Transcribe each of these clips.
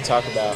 talk about?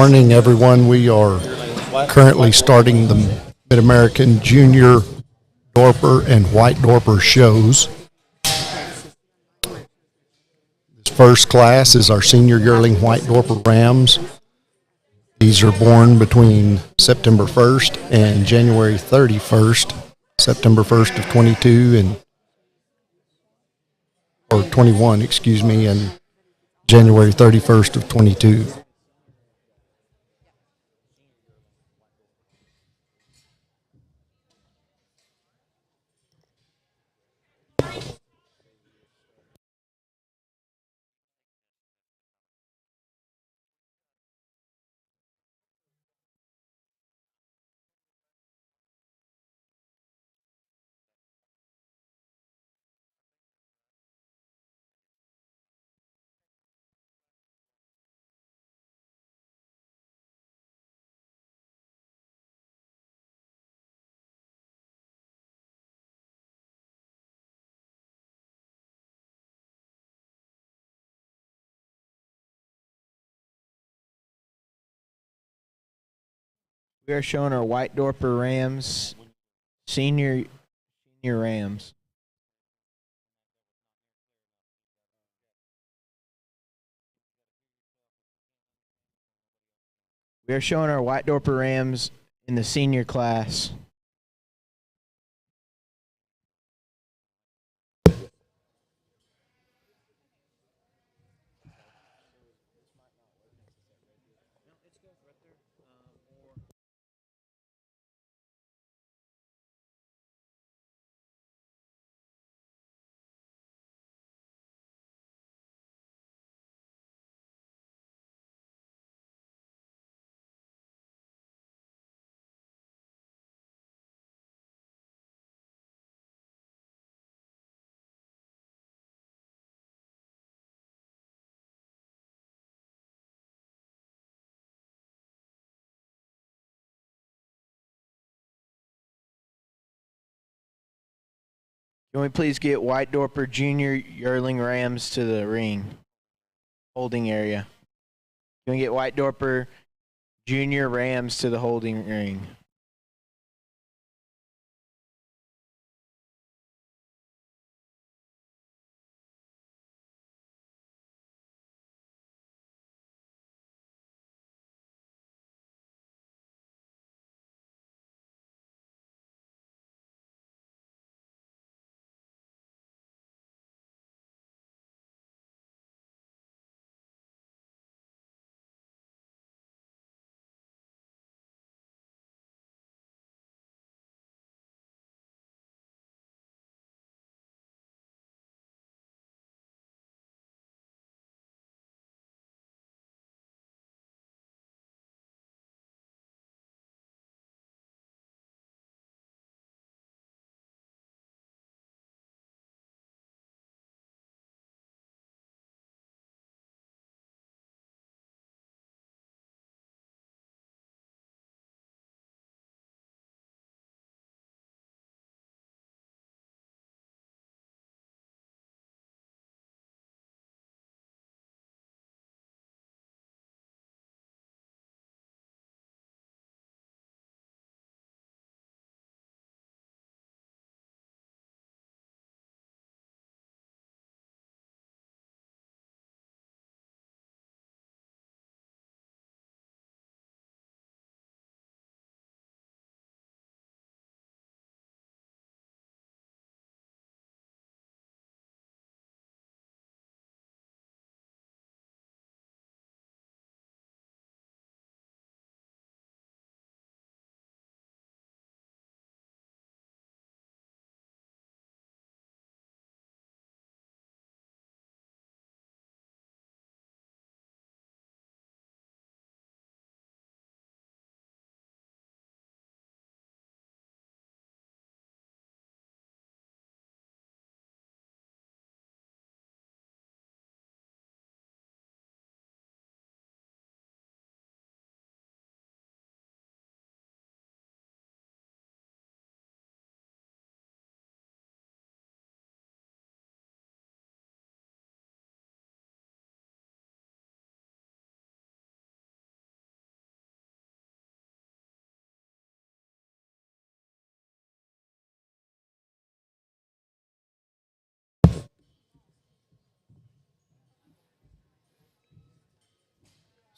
morning, everyone. We are currently starting the Mid-American Junior Dorper and White Dorper shows. This first class is our senior yearling White Dorper Rams. These are born between September 1st and January 31st, September 1st of 21, and January 31st of 22. We are showing our White Dorper Rams, senior Rams. We are showing our White Dorper Rams in the senior class. Can we please get White Dorper Junior Yearling Rams to the ring, holding area? Can we get White Dorper Junior Rams to the holding ring?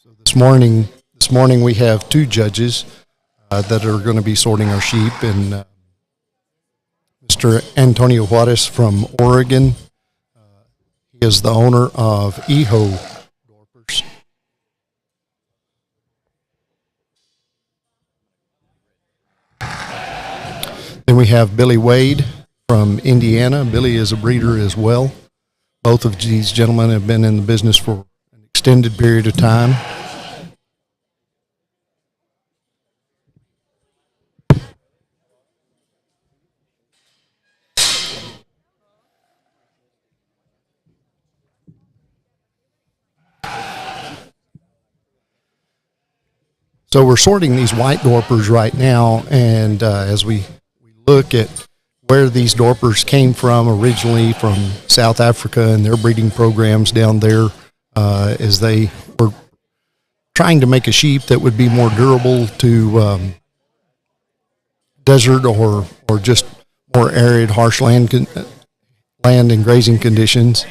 This morning we have two judges that are going to be sorting our sheep, and Mr. Antonio Juarez from Oregon. He is the owner of Ewe Dorpers. Then we have Billy Wade from Indiana. Billy is a breeder as well. Both of these gentlemen have been in the business for an extended period of time. So we're sorting these white Dorpers right now, and as we look at where these Dorpers came from originally from South Africa and their breeding programs down there, as they were trying to make a sheep that would be more durable to desert or just more arid, harsh land and grazing conditions.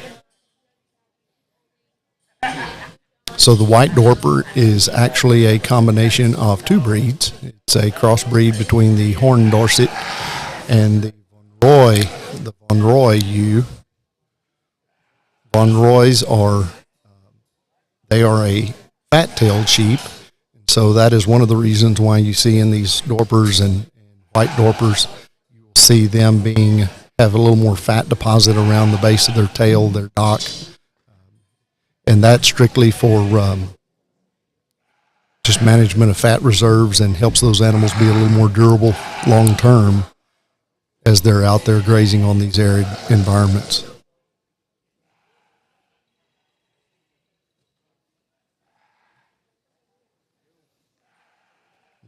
So the white Dorper is actually a combination of two breeds. It's a crossbreed between the Horned Dorset and the Von Roy ewe. Von Roys are a fat-tailed sheep, so that is one of the reasons why you see in these Dorpers and white Dorpers, you will see them have a little more fat deposit around the base of their tail, their dock. And that's strictly for just management of fat reserves and helps those animals be a little more durable long term as they're out there grazing on these arid environments.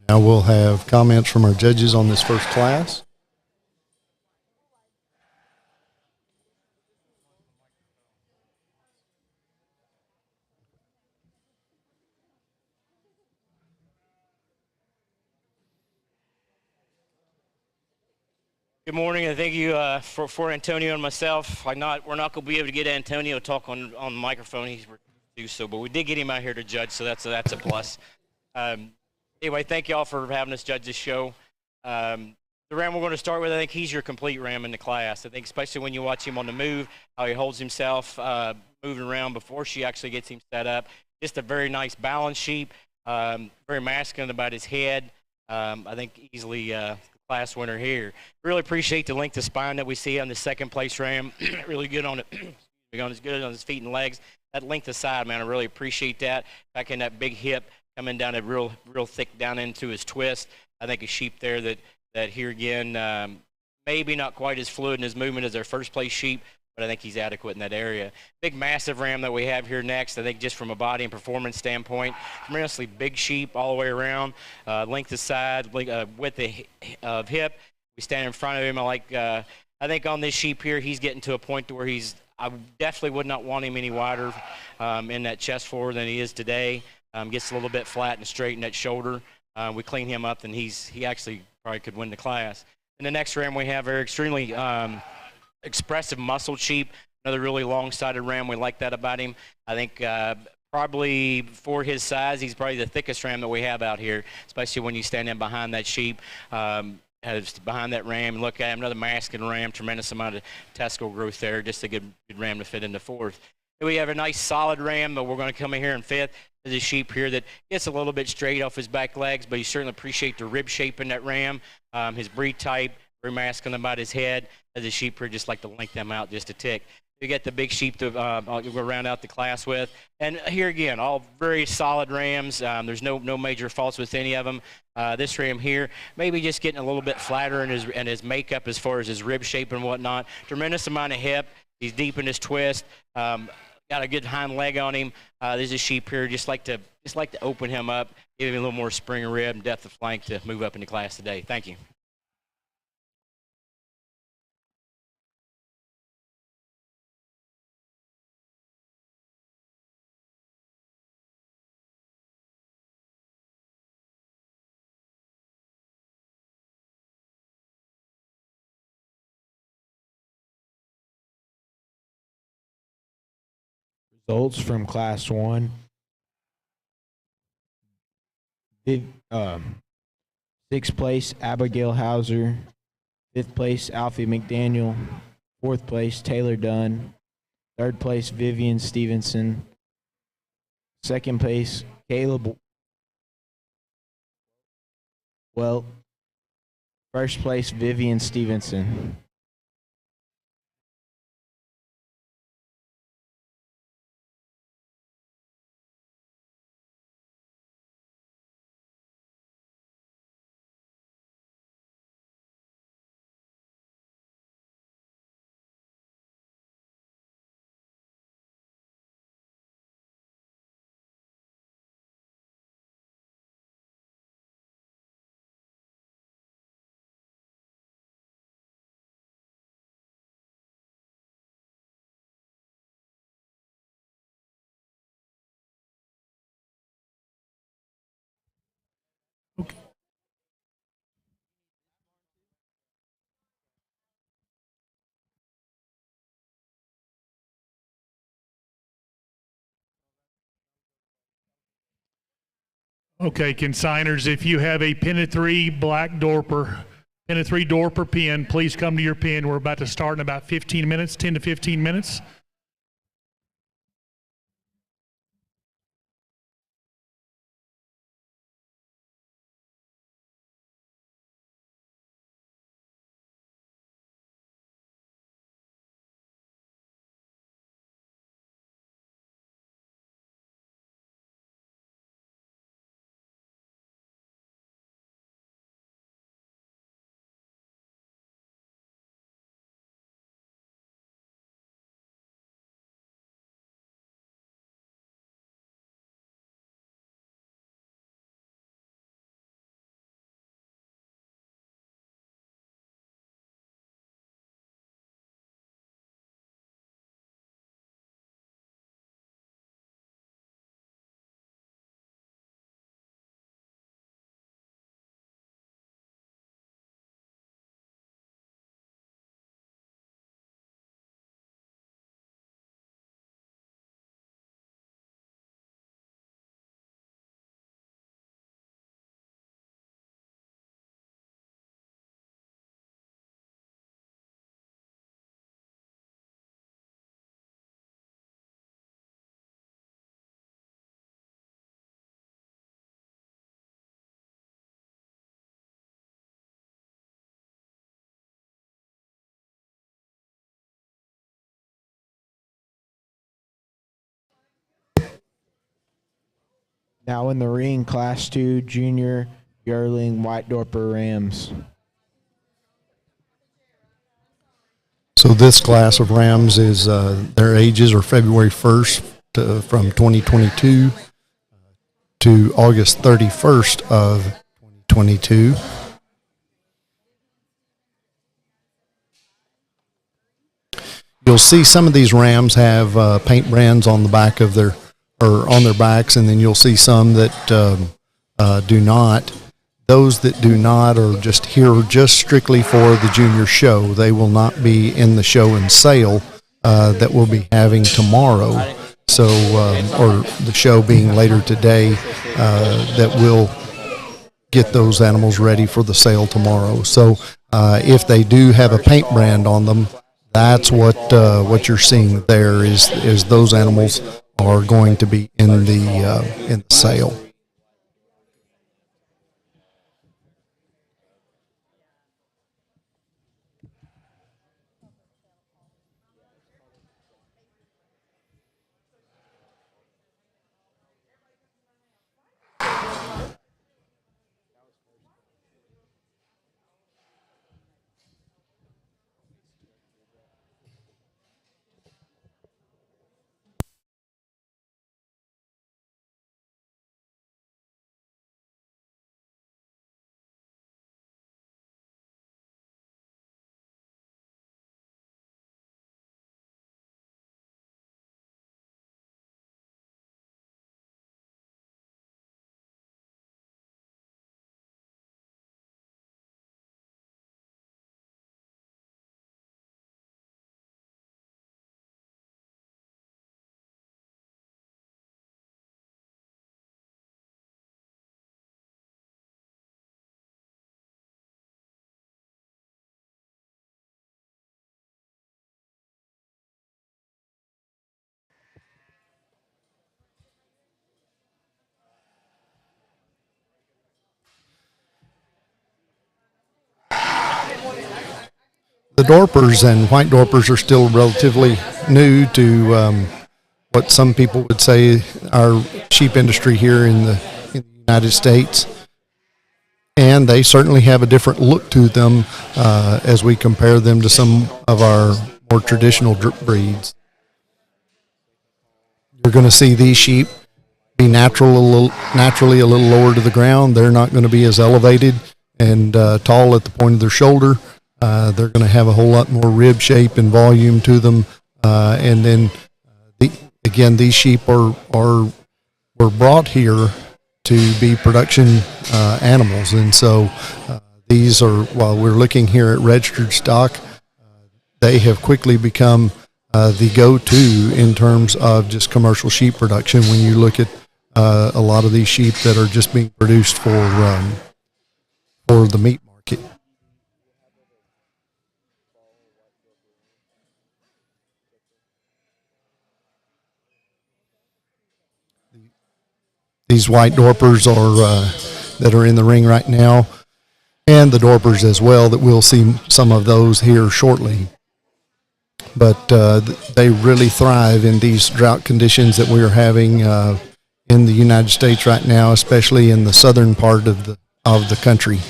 Now we'll have comments from our judges on this first class. Good morning, and thank you for Antonio and myself. We're not going to be able to get Antonio to talk on the microphone. He's do so, but we did get him out here to judge, so that's a plus. Anyway, thank you all for having us judge this show. The ram we're going to start with, I think he's your complete ram in the class. I think especially when you watch him on the move, how he holds himself moving around before she actually gets him set up. Just a very nice balanced sheep, very masculine about his head. I think easily class winner here. Really appreciate the length of spine that we see on the second place ram. Really good on it. As good on his feet and legs. That length of side, man, I really appreciate that. Back in that big hip, coming down a real thick down into his twist. I think a sheep there that here again, maybe not quite as fluid in his movement as our first place sheep, but I think he's adequate in that area. Big, massive ram that we have here next, I think just from a body and performance standpoint, tremendously big sheep all the way around, length of side, width of hip. We stand in front of him. I think on this sheep here, he's getting to a point to where I definitely would not want him any wider in that chest forward than he is today. Gets a little bit flat and straight in that shoulder. We clean him up, and he actually probably could win the class. And the next ram we have are extremely expressive muscled sheep, another really long-sided ram. We like that about him. I think probably for his size, he's probably the thickest ram that we have out here, especially when you stand in behind that sheep, behind that ram. Look at him, another masculine ram, tremendous amount of testicle growth there, just a good ram to fit into fourth. Then we have a nice solid ram, but we're going to come in here in fifth. There's a sheep here that gets a little bit straight off his back legs, but you certainly appreciate the rib shape in that ram, his breed type, very masculine about his head. As a sheep here, just like to length them out just a tick. You get the big sheep to we'll round out the class with. And here again, all very solid rams. There's no major faults with any of them. This ram here, maybe just getting a little bit flatter in his makeup as far as his rib shape and whatnot. Tremendous amount of hip. He's deep in his twist. Got a good hind leg on him. There's a sheep here. Just like to open him up, give him a little more spring of rib and depth of flank to move up into class today. Thank you. Results from Class 1. Sixth place, Abigail Hauser. Fifth place, Alfie McDaniel. Fourth place, Taylor Dunn. Third place, Vivian Stevenson. Second place, Caleb. Well, first place, Vivian Stevenson. Okay, consigners, if you have a pin of 3 black Dorper, pin of 3 Dorper pin, please come to your pin. We're about to start in about 15 minutes, 10 to 15 minutes. Now in the ring, Class 2 Junior Yearling White Dorper Rams. So this class of rams is their ages are February 1st from 2022 to August 31st of 2022. You'll see some of these rams have paint brands on the back of their, or on their backs, and then you'll see some that do not. Those that do not are just here just strictly for the junior show. They will not be in the show and sale that we'll be having tomorrow. So, or the show being later today, that will get those animals ready for the sale tomorrow. So, if they do have a paint brand on them, that's what you're seeing there is those animals are going to be in the sale. Dorpers and white Dorpers are still relatively new to what some people would say our sheep industry here in the United States. And they certainly have a different look to them as we compare them to some of our more traditional breeds. You're going to see these sheep be naturally a little lower to the ground. They're not going to be as elevated and tall at the point of their shoulder. They're going to have a whole lot more rib shape and volume to them. And then, again, these sheep were brought here to be production animals. And so these are, while we're looking here at registered stock, they have quickly become the go-to in terms of just commercial sheep production when you look at a lot of these sheep that are just being produced for the meat market. These white Dorpers that are in the ring right now, and the Dorpers as well, that we'll see some of those here shortly. But they really thrive in these drought conditions that we are having in the United States right now, especially in the southern part of the country.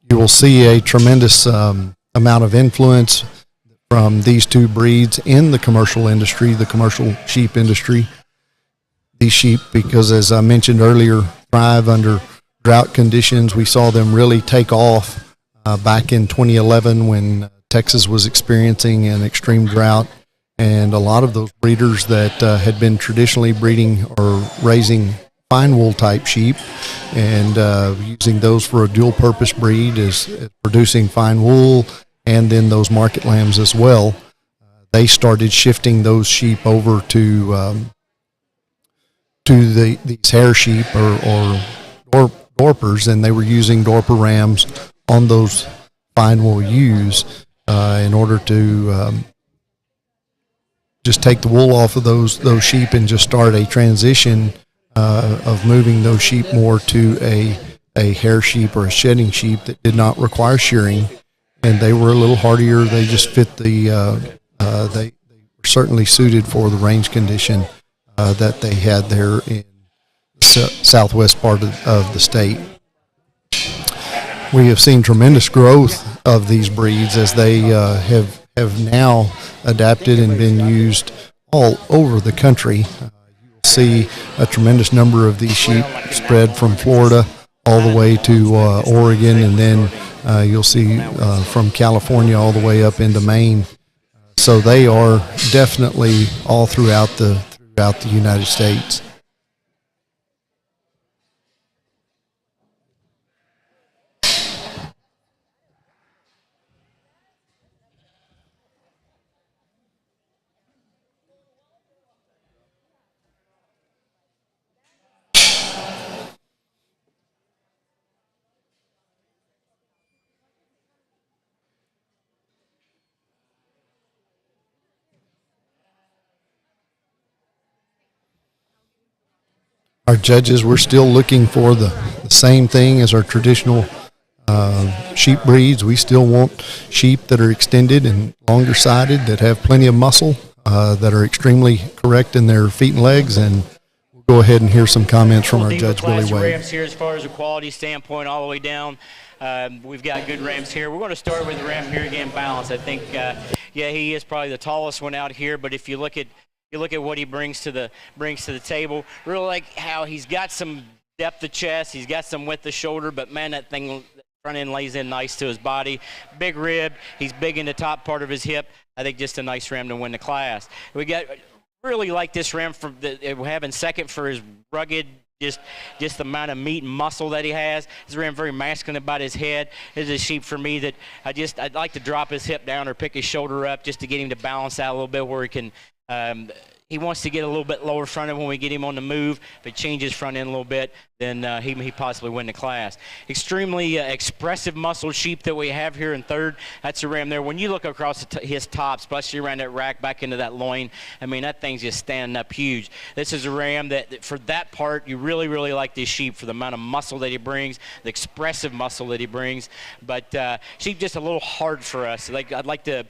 You will see a tremendous amount of influence from these two breeds in the commercial industry, the commercial sheep industry. These sheep, because as I mentioned earlier, thrive under drought conditions. We saw them really take off back in 2011 when Texas was experiencing an extreme drought. And a lot of those breeders that had been traditionally breeding or raising fine wool type sheep and using those for a dual purpose breed is producing fine wool and then those market lambs as well. They started shifting those sheep over to these hair sheep or Dorpers, and they were using Dorper Rams on those fine wool ewes in order to just take the wool off of those sheep and just start a transition of moving those sheep more to a hair sheep or a shedding sheep that did not require shearing, and they were a little hardier. They just fit they were certainly suited for the range condition that they had there in the southwest part of the state. We have seen tremendous growth of these breeds as they have now adapted and been used all over the country. See a tremendous number of these sheep spread from Florida all the way to Oregon, and then you'll see from California all the way up into Maine. So they are definitely all throughout the United States. Our judges, we're still looking for the same thing as our traditional sheep breeds. We still want sheep that are extended and longer sided, that have plenty of muscle, that are extremely correct in their feet and legs. And we'll go ahead and hear some comments from our judge, Billy Wade. Rams here as far as a quality standpoint all the way down. We've got good Rams here. We're going to start with the Ram here again, Balance. I think, he is probably the tallest one out here, but if you look at what he brings to the table. Really like how he's got some depth of chest, he's got some width of shoulder, but man, that thing front end lays in nice to his body. Big rib, he's big in the top part of his hip. I think just a nice ram to win the class. We got really like this ram for having second for his rugged just the amount of meat and muscle that he has. He's ram very masculine about his head. This is a sheep for me that I'd like to drop his hip down or pick his shoulder up just to get him to balance out a little bit where he can. He wants to get a little bit lower fronted when we get him on the move. If he changes front end a little bit, then he possibly win the class. Extremely expressive muscled sheep that we have here in third. That's a ram there. When you look across his top, especially around that rack back into that loin, I mean, that thing's just standing up huge. This is a ram that for that part, you really, really like this sheep for the amount of muscle that he brings, the expressive muscle that he brings. But sheep just a little hard for us. I'd like to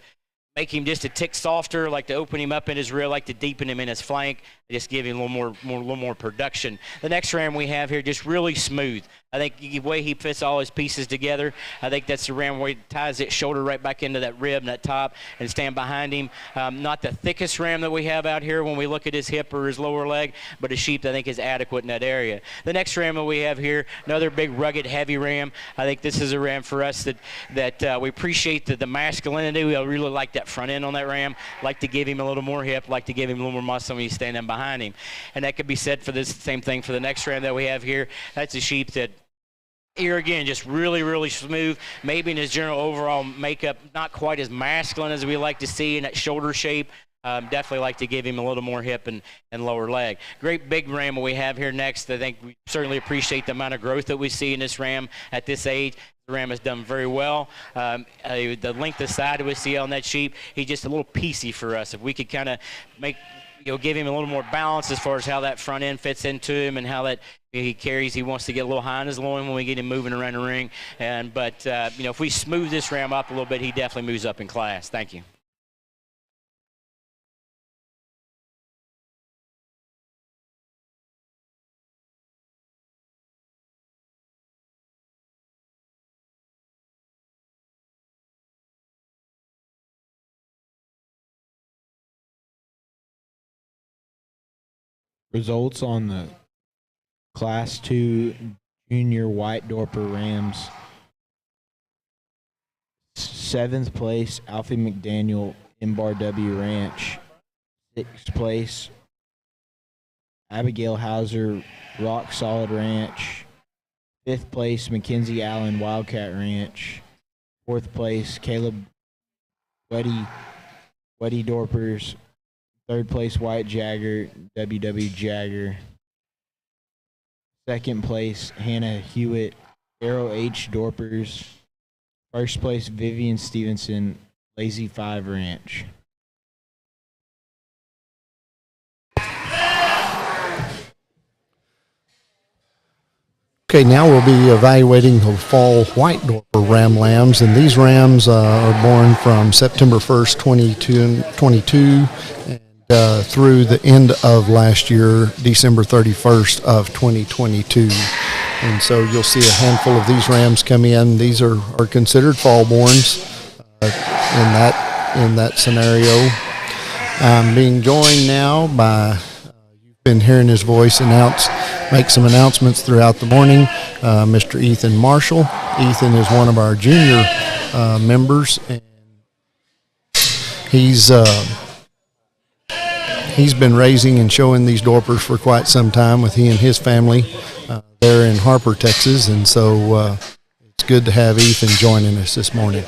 make him just a tick softer, like to open him up in his rear, like to deepen him in his flank, just give him a little more production. The next ram we have here, just really smooth. I think the way he fits all his pieces together, I think that's the ram where he ties that shoulder right back into that rib and that top and stand behind him. Not the thickest ram that we have out here when we look at his hip or his lower leg, but a sheep that I think is adequate in that area. The next ram that we have here, another big, rugged, heavy ram. I think this is a ram for us that we appreciate the masculinity. We really like that front end on that ram, like to give him a little more hip, like to give him a little more muscle when he's standing behind him. And that could be said for this same thing for the next ram that we have here. That's a sheep that here again, just really, really smooth. Maybe in his general overall makeup, not quite as masculine as we like to see in that shoulder shape. Definitely like to give him a little more hip and lower leg. Great big ram we have here next. I think we certainly appreciate the amount of growth that we see in this ram at this age. The ram has done very well. The length of side we see on that sheep, he's just a little piecey for us. If we could kind of give him a little more balance as far as how that front end fits into him and how that he carries. He wants to get a little high on his loin when we get him moving around the ring. But if we smooth this ram up a little bit, he definitely moves up in class. Thank you. Results on the Class 2 Junior White Dorper Rams. 7th place, Alfie McDaniel, M-Bar W Ranch. 6th place, Abigail Hauser, Rock Solid Ranch. 5th place, Mackenzie Allen, Wildcat Ranch. 4th place, Caleb Weddy Dorpers. 3rd place, White Jagger, WW Jagger. 2nd place, Hannah Hewitt, Arrow H Dorpers. 1st place, Vivian Stevenson, Lazy 5 Ranch. Okay, now we'll be evaluating the fall white Dorper ram lambs, and these rams are born from September 1st, 2022, and through the end of last year, December 31st of 2022. And so you'll see a handful of these rams come in. These are considered fall borns in that scenario. I'm being joined now by, you've been hearing his voice make some announcements throughout the morning, Mr. Ethan Marshall. Ethan is one of our junior members, and he's been raising and showing these Dorpers for quite some time with he and his family there in Harper, Texas, and so it's good to have Ethan joining us this morning.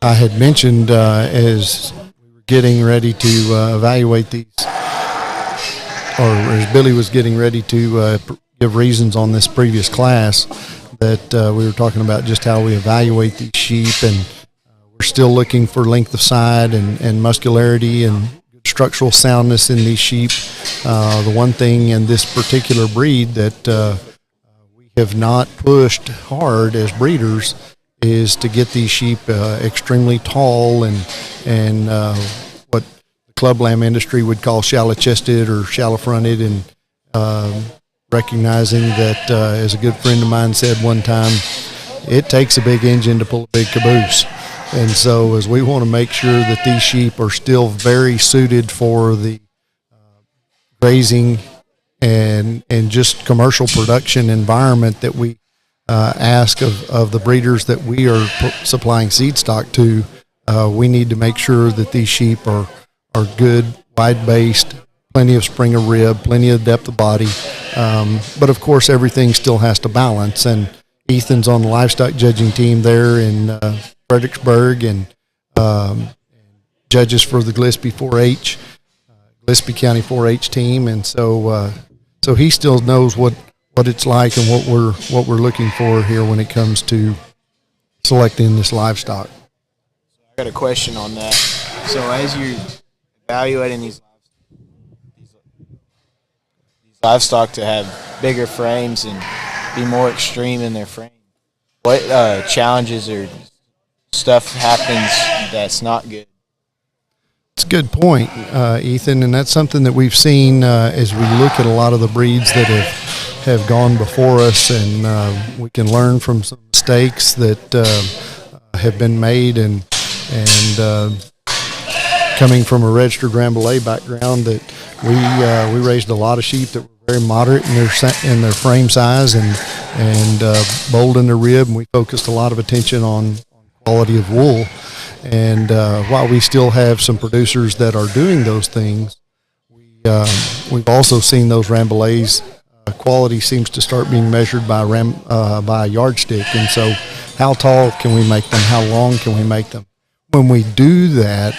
I had mentioned as we were getting ready to evaluate these, or as Billy was getting ready to give reasons on this previous class, that we were talking about just how we evaluate these sheep, and we're still looking for length of side and muscularity and structural soundness in these sheep. The one thing in this particular breed that we have not pushed hard as breeders is to get these sheep extremely tall and what the club lamb industry would call shallow-chested or shallow-fronted and recognizing that, as a good friend of mine said one time, it takes a big engine to pull a big caboose. And so as we want to make sure that these sheep are still very suited for the grazing and just commercial production environment that we ask of the breeders that we are supplying seed stock to, we need to make sure that these sheep are good, wide-based, plenty of spring of rib, plenty of depth of body. But, of course, everything still has to balance. And Ethan's on the livestock judging team there in Fredericksburg and judges for the Gillespie 4-H, Gillespie County 4-H team. And so he still knows what it's like and what we're looking for here when it comes to selecting this livestock. I got a question on that. So as you're evaluating these livestock to have bigger frames and be more extreme in their frame, what challenges or stuff happens that's not good? It's a good point, Ethan, and that's something that we've seen as we look at a lot of the breeds that have gone before us, and we can learn from some mistakes that have been made, and coming from a registered Rambouillet background, that we raised a lot of sheep that were very moderate in their frame size and bold in their rib, and we focused a lot of attention on quality of wool. And while we still have some producers that are doing those things, we've also seen those Rambouillets quality seems to start being measured by a yardstick. And so how tall can we make them? How long can we make them? When we do that,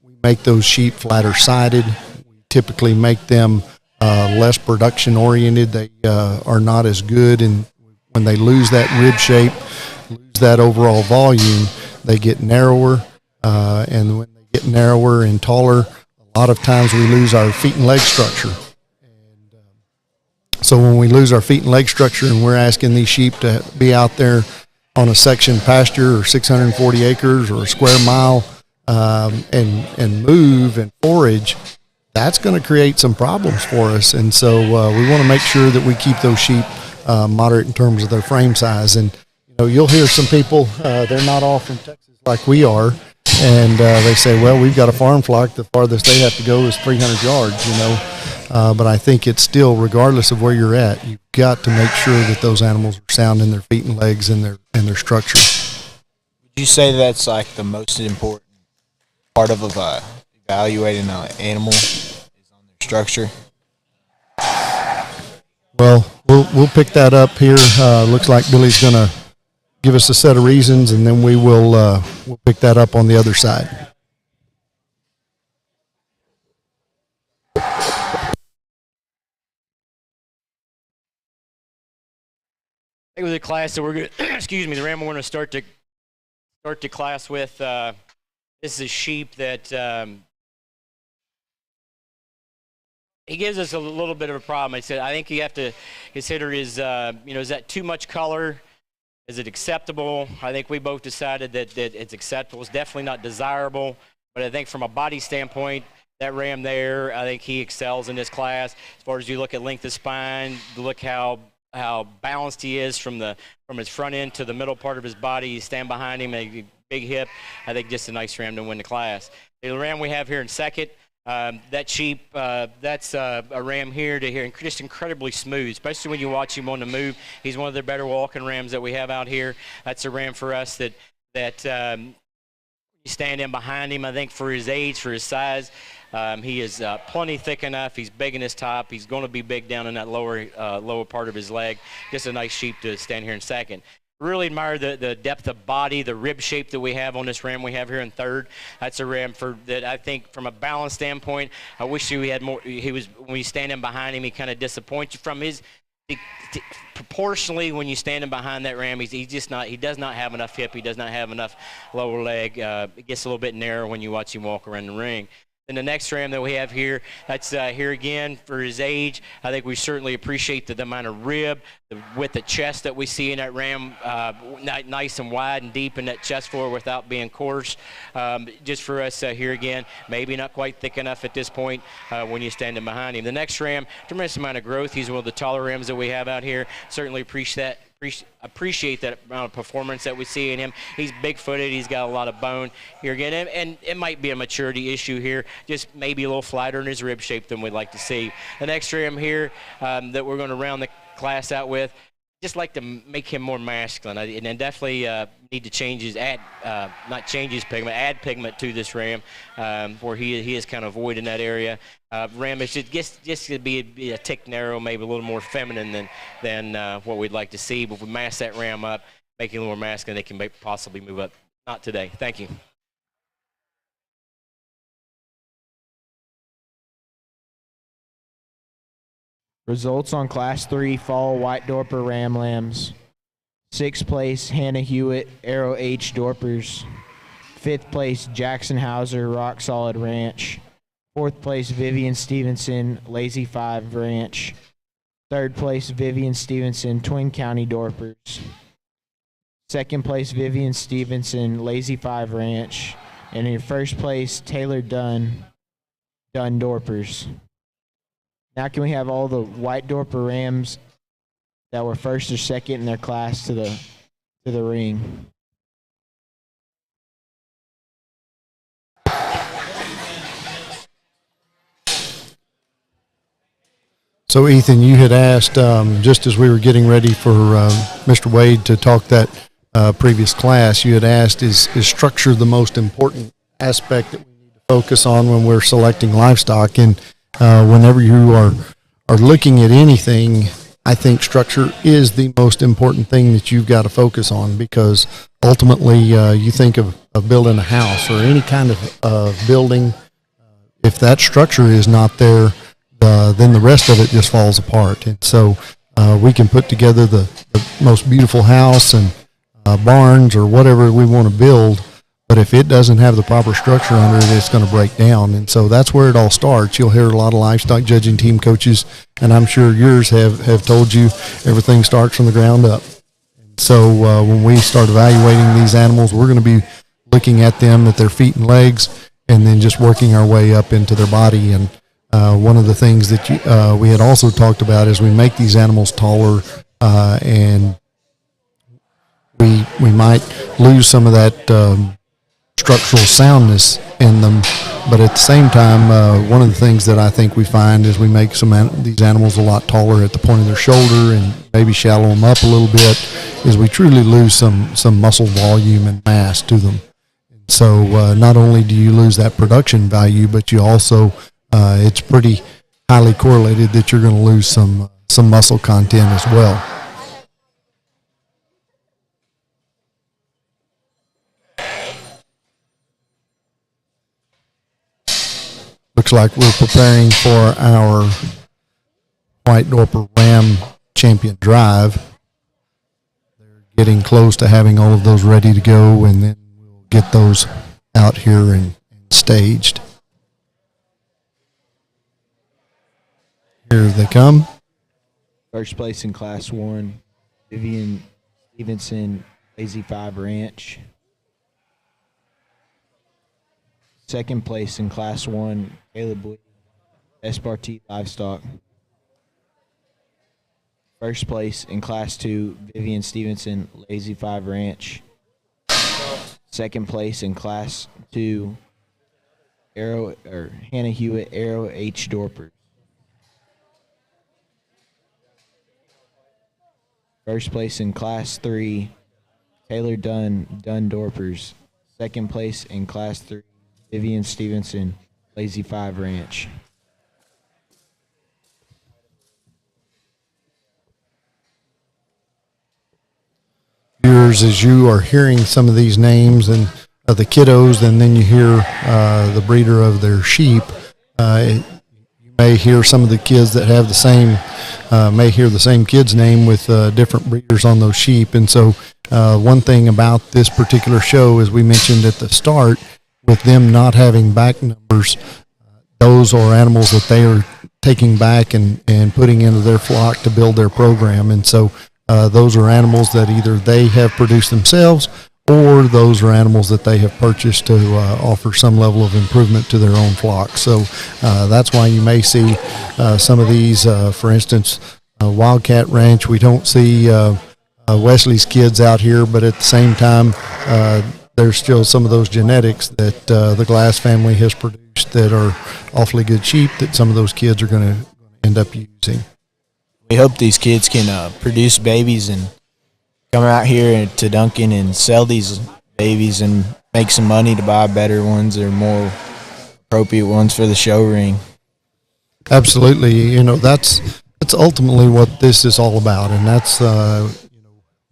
we make those sheep flatter sided. We typically make them less production oriented. They are not as good, and when they lose that rib shape, lose that overall volume, they get narrower, and when they get narrower and taller, a lot of times we lose our feet and leg structure. And so when we lose our feet and leg structure and we're asking these sheep to be out there on a section pasture or 640 acres or a square mile and move and forage, that's going to create some problems for us. And so we want to make sure that we keep those sheep moderate in terms of their frame size. And you'll hear some people, they're not all from Texas like we are, and they say, well, we've got a farm flock, the farthest they have to go is 300 yards, but I think it's still, regardless of where you're at, you've got to make sure that those animals are sound in their feet and legs and their structure. Would you say that's like the most important part of evaluating an animal is on their structure? Well, we'll pick that up here. Looks like Billy's going to give us a set of reasons, and then we'll pick that up on the other side. I think with the class that we're going to, excuse me, the ram we're going to start to class with, this is a sheep that he gives us a little bit of a problem. I said, I think you have to consider is that too much color? Is it acceptable? I think we both decided that it's acceptable. It's definitely not desirable, but I think from a body standpoint, that ram there, I think he excels in this class. As far as you look at length of spine, look how balanced he is from his front end to the middle part of his body. You stand behind him, a big hip. I think just a nice ram to win the class. The ram we have here in second, that sheep, that's a ram here to here, just incredibly smooth, especially when you watch him on the move. He's one of the better walking rams that we have out here. That's a ram for us that you stand in behind him. I think for his age, for his size, he is plenty thick enough. He's big in his top. He's going to be big down in that lower part of his leg. Just a nice sheep to stand here in second. Really admire the depth of body, the rib shape that we have on this ram we have here in third. That's a ram that I think from a balance standpoint, I wish we had more. When you stand in behind him, he kind of disappoints you from his. Proportionally, when you stand in behind that ram, he does not have enough hip. He does not have enough lower leg. It gets a little bit narrow when you watch him walk around the ring. And the next ram that we have here, that's here again for his age. I think we certainly appreciate the amount of rib, the width of chest that we see in that ram, nice and wide and deep in that chest floor without being coarse. Just for us here again, maybe not quite thick enough at this point when you're standing behind him. The next ram, tremendous amount of growth. He's one of the taller rams that we have out here. Certainly appreciate that amount of performance that we see in him. He's big-footed. He's got a lot of bone here again, and it might be a maturity issue here, just maybe a little flatter in his rib shape than we'd like to see. The next ram here that we're going to round the class out with, just like to make him more masculine, and then definitely need to change his not change his pigment, add pigment to this ram, where he is kind of void in that area. Ram is just to be a tick narrow, maybe a little more feminine than what we'd like to see. But if we mass that ram up, make it a little more masculine, they can possibly move up. Not today. Thank you. Results on Class 3 Fall White Dorper Ram Lambs. 6th place, Hannah Hewitt, Arrow H Dorpers. 5th place, Jackson Hauser, Rock Solid Ranch. 4th place, Vivian Stevenson, Lazy 5 Ranch. 3rd place, Vivian Stevenson, Twin County Dorpers. 2nd place, Vivian Stevenson, Lazy 5 Ranch. And in 1st place, Taylor Dunn, Dunn Dorpers. Now can we have all the White Dorper Rams that were 1st or 2nd in their class to the ring? So, Ethan, you had asked, just as we were getting ready for Mr. Wade to talk that previous class, you had asked, is structure the most important aspect that we need to focus on when we're selecting livestock? And whenever you are looking at anything, I think structure is the most important thing that you've got to focus on, because ultimately you think of building a house or any kind of building. If that structure is not there, then the rest of it just falls apart. And so we can put together the most beautiful house and barns or whatever we want to build, but if it doesn't have the proper structure under it, it's going to break down. And so that's where it all starts. You'll hear a lot of livestock judging team coaches, and I'm sure yours have told you everything starts from the ground up. And so when we start evaluating these animals, we're going to be looking at them, at their feet and legs, and then just working our way up into their body. And one of the things that we had also talked about is we make these animals taller, and we might lose some of that structural soundness in them, but at the same time, one of the things that I think we find is we make these animals a lot taller at the point of their shoulder and maybe shallow them up a little bit, is we truly lose some muscle volume and mass to them. So not only do you lose that production value, but you also it's pretty highly correlated that you're going to lose some muscle content as well. Looks like we're preparing for our White Dorper Ram Champion Drive. They're getting close to having all of those ready to go, and then we'll get those out here and staged. Here they come. 1st place in Class 1, Vivian Stevenson, Lazy 5 Ranch. 2nd place in Class 1, Caleb Lee, Espartee Livestock. 1st place in Class 2, Vivian Stevenson, Lazy 5 Ranch. 2nd place in Class 2, Hannah Hewitt, Arrow H Dorper. 1st place in Class 3, Taylor Dunn, Dunn Dorpers. 2nd place in Class 3, Vivian Stevenson, Lazy 5 Ranch. Viewers, as you are hearing some of these names and the kiddos, and then you hear the breeder of their sheep, you may hear some of the kids that have the same, may hear the same kid's name with different breeders on those sheep. And so one thing about this particular show, as we mentioned at the start, with them not having back numbers, those are animals that they are taking back and putting into their flock to build their program. And so those are animals that either they have produced themselves, or those are animals that they have purchased to offer some level of improvement to their own flock. So that's why you may see some of these, for instance, Wildcat Ranch. We don't see Wesley's kids out here, but at the same time, there's still some of those genetics that the Glass family has produced that are awfully good sheep that some of those kids are going to end up using. We hope these kids can produce babies and come out here to Duncan and sell these babies and make some money to buy better ones or more appropriate ones for the show ring. Absolutely. That's ultimately what this is all about. And that's,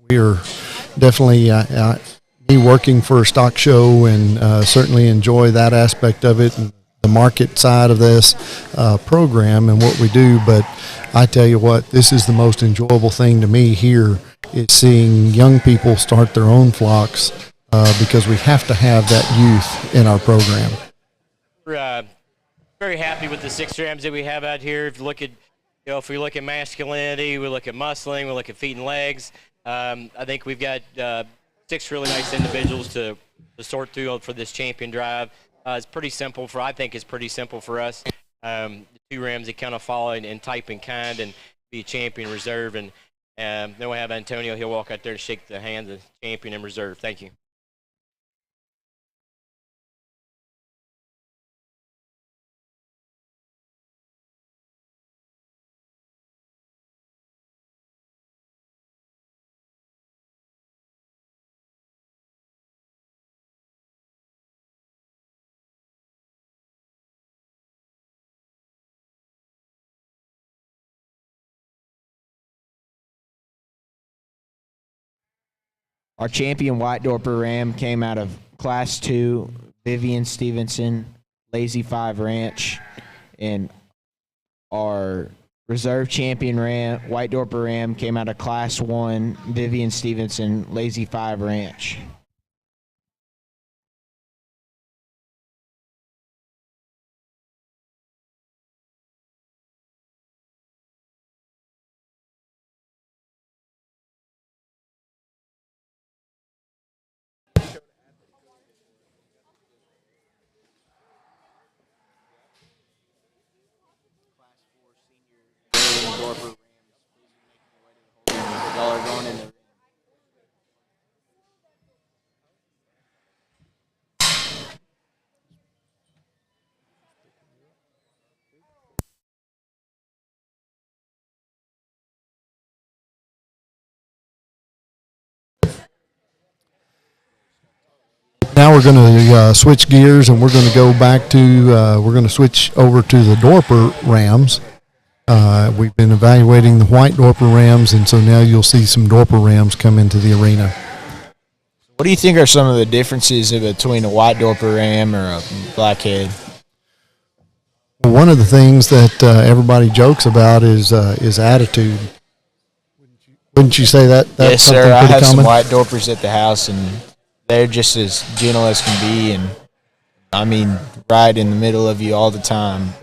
we are definitely me working for a stock show and certainly enjoy that aspect of it and the market side of this program and what we do. But I tell you what, this is the most enjoyable thing to me here, is seeing young people start their own flocks because we have to have that youth in our program. We're very happy with the 6 rams that we have out here. If we look at masculinity, we look at muscling, we look at feet and legs. I think we've got 6 really nice individuals to sort through for this champion drive. It's pretty simple I think it's pretty simple for us. The 2 rams that kind of follow in type and kind and be a champion reserve. And then we have Antonio. He'll walk out there and shake the hands of champion and reserve. Thank you. Our champion white Dorper Ram came out of Class 2, Vivian Stevenson, Lazy 5 Ranch, and our reserve champion ram, white Dorper Ram, came out of Class 1, Vivian Stevenson, Lazy 5 Ranch. Now we're going to switch gears, and we're going to go back to, we're going to switch over to the Dorper Rams. We've been evaluating the white Dorper Rams, and so now you'll see some Dorper Rams come into the arena. What do you think are some of the differences between a white Dorper Ram or a blackhead? Well, one of the things that everybody jokes about is attitude. Wouldn't you say that? That's yes, sir. I have common? some white Dorpers at the house, and they're just as gentle as can be, and I mean, right in the middle of you all the time.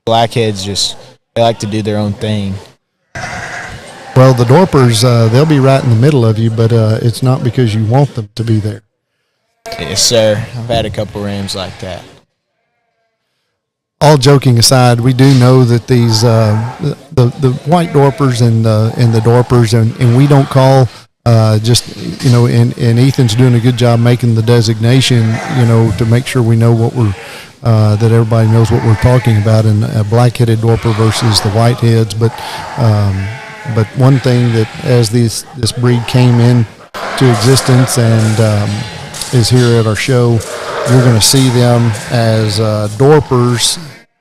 Blackheads they like to do their own thing. Well, the Dorpers, they'll be right in the middle of you, but it's not because you want them to be there. Yes, sir. I've had a couple Rams like that. All joking aside, we do know that these the white Dorpers and the Dorpers, and we don't call and Ethan's doing a good job making the designation, to make sure we know what we're that everybody knows what we're talking about in a black-headed Dorper versus the whiteheads. But one thing that as this breed came into existence and is here at our show, you're going to see them as Dorpers,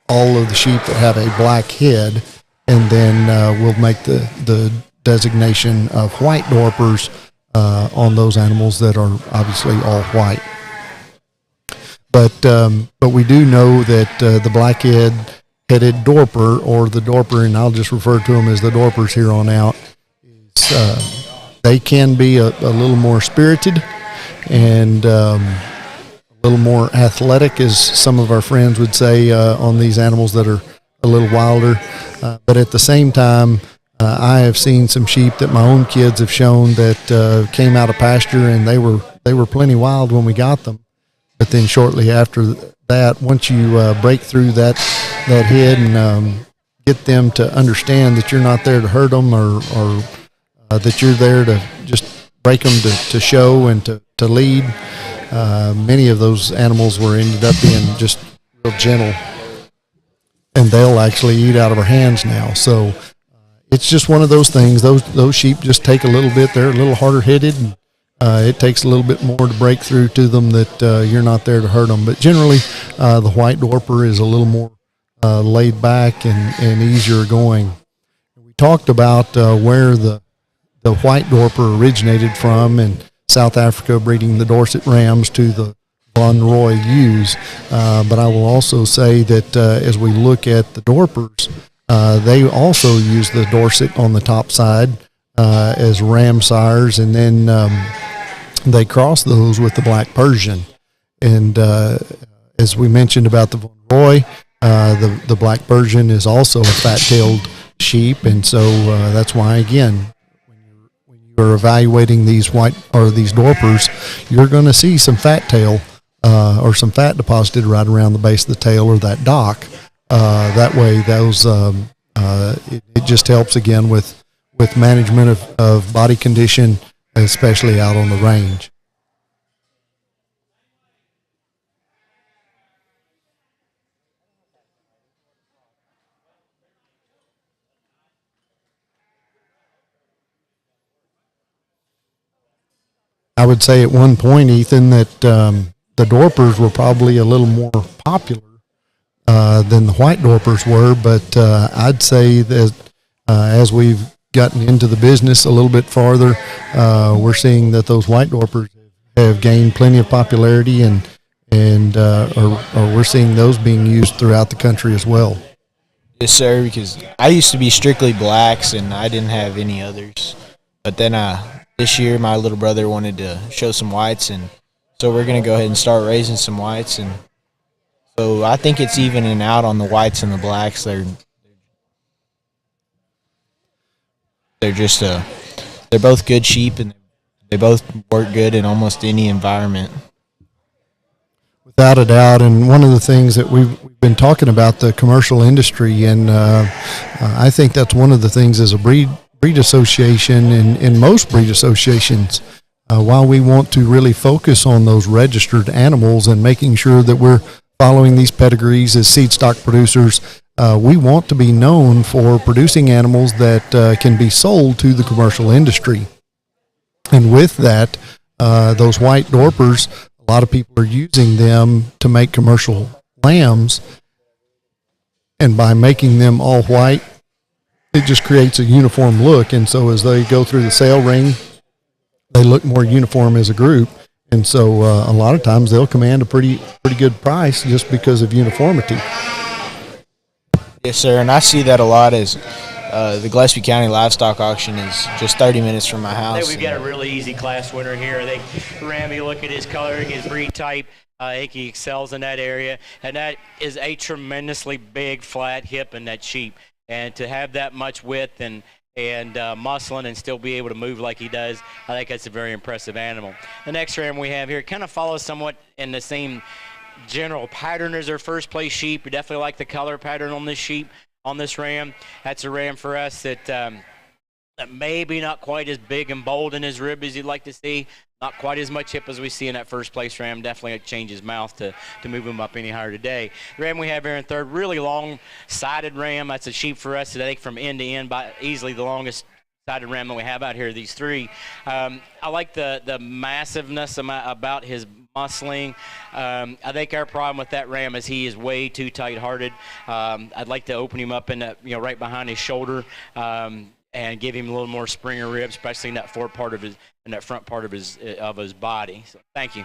all of the sheep that have a black head, and then we'll make the designation of white Dorpers on those animals that are obviously all white. But we do know that the black-headed Dorper, or the Dorper, and I'll just refer to them as the Dorpers here on out, they can be a little more spirited and a little more athletic, as some of our friends would say, on these animals that are a little wilder. But at the same time, I have seen some sheep that my own kids have shown that came out of pasture, and they were plenty wild when we got them. But then shortly after that, once you break through that head and get them to understand that you're not there to hurt them, or that you're there to just break them to show and to lead, many of those animals ended up being just real gentle, and they'll actually eat out of our hands now. So it's just one of those things. Those sheep just take a little bit. They're a little harder headed, and it takes a little bit more to break through to them, that you're not there to hurt them. But generally, the white Dorper is a little more laid back and easier going. We talked about where the white Dorper originated from in South Africa, breeding the Dorset Rams to the Von Roy Ewes. But I will also say that as we look at the Dorpers, they also use the Dorset on the top side as ram sires, and then they cross those with the Black Persian. And as we mentioned about the Von Roy, the Black Persian is also a fat-tailed sheep, and so that's why, again, when you're evaluating these these Dorpers, you're going to see some fat tail or some fat deposited right around the base of the tail or that dock. That way, those it just helps again with management of body condition, especially out on the range. I would say at one point, Ethan, that the Dorpers were probably a little more popular than the white Dorpers were, but I'd say that as we've gotten into the business a little bit farther, we're seeing that those white Dorpers have gained plenty of popularity, and we're seeing those being used throughout the country as well. Yes, sir, because I used to be strictly blacks, and I didn't have any others. But then this year, my little brother wanted to show some whites, and so we're going to go ahead and start raising some whites. And so I think it's evening out on the whites and the blacks. They're just they're both good sheep, and they both work good in almost any environment. Without a doubt, and one of the things that we've been talking about, the commercial industry, and I think that's one of the things as a breed association, and in most breed associations, while we want to really focus on those registered animals and making sure that we're following these pedigrees as seed stock producers, we want to be known for producing animals that can be sold to the commercial industry. And with that, those white Dorpers, a lot of people are using them to make commercial lambs, and by making them all white, it just creates a uniform look. And so as they go through the sale ring, they look more uniform as a group. And so a lot of times they'll command a pretty good price just because of uniformity. Yes, sir, and I see that a lot as the Gillespie County Livestock Auction is just 30 minutes from my house. I think we've got a really easy class winner here. I think Ram, you look at his coloring, his breed type, I think he excels in that area, and that is a tremendously big flat hip in that sheep. And to have that much width and muscling and still be able to move like he does, I think that's a very impressive animal. The next ram we have here kind of follows somewhat in the same general pattern as our first place sheep. We definitely like the color pattern on this sheep, on this ram. That's a ram for us that maybe not quite as big and bold in his rib as you'd like to see. Not quite as much hip as we see in that first place ram. Definitely change his mouth to move him up any higher today. The ram we have here in third, really long sided ram. That's a sheep for us that I think from end to end, by easily the longest sided ram that we have out here, these three. I like the massiveness about his muscling. I think our problem with that ram is he is way too tight-hearted. I'd like to open him up in the, right behind his shoulder, and give him a little more springer rib, especially in that front part of his body. So thank you.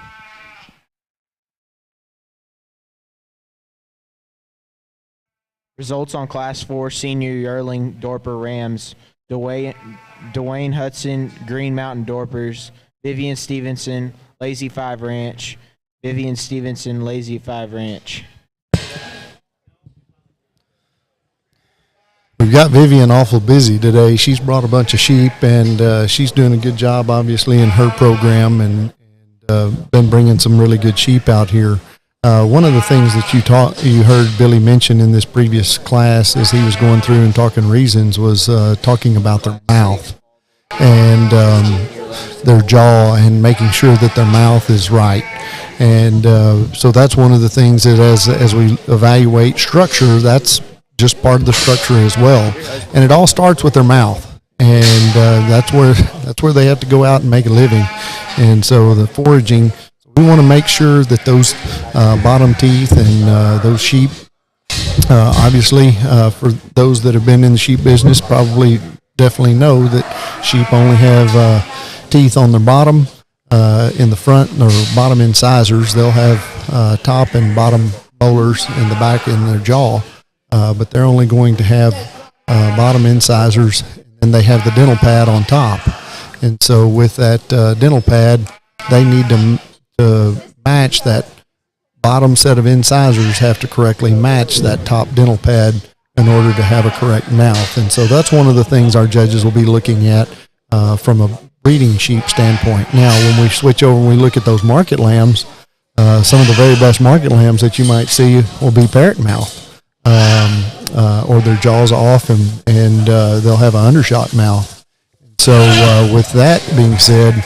Results on Class 4 Senior Yearling Dorper Rams. Dwayne Hudson, Green Mountain Dorpers. Vivian Stevenson, Lazy 5 Ranch. Vivian Stevenson, Lazy 5 Ranch. We've got Vivian awful busy today. She's brought a bunch of sheep, and she's doing a good job, obviously, in her program, and been bringing some really good sheep out here. One of the things that you heard Billy mention in this previous class as he was going through and talking reasons was talking about their mouth and their jaw and making sure that their mouth is right. And so that's one of the things that as we evaluate structure, that's just part of the structure as well. And it all starts with their mouth. And that's where they have to go out and make a living. And so the foraging, we want to make sure that those bottom teeth and those sheep, obviously, for those that have been in the sheep business, probably definitely know that sheep only have teeth on their bottom, in the front, or bottom incisors. They'll have top and bottom molars in the back in their jaw, but they're only going to have bottom incisors, and they have the dental pad on top. And so with that dental pad, they need to match that bottom set of incisors, have to correctly match that top dental pad in order to have a correct mouth. And so that's one of the things our judges will be looking at from a breeding sheep standpoint. Now, when we switch over and we look at those market lambs, some of the very best market lambs that you might see will be parrot mouth, or their jaws off, and they'll have an undershot mouth. So with that being said,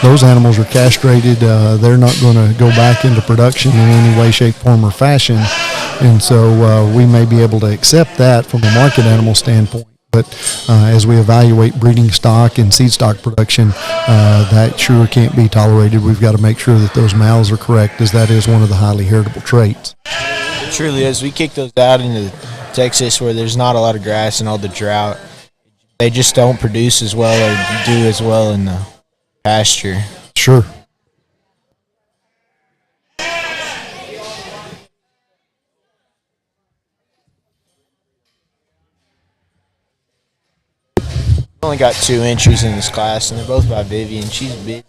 those animals are castrated. They're not going to go back into production in any way, shape, form, or fashion. And so we may be able to accept that from a market animal standpoint. But as we evaluate breeding stock and seed stock production, that sure can't be tolerated. We've got to make sure that those mouths are correct, as that is one of the highly heritable traits. It truly is. We kick those out into Texas where there's not a lot of grass and all the drought. They just don't produce as well or do as well in the pasture. Sure. We only got 2 entries in this class, and they're both by Vivian. She's big.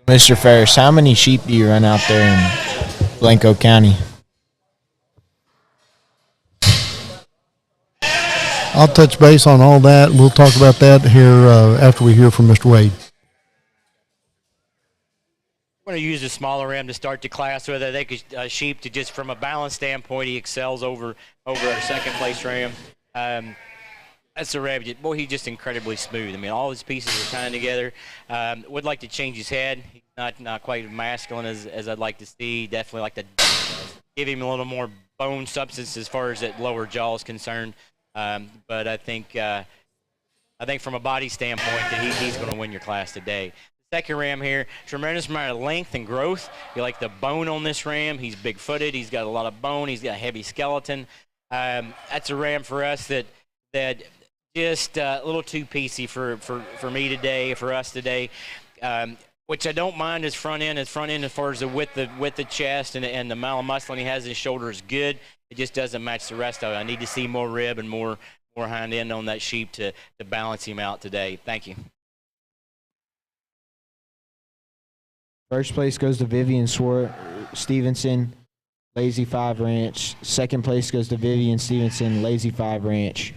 Mr. Ferris, how many sheep do you run out there in Blanco County? I'll touch base on all that. We'll talk about that here after we hear from Mr. Wade. I'm going to use a smaller ram to start the class, whether they could sheep to just from a balance standpoint, he excels over our second place ram. That's a ram. Boy, he's just incredibly smooth. I mean, all his pieces are tying together. Would like to change his head. He's not quite as masculine as I'd like to see. Definitely like to give him a little more bone substance as far as that lower jaw is concerned. But I think from a body standpoint that he's going to win your class today. The second ram here, tremendous amount of length and growth. You like the bone on this ram. He's big-footed. He's got a lot of bone. He's got a heavy skeleton. That's a ram for us that just a little too piecey for me today, for us today. Which I don't mind his front end. His front end as far as the width the chest and the amount of muscle he has in his shoulder is good. It just doesn't match the rest of it. I need to see more rib and more hind end on that sheep to balance him out today. Thank you. First place goes to Vivian Stevenson, Lazy 5 Ranch. Second place goes to Vivian Stevenson, Lazy 5 Ranch.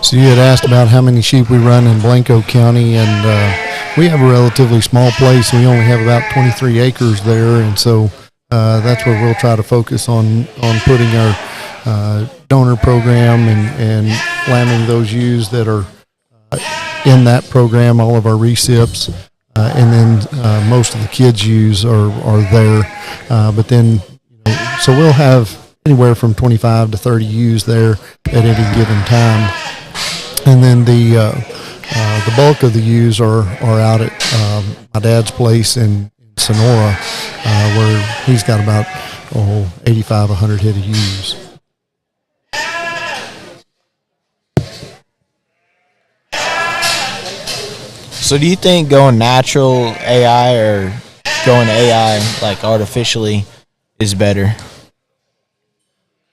So you had asked about how many sheep we run in Blanco County, and we have a relatively small place. We only have about 23 acres there, and so that's where we'll try to focus on putting our donor program and lambing those ewes that are in that program, all of our recips, and then most of the kids' ewes are there. But then, so we'll have anywhere from 25 to 30 ewes there at any given time. And then the bulk of the ewes are out at my dad's place in Sonora, where he's got about 85, 100 head of ewes. So do you think going natural AI or going AI like artificially is better?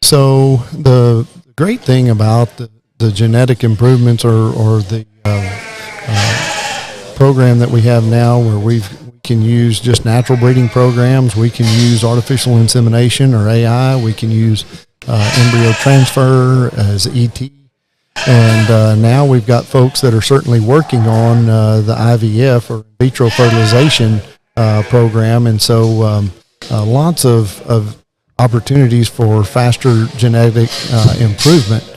So the great thing about the genetic improvements or the program that we have now, where we can use just natural breeding programs, we can use artificial insemination or AI, we can use embryo transfer as ET, and now we've got folks that are certainly working on the IVF or in vitro fertilization program, and so lots of opportunities for faster genetic improvement.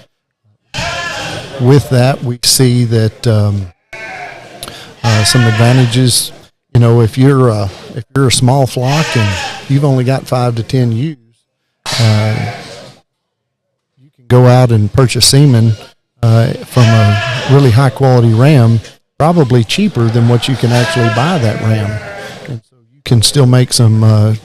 With that, we see that some advantages. If you're a small flock and you've only got 5 to 10 ewes, you can go out and purchase semen from a really high quality ram, probably cheaper than what you can actually buy that ram, and so you can still make some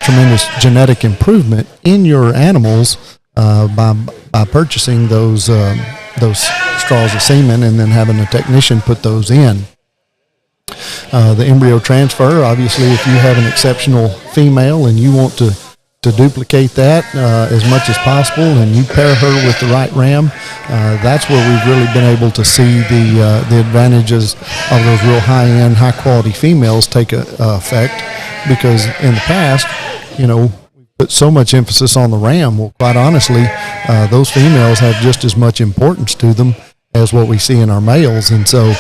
tremendous genetic improvement in your animals by purchasing those straws of semen and then having a technician put those in. The embryo transfer, obviously, if you have an exceptional female and you want to duplicate that as much as possible, and you pair her with the right ram, that's where we've really been able to see the advantages of those real high-end, high-quality females take effect, because in the past, we put so much emphasis on the ram. Well, quite honestly, those females have just as much importance to them as what we see in our males, and so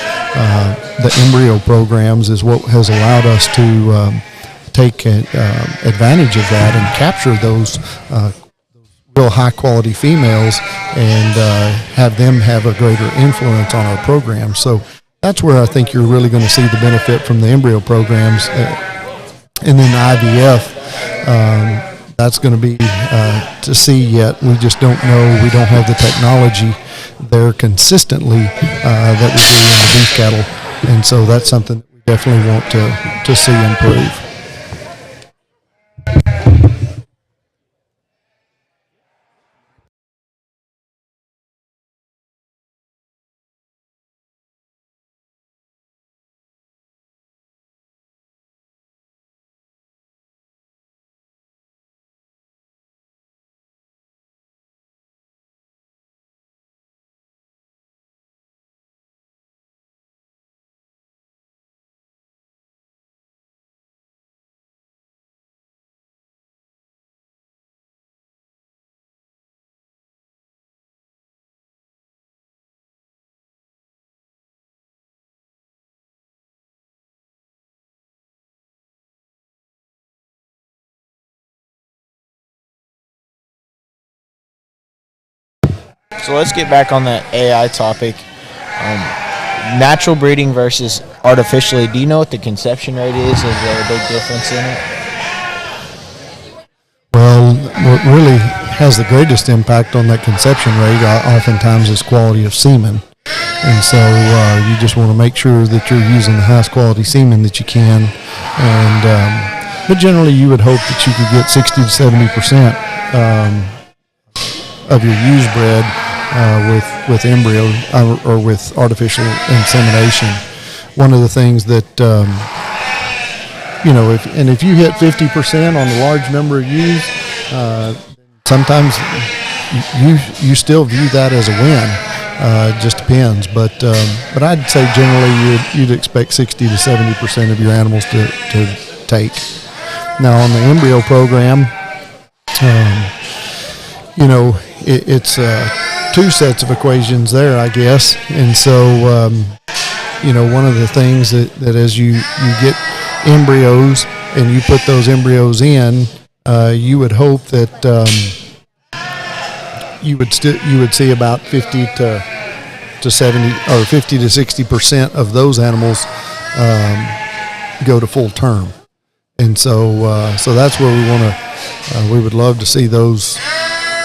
the embryo programs is what has allowed us to take advantage of that and capture those real high quality females and have them have a greater influence on our program. So that's where I think you're really going to see the benefit from the embryo programs. And then the IVF, that's going to be to see yet. We just don't know. We don't have the technology there consistently that we do in the beef cattle, and so that's something that we definitely want to see improve. So let's get back on that AI topic. Natural breeding versus artificially. Do you know what the conception rate is? Is there a big difference in it? Well, what really has the greatest impact on that conception rate oftentimes is quality of semen. And so you just want to make sure that you're using the highest quality semen that you can. And but generally you would hope that you could get 60 to 70% of your used bred with embryo or with artificial insemination. One of the things that if you hit 50% on a large number of ewes, sometimes you still view that as a win. It just depends, but I'd say generally you'd expect 60 to 70% of your animals to take. Now on the embryo program, it's two sets of equations there, I guess. And so, one of the things that as you get embryos and you put those embryos in, you would hope that you would see about 50 to 70 or 50 to 60% of those animals go to full term. And so that's where we want to. We would love to see those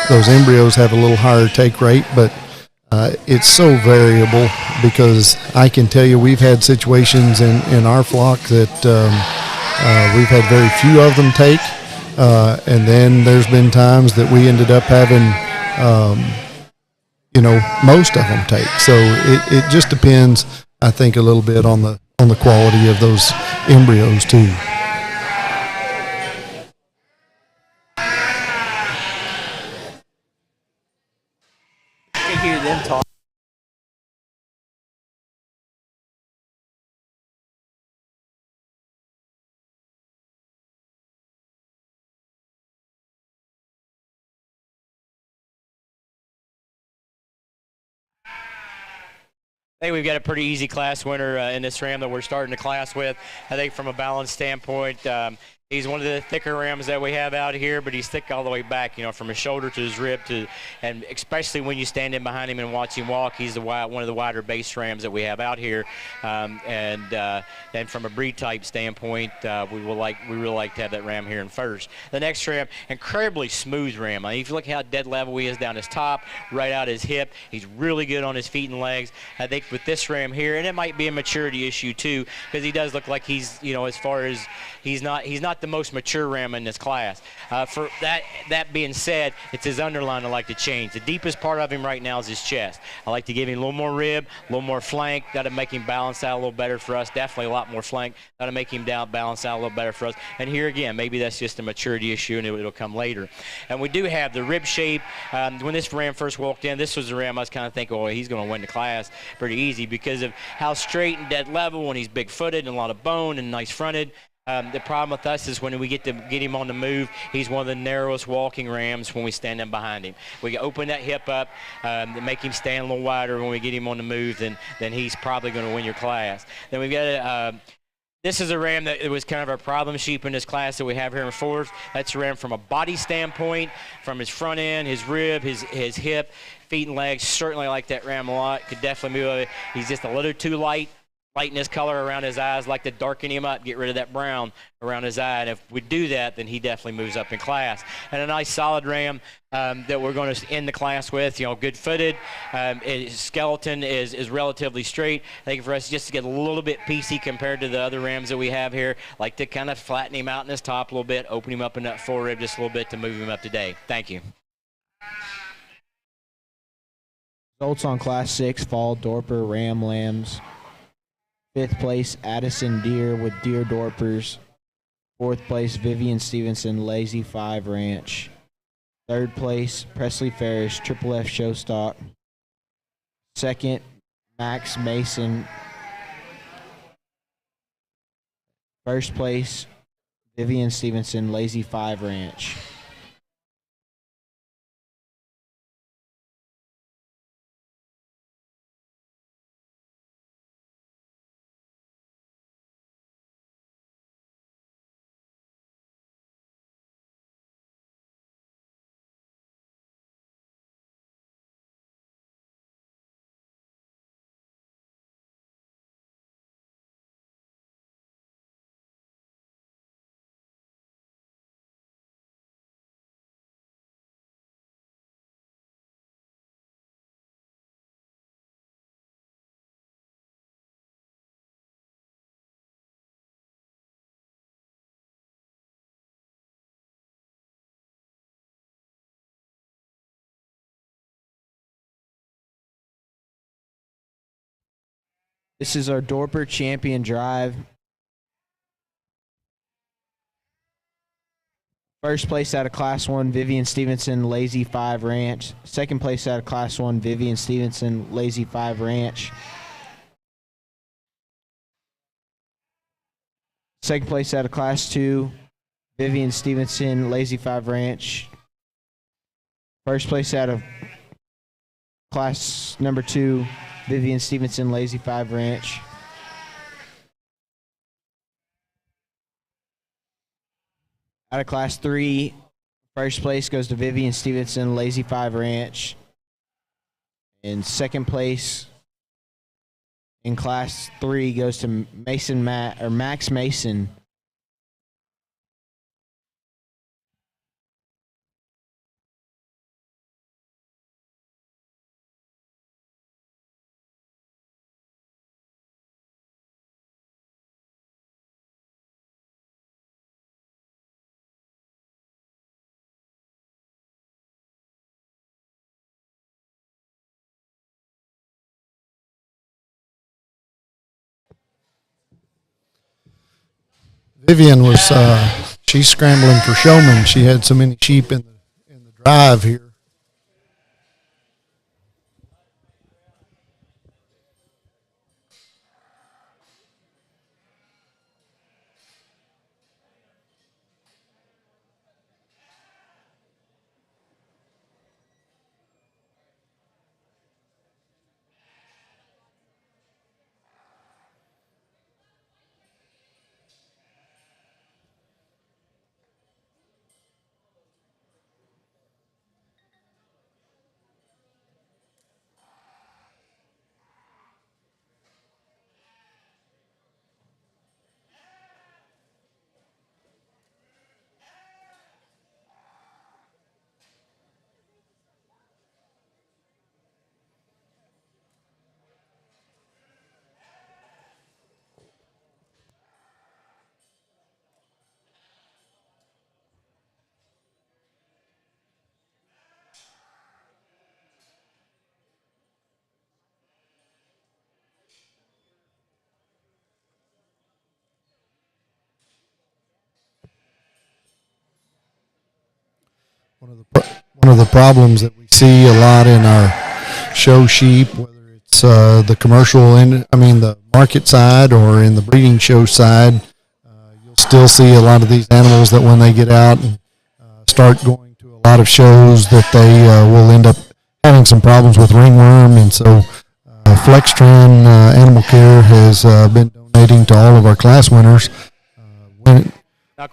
embryos have a little higher take rate, but it's so variable because I can tell you we've had situations in our flock that we've had very few of them take, and then there's been times that we ended up having most of them take. So it just depends, I think, a little bit on the quality of those embryos too. Hear them talk. I think we've got a pretty easy class winner in this ram that we're starting the class with. I think from a balance standpoint, he's one of the thicker rams that we have out here, but he's thick all the way back, from his shoulder to his rib and especially when you stand in behind him and watch him walk, he's one of the wider base rams that we have out here. And from a breed type standpoint, we really like to have that ram here in first. The next ram, incredibly smooth ram. I mean, if you look how dead level he is down his top, right out his hip, he's really good on his feet and legs. I think with this ram here, and it might be a maturity issue too, because he does look like he's, as far as he's not the most mature ram in this class. For that being said, it's his underline I like to change. The deepest part of him right now is his chest. I like to give him a little more rib, a little more flank. That'll make him balance out a little better for us. Definitely a lot more flank. That'll make him balance out a little better for us. And here again, maybe that's just a maturity issue and it'll come later. And we do have the rib shape. When this ram first walked in, this was the ram I was kind of thinking, he's going to win the class pretty easy because of how straight and dead level, and he's big-footed and a lot of bone and nice fronted. The problem with us is when we get him on the move, he's one of the narrowest walking rams when we stand in behind him. We open that hip up, make him stand a little wider when we get him on the move, then he's probably going to win your class. Then we've got this is a ram that it was kind of our problem sheep in this class that we have here in fourth. That's a ram from a body standpoint, from his front end, his rib, his hip, feet and legs. Certainly like that ram a lot. Could definitely move. He's just a little too light in his color around his eyes. Like to darken him up, get rid of that brown around his eye. And if we do that, then he definitely moves up in class. And a nice solid ram that we're going to end the class with, good footed. His skeleton is relatively straight. I think for us just to get a little bit piecey compared to the other rams that we have here, like to kind of flatten him out in his top a little bit, open him up in that forerib just a little bit to move him up today. Thank you. Results on Class 6 fall Dorper Ram Lambs. 5th place, Addison Deer with Deer Dorpers. 4th place, Vivian Stevenson, Lazy 5 Ranch. 3rd place, Presley Ferris, Triple F Showstock. 2nd, Max Mason. 1st place, Vivian Stevenson, Lazy 5 Ranch. This is our Dorper Champion Drive. First place out of Class 1, Vivian Stevenson, Lazy 5 Ranch. 2nd place out of Class 1, Vivian Stevenson, Lazy 5 Ranch. 2nd place out of Class 2, Vivian Stevenson, Lazy 5 Ranch. First place out of Class number 2, Vivian Stevenson, Lazy 5 Ranch. Out of Class 3, first place goes to Vivian Stevenson, Lazy 5 Ranch. And second place in Class 3 goes to Max Mason. Vivian was she's scrambling for showman. She had so many sheep in the drive here. One of the problems that we see a lot in our show sheep, whether it's the commercial the market side or in the breeding show side, you'll still see a lot of these animals that when they get out and start going to a lot of shows that they will end up having some problems with ringworm, and so Flextran Animal Care has been donating to all of our class winners. Not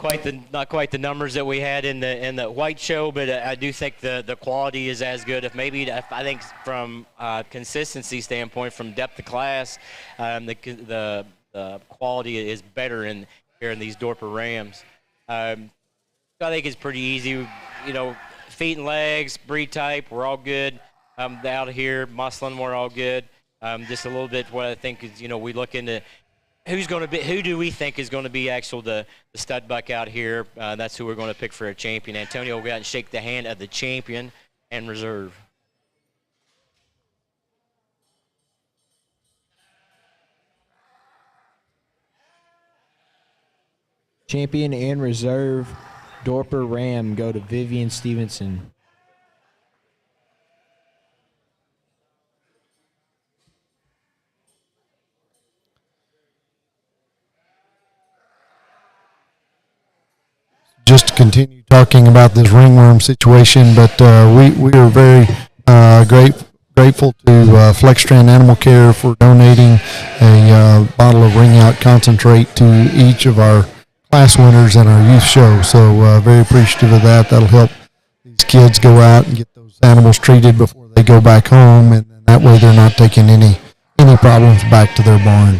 quite the numbers that we had in the white show, but I do think the quality is as good. If I think from consistency standpoint, from depth of class, the quality is better here in these Dorper Rams. I think it's pretty easy. Feet and legs, breed type, we're all good. Out here, Muslin, we're all good. Just a little bit what I think is, we look into. Who do we think is going to be the stud buck out here? That's who we're going to pick for a champion. Antonio will go out and shake the hand of the champion and reserve. Champion and reserve Dorper Ram go to Vivian Stevenson. Just to continue talking about this ringworm situation, but we are very grateful to Flextran Animal Care for donating a bottle of ring out concentrate to each of our class winners in our youth show. So very appreciative of that. That'll help these kids go out and get those animals treated before they go back home, and that way they're not taking any problems back to their barn.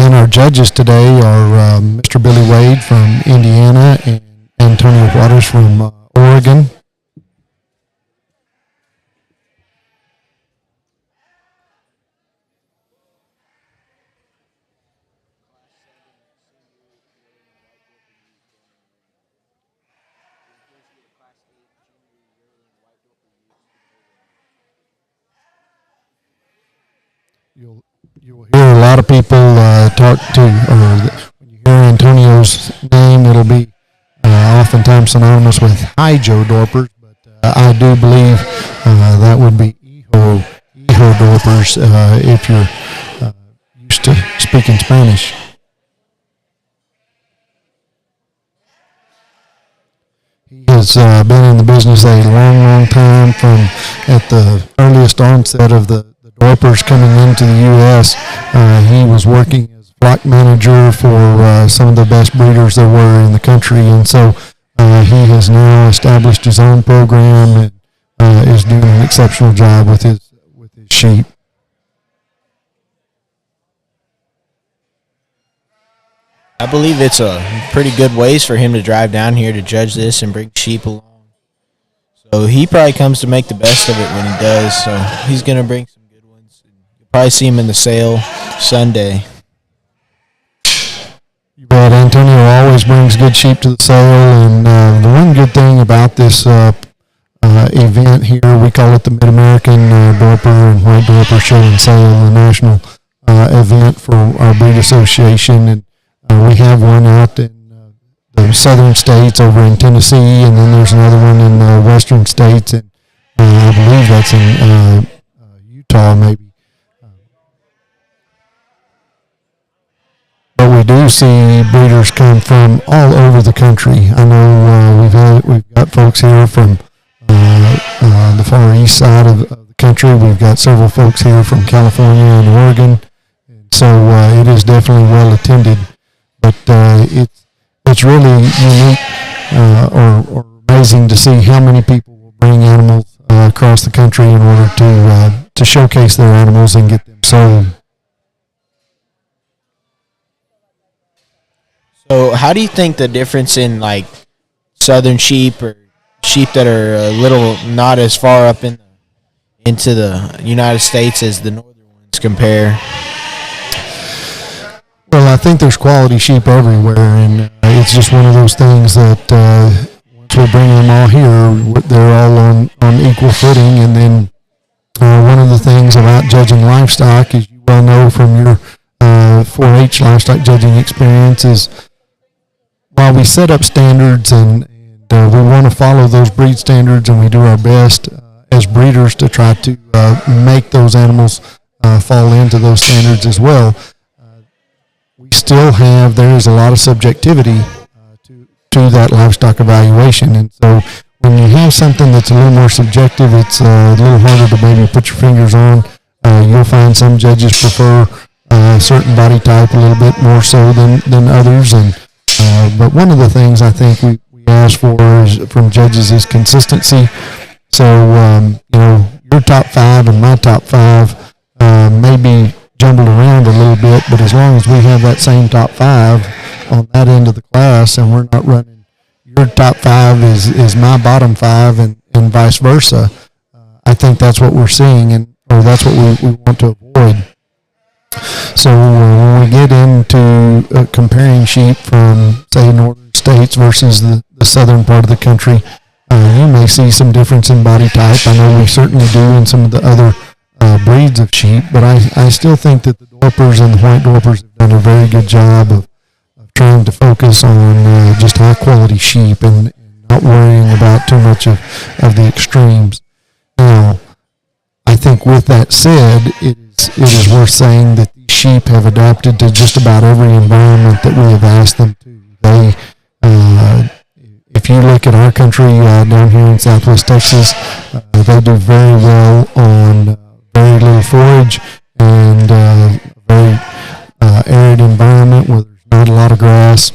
Again, our judges today are Mr. Billy Wade from Indiana and Antonio Waters from Oregon. You will hear a lot of people talk to, or when you hear Antonio's name, it'll be oftentimes synonymous with High Joe Dorpers, but I do believe that would be Ejo Dorpers if you're used to speaking Spanish. has been in the business a long, long time, from at the earliest onset of the Dorpers coming into the U.S. He was working as flock manager for some of the best breeders there were in the country, and so he has now established his own program and is doing an exceptional job with his sheep. I believe it's a pretty good ways for him to drive down here to judge this and bring sheep along. So he probably comes to make the best of it when he does. So he's going to bring some good ones. You'll probably see him in the sale Sunday. You bet. Antonio always brings good sheep to the sale, and the one good thing about this event here, we call it the Mid-American Dorper and White Dorper Show and Sale, the national event for our breed association, and we have one out in the southern states over in Tennessee, and then there's another one in the western states, and I believe that's in Utah maybe. But we do see breeders come from all over the country. I know we've got folks here from the far east side of the country. We've got several folks here from California and Oregon, and so it is definitely well attended. But it's really unique or amazing to see how many people will bring animals across the country in order to showcase their animals and get them sold. So how do you think the difference in like southern sheep or sheep that are a little not as far up into the United States as the northern ones compare? Well, I think there's quality sheep everywhere, and it's just one of those things that once we bring them all here, they're all on equal footing. And then one of the things about judging livestock, as you well know from your 4-H livestock judging experience, is while we set up standards and we want to follow those breed standards, and we do our best as breeders to try to make those animals fall into those standards as well, we still have, there is a lot of subjectivity to that livestock evaluation. And so when you have something that's a little more subjective, it's a little harder to maybe put your fingers on. You'll find some judges prefer a certain body type a little bit more so than others. And but one of the things I think we ask for from judges is consistency. So, your top 5 and my top 5 may be jumbled around a little bit, but as long as we have that same top 5 on that end of the class, and we're not running your top 5 is my bottom 5 and vice versa, I think that's what we're seeing, or that's what we want to avoid. So when we get into comparing sheep from, say, northern states versus the southern part of the country, you may see some difference in body type. I know we certainly do in some of the other breeds of sheep, but I still think that the Dorpers and the White Dorpers have done a very good job of trying to focus on just high-quality sheep and not worrying about too much of the extremes. Now, I think with that said, it is worth saying that these sheep have adapted to just about every environment that we have asked them to. They, if you look at our country down here in Southwest Texas, they do very well on very little forage and a very arid environment where there's not a lot of grass.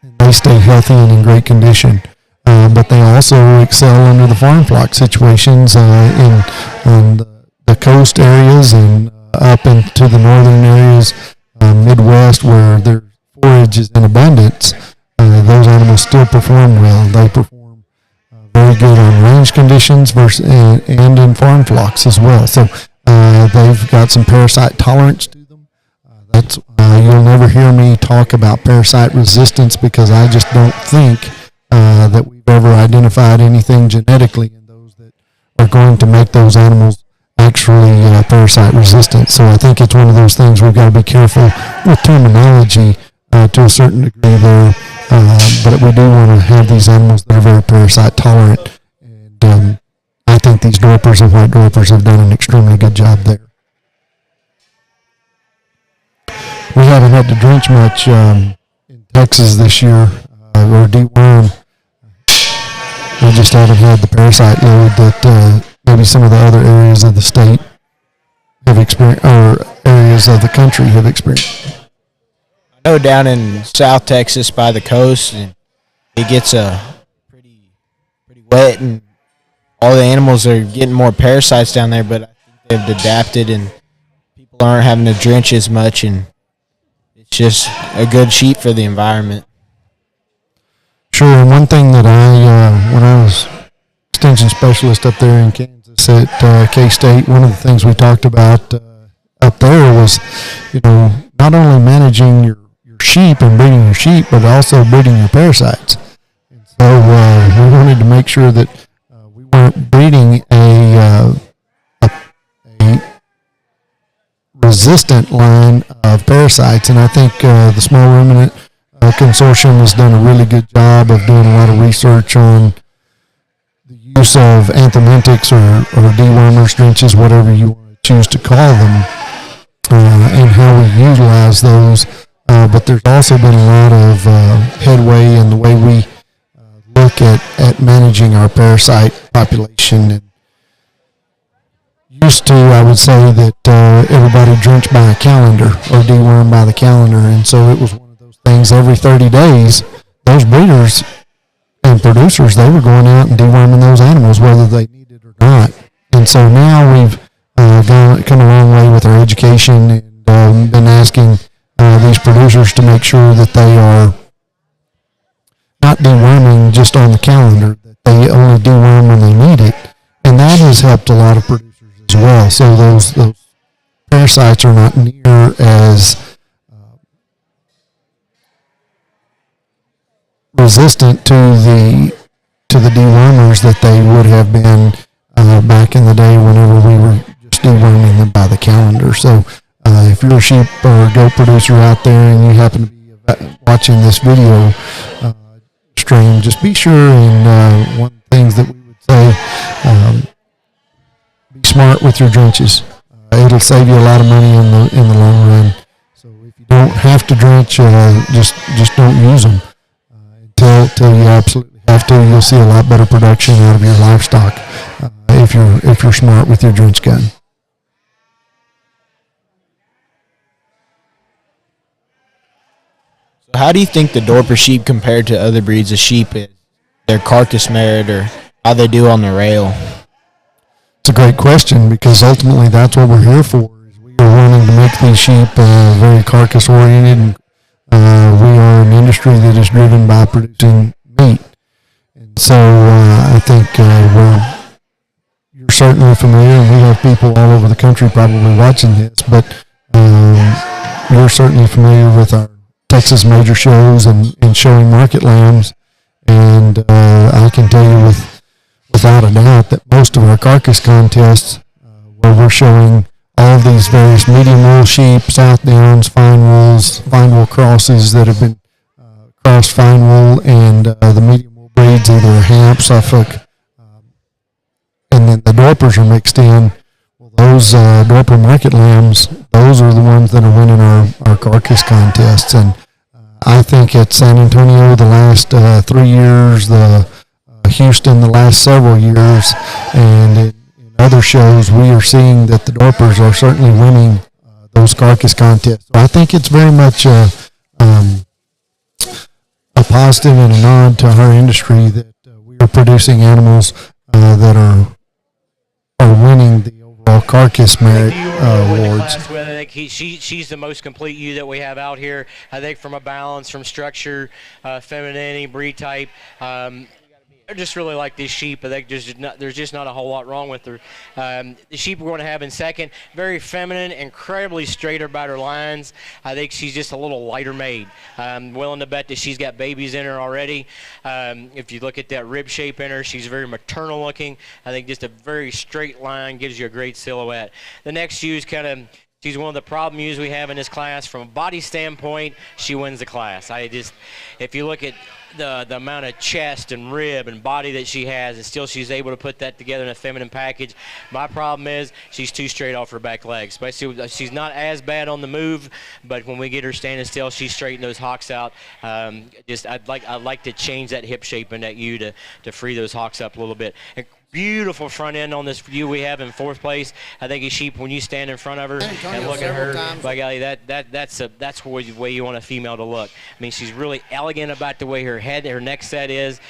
And they stay healthy and in great condition. But they also excel under the farm flock situations in the coast areas and up into the northern areas, Midwest, where their forage is in abundance. Those animals still perform well. They perform very good on range conditions and in farm flocks as well. So they've got some parasite tolerance to them. That's you'll never hear me talk about parasite resistance because I just don't think that we've ever identified anything genetically in those that are going to make those animals actually parasite resistant. So I think it's one of those things we've got to be careful with terminology to a certain degree there. But we do want to have these animals that are very parasite tolerant. And I think these Dorpers and White Dorpers have done an extremely good job there. We haven't had to drench much in Texas this year, or deworm. We just haven't had the parasite load that maybe some of the other areas of the state have experienced, or areas of the country have experienced. I know down in South Texas by the coast, and it gets pretty wet, and all the animals are getting more parasites down there. But I think they've adapted, and people aren't having to drench as much, and it's just a good sheep for the environment. Sure, and one thing that when I was extension specialist up there in Kansas at K-State, one of the things we talked about up there was, not only managing your sheep and breeding your sheep, but also breeding your parasites. And so we wanted to make sure that we weren't breeding a resistant line of parasites, and I think the Small Ruminant Consortium has done a really good job of doing a lot of research on the use of anthelmintics or dewormers, drenches, whatever you want to choose to call them, and how we utilize those. But there's also been a lot of headway in the way we look at managing our parasite population. And used to, I would say that everybody drenched by a calendar or dewormed by the calendar, and so it was one of those things every 30 days, those breeders and producers, they were going out and deworming those animals whether they needed it or not. And so now we've come a long way with our education and been asking these producers to make sure that they are not deworming just on the calendar, that they only deworm when they need it, and that has helped a lot of producers as well. So those parasites are not near as resistant to the dewormers that they would have been back in the day whenever we were just deworming them by the calendar. So if you're a sheep or goat producer out there and you happen to be watching this video stream, just be sure, and one of the things that we would say, be smart with your drenches. It'll save you a lot of money in the long run. So if you don't have to drench, just don't use them until you absolutely have to. You'll see a lot better production out of your livestock if you're smart with your drench gun. So how do you think the Dorper sheep compared to other breeds of sheep, their carcass merit, or how they do on the rail? It's a great question, because ultimately that's what we're here for. Is we are wanting to make these sheep very carcass oriented, and we are an industry that is driven by producing meat. And so I think you're certainly familiar, and we have people all over the country probably watching this, but you're certainly familiar with our Texas major shows and showing market lambs. And I can tell you without a doubt that most of our carcass contests where we're showing all of these various medium wool sheep, South Downs, fine wool crosses that have been crossed fine wool, and the medium wool breeds, either a Hamp, Suffolk, and then the Dorpers are mixed in. Well, those Dorper market lambs, those are the ones that are winning our carcass contests. And I think at San Antonio the last 3 years, the Houston the last several years, and in other shows, we are seeing that the Dorpers are certainly winning those carcass contests. So I think it's very much a positive and a nod to our industry that we are producing animals that are winning the overall carcass merit awards. I think she's the most complete ewe that we have out here. I think from a balance, from structure, femininity, breed type. I just really like this sheep. I think there's just not a whole lot wrong with her. The sheep we're going to have in second, very feminine, incredibly straight about her lines. I think she's just a little lighter made. I'm willing to bet that she's got babies in her already. If you look at that rib shape in her, she's very maternal looking. I think just a very straight line gives you a great silhouette. The next ewe is she's She's one of the problem ewes we have in this class. From a body standpoint, she wins the class. If you look at the amount of chest and rib and body that she has, and still she's able to put that together in a feminine package. My problem is she's too straight off her back legs. Especially, she's not as bad on the move, but when we get her standing still, she's straightening those hocks out. I'd like to change that hip shape in that ewe to free those hocks up a little bit. Beautiful front end on this ewe we have in 4th place. I think a sheep, when you stand in front of her and look at her, by golly, that's the way you want a female to look. I mean, she's really elegant about the way her neck set is.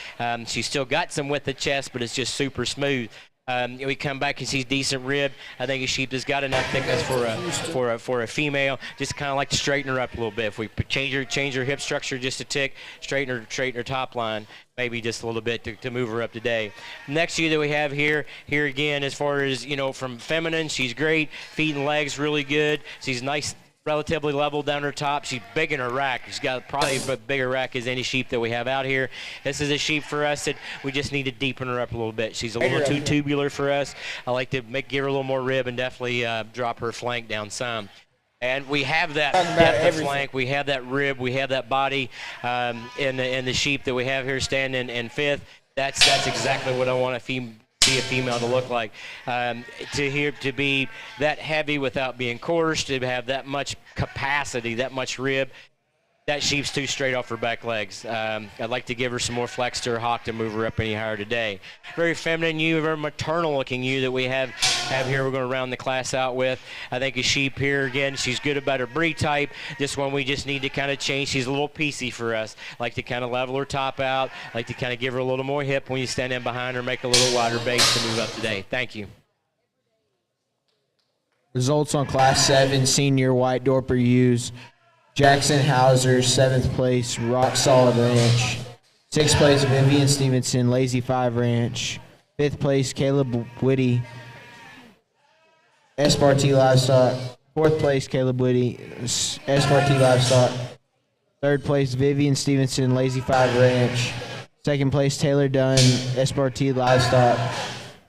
She's still got some width of chest, but it's just super smooth. We come back and she's decent rib. I think a sheep has got enough thickness for a female. Just kind of like to straighten her up a little bit. If we change her hip structure just a tick, straighten her top line, maybe just a little bit to move her up today. Next ewe that we have here again, as far as, from feminine, she's great. Feet and legs really good. She's nice, relatively level down her top. She's big in her rack. She's got probably a bigger rack as any sheep that we have out here. This is a sheep for us that we just need to deepen her up a little bit. She's a little too tubular for us. I like to give her a little more rib and definitely drop her flank down some. And we have that depth of flank, we have that rib, we have that body in the sheep that we have here standing in 5th. That's exactly what I want to see a female to look like. To be that heavy without being coarse, to have that much capacity, that much rib. That sheep's too straight off her back legs. I'd like to give her some more flex to her hock to move her up any higher today. Very feminine ewe, very maternal looking ewe that we have here. We're going to round the class out with. I think a sheep here, again, she's good about her breed type. This one we just need to kind of change. She's a little piecey for us. Like to kind of level her top out. Like to kind of give her a little more hip when you stand in behind her, make a little wider base to move up today. Thank you. Results on Class 7 Senior White Dorper Ewes. Jackson Hauser, 7th place, Rock Solid Ranch. 6th place, Vivian Stevenson, Lazy 5 Ranch. 5th place, Caleb Whitty, SRT Livestock. 4th place, Caleb Whitty, SRT Livestock. 3rd place, Vivian Stevenson, Lazy 5 Ranch. 2nd place, Taylor Dunn, SRT Livestock.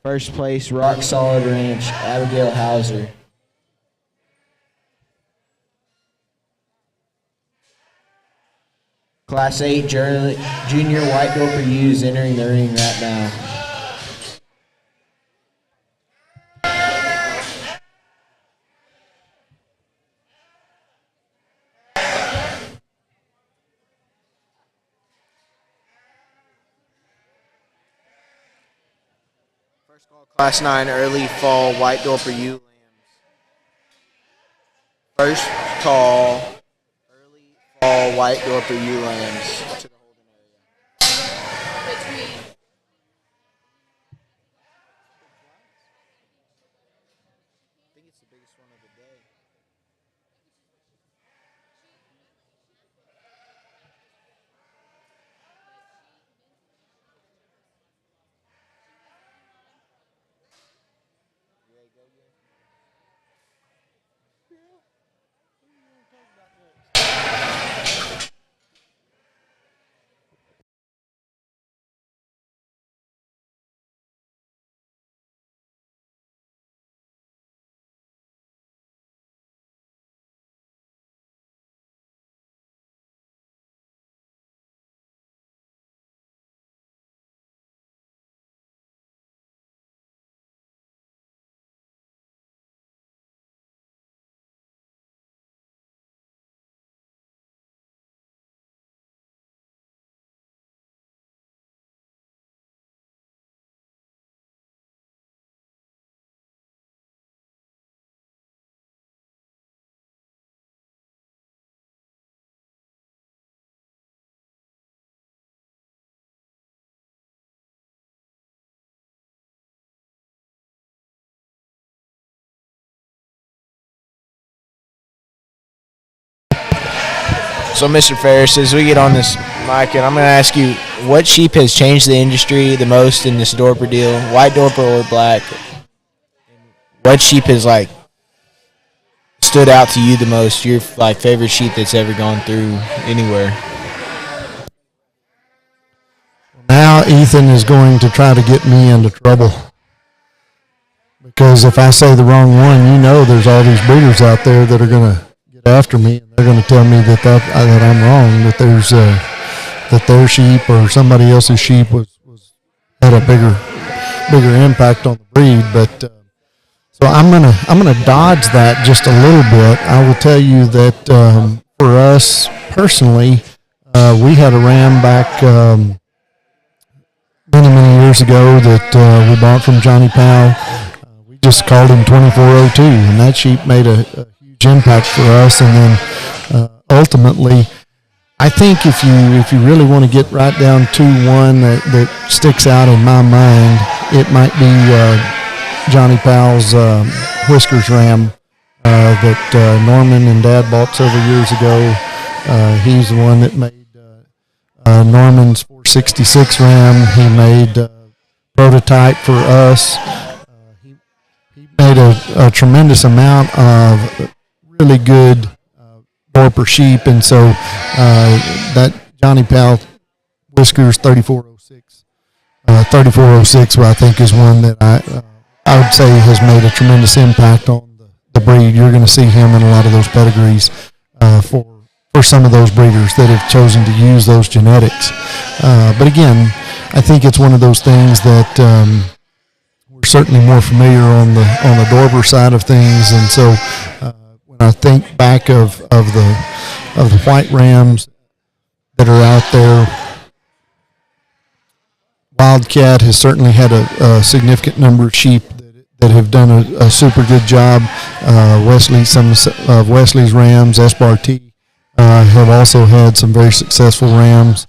1st place, Rock Solid Ranch, Abigail Hauser. Class 8 Junior White Dorper Ewes entering the ring right now. First call, Class 9 Early Fall White Dorper Ewe Lambs. First call, all White Dorper Ewe Lambs to the holding area. I think it's the biggest one of the day. So, Mr. Ferris, as we get on this mic, and I'm going to ask you, what sheep has changed the industry the most in this Dorper deal, white Dorper or black? What sheep has, stood out to you the most, your, favorite sheep that's ever gone through anywhere? Now Ethan is going to try to get me into trouble because if I say the wrong one, there's all these breeders out there that are going to get after me, and they're going to tell me that I'm wrong, that there's that their sheep or somebody else's sheep had a bigger impact on the breed. But so I'm gonna dodge that just a little bit. I will tell you that for us personally, we had a ram back many years ago that we bought from Johnny Powell. We just called him 2402, and that sheep made a huge impact for us. And then ultimately, I think if you really want to get right down to one that sticks out in my mind, it might be Johnny Powell's Whiskers ram that Norman and Dad bought several years ago. He's the one that made Norman's 466 ram. He made prototype for us. He made a tremendous amount of really good Dorper sheep, and so that Johnny Powell Whiskers 3406, I think is one that I would say has made a tremendous impact on the breed. You're going to see him in a lot of those pedigrees for some of those breeders that have chosen to use those genetics. But again, I think it's one of those things that we're certainly more familiar on the Dorper side of things, and so when I think back of the white rams that are out there, Wildcat has certainly had a significant number of sheep that have done a super good job. Some of Wesley's rams, S-Bar-T, have also had some very successful rams.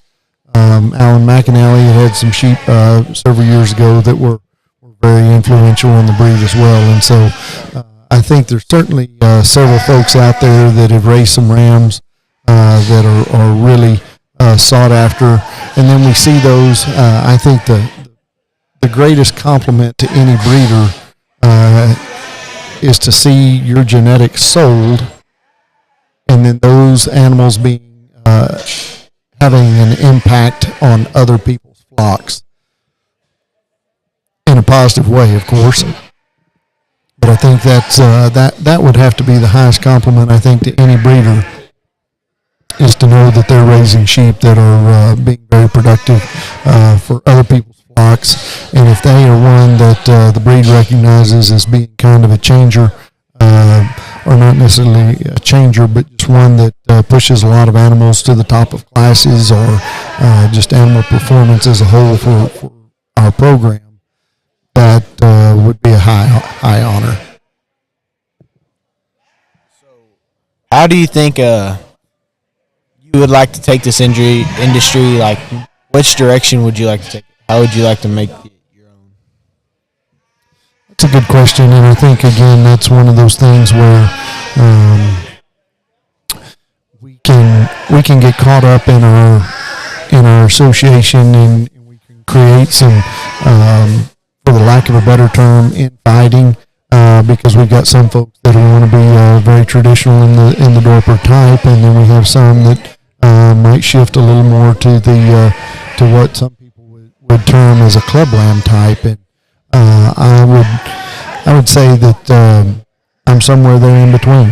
Alan McAnally had some sheep several years ago that were very influential in the breed as well. And so I think there's certainly several folks out there that have raised some rams that are really sought after. And then we see those, I think the greatest compliment to any breeder is to see your genetics sold, and then those animals being having an impact on other people's flocks in a positive way, of course. But I think that's that would have to be the highest compliment, I think, to any breeder, is to know that they're raising sheep that are being very productive for other people's flocks. And if they are one that the breed recognizes as being kind of a changer, or not necessarily a changer, but just one that pushes a lot of animals to the top of classes, or just animal performance as a whole for our program, that would be a high honor. How do you think you would like to take this industry? Like, which direction would you like to take it? How would you like to make it your own? That's a good question, and I think, again, that's one of those things where we can get caught up in our association, and we can create some, for the lack of a better term, infighting, because we've got some folks that want to be very traditional in the Dorper type, and then we have some that might shift a little more to what some people would term as a club lamb type. And I would say that I'm somewhere there in between.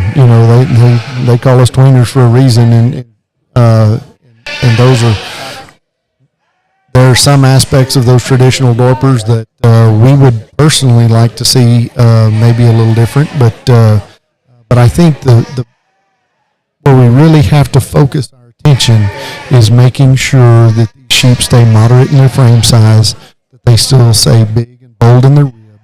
They call us tweeners for a reason, and those there are some aspects of those traditional Dorpers that we would personally like to see maybe a little different, but I think the where we really have to focus our attention is making sure that these sheep stay moderate in their frame size, that they still stay big and bold in their rib,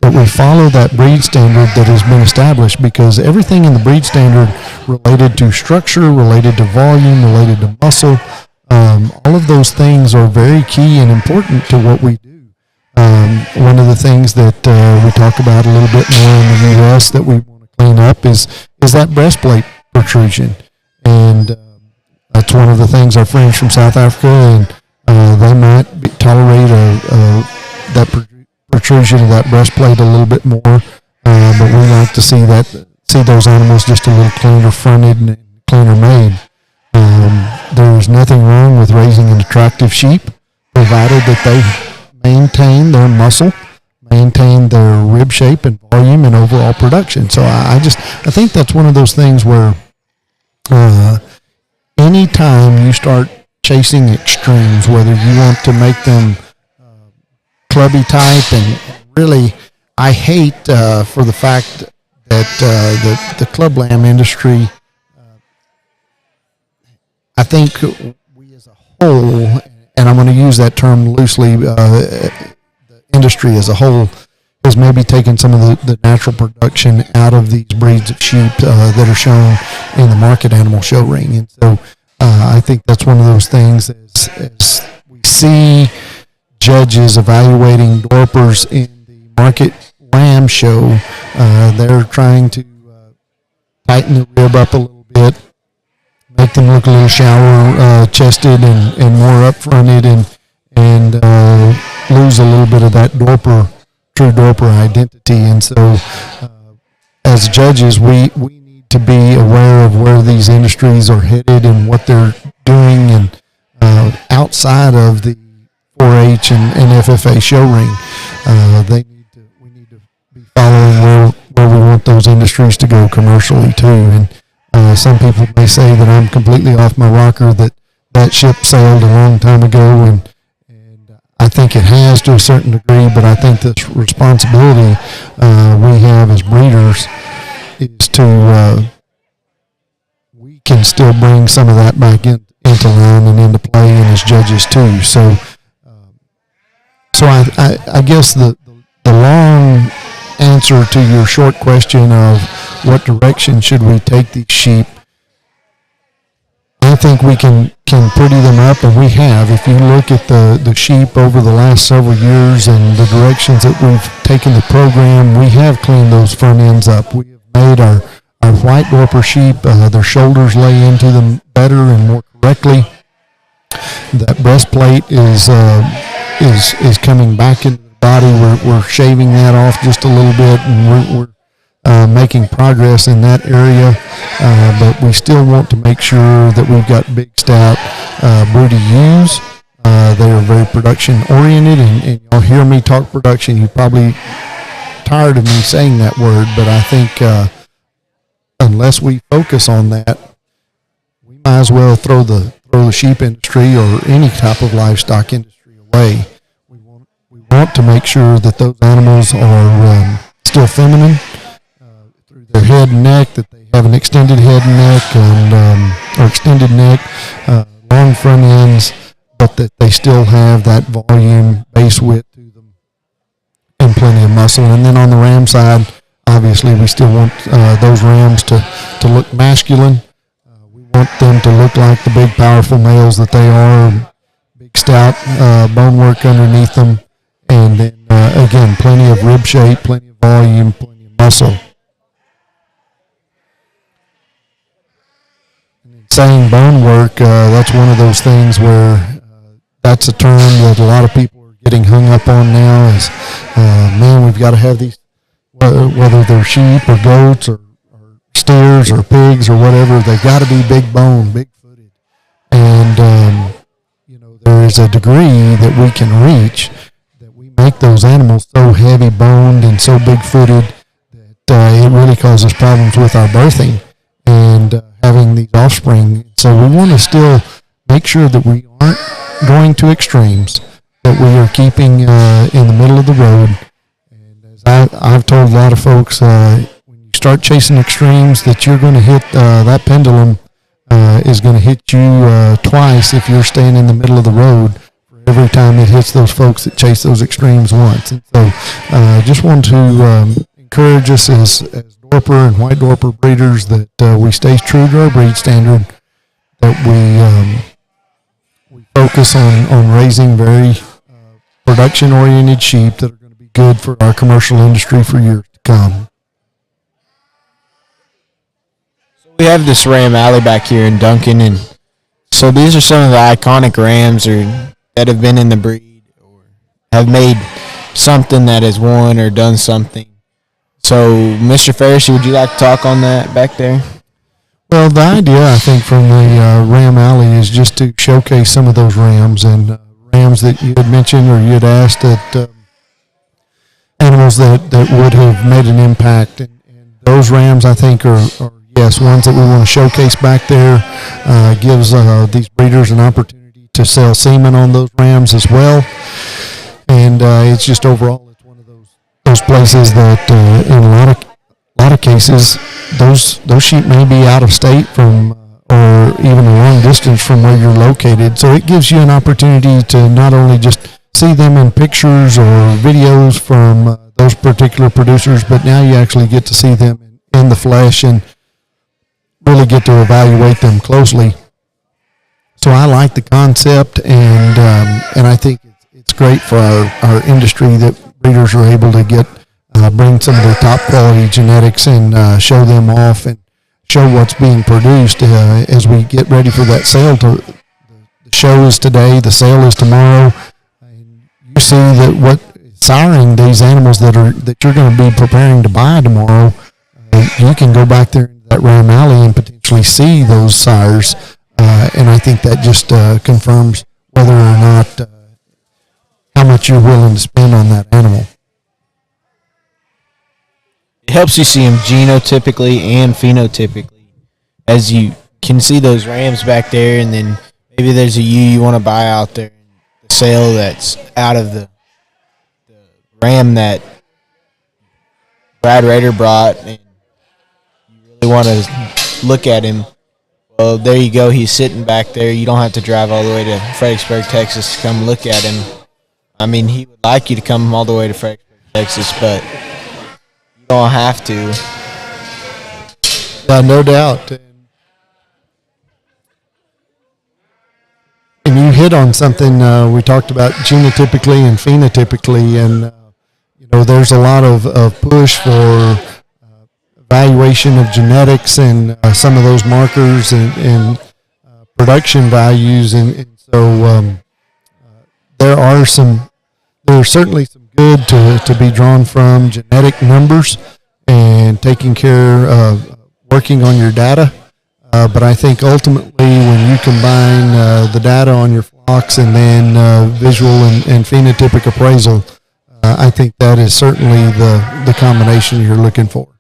that we follow that breed standard that has been established, because everything in the breed standard related to structure, related to volume, related to muscle, all of those things are very key and important to what we do. One of the things that we talk about a little bit more in the U.S. that we want to clean up is that breastplate protrusion, and that's one of the things our friends from South Africa, and they might tolerate that protrusion of that breastplate a little bit more, but we like to see those animals just a little cleaner fronted and cleaner made. There's nothing wrong with raising an attractive sheep, provided that they maintain their muscle, maintain their rib shape and volume and overall production. So I think that's one of those things where anytime you start chasing extremes, whether you want to make them clubby type, and really, I hate for the fact that the club lamb industry, I think we as a whole, and I'm going to use that term loosely, the industry as a whole has maybe taken some of the natural production out of these breeds of sheep that are shown in the market animal show ring. And so I think that's one of those things as we see judges evaluating Dorpers in the market lamb show, they're trying to tighten the rib up a little bit, make them look a little shallower chested and more up-fronted, and lose a little bit of that true Dorper identity. And so as judges, we need to be aware of where these industries are headed and what they're doing, and outside of the 4-H and FFA show ring, we need to be following where we want those industries to go commercially too. And some people may say that I'm completely off my rocker, that ship sailed a long time ago, and I think it has to a certain degree, but I think this responsibility we have as breeders is to we can still bring some of that back into line and into play, and as judges too. So I guess the long answer to your short question of what direction should we take these sheep, I think we can pretty them up, and we have. If you look at the sheep over the last several years and the directions that we've taken the program, we have cleaned those front ends up. We have made our white Dorper sheep, their shoulders lay into them better and more correctly. That breastplate is coming back into the body. We're shaving that off just a little bit, and we're making progress in that area, but we still want to make sure that we've got big, stout, broody ewes. They are very production oriented, and y'all hear me talk production. You're probably tired of me saying that word, but I think unless we focus on that, we might as well throw the sheep industry or any type of livestock industry away. We want to make sure that those animals are still feminine through their head and neck, that they have an extended head and neck, and or extended neck, long front ends, but that they still have that volume, base width to them, and plenty of muscle. And then on the ram side, obviously we still want those rams to look masculine. We want them to look like the big, powerful males that they are, big, stout, bone work underneath them, and then, again, plenty of rib shape, plenty of volume, plenty of muscle. Saying bone work, that's one of those things where that's a term that a lot of people are getting hung up on now is, man, we've got to have these, whether they're sheep or goats or steers or pigs or whatever, they've got to be big bone, big footed. And, there is a degree that we can reach that we make those animals so heavy boned and so big footed that it really causes problems with our birthing and having these offspring. So we want to still make sure that we aren't going to extremes, that we are keeping in the middle of the road. And as I've told a lot of folks, when you start chasing extremes, that you're going to hit that pendulum is going to hit you twice if you're staying in the middle of the road for every time it hits those folks that chase those extremes once. And so just want to encourage us as Dorper and white Dorper breeders that we stay true to our breed standard, that we focus on raising very production-oriented sheep that are going to be good for our commercial industry for years to come. So we have this ram alley back here in Duncan, and so these are some of the iconic rams that have been in the breed or have made something that has won or done something. So, Mr. Ferris, would you like to talk on that back there? Well, the idea, I think, from the Ram Alley is just to showcase some of those rams and rams that you had mentioned or you had asked that animals that would have made an impact. And those rams, I think, are yes, ones that we want to showcase back there. Gives these breeders an opportunity to sell semen on those rams as well. And it's just overall, it's one of those places that in a lot of cases, those sheep may be out of state from or even a long distance from where you're located. So it gives you an opportunity to not only just see them in pictures or videos from those particular producers, but now you actually get to see them in the flesh and really get to evaluate them closely. So I like the concept, and I think it's great for our industry that breeders are able to get bring some of their top quality genetics and show them off and show what's being produced as we get ready for that sale. The show is today, the sale is tomorrow. And you see that what siring these animals that you're going to be preparing to buy tomorrow. You can go back there into that ram alley and potentially see those sires, and I think that just confirms whether or not how much you're willing to spend on that animal. It helps you see them genotypically and phenotypically, as you can see those rams back there, and then maybe there's a ewe you want to buy out there in the sale that's out of the ram that Brad Rader brought, and you really want to look at him. Well, there you go. He's sitting back there. You don't have to drive all the way to Fredericksburg, Texas to come look at him. I mean, he would like you to come all the way to Fredericksburg, Texas, but you don't have to. No doubt. And you hit on something we talked about genotypically and phenotypically, and there's a lot of push for evaluation of genetics and some of those markers and production values, and so there are certainly some good to be drawn from genetic numbers and taking care of working on your data. But I think ultimately when you combine the data on your flocks and then visual and phenotypic appraisal, I think that is certainly the combination you're looking for.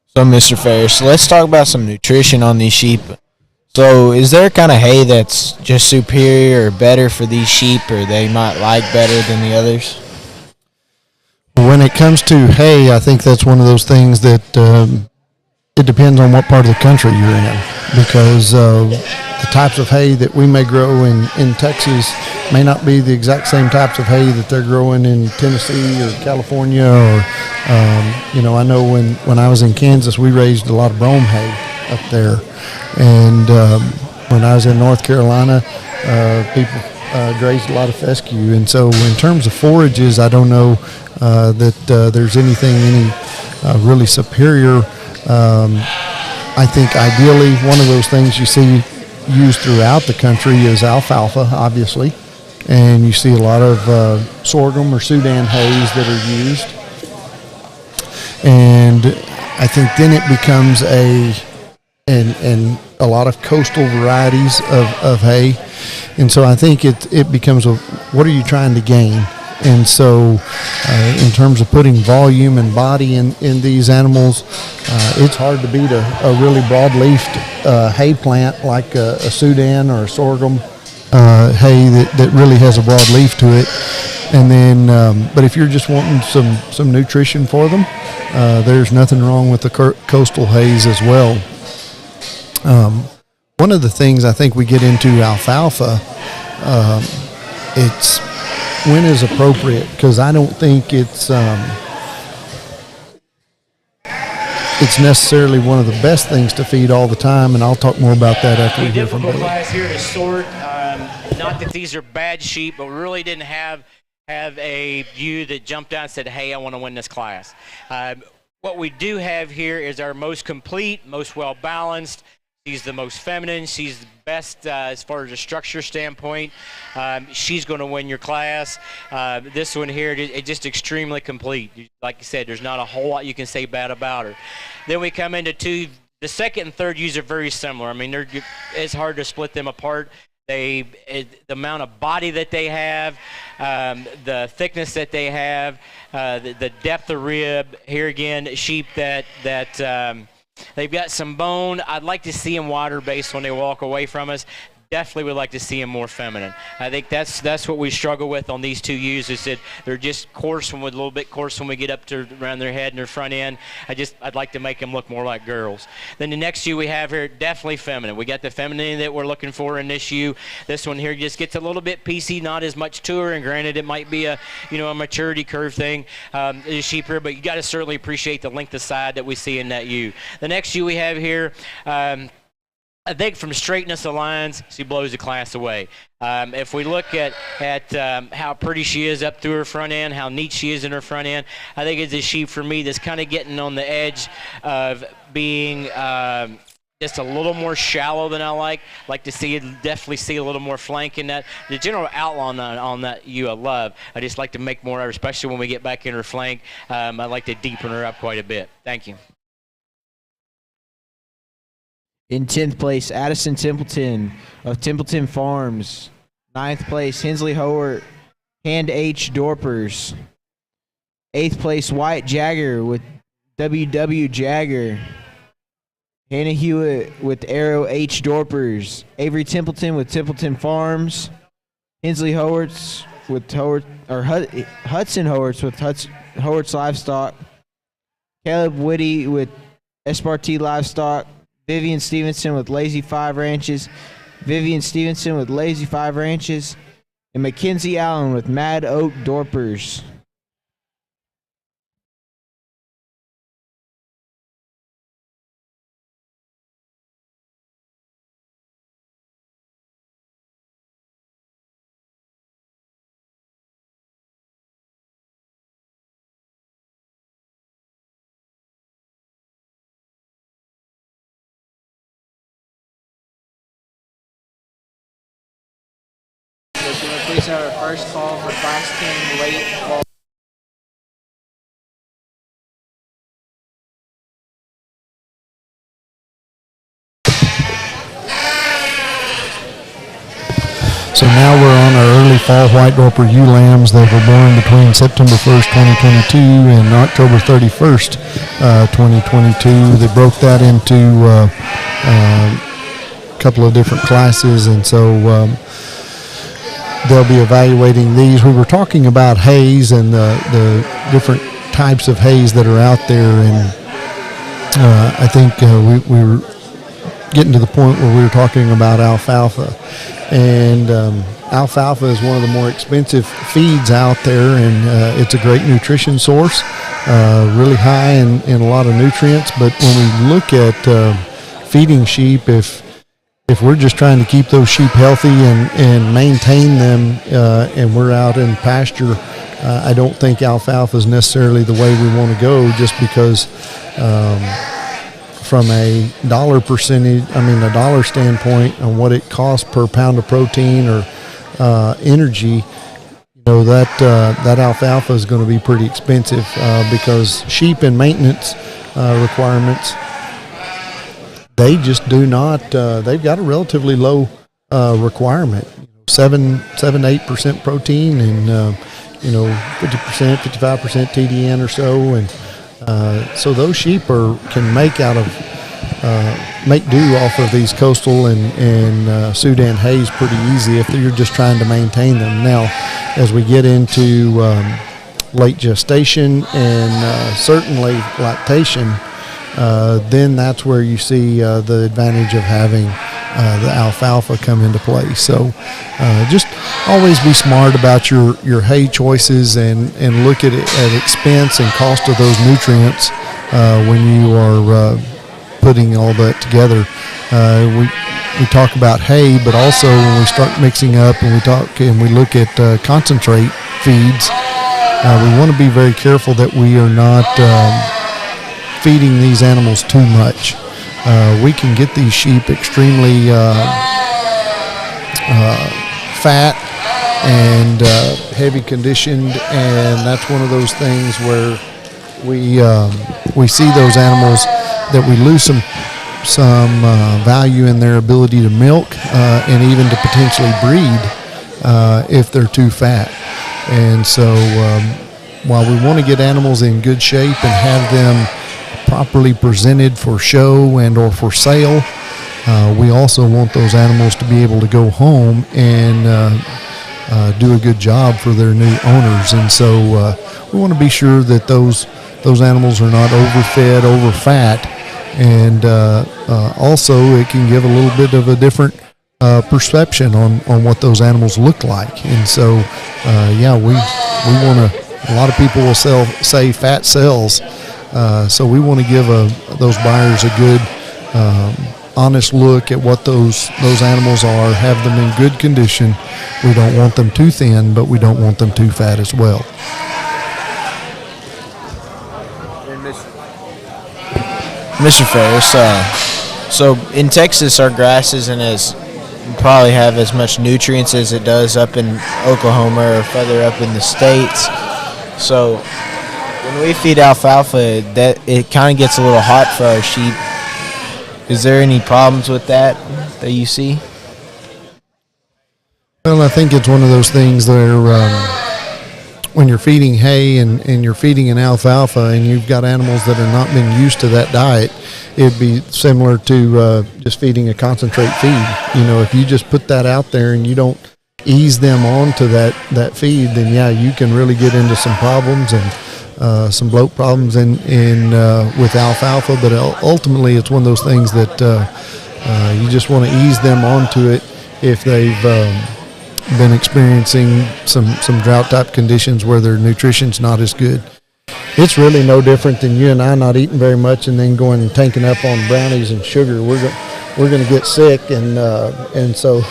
So, Mr. Ferris, let's talk about some nutrition on these sheep. So, is there kind of hay that's just superior or better for these sheep, or they might like better than the others? When it comes to hay, I think that's one of those things that it depends on what part of the country you're in, because the types of hay that we may grow in Texas may not be the exact same types of hay that they're growing in Tennessee or California, or I know when I was in Kansas, we raised a lot of brome hay up there, and when I was in North Carolina, people grazed a lot of fescue. And so in terms of forages, I don't know that there's any really superior. I think ideally one of those things you see used throughout the country is alfalfa, obviously, and you see a lot of sorghum or Sudan hays that are used. And I think then it becomes a lot of coastal varieties of hay. And so I think it becomes what are you trying to gain? And so in terms of putting volume and body in these animals, it's hard to beat a really broad-leafed hay plant like a Sudan or a sorghum hay that really has a broad leaf to it. And then, but if you're just wanting some nutrition for them, there's nothing wrong with the coastal hays as well. One of the things I think we get into alfalfa, it's when is appropriate, because I don't think it's necessarily one of the best things to feed all the time, and I'll talk more about that after we hear from Billy. Class here to sort. Not that these are bad sheep, but we really didn't have a view that jumped out and said, hey, I want to win this class. What we do have here is our most complete, most well-balanced. She's the most feminine. She's the best as far as a structure standpoint. She's going to win your class. This one here, it's just extremely complete. Like you said, there's not a whole lot you can say bad about her. Then we come into two. The second and third ewes are very similar. I mean, it's hard to split them apart. The amount of body that they have, the thickness that they have, the depth of rib. Here again, sheep that they've got some bone. I'd like to see them water-based when they walk away from us. Definitely would like to see them more feminine. I think that's what we struggle with on these two ewes, is that they're just coarse, a little bit coarse when we get up to around their head and their front end. I'd like to make them look more like girls. Then the next ewe we have here, definitely feminine. We got the femininity that we're looking for in this ewe. This one here just gets a little bit piecey, not as much to her, and granted it might be a maturity curve thing, the sheep here, but you got to certainly appreciate the length of side that we see in that ewe. The next ewe we have here, I think from straightness of lines, she blows the class away. If we look at how pretty she is up through her front end, how neat she is in her front end, I think it's a sheep for me that's kind of getting on the edge of being just a little more shallow than I like. Like to see it, definitely see a little more flank in that. The general outline on that ewe I love. I just like to make more of her, especially when we get back in her flank. I like to deepen her up quite a bit. Thank you. In 10th place, Addison Templeton of Templeton Farms. 9th place, Hensley Howard, Hand H Dorpers. 8th place, Wyatt Jagger with WW Jagger. Hannah Hewitt with Arrow H Dorpers. Avery Templeton with Templeton Farms. Hensley Howards with Hudson Howards with Howards Livestock. Caleb Whitty with Espartee Livestock. Vivian Stevenson with Lazy Five Ranches. Vivian Stevenson with Lazy Five Ranches. And Mackenzie Allen with Mad Oak Dorpers. Please have our first call for Class 10 late call. So now we're on our early fall white Dorper ewe lambs that were born between September 1st, 2022 and October 31st, 2022. They broke that into a couple of different classes, and so they'll be evaluating these. We were talking about hays and the different types of hays that are out there, and I think we were getting to the point where we were talking about alfalfa, and alfalfa is one of the more expensive feeds out there, and it's a great nutrition source, really high in a lot of nutrients. But when we look at feeding sheep, if we're just trying to keep those sheep healthy and maintain them, and we're out in pasture, I don't think alfalfa is necessarily the way we want to go, just because from a dollar standpoint on what it costs per pound of protein or energy, that alfalfa is going to be pretty expensive, because sheep and maintenance requirements, they just do not. They've got a relatively low requirement, 7 to 8% protein, and 50%, 55% TDN or so, and so those sheep can make do off of these coastal and Sudan hays pretty easy if you're just trying to maintain them. Now, as we get into late gestation and certainly lactation, then that's where you see the advantage of having the alfalfa come into play. So just always be smart about your hay choices and look at expense and cost of those nutrients when you are putting all that together. We talk about hay, but also when we start mixing up and we look at concentrate feeds, we want to be very careful that we are not feeding these animals too much. We can get these sheep extremely fat and heavy conditioned, and that's one of those things where we see those animals that we lose some value in their ability to milk and even to potentially breed if they're too fat. And so while we want to get animals in good shape and have them properly presented for show and or for sale, we also want those animals to be able to go home and do a good job for their new owners. And so we want to be sure that those animals are not overfed, overfat, and also it can give a little bit of a different perception on what those animals look like. And so we want to, a lot of people will say fat sells, so we want to give those buyers a good honest look at what those animals are, have them in good condition. We don't want them too thin, but we don't want them too fat as well. Mr. Ferris, so in Texas, our grass isn't probably have as much nutrients as it does up in Oklahoma or further up in the States. So when we feed alfalfa, that it kind of gets a little hot for our sheep. Is there any problems with that you see? Well, I think it's one of those things that when you're feeding hay and you're feeding an alfalfa and you've got animals that have not been used to that diet, it'd be similar to just feeding a concentrate feed. If you just put that out there and you don't ease them onto that feed, then you can really get into some problems and some bloat problems with alfalfa. But ultimately, it's one of those things that you just want to ease them onto it if they've been experiencing some drought type conditions where their nutrition's not as good. It's really no different than you and I not eating very much and then going and tanking up on brownies and sugar. We're going to get sick, and so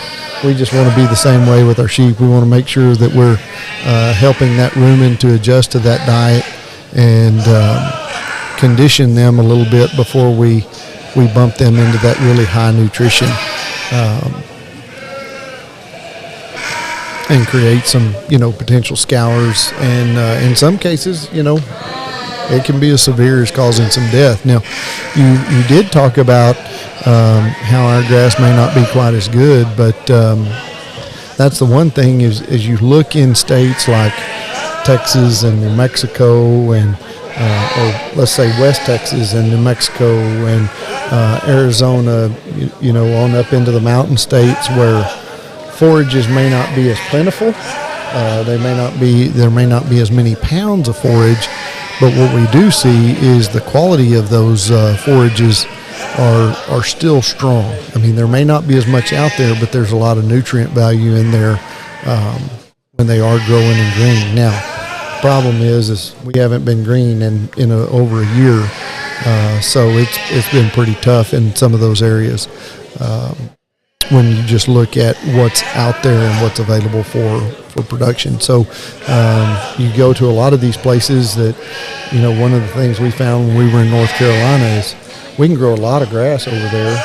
we just want to be the same way with our sheep. We want to make sure that we're helping that rumen to adjust to that diet and condition them a little bit before we bump them into that really high nutrition. And create some, potential scours, and in some cases, it can be as severe as causing some death. Now, you did talk about how our grass may not be quite as good, but that's the one thing is as you look in states like Texas and New Mexico, and or let's say West Texas and New Mexico and Arizona, on up into the mountain states where forages may not be as plentiful. There may not be as many pounds of forage, But what we do see is the quality of those forages are still strong. I mean, there may not be as much out there, but there's a lot of nutrient value in there when they are growing and green. Now, the problem is we haven't been green in over a year, so it's been pretty tough in some of those areas when you just look at what's out there and what's available for production. So you go to a lot of these places that, one of the things we found when we were in North Carolina is we can grow a lot of grass over there,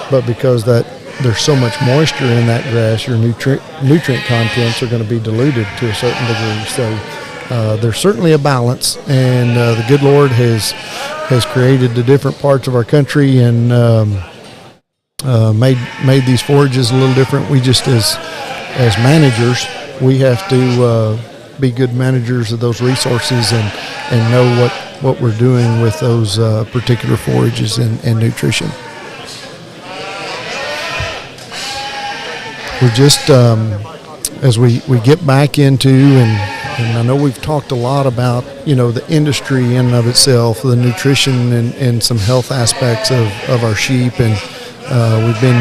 but because there's so much moisture in that grass, your nutrient contents are going to be diluted to a certain degree. So there's certainly a balance, and the good Lord has created the different parts of our country and made these forages a little different. We just as managers, we have to be good managers of those resources and know what we're doing with those particular forages and nutrition. We're just as we get back into and I know we've talked a lot about the industry in and of itself, the nutrition and some health aspects of our sheep, and we've been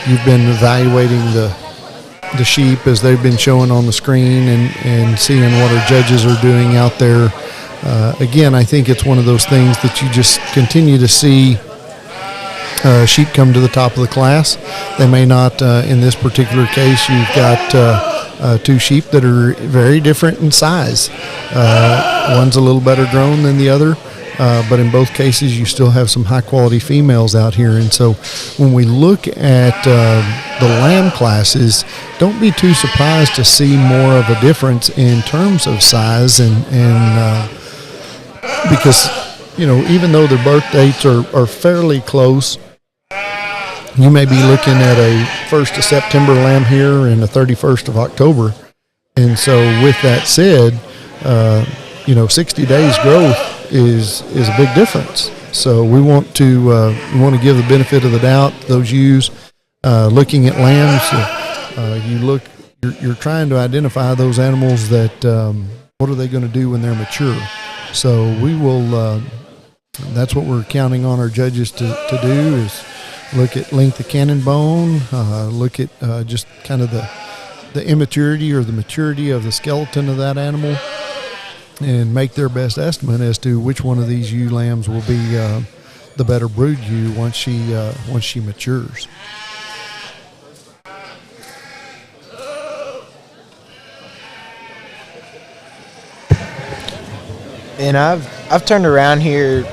you've been evaluating the sheep as they've been showing on the screen and seeing what our judges are doing out there. Again, I think it's one of those things that you just continue to see sheep come to the top of the class. They may not, in this particular case, you've got two sheep that are very different in size. One's a little better grown than the other. But in both cases, you still have some high-quality females out here. And so when we look at the lamb classes, don't be too surprised to see more of a difference in terms of size and because, even though their birth dates are fairly close, you may be looking at a 1st of September lamb here and a 31st of October. And so with that said, 60 days growth is a big difference. So we want to give the benefit of the doubt those ewes. Looking at lambs, you're trying to identify those animals that what are they going to do when they're mature. So we will. That's what we're counting on our judges to do is look at length of cannon bone, look at just kind of the immaturity or the maturity of the skeleton of that animal, and make their best estimate as to which one of these ewe lambs will be the better brood ewe once she matures. And I've turned around here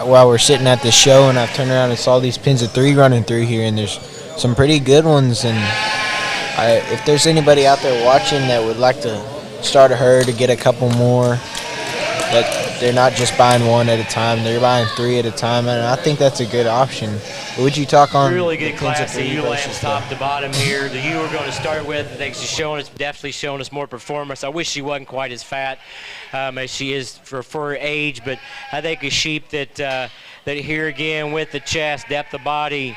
while we're sitting at the show, and I've turned around and saw these pins of 3 running through here, and there's some pretty good ones. And if there's anybody out there watching that would like to start a herd to get a couple more, that they're not just buying one at a time, they're buying 3 at a time, and I think that's a good option. Would you talk on really good class of ewe lambs versus top to bottom here? The ewe we're going to start with, I think she's definitely showing us more performance. I wish she wasn't quite as fat as she is for her age, but I think a sheep that here again with the chest, depth of body,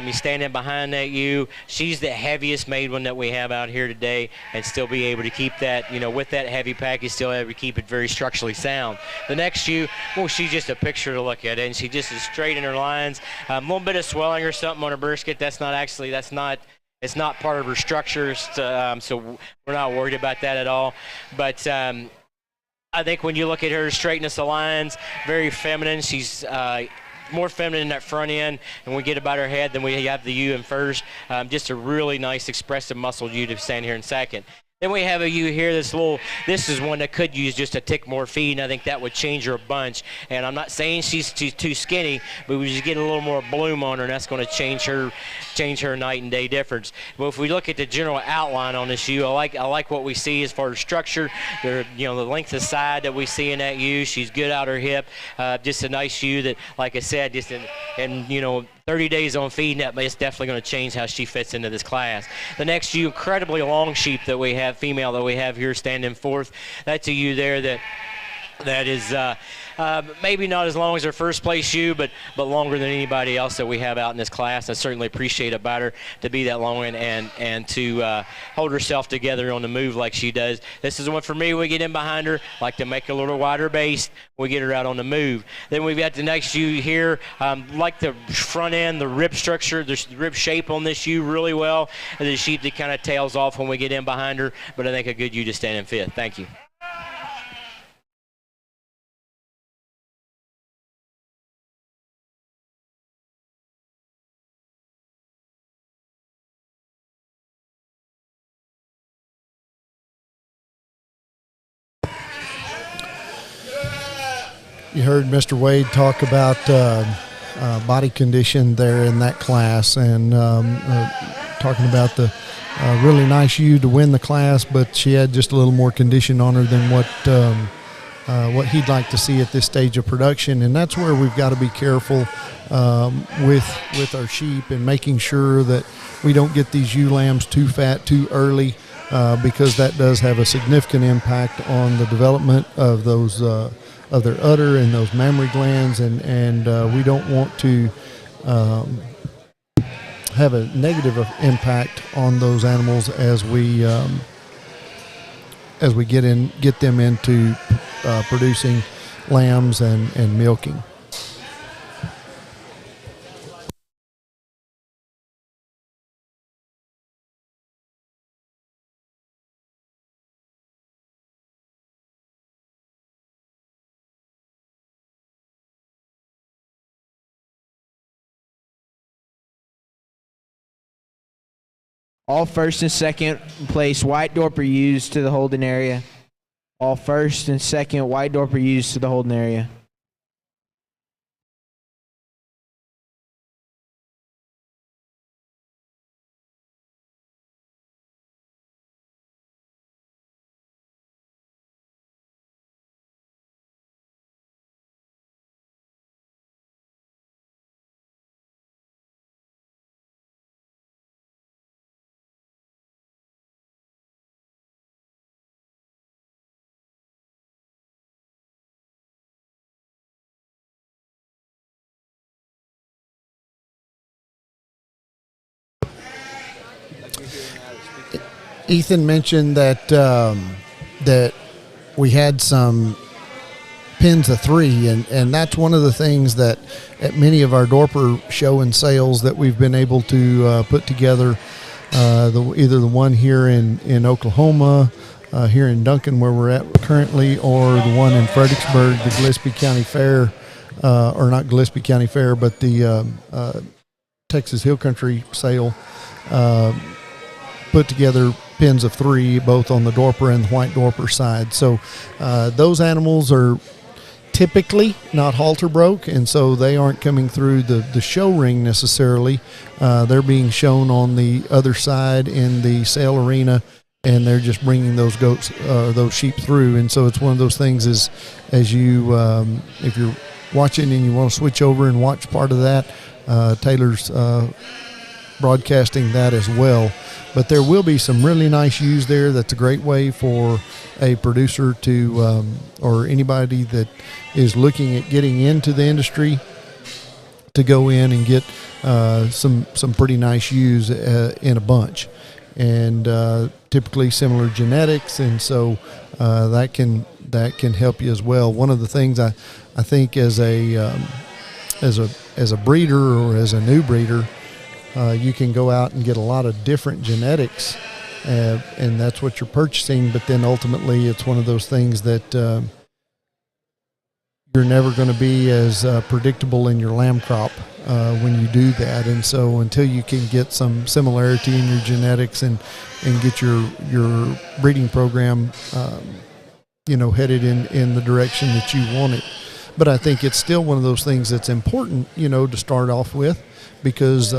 he's standing behind that ewe. She's the heaviest made one that we have out here today, and still be able to keep that, with that heavy package, still able to keep it very structurally sound. The next ewe, well, she's just a picture to look at, and she just is straight in her lines. A little bit of swelling or something on her brisket. It's not part of her structures, so we're not worried about that at all. But I think when you look at her straightness of lines, very feminine. She's more feminine in that front end, and we get about her head than we have the ewe in first. Just a really nice expressive muscled ewe to stand here in second. Then we have a ewe here this is one that could use just a tick more feed, and I think that would change her a bunch. And I'm not saying she's too skinny, but we just get a little more bloom on her, and that's going to change her night and day difference. But if we look at the general outline on this ewe, I like what we see as far as structure. The length of side that we see in that ewe, she's good out her hip. Just a nice ewe that, like I said, just in 30 days on feeding that, but it's definitely going to change how she fits into this class. The next ewe, incredibly long sheep that we have, female that we have here standing fourth. That's a ewe there that that is maybe not as long as her first place ewe, but longer than anybody else that we have out in this class. I certainly appreciate about her to be that long and to hold herself together on the move like she does. This is one for me. We get in behind her, like to make a little wider base. We get her out on the move. Then we've got the next ewe here. Like the front end, the rib structure, the rib shape on this ewe really well. And the sheep that kind of tails off when we get in behind her, but I think a good ewe to stand in fifth. Thank you. You heard Mr. Wade talk about body condition there in that class, and talking about the really nice ewe to win the class, but she had just a little more condition on her than what he'd like to see at this stage of production. And that's where we've got to be careful with our sheep and making sure that we don't get these ewe lambs too fat too early, because that does have a significant impact on the development of those of their udder and those mammary glands, and we don't want to have a negative impact on those animals as we get them into producing lambs and milking. All first and second place white Dorper ewes to the holding area. All first and second white Dorper ewes to the holding area. Ethan mentioned that that we had some pins of 3, and that's one of the things that at many of our Dorper show and sales that we've been able to put together. Either the one here in Oklahoma, here in Duncan where we're at currently, or the one in Fredericksburg, the Gillespie County Fair, or not Gillespie County Fair, but the Texas Hill Country sale, put together pins of 3, both on the Dorper and the white Dorper side. So those animals are typically not halter broke, and so they aren't coming through the show ring necessarily. They're being shown on the other side in the sale arena, and they're just bringing those goats, those sheep through. And so it's one of those things as you, if you're watching and you want to switch over and watch part of that, Taylor's broadcasting that as well. But there will be some really nice ewes there. That's a great way for a producer to, or anybody that is looking at getting into the industry, to go in and get some pretty nice ewes in a bunch, and typically similar genetics, and so that can help you as well. One of the things I think as a breeder or as a new breeder, you can go out and get a lot of different genetics, and that's what you're purchasing. But then ultimately, it's one of those things that you're never going to be as predictable in your lamb crop when you do that. And so until you can get some similarity in your genetics and get your breeding program, headed in the direction that you want it. But I think it's still one of those things that's important, to start off with, because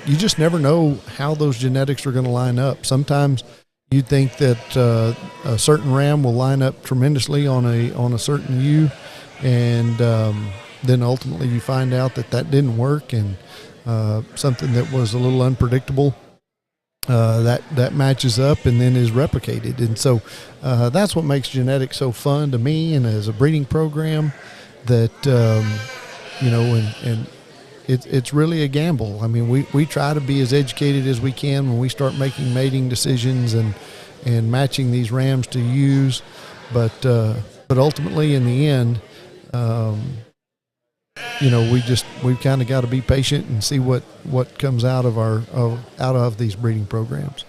you just never know how those genetics are going to line up. Sometimes you'd think that a certain ram will line up tremendously on a certain ewe, and then ultimately you find out that didn't work, and something that was a little unpredictable that matches up and then is replicated. And so that's what makes genetics so fun to me and as a breeding program, that and it's really a gamble. I mean, we try to be as educated as we can when we start making mating decisions and matching these rams to ewes, but ultimately in the end, we've kind of got to be patient and see what comes out of these breeding programs.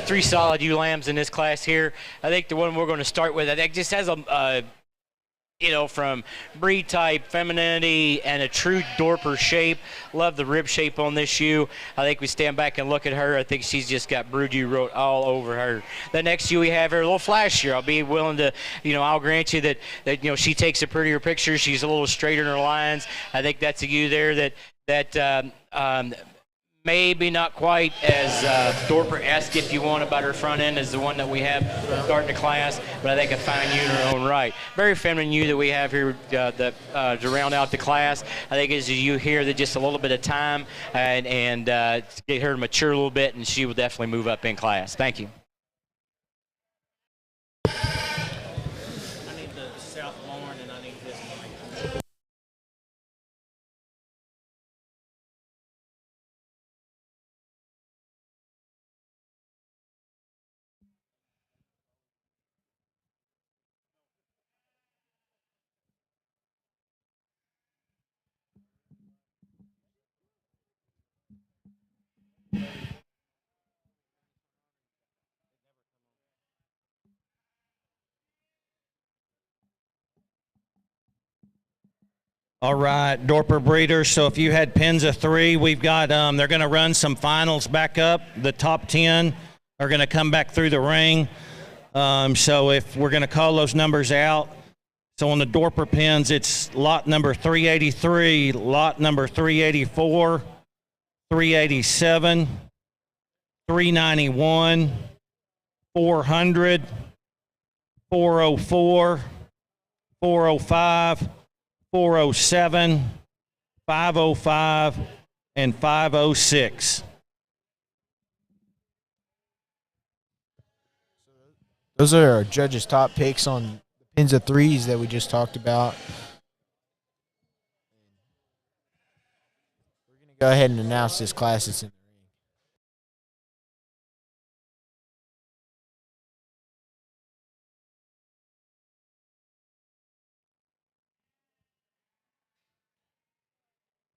Three solid ewe lambs in this class here. I think the one we're going to start with, I think just has from breed type, femininity, and a true Dorper shape. Love the rib shape on this ewe. I think we stand back and look at her. I think she's just got brood ewe root all over her. The next ewe we have here, a little flashier. I'll be willing to, I'll grant you that she takes a prettier picture. She's a little straighter in her lines. I think that's a ewe there that maybe not quite as Dorper-esque, if you want, about her front end as the one that we have starting the class, but I think a fine ewe in her own right. Very feminine ewe that we have here to round out the class. I think it's a ewe here that just a little bit of time and get her to mature a little bit, and she will definitely move up in class. Thank you. I need the South Lawn, and I need this mic. All right, Dorper breeders. So if you had pins of 3, we've got, they're going to run some finals back up. The top 10 are going to come back through the ring. So if we're going to call those numbers out. So on the Dorper pins, it's lot number 383, lot number 384, 387, 391, 400, 404, 405, 407, 505, and 506. Those are our judges' top picks on the pins of 3s that we just talked about. We're going to go ahead and announce this class that's in the ring.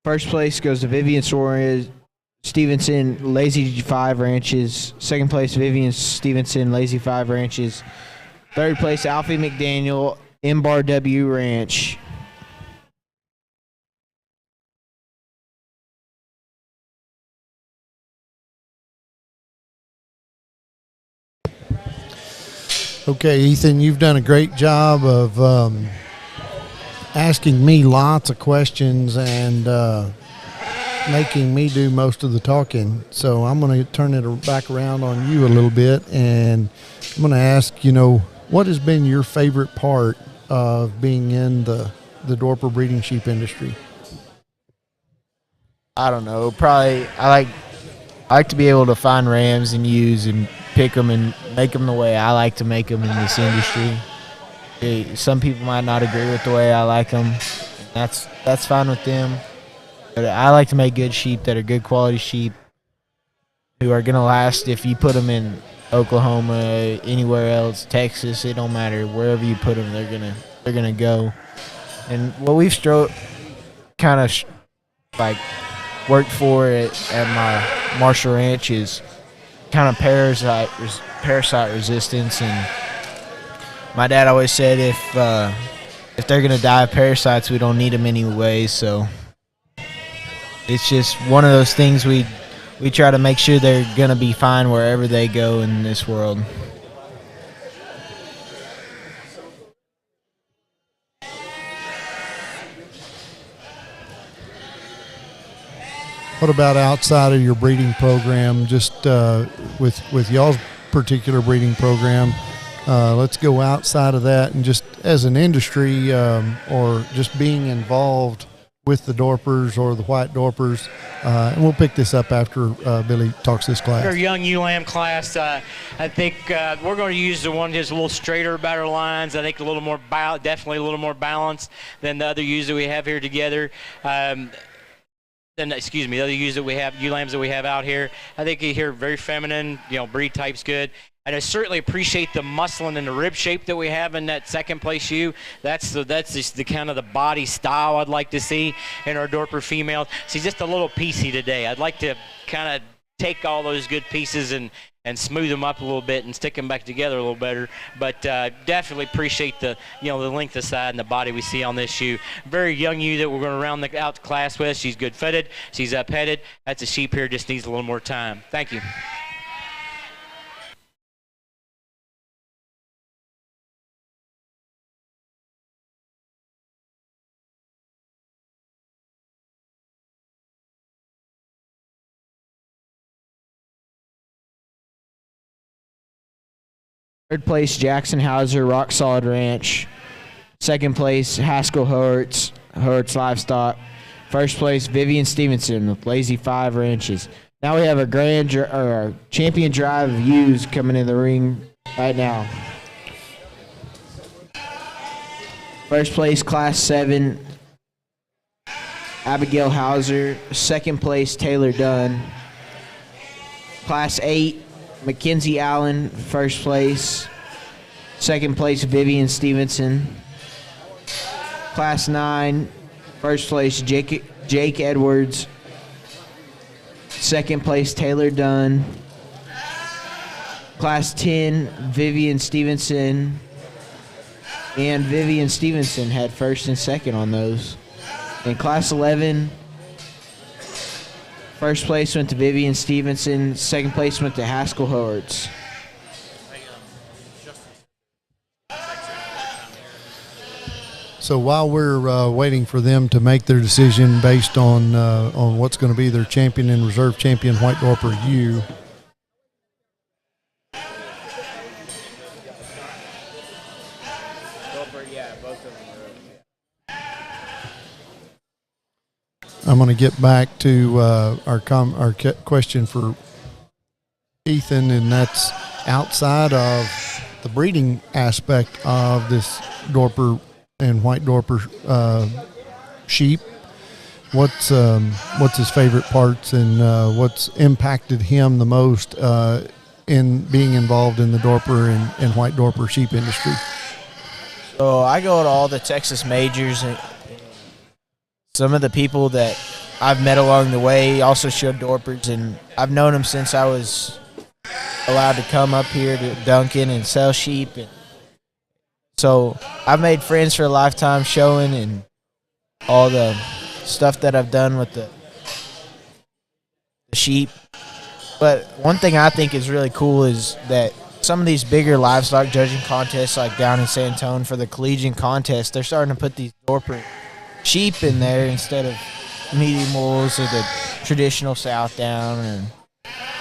First place goes to Vivian Suarez Stevenson, Lazy 5 Ranches. Second place, Vivian Stevenson, Lazy 5 Ranches. Third place, Alfie McDaniel, M-Bar W Ranch. Okay, Ethan, you've done a great job of asking me lots of questions and making me do most of the talking. So I'm going to turn it back around on you a little bit, and I'm going to ask, what has been your favorite part of being in the Dorper breeding sheep industry? I don't know. Probably I like to be able to find rams and ewes and pick them and make them the way I like to make them in this industry. Some people might not agree with the way I like them. That's fine with them. But I like to make good sheep that are good quality sheep who are going to last. If you put them in Oklahoma, anywhere else, Texas, it don't matter. Wherever you put them, they're gonna go. And what we've kind of worked for at my Marshall Ranch is kind of parasite resistance. And my dad always said if they're gonna die of parasites, we don't need them anyway. So it's just one of those things we try to make sure they're going to be fine wherever they go in this world. What about outside of your breeding program, just with y'all's particular breeding program, let's go outside of that and just as an industry or just being involved with the Dorpers or the White Dorpers. And we'll pick this up after Billy talks this class. Our young ULAM class, I think we're going to use the one that's a little straighter, better lines. I think a little more, definitely a little more balanced than the other ewes that we have here together. The other ewes that we have, ULAMs that we have out here. I think you hear very feminine, breed type's good. And I certainly appreciate the muscling and the rib shape that we have in that second place ewe. That's just the kind of the body style I'd like to see in our Dorper females. She's just a little piecey today. I'd like to kind of take all those good pieces and smooth them up a little bit and stick them back together a little better. But definitely appreciate the the length of side and the body we see on this ewe. Very young ewe that we're going to round out the class with. She's good footed. She's up headed. That's a sheep here, just needs a little more time. Thank you. Third place, Jackson Hauser, Rock Solid Ranch. Second place, Haskell Hurts Livestock. First place, Vivian Stevenson with Lazy 5 Ranches. Now we have a champion drive of ewes coming in the ring right now. First place, Class 7, Abigail Hauser. Second place, Taylor Dunn. Class 8, Mackenzie Allen, first place. Second place, Vivian Stevenson. Class 9, first place, Jake Edwards. Second place, Taylor Dunn. Class 10, Vivian Stevenson. And Vivian Stevenson had first and second on those. In Class 11, first place went to Vivian Stevenson. Second place went to Haskell Hurts. So while we're waiting for them to make their decision based on what's going to be their champion and reserve champion White Dorper ewe, I'm going to get back to our question for Ethan, and that's outside of the breeding aspect of this Dorper and White Dorper sheep. What's his favorite parts, and what's impacted him the most in being involved in the Dorper and White Dorper sheep industry? So I go to all the Texas majors, and some of the people that I've met along the way also showed Dorpers, and I've known them since I was allowed to come up here to Duncan and sell sheep. And so I've made friends for a lifetime showing, and all the stuff that I've done with the sheep. But one thing I think is really cool is that some of these bigger livestock judging contests, like down in San Antonio for the collegiate contest, they're starting to put these Dorper sheep in there instead of medium wolves or the traditional South Down. And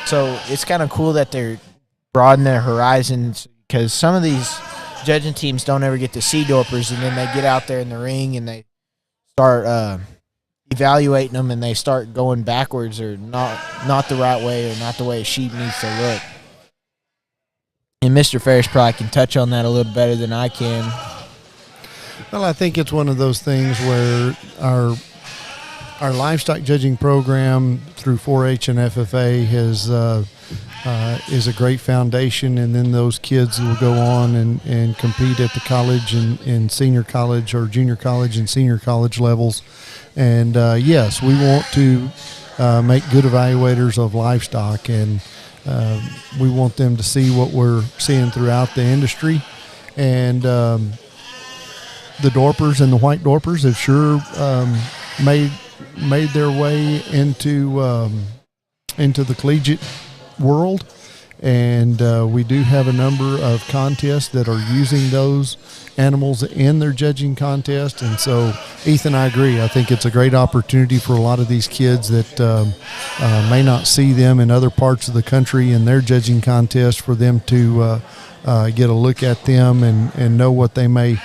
so it's kind of cool that they're broadening their horizons, because some of these judging teams don't ever get to see Dorpers, and then they get out there in the ring and they start evaluating them, and they start going backwards or not the right way, or not the way a sheep needs to look. And Mr. Ferris probably can touch on that a little better than I can. Well, I think it's one of those things where our livestock judging program through 4-H and FFA is a great foundation, and then those kids will go on and compete at the college and senior college or junior college and senior college levels. And yes, we want to make good evaluators of livestock, and we want them to see what we're seeing throughout the industry. And the Dorpers and the White Dorpers have sure made their way into the collegiate world, And we do have a number of contests that are using those animals in their judging contest. And so, Ethan, I agree. I think it's a great opportunity for a lot of these kids that may not see them in other parts of the country in their judging contest, for them to get a look at them and know what they may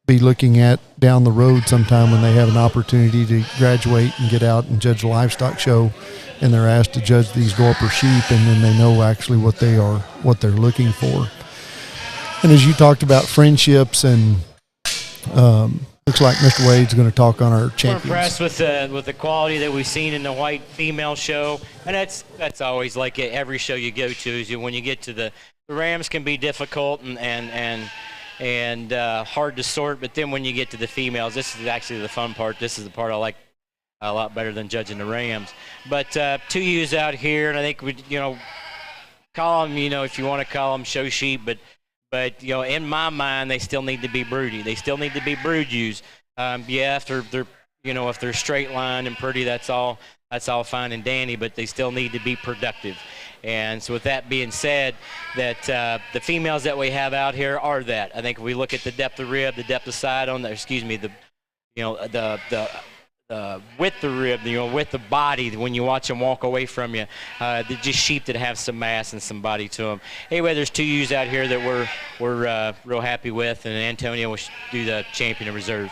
be looking at down the road sometime when they have an opportunity to graduate and get out and judge a livestock show, and they're asked to judge these Dorper sheep, and then they know actually what they're looking for. And as you talked about friendships, and looks like Mr. Wade's going to talk on our champions. We're impressed with the quality that we've seen in the white female show, and that's always like at every show you go to. Is when you get to the rams can be difficult and hard to sort, but then when you get to the females, this is actually the fun part. This is the part I like a lot better than judging the rams. But 2 ewes out here, and I think we call them if you want to call them show sheep, but in my mind they still need to be broody. They still need to be brood ewes. If they're if they're straight line and pretty, that's all fine and dandy, but they still need to be productive. And so with that being said, that the females that we have out here are that. I think if we look at the depth of rib, the depth of side on the, the width of rib, width of body, when you watch them walk away from you, they're just sheep that have some mass and some body to them. Anyway, there's 2 ewes out here that we're real happy with, and Antonio will do the champion of reserve.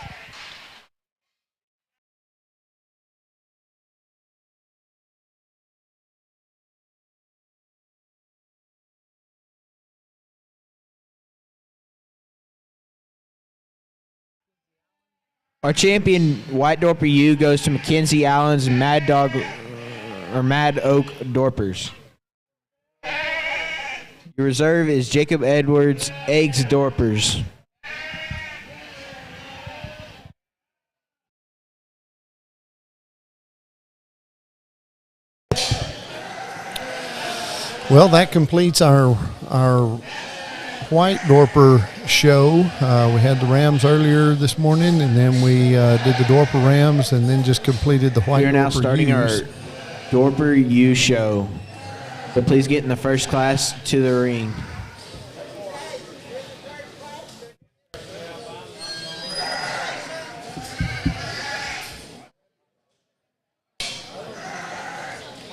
Our champion White Dorper Ewe goes to Mackenzie Allen's Mad Oak Dorpers. Your reserve is Jacob Edwards Eggs Dorpers. Well, that completes our White Dorper show. We had the Rams earlier this morning, and then we did the Dorper Rams, and then just completed the White Dorper. We are now starting Ewes. our Dorper Ewe show. So please get in the first class to the ring.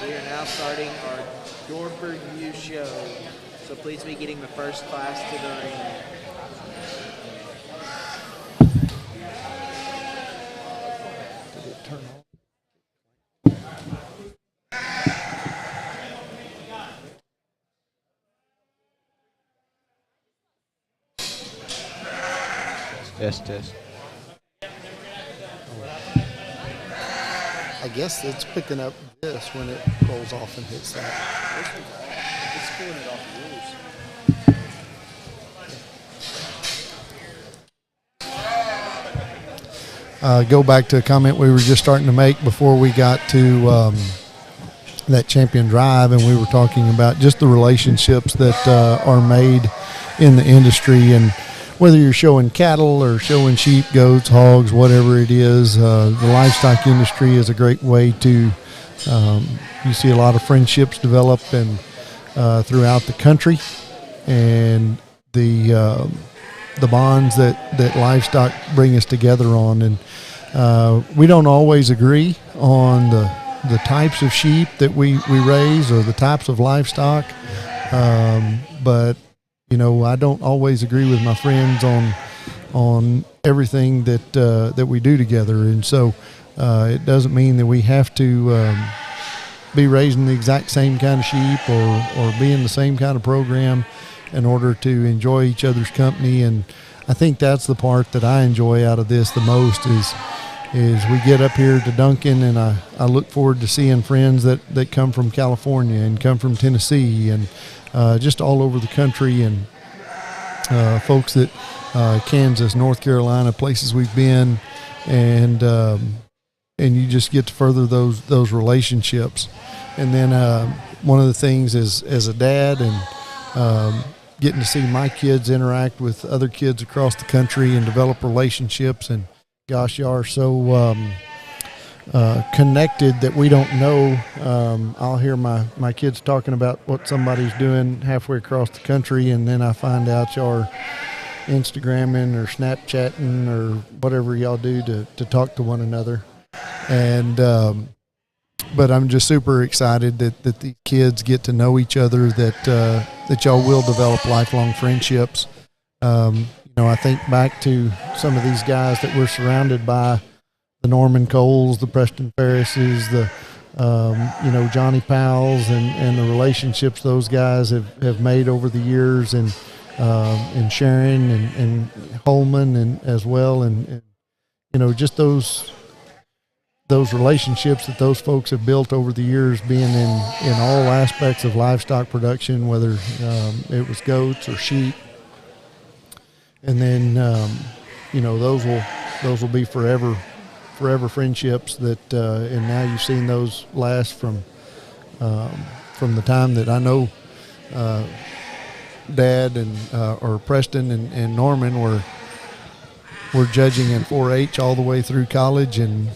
We are now starting our Dorper Ewe show. So please be getting the first class to the ring. Test. I guess it's picking up this when it rolls off and hits that. It's pulling it off the rules. Go back to a comment we were just starting to make before we got to that champion drive, and we were talking about just the relationships that are made in the industry, and whether you're showing cattle or showing sheep, goats, hogs, whatever it is, the livestock industry is a great way to you see a lot of friendships develop and throughout the country, and the bonds that livestock bring us together on. And we don't always agree on the types of sheep that we raise or the types of livestock, but I don't always agree with my friends on everything that we do together. And so it doesn't mean that we have to be raising the exact same kind of sheep or be in the same kind of program in order to enjoy each other's company. And I think that's the part that I enjoy out of this the most is we get up here to Duncan, and I look forward to seeing friends that come from California and come from Tennessee and just all over the country, and folks that Kansas, North Carolina, places we've been, and you just get to further those relationships. And then one of the things is as a dad and getting to see my kids interact with other kids across the country and develop relationships, and gosh, you are so connected that we don't know. I'll hear my kids talking about what somebody's doing halfway across the country, and then I find out y'all are Instagramming or Snapchatting or whatever y'all do to talk to one another. And but I'm just super excited that the kids get to know each other, that y'all will develop lifelong friendships. I think back to some of these guys that we're surrounded by, the Norman Coles, the Preston Ferrises, the Johnny Powells, and the relationships those guys have made over the years, and Sharon and Holman and as well, and just those relationships that those folks have built over the years, being in all aspects of livestock production, whether it was goats or sheep. And then, those will be forever friendships that, and now you've seen those last from the time that I know Dad and or Preston and Norman were judging in 4-H all the way through college and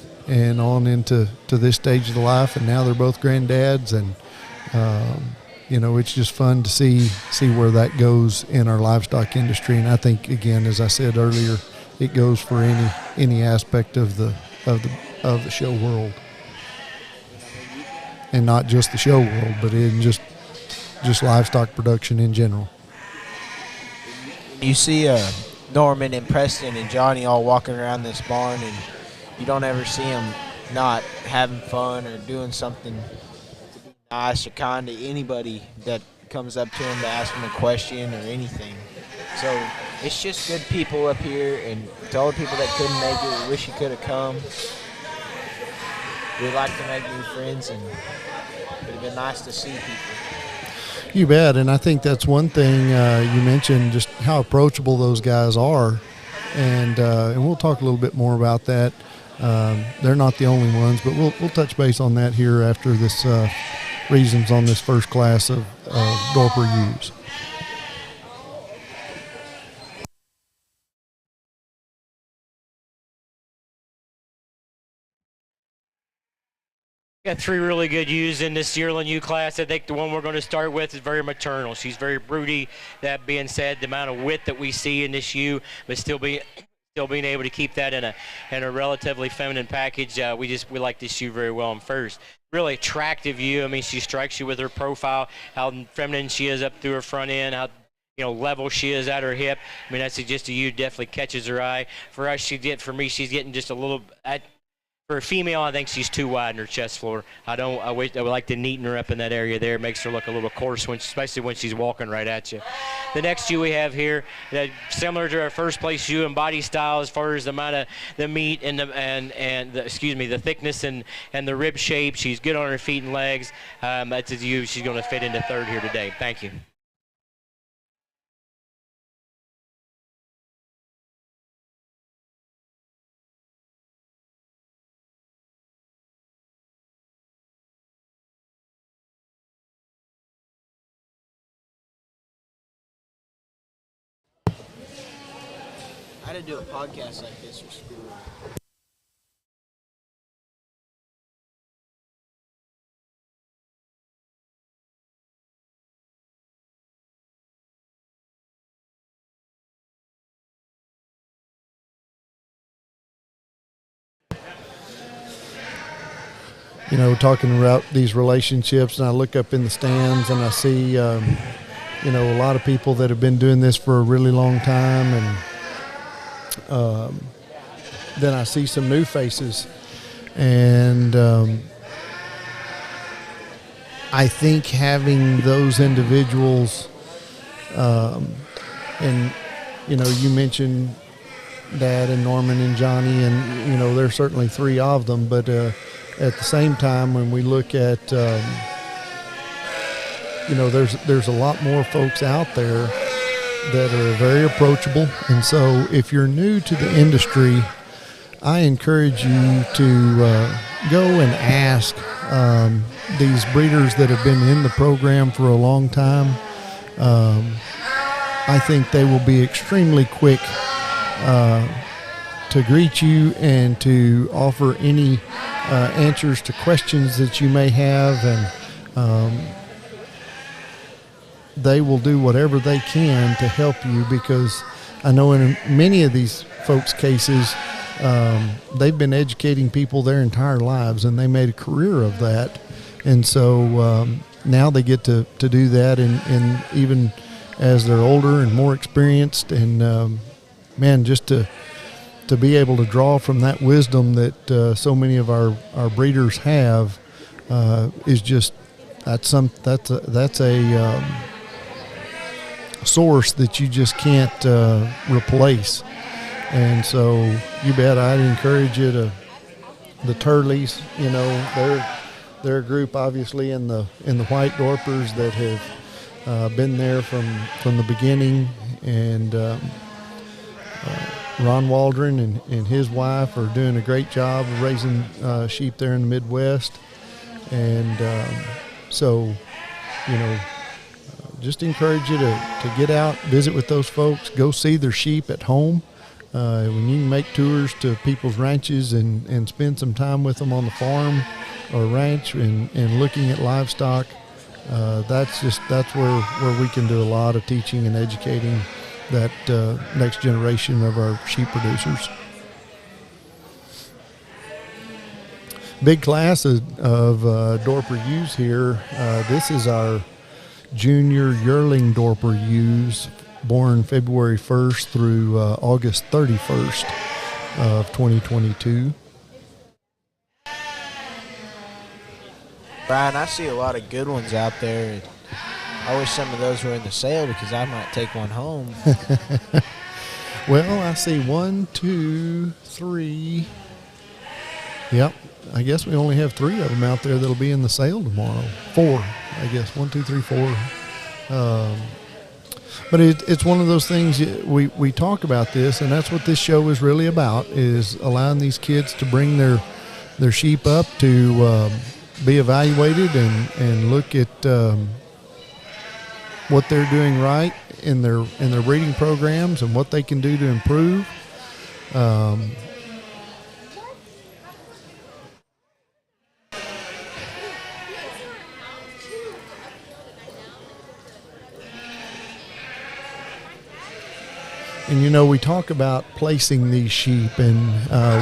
on into this stage of the life, and now they're both granddads, and it's just fun to see where that goes in our livestock industry. And I think, again, as I said earlier, it goes for any aspect of the show world, and not just the show world, but in just livestock production in general. You see Norman and Preston and Johnny all walking around this barn, and you don't ever see them not having fun or doing something to be nice or kind to anybody that comes up to them to ask them a question or anything. So it's just good people up here, and to all the people that couldn't make it, we wish you could have come. We'd like to make new friends, and it would have been nice to see people. You bet, and I think that's one thing you mentioned, just how approachable those guys are, and we'll talk a little bit more about that. They're not the only ones, but we'll touch base on that here after this reasons on this first class of Dorper Ewes. Got three really good ewes in this yearling ewe class. I think the one we're going to start with is very maternal. She's very broody. That being said, the amount of width that we see in this ewe, but still being able to keep that in a relatively feminine package, we like this ewe very well. And first, really attractive ewe. I mean, she strikes you with her profile, how feminine she is up through her front end, how level she is at her hip. I mean, that's just a ewe definitely catches her eye. For us, she's getting just a little. For a female, I think she's too wide in her chest floor. I would like to neaten her up in that area there. It makes her look a little coarse, especially when she's walking right at you. The next ewe we have here, similar to our first place ewe in body style as far as the amount of the meat and the thickness and the rib shape. She's good on her feet and legs. That's a ewe she's going to fit into third here today. Thank you. How to do a podcast like this for school. Talking about these relationships, and I look up in the stands and I see, a lot of people that have been doing this for a really long time, and then I see some new faces, and I think having those individuals, and you mentioned Dad and Norman and Johnny, and there's certainly three of them, but at the same time, when we look at there's a lot more folks out there that are very approachable. And so if you're new to the industry, I encourage you to go and ask these breeders that have been in the program for a long time. I think they will be extremely quick to greet you and to offer any answers to questions that you may have, and they will do whatever they can to help you, because I know in many of these folks' cases, they've been educating people their entire lives, and they made a career of that. And so now they get to do that, and even as they're older and more experienced, and man, just to be able to draw from that wisdom that so many of our breeders have is just that's a source that you just can't replace. And so you bet I'd encourage you to the Turleys. You know, they're a group obviously in the white Dorpers that have been there from the beginning, and Ron Waldron and his wife are doing a great job of raising sheep there in the Midwest. And so, you know, just encourage you to get out, visit with those folks, go see their sheep at home. When you can make tours to people's ranches and spend some time with them on the farm or ranch and looking at livestock, that's where we can do a lot of teaching and educating that next generation of our sheep producers. Big class of Dorper Ewes here. This is our junior yearling Dorper Ewes, born February 1st through August 31st of 2022. Brian, I see a lot of good ones out there. I wish some of those were in the sale, because I might take one home. Well, I see 1, 2, 3. Yep, I guess we only have 3 of them out there that'll be in the sale tomorrow. 4, I guess. 1, 2, 3, 4. But it's one of those things, we talk about this, and that's what this show is really about, is allowing these kids to bring their sheep up to be evaluated and look at what they're doing right in their breeding programs and what they can do to improve. And, you know, we talk about placing these sheep, and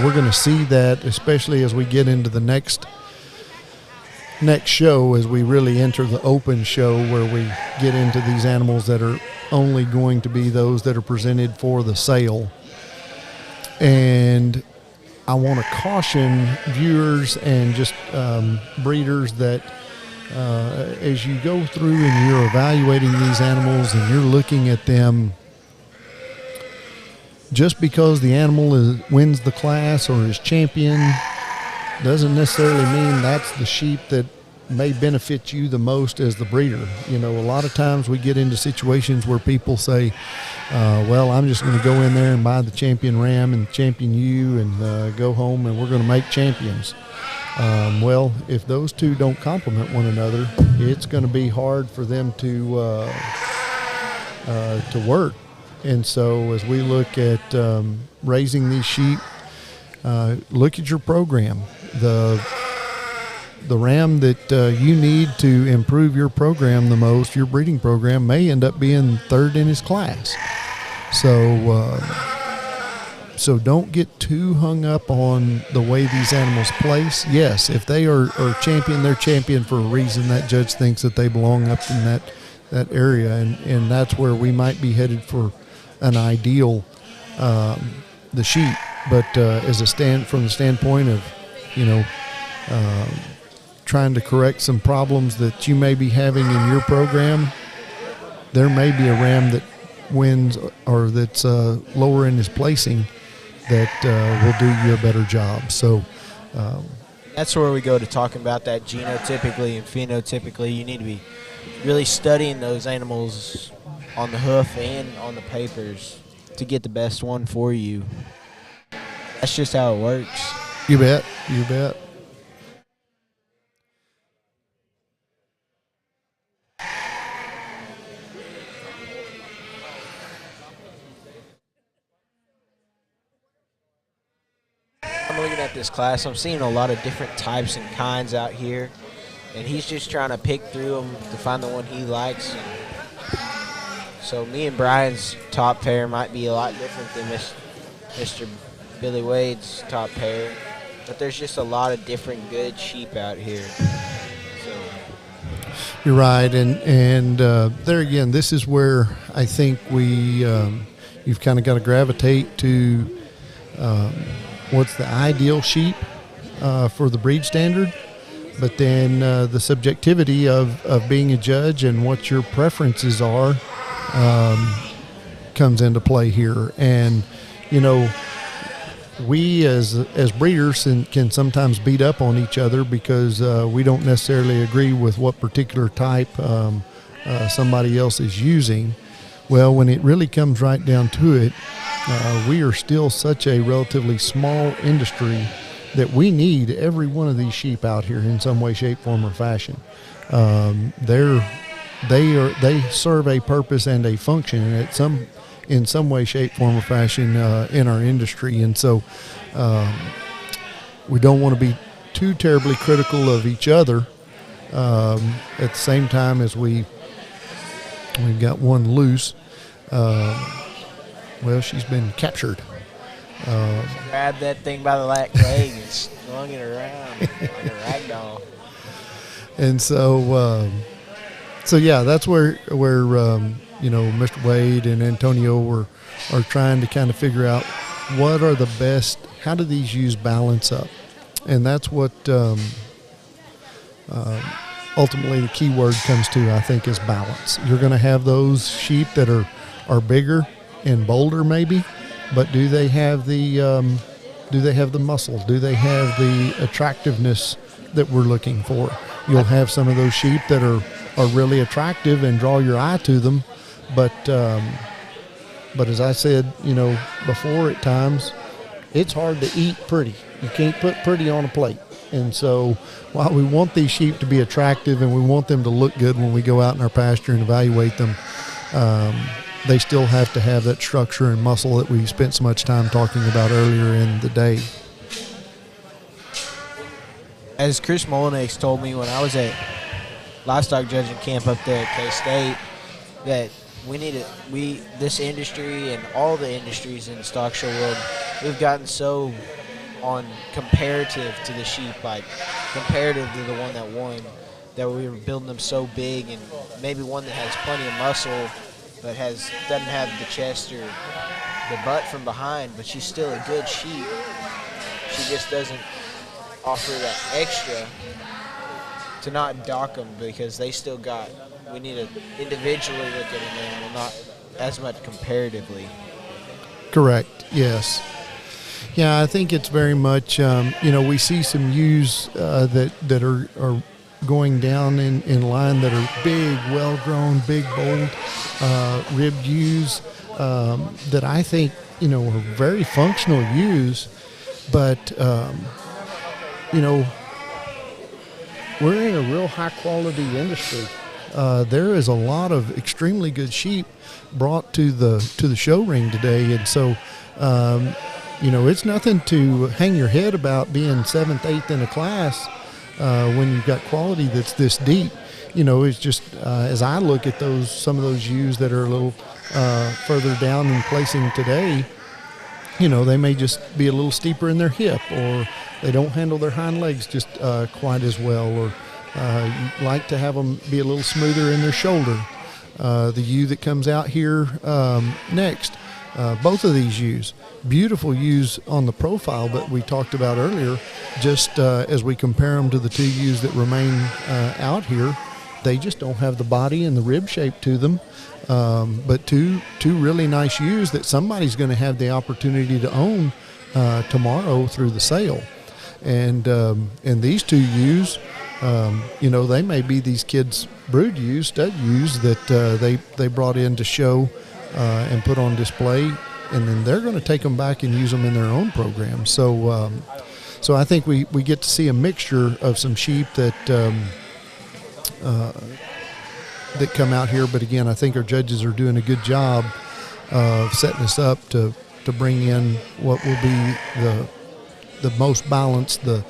we're going to see that, especially as we get into the next show, as we really enter the open show, where we get into these animals that are only going to be those that are presented for the sale. And I want to caution viewers and just breeders that as you go through and you're evaluating these animals and you're looking at them, just because the animal wins the class or is champion doesn't necessarily mean that's the sheep that may benefit you the most as the breeder. You know, a lot of times we get into situations where people say, well, I'm just going to go in there and buy the champion ram and the champion ewe and go home and we're going to make champions. Well, if those two don't complement one another, it's going to be hard for them to work. And so as we look at raising these sheep, look at your program. The ram that you need to improve your program the most, your breeding program, may end up being third in his class. So don't get too hung up on the way these animals place. Yes, if they are champion, they're champion for a reason. That judge thinks that they belong up in that area, and that's where we might be headed for an ideal the sheep. But from the standpoint of, you know, trying to correct some problems that you may be having in your program, there may be a ram that wins or that's lower in his placing that will do you a better job. So that's where we go to talking about that genotypically and phenotypically. You need to be really studying those animals on the hoof and on the papers to get the best one for you. That's just how it works. You bet. You bet. I'm looking at this class. I'm seeing a lot of different types and kinds out here, and he's just trying to pick through them to find the one he likes. So me and Brian's top pair might be a lot different than Mr. Billy Wade's top pair, but there's just a lot of different good sheep out here. So. You're right, and there again, this is where I think you've kind of got to gravitate to what's the ideal sheep for the breed standard, but then the subjectivity of being a judge and what your preferences are comes into play here. And we as breeders can sometimes beat up on each other because we don't necessarily agree with what particular type somebody else is using. Well, when it really comes right down to it, we are still such a relatively small industry that we need every one of these sheep out here in some way, shape, form, or fashion. They serve a purpose and a function in some way, shape, form, or fashion in our industry, and so we don't want to be too terribly critical of each other. At the same time as we've got one loose. Well, she's been captured. Grabbed that thing by the leg and swung it around like a rag doll. And so yeah, that's where Mr. Wade and Antonio are trying to kind of figure out what are the best. How do these ewes balance up? And that's what ultimately the key word comes to, I think, is balance. You're going to have those sheep that are bigger and bolder, maybe, but do they have the muscle? Do they have the attractiveness that we're looking for? You'll have some of those sheep that are really attractive and draw your eye to them, but as I said, before, at times, it's hard to eat pretty. You can't put pretty on a plate. And so while we want these sheep to be attractive and we want them to look good when we go out in our pasture and evaluate them, they still have to have that structure and muscle that we spent so much time talking about earlier in the day. As Chris Molinex told me when I was at livestock judging camp up there at K-State, that this industry and all the industries in the stock show world, we've gotten so on comparative to the sheep, like comparative to the one that won, that we were building them so big, and maybe one that has plenty of muscle but doesn't have the chest or the butt from behind, but she's still a good sheep. She just doesn't offer that extra to not dock them, because they still we need to individually look at an animal, not as much comparatively. Correct, yes. Yeah, I think it's very much, we see some ewes that are going down in line that are big, well-grown, big, bold, ribbed ewes that I think, are very functional ewes, but, we're in a real high-quality industry. There is a lot of extremely good sheep brought to the show ring today, and so it's nothing to hang your head about being 7th, 8th in a class when you've got quality that's this deep. It's just as I look at some of those ewes that are a little further down in placing today, they may just be a little steeper in their hip, or they don't handle their hind legs just quite as well, or you like to have them be a little smoother in their shoulder. The ewe that comes out here next, both of these ewes, beautiful ewes on the profile, but we talked about earlier, just as we compare them to the two ewes that remain out here, they just don't have the body and the rib shape to them. But two really nice ewes that somebody's going to have the opportunity to own tomorrow through the sale. And these two ewes, they may be these kids' brood ewes, stud ewes that they brought in to show and put on display, and then they're going to take them back and use them in their own program. So I think we get to see a mixture of some sheep that come out here. But again, I think our judges are doing a good job of setting us up to bring in what will be the the most balanced, the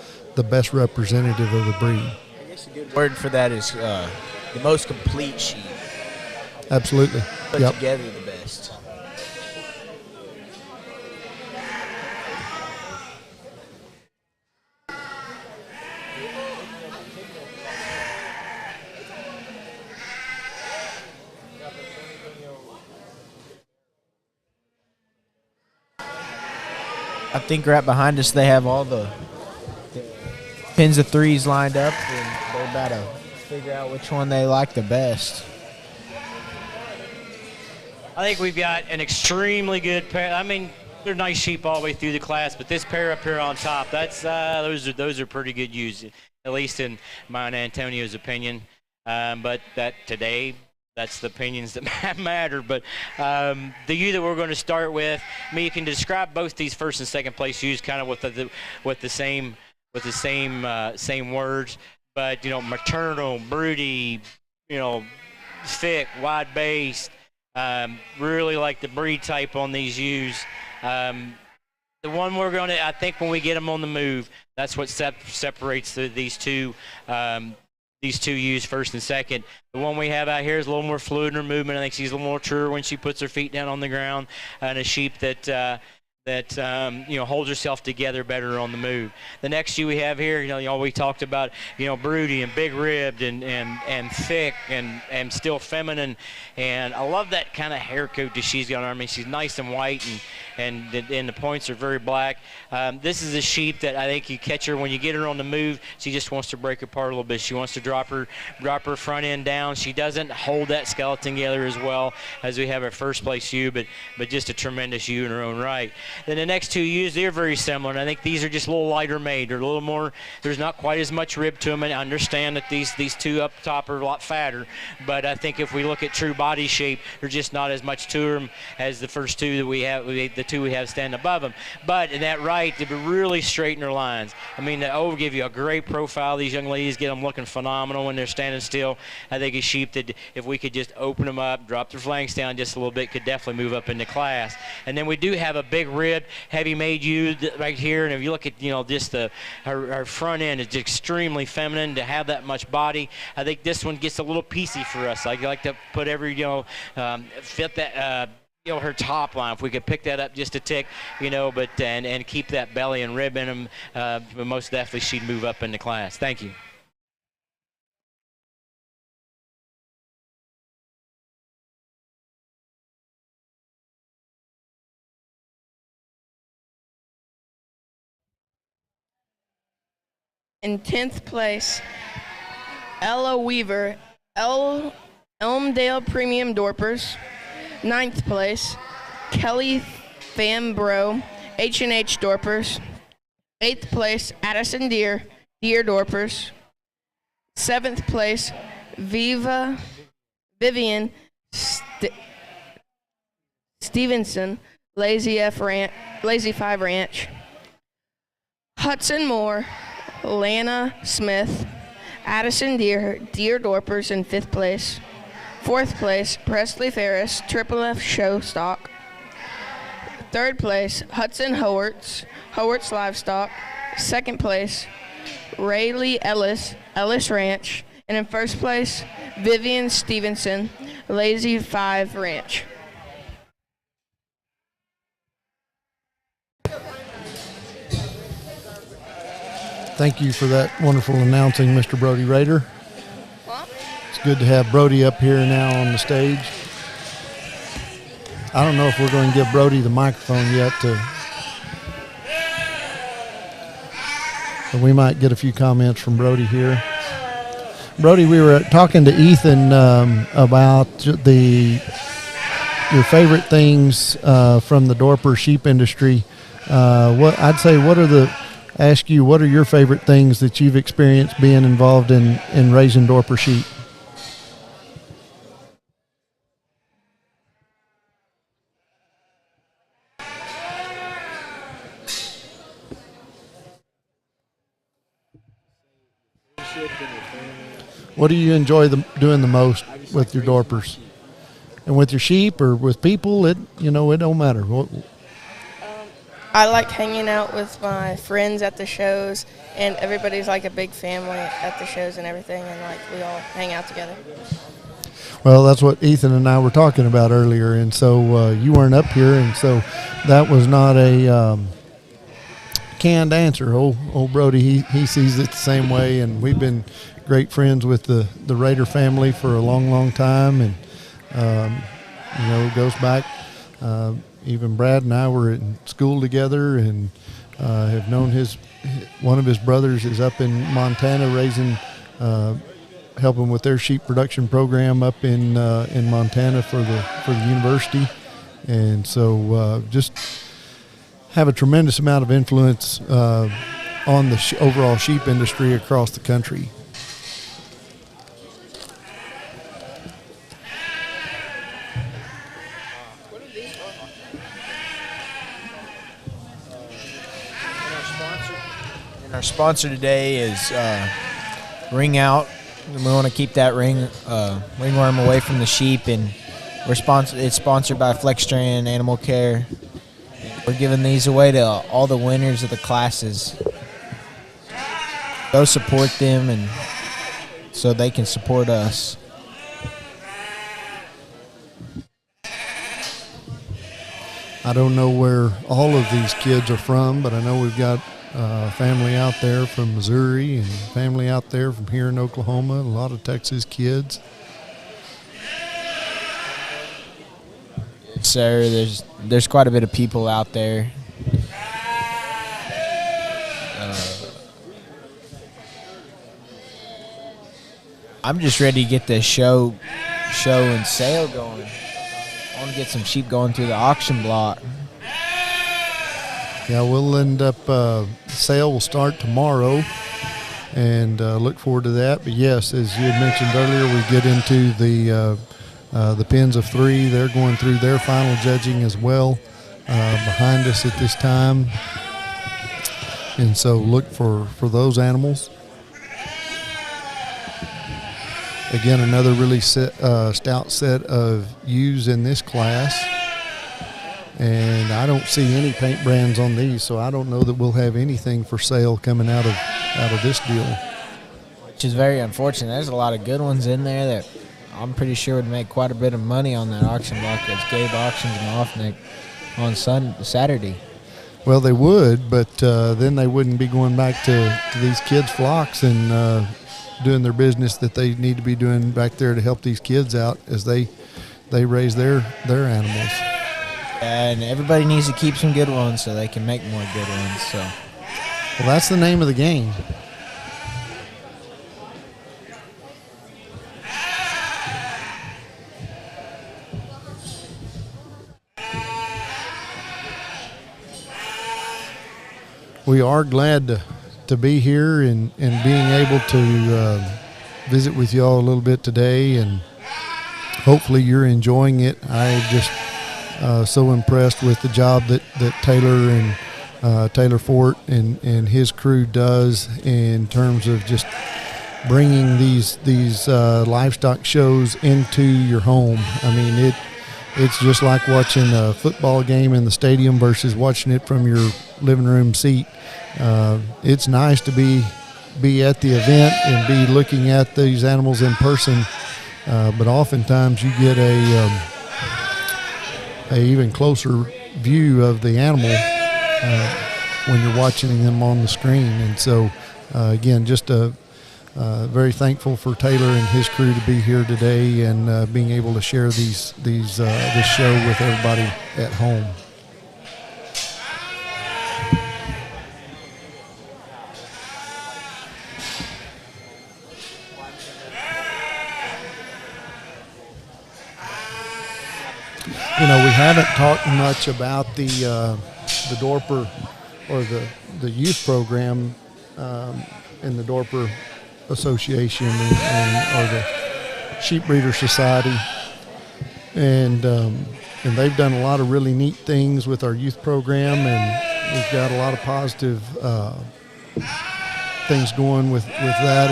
best representative of the breed. I guess a good word for that is the most complete sheep. Absolutely. Put Yep. together the best. I think right behind us they have all the pins of threes lined up, and they're about to figure out which one they like the best. I think we've got an extremely good pair. I mean, they're nice sheep all the way through the class, but this pair up here on top, that's those are pretty good ewes, at least in mine and Antonio's opinion. But that today, that's the opinions that matter. But the ewe that we're going to start with, I mean, you can describe both these first and second place ewes kind of with the same words. But maternal, broody, thick, wide based. Really like the breed type on these ewes. The one we're going to, I think when we get them on the move, that's what separates these two ewes, first and second. The one we have out here is a little more fluid in her movement. I think she's a little more truer when she puts her feet down on the ground, and a sheep that holds herself together better on the move. The next ewe we have here, we talked about, broody and big ribbed and thick and still feminine. And I love that kind of hair coat that she's got on. I mean, she's nice and white and the points are very black. This is a sheep that I think you catch her when you get her on the move. She just wants to break apart a little bit. She wants to drop her front end down. She doesn't hold that skeleton together as well as we have our first place ewe, but just a tremendous ewe in her own right. Then the next two ewes, they're very similar, and I think these are just a little lighter made. They're a little more, there's not quite as much rib to them, and I understand that these two up top are a lot fatter, but I think if we look at true body shape, there's just not as much to them as the first two that we have, the two we have standing above them. But in that right, they really straighten their lines. I mean, that will give you a great profile. These young ladies get them looking phenomenal when they're standing still. I think a sheep that if we could just open them up, drop their flanks down just a little bit, could definitely move up into class. And then we do have a big rib, heavy made ewe right here, and if you look at just her front end is extremely feminine to have that much body. I think this one gets a little piecey for us. I like to put every fit that her top line, if we could pick that up just a tick, but and keep that belly and rib in them, but most definitely she'd move up into class. Thank you. In 10th place, Ella Weaver, Elmdale Premium Dorpers. 9th place, Kelly Fambro, H&H Dorpers. 8th place, Addison Deer Dorpers. 7th place, Vivian Stevenson, Lazy 5 Ranch. Hudson Moore, Lana Smith, Addison Deer Dorpers in 5th place. 4th place, Presley Ferris, Triple F Show Stock. 3rd place, Hudson Howarts Livestock. 2nd place, Rayleigh Ellis Ranch. And in 1st place, Vivian Stevenson, Lazy 5 Ranch. Thank you for that wonderful announcing, Mr. Brody Rader. It's good to have Brody up here now on the stage. I don't know if we're going to give Brody the microphone yet, but we might get a few comments from Brody here. Brody, we were talking to Ethan about your favorite things from the Dorper sheep industry. What are your favorite things that you've experienced being involved in raising Dorper sheep? What do you enjoy doing the most with your Dorpers? And with your sheep or with people, it don't matter. I like hanging out with my friends at the shows, and everybody's like a big family at the shows and everything, and like we all hang out together. Well, that's what Ethan and I were talking about earlier, and so you weren't up here, and so that was not a canned answer. Old Brody, he sees it the same way, and we've been great friends with the Raider family for a long, long time, and it goes back. Even Brad and I were in school together, and have known one of his brothers is up in Montana raising. Helping with their sheep production program up in Montana for the university, and so just have a tremendous amount of influence on the overall sheep industry across the country. And our sponsor today is Ring Out. We want to keep that ringworm away from the sheep, and it's sponsored by Flextrain Animal Care. We're giving these away to all the winners of the classes. Go support them, and so they can support us. I don't know where all of these kids are from, but I know we've got family out there from Missouri and family out there from here in Oklahoma, a lot of Texas kids. Sir, there's quite a bit of people out there. I'm just ready to get this show and sale going. I want to get some sheep going through the auction block. Yeah, we'll end up, sale will start tomorrow, and look forward to that. But yes, as you had mentioned earlier, we get into the pens of 3. They're going through their final judging as well behind us at this time. And so look for those animals. Again, another really stout set of ewes in this class. And I don't see any paint brands on these, so I don't know that we'll have anything for sale coming out of this deal. Which is very unfortunate. There's a lot of good ones in there that I'm pretty sure would make quite a bit of money on that auction block. That's Gabe Auctions in Offneck on Saturday. Well, they would, but then they wouldn't be going back to these kids' flocks and doing their business that they need to be doing back there to help these kids out as they raise their animals. And everybody needs to keep some good ones so they can make more good ones. So, well, that's the name of the game. We are glad to be here and being able to visit with y'all a little bit today, and hopefully you're enjoying it. I just so impressed with the job that Taylor and Taylor Fort and his crew does in terms of just bringing these livestock shows into your home. I mean, it's just like watching a football game in the stadium versus watching it from your living room seat. It's nice to be at the event and be looking at these animals in person, but oftentimes you get a even closer view of the animal when you're watching them on the screen. And so, again, just very thankful for Taylor and his crew to be here today and being able to share this show with everybody at home. You know, we haven't talked much about the Dorper or the youth program in the Dorper Association or the Sheep Breeder Society, and they've done a lot of really neat things with our youth program, and we've got a lot of positive things going with that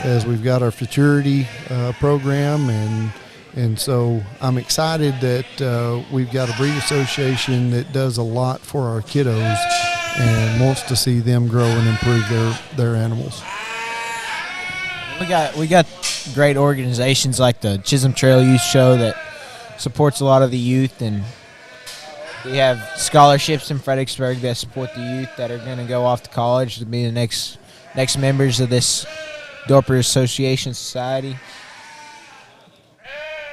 as we've got our futurity program And so I'm excited that we've got a breed association that does a lot for our kiddos and wants to see them grow and improve their animals. We got great organizations like the Chisholm Trail Youth Show that supports a lot of the youth, and we have scholarships in Fredericksburg that support the youth that are going to go off to college to be the next members of this Dorper Association Society.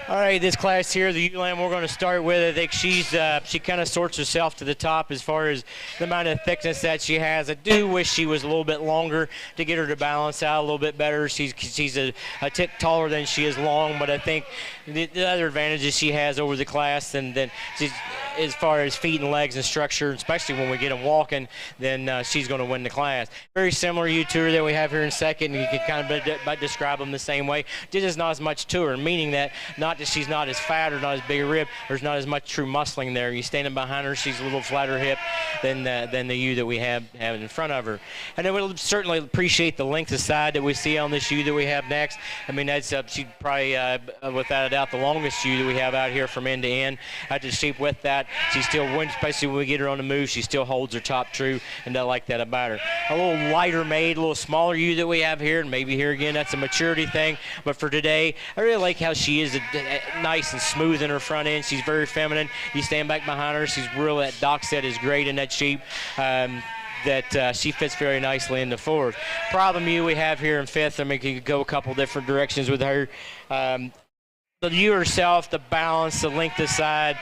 All right, this class here, the ewe lamb we're going to start with, I think she kind of sorts herself to the top as far as the amount of thickness that she has. I do wish she was a little bit longer to get her to balance out a little bit better. She's a tick taller than she is long, but I think the other advantages she has over the class, and she's, as far as feet and legs and structure, especially when we get them walking, then she's going to win the class. Very similar ewe to her that we have here in second, and you can kind of describe them the same way. Just not as much to her, meaning that not that she's not as fat or not as big a rib, there's not as much true muscling there. You standing behind her, she's a little flatter hip than the ewe that we have in front of her. And then we'll certainly appreciate the length of side that we see on this ewe that we have next. I mean, that's she's probably, without a doubt, the longest ewe that we have out here from end to end. I just sheep with that. She still wins, especially when we get her on the move. She still holds her top true, and I like that about her. A little lighter made, a little smaller ewe that we have here, and maybe here again that's a maturity thing. But for today, I really like how she is nice and smooth in her front end. She's very feminine. You stand back behind her, she's really, that dock set is great in that sheep. That she fits very nicely in the fourth. Problem ewe we have here in fifth, I mean, you could go a couple different directions with her. The ewe herself, the balance, the length of side,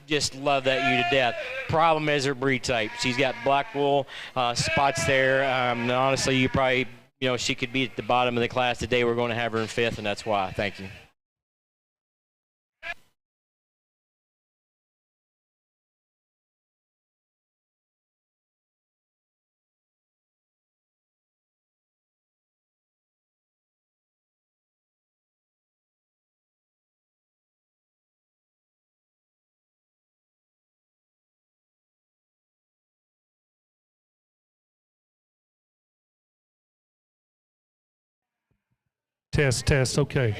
just love that ewe to death. Problem is her breed type. She's got black wool spots there. And honestly, you probably, she could be at the bottom of the class today. We're going to have her in fifth, and that's why. Thank you. Test, okay.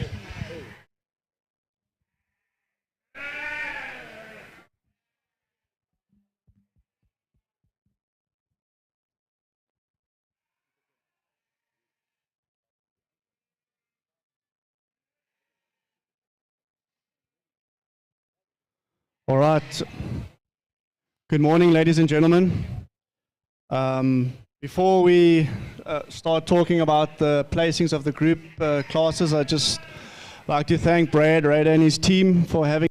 All right. Good morning, ladies and gentlemen. Before we start talking about the placings of the group classes, I'd just like to thank Brad Rader and his team for having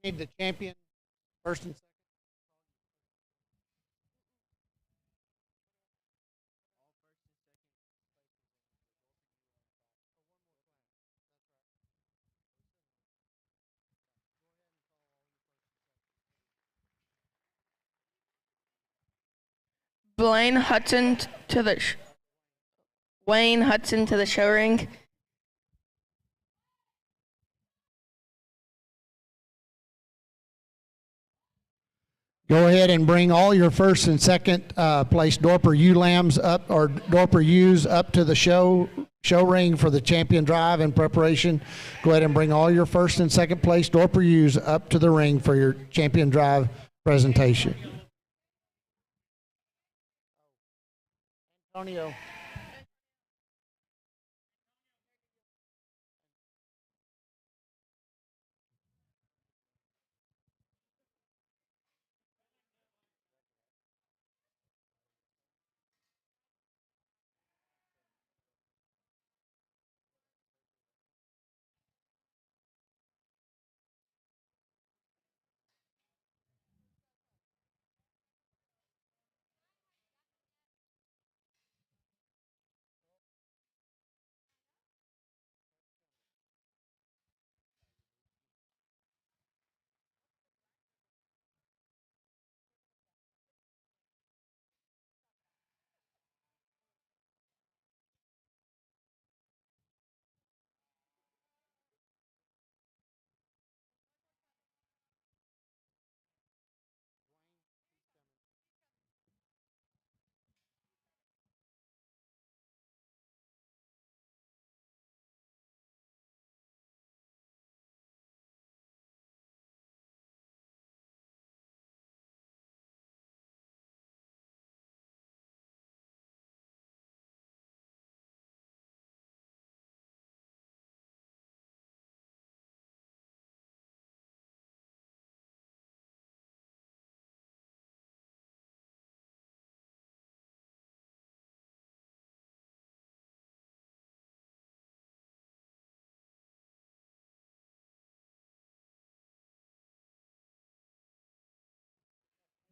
Need the champion first and second. Wayne Hudson to the show ring. Go ahead and bring all your first and second place Dorper Ewe lambs up, or Dorper Ewes up to the show ring for the champion drive in preparation. Go ahead and bring all your first and second place Dorper Ewes up to the ring for your champion drive presentation. Antonio.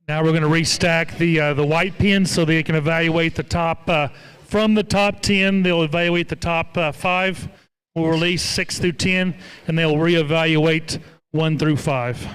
Now we're going to restack the white pins so they can evaluate the top, from the top 10, they'll evaluate the top 5. We'll release 6 through 10, and they'll reevaluate 1 through 5.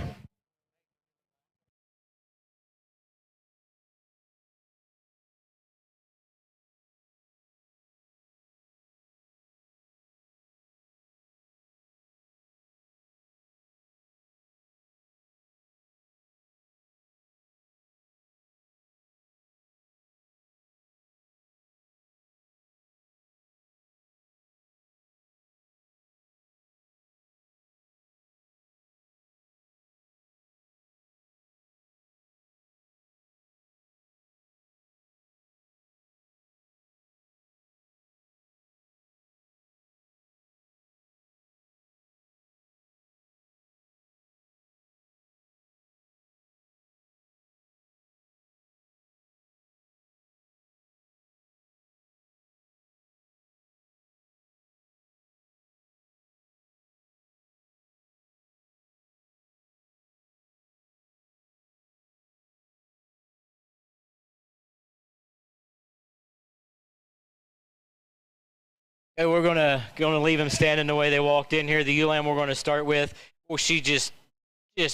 Okay, we're gonna leave them standing the way they walked in here. The ewe lamb we're gonna start with. Well, she just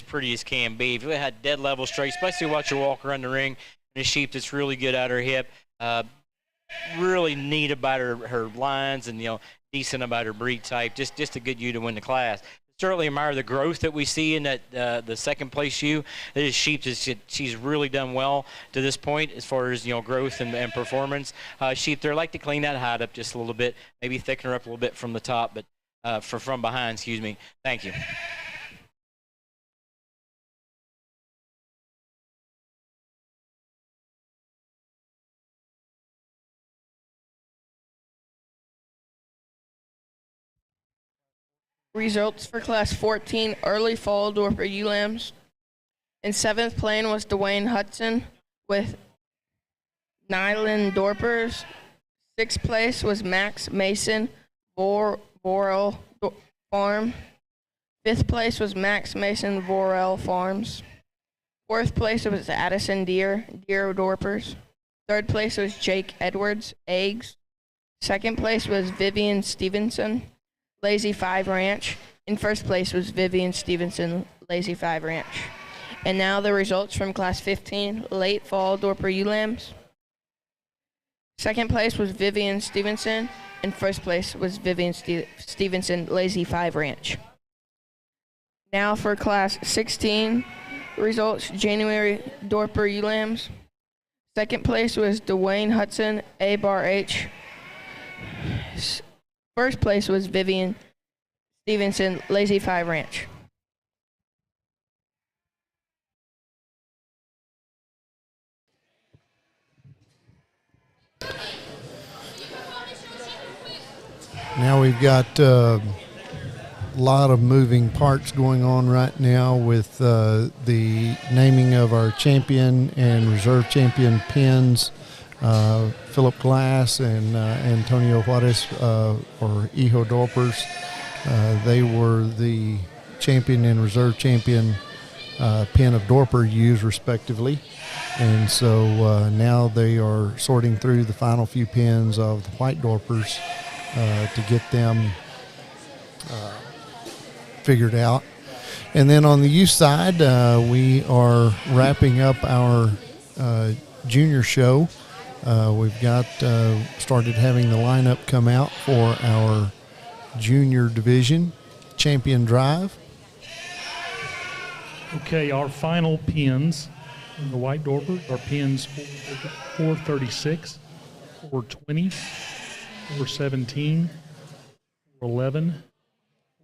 pretty as can be. If you had dead level straight, especially watch her walk around the ring. And a sheep that's really good at her hip. Really neat about her lines, and decent about her breed type. Just a good ewe to win the class. Certainly admire the growth that we see in that the second place ewe. This sheep she's really done well to this point as far as growth and performance. Sheep there like to clean that hide up just a little bit, maybe thicken her up a little bit from the top, but from behind. Excuse me. Thank you. Results for Class 14 early fall Dorper Ewe lambs. In 7th place was Dwayne Hudson with Nyland Dorpers. 6th place was Max Mason, Boral Farm. Fifth place was Max Mason Vorel Farms. Fourth place was Addison Deer Dorpers. Third place was Jake Edwards Eggs. Second place was Vivian Stevenson Lazy 5 Ranch. And first place was Vivian Stevenson Lazy 5 Ranch. And now the results from Class 15 Late Fall Dorper Ewe Lambs. Second place was Vivian Stevenson, and first place was Vivian Stevenson Lazy 5 Ranch. Now for Class 16 results, January Dorper Ewe Lambs. Second place was Dwayne Hudson A Bar H. First place was Vivian Stevenson Lazy 5 Ranch. Now we've got a lot of moving parts going on right now with the naming of our champion and reserve champion pins. Philip Glass and Antonio Juarez for Ewe Dorpers. They were the champion and reserve champion pin of Dorper Ewes respectively. And so now they are sorting through the final few pins of the white Dorpers to get them figured out. And then on the youth side, we are wrapping up our junior show. We've got started having the lineup come out for our junior division champion drive. Okay, our final pins in the white Dorper are pins 436, 420, 417, 411,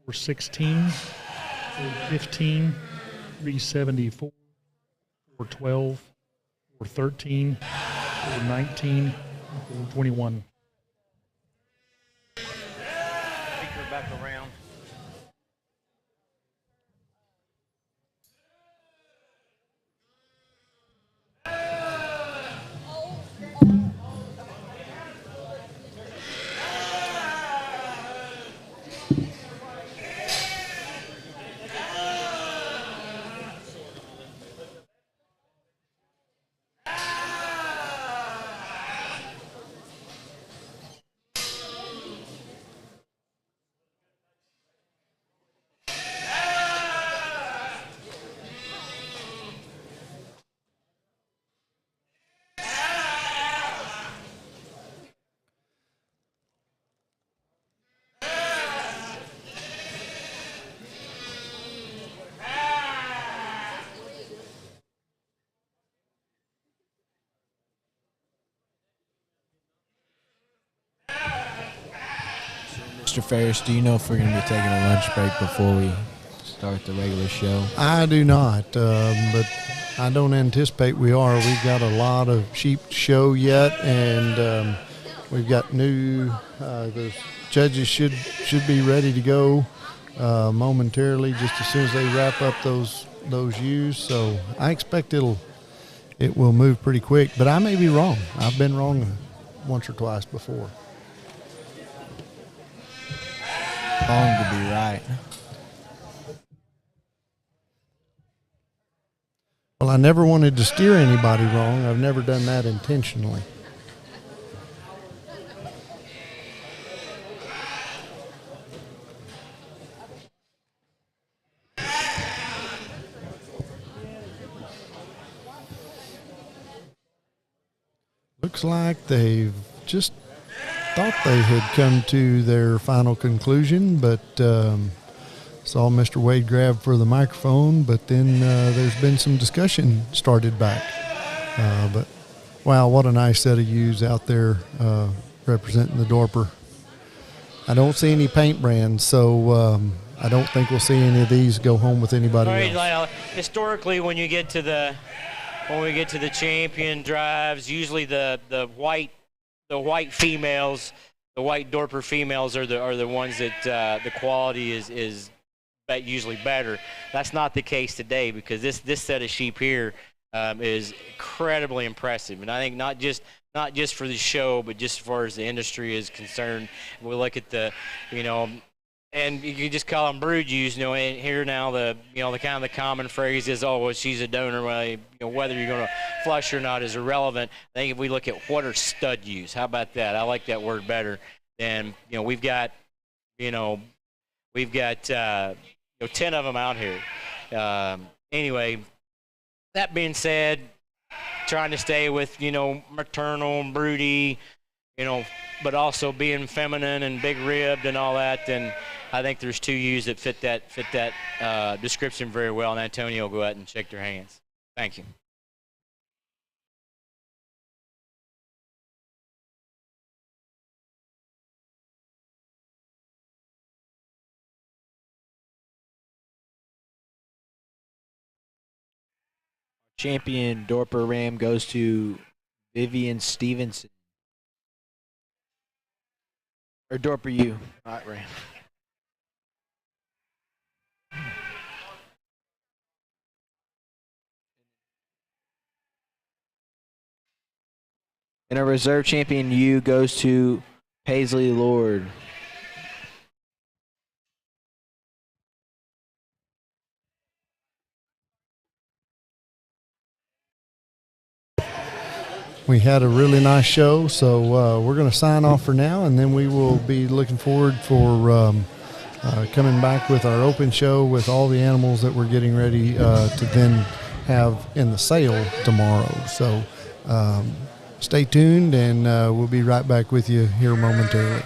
416, 415, 374, 412, 413, 419, 421. Back around. Mr. Ferris, do you know if we're going to be taking a lunch break before we start the regular show? I do not, but I don't anticipate we are. We've got a lot of sheep to show yet, and we've got new. The judges should be ready to go momentarily, just as soon as they wrap up those ewes. So I expect it will move pretty quick, but I may be wrong. I've been wrong once or twice before. Long to be right. Well, I never wanted to steer anybody wrong. I've never done that intentionally. Looks like they've just thought they had come to their final conclusion, but saw Mr. Wade grab for the microphone, but then there's been some discussion started back. But wow, what a nice set of ewes out there representing the Dorper. I don't see any paint brands, so I don't think we'll see any of these go home with anybody else. Lyle, historically, when we get to the champion drives, usually the white females, the white Dorper females are the ones that the quality is usually better. That's not the case today, because this set of sheep here is incredibly impressive, and I think not just for the show, but just as far as the industry is concerned. We look at the and you can just call them brood ewes. You know, and here now the kind of the common phrase is, oh, well, she's a donor. Well, whether you're going to flush or not is irrelevant. I think if we look at what are stud ewes, how about that? I like that word better. And we've got 10 of them out here. Anyway, that being said, trying to stay with maternal and broody, but also being feminine and big ribbed and all that. And I think there's 2 ewes that fit that description very well. And Antonio will go out and shake their hands. Thank you. Champion Dorper Ram goes to Vivian Stevenson. Or Dorper Ewe, not Ram. And a reserve champion Ewe goes to Paisley Lord. We had a really nice show, so we're going to sign off for now, and then we will be looking forward for coming back with our open show with all the animals that we're getting ready to then have in the sale tomorrow. So stay tuned, and we'll be right back with you here momentarily.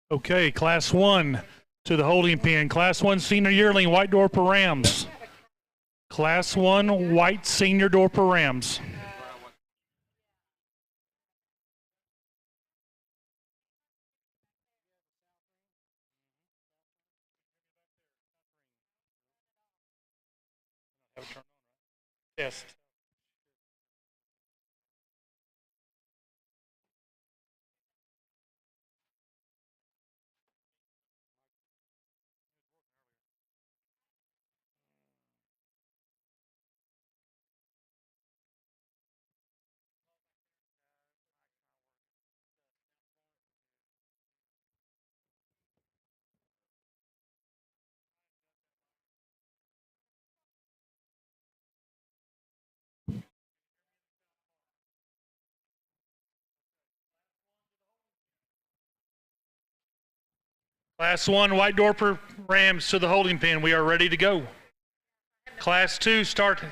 Okay, Class 1 to the holding pen. Class 1 senior yearling, White Dorper Rams. Class 1 white senior Dorper Rams. Yes. Class 1 White Dorper Rams to the holding pen. We are ready to go. Class 2, start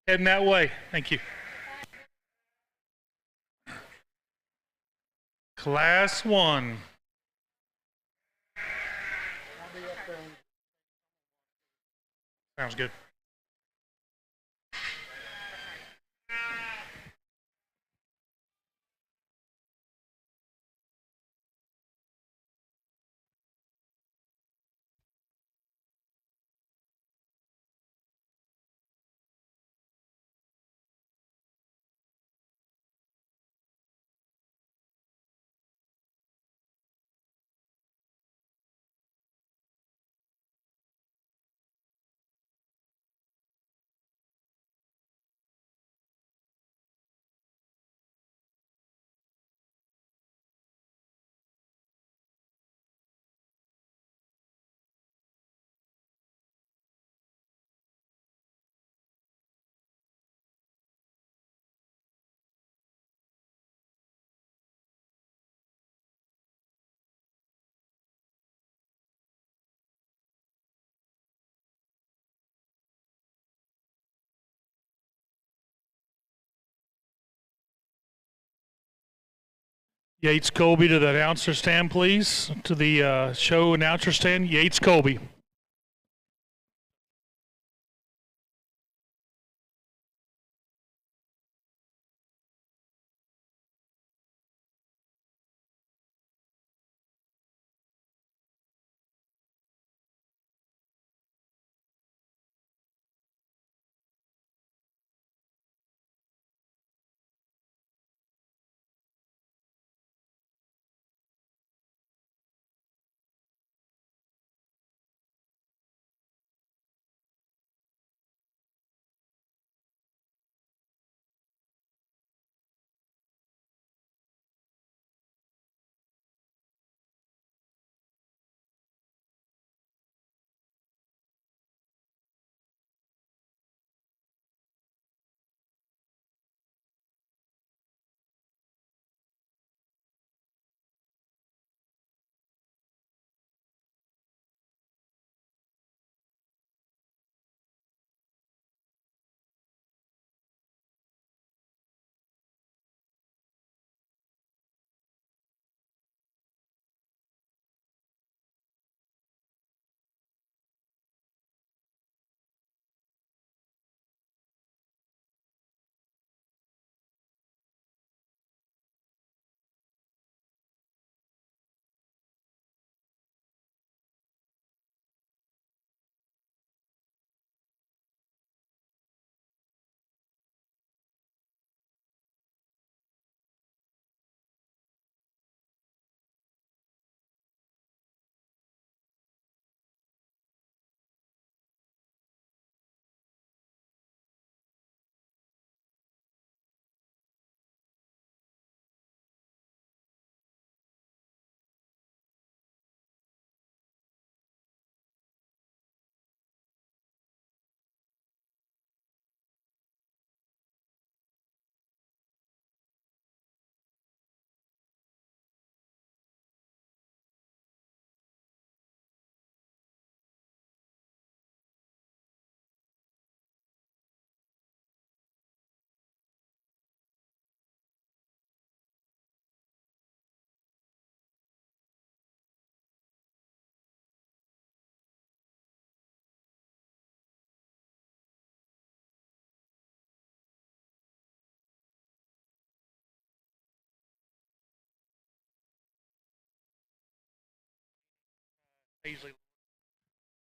heading that way. Thank you. Class 1. Sounds good. Yates Colby to the announcer stand, please. To the show announcer stand. Yates Colby.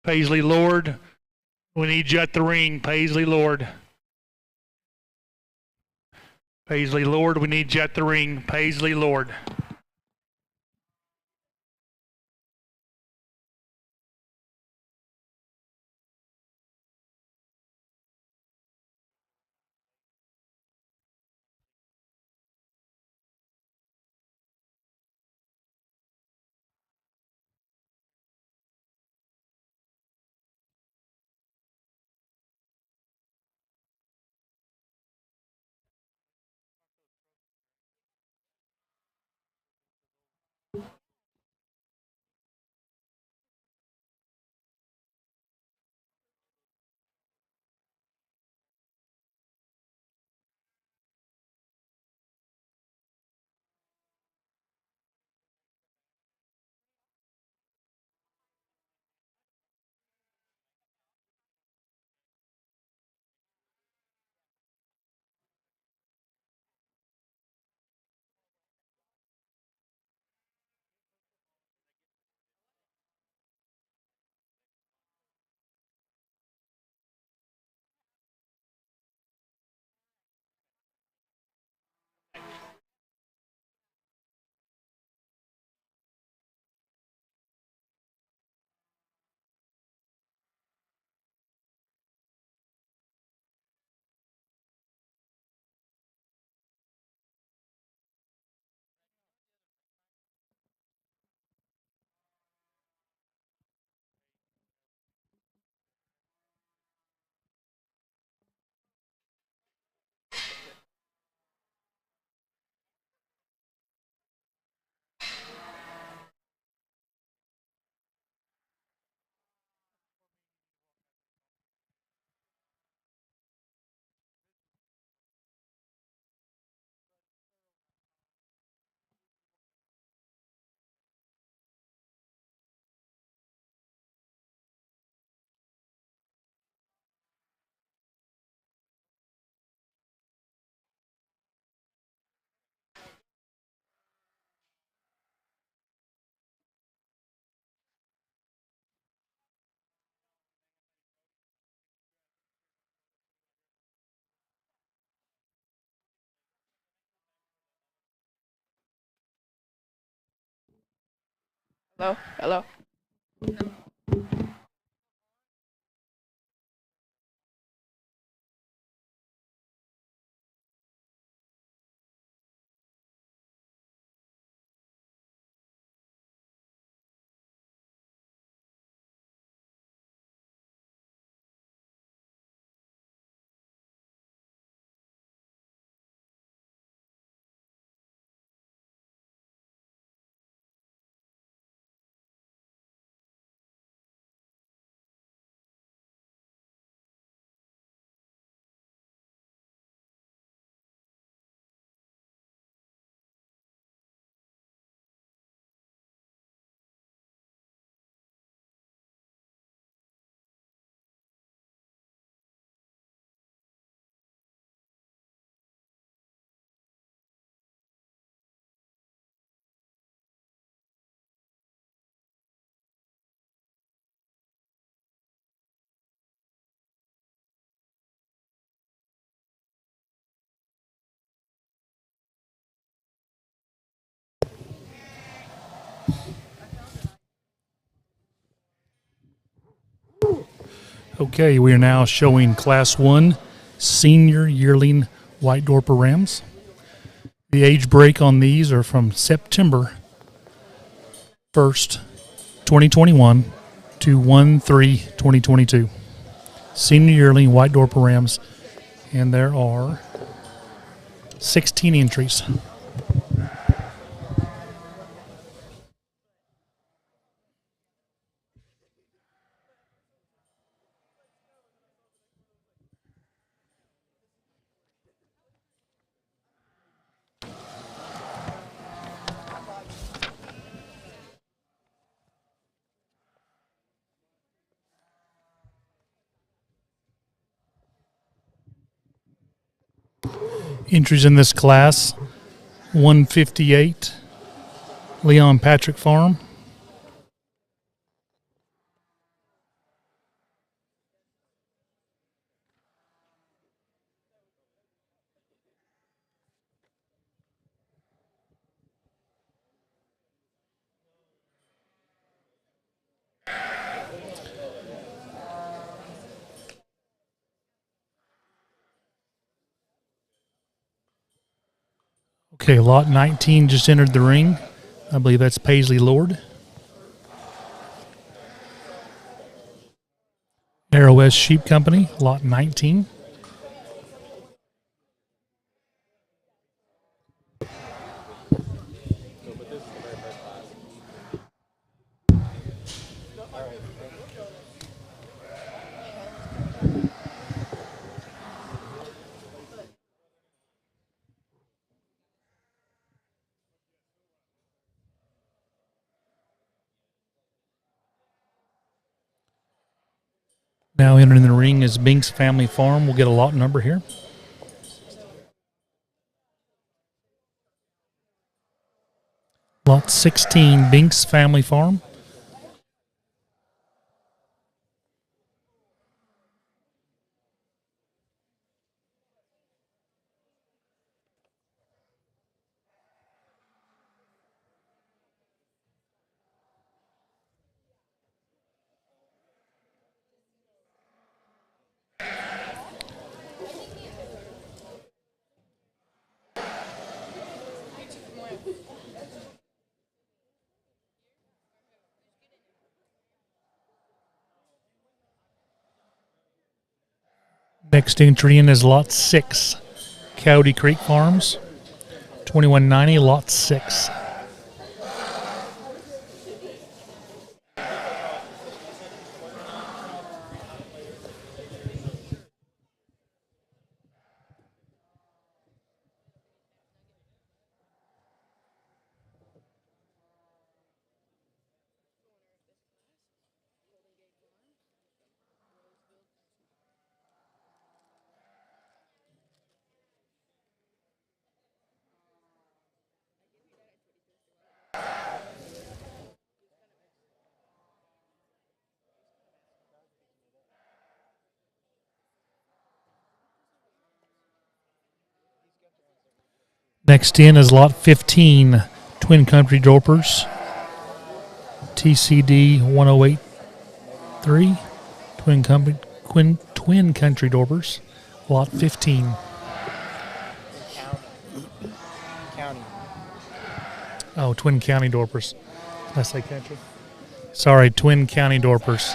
Paisley Lord, we need you at the ring. Paisley Lord. Paisley Lord, we need you at the ring. Paisley Lord. Hello? Hello? Okay, we are now showing Class 1 Senior Yearling White Dorper Rams. The age break on these are from September 1st, 2021 to 1/3/2022. Senior Yearling White Dorper Rams, and there are 16 entries. Entries in this class: 158, Leon Patrick Farm; Okay, lot 19 just entered the ring. I believe that's Paisley Lord. Ewes Sheep Company, lot 19. Now entering the ring is Binks Family Farm. We'll get a lot number here. Lot 16, Binks Family Farm. Next entry in is lot 6, Coyote Creek Farms, 2190, lot 6. Next in is lot 15, Twin Country Dorpers, TCD 1083, Twin Country Dorpers, lot 15. Oh, Twin County Dorpers. Did I say country? Sorry, Twin County Dorpers,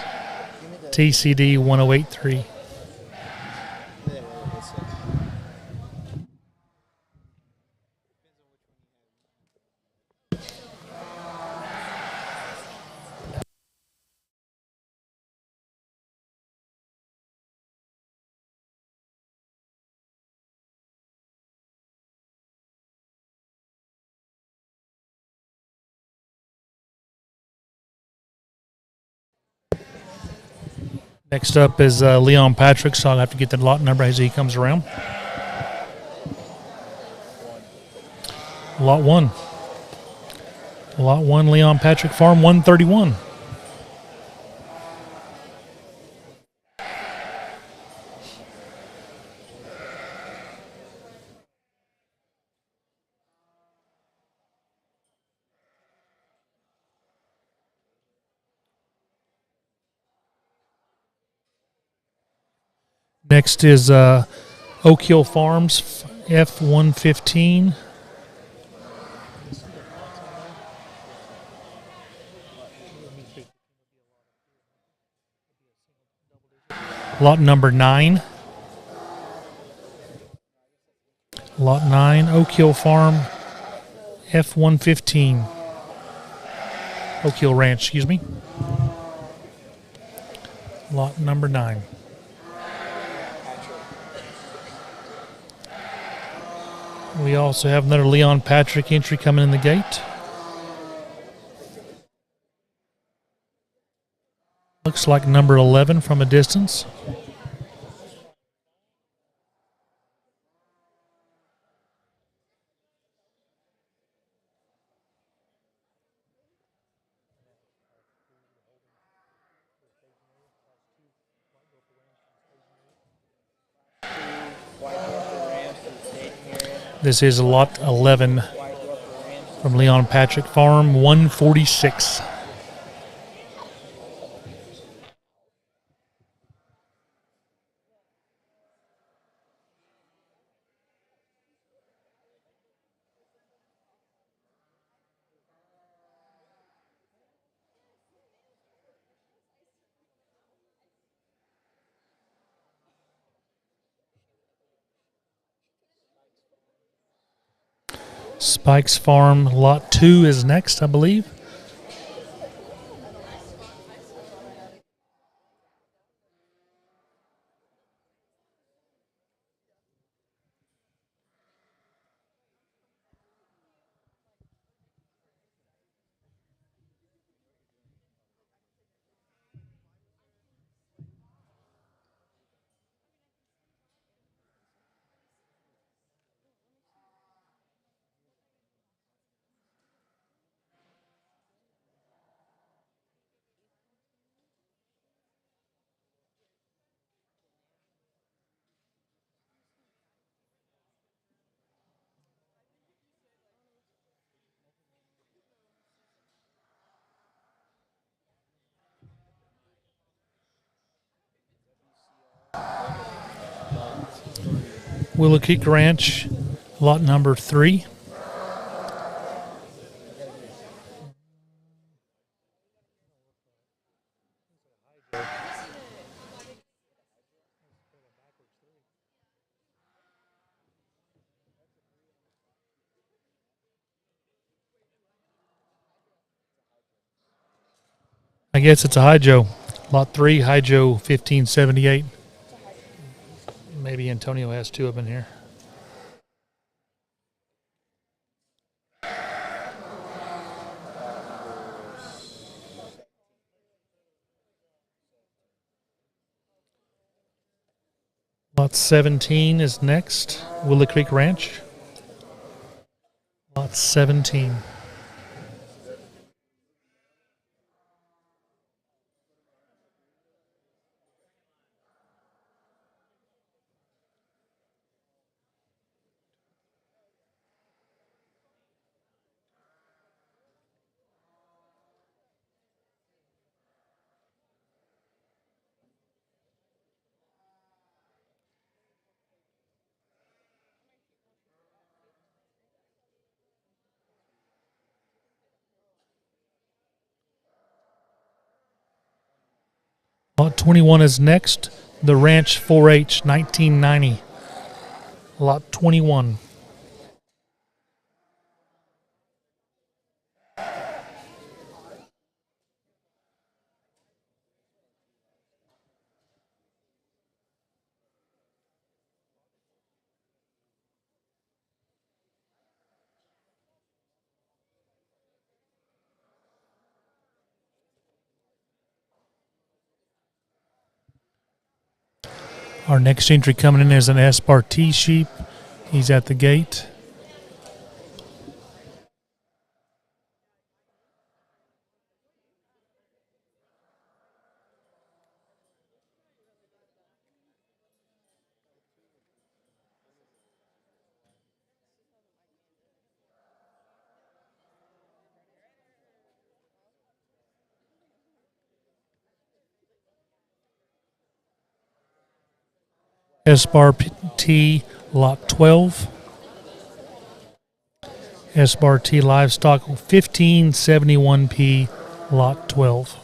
TCD 1083. Next up is Leon Patrick, so I'll have to get the lot number as he comes around. Lot 1. Lot 1, Leon Patrick Farm, 131. Next is Oak Hill Farms, F115. Lot number 9. Lot 9, Oak Hill Farm, F115. Oak Hill Ranch, excuse me. Lot number 9. We also have another Leon Patrick entry coming in the gate. Looks like number 11 from a distance. This is lot 11 from Leon Patrick Farm, 146. Spike's Farm Lot 2 is next, I believe. Willow Creek Ranch, lot number 3. I guess it's a hydro. Lot 3, hydro 1578. Maybe Antonio has 2 of them in here. Lot 17 is next, Willow Creek Ranch. Lot 17. Lot 21 is next, the Ranch 4-H 1990. Lot 21. Our next entry coming in is an SBRT sheep. He's at the gate. SBRT Lot 12. SBRT Livestock 1571P Lot 12.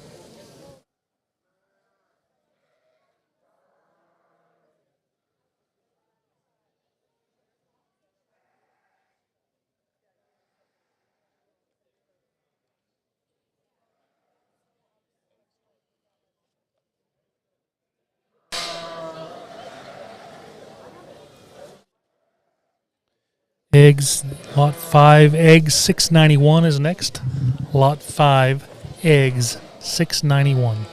Eggs, Lot 5, eggs 691 is next. Lot 5, eggs 691.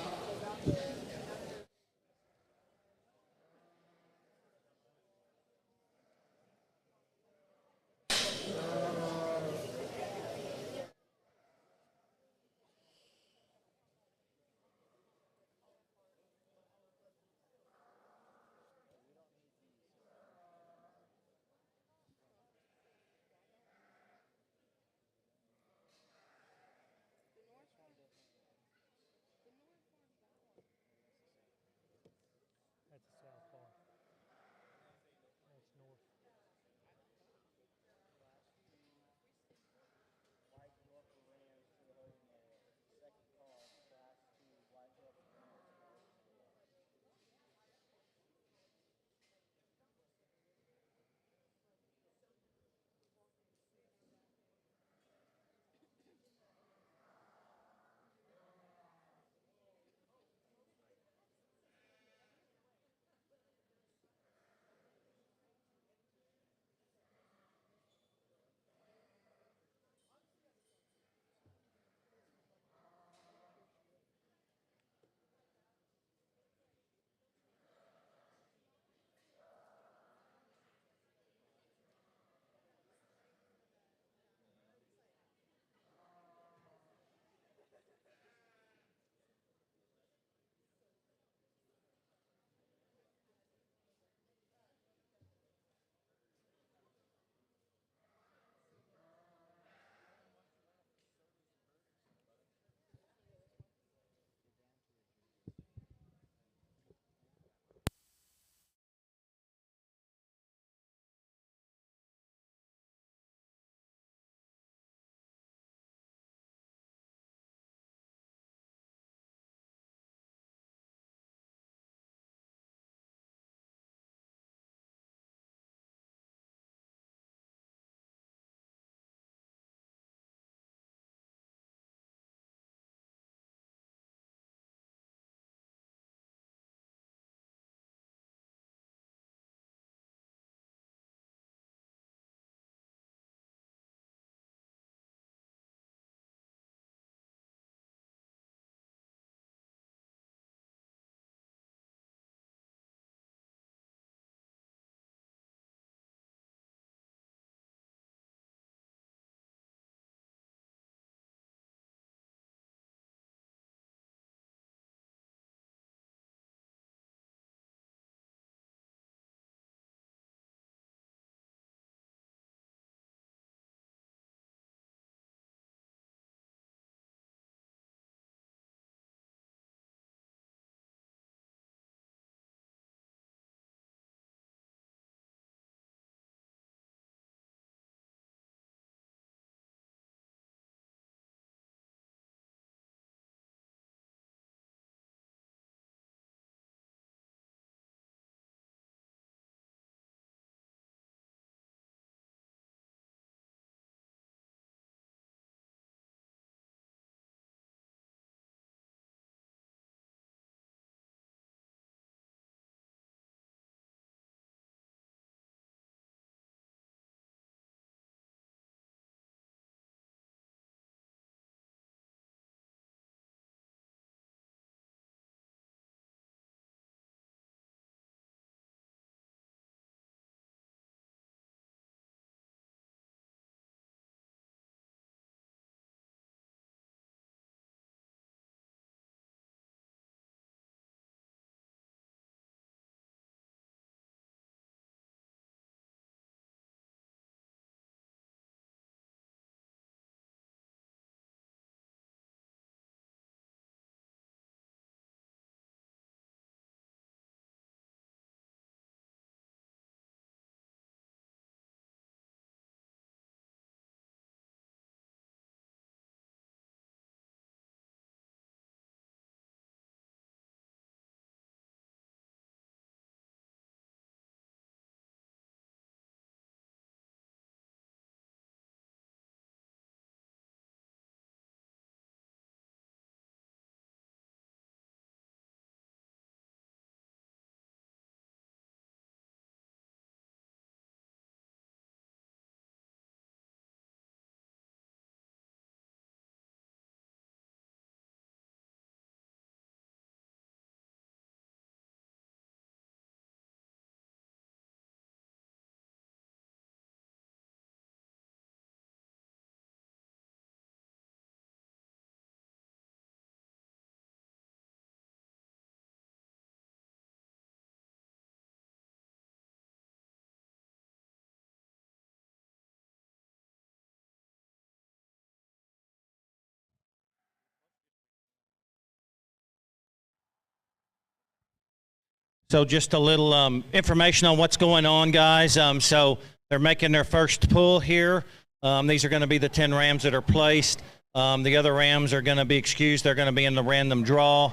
So just a little information on what's going on, guys. So they're making their first pull here. These are going to be the 10 rams that are placed. The other rams are going to be excused. They're going to be in the random draw.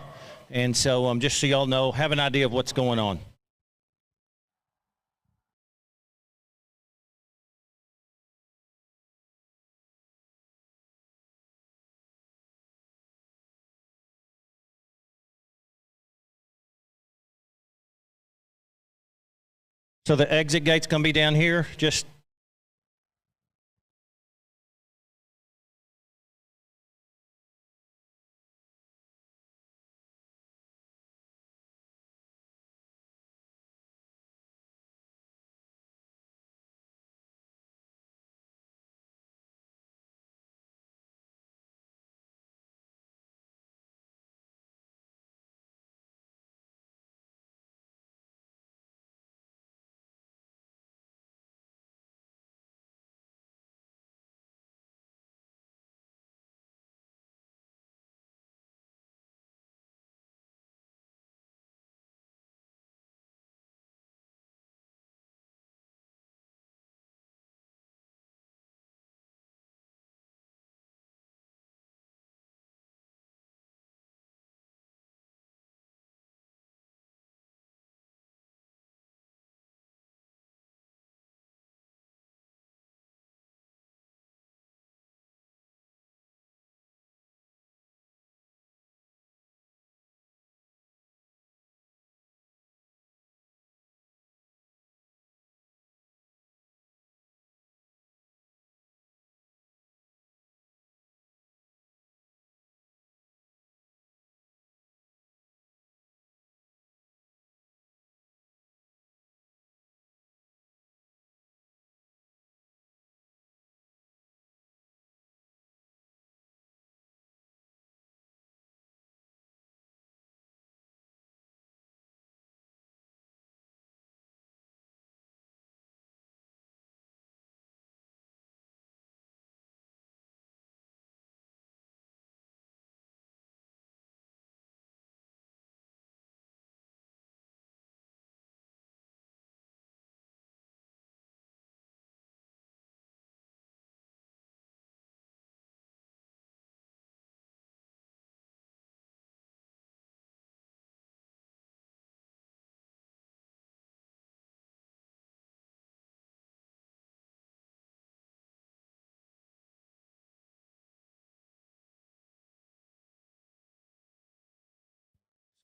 And so just so y'all know, have an idea of what's going on. So the exit gate's going to be down here. Just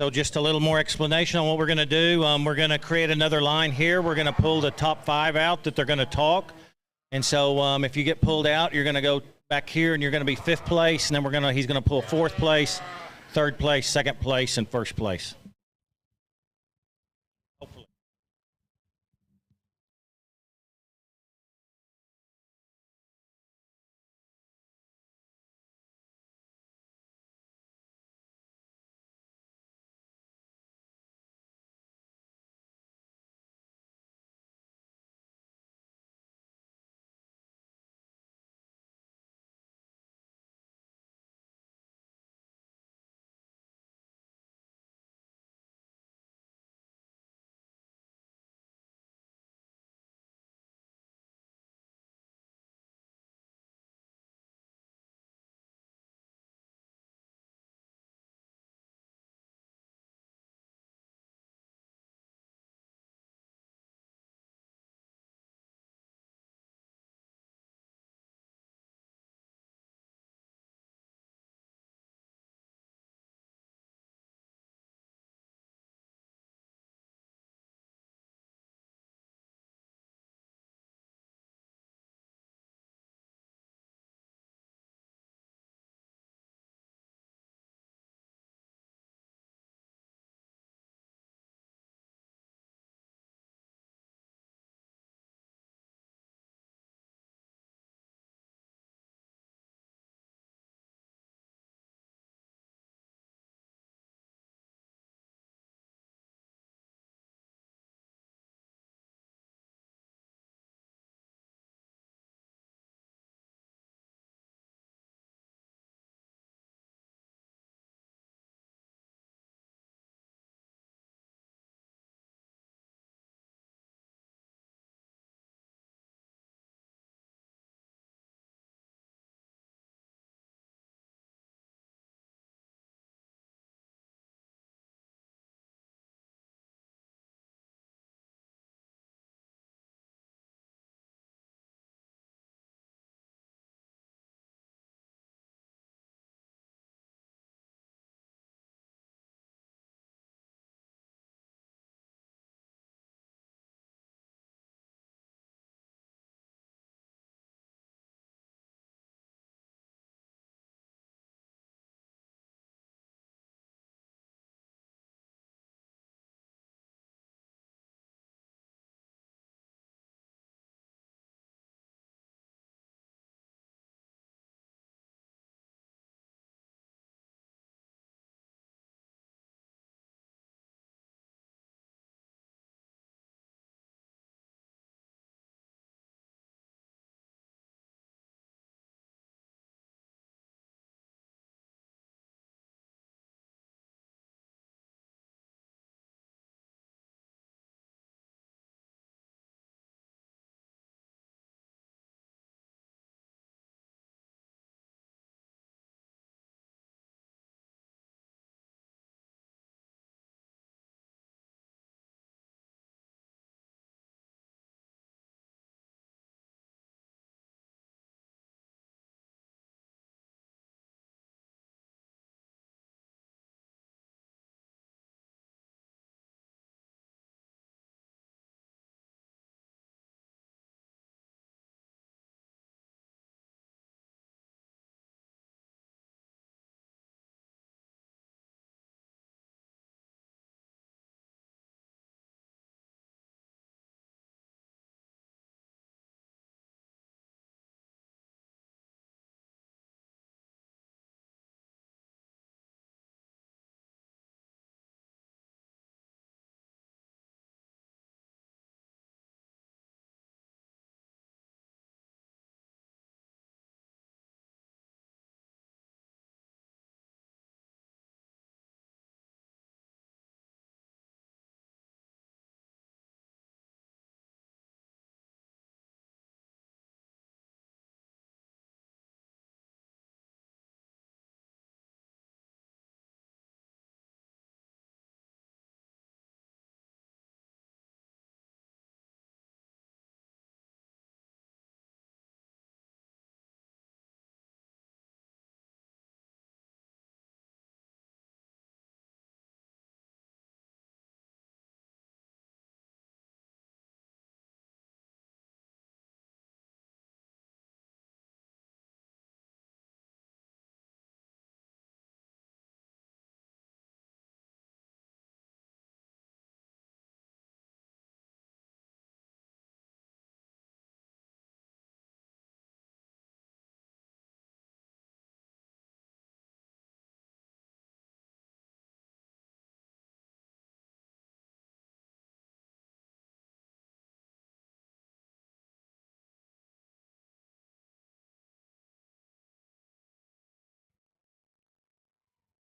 So just a little more explanation on what we're going to do. We're going to create another line here. We're going to pull the top 5 out that they're going to talk. And so if you get pulled out, you're going to go back here and you're going to be 5th place. And then he's going to pull 4th place, 3rd place, 2nd place, and 1st place.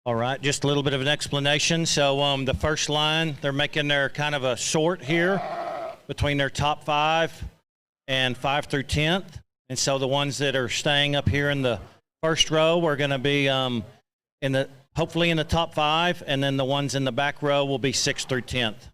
All right, just a little bit of an explanation. So the first line, they're making their kind of a sort here between their top 5 and 5 through 10th. And so the ones that are staying up here in the first row are going to be hopefully in the top 5, and then the ones in the back row will be 6th through 10th.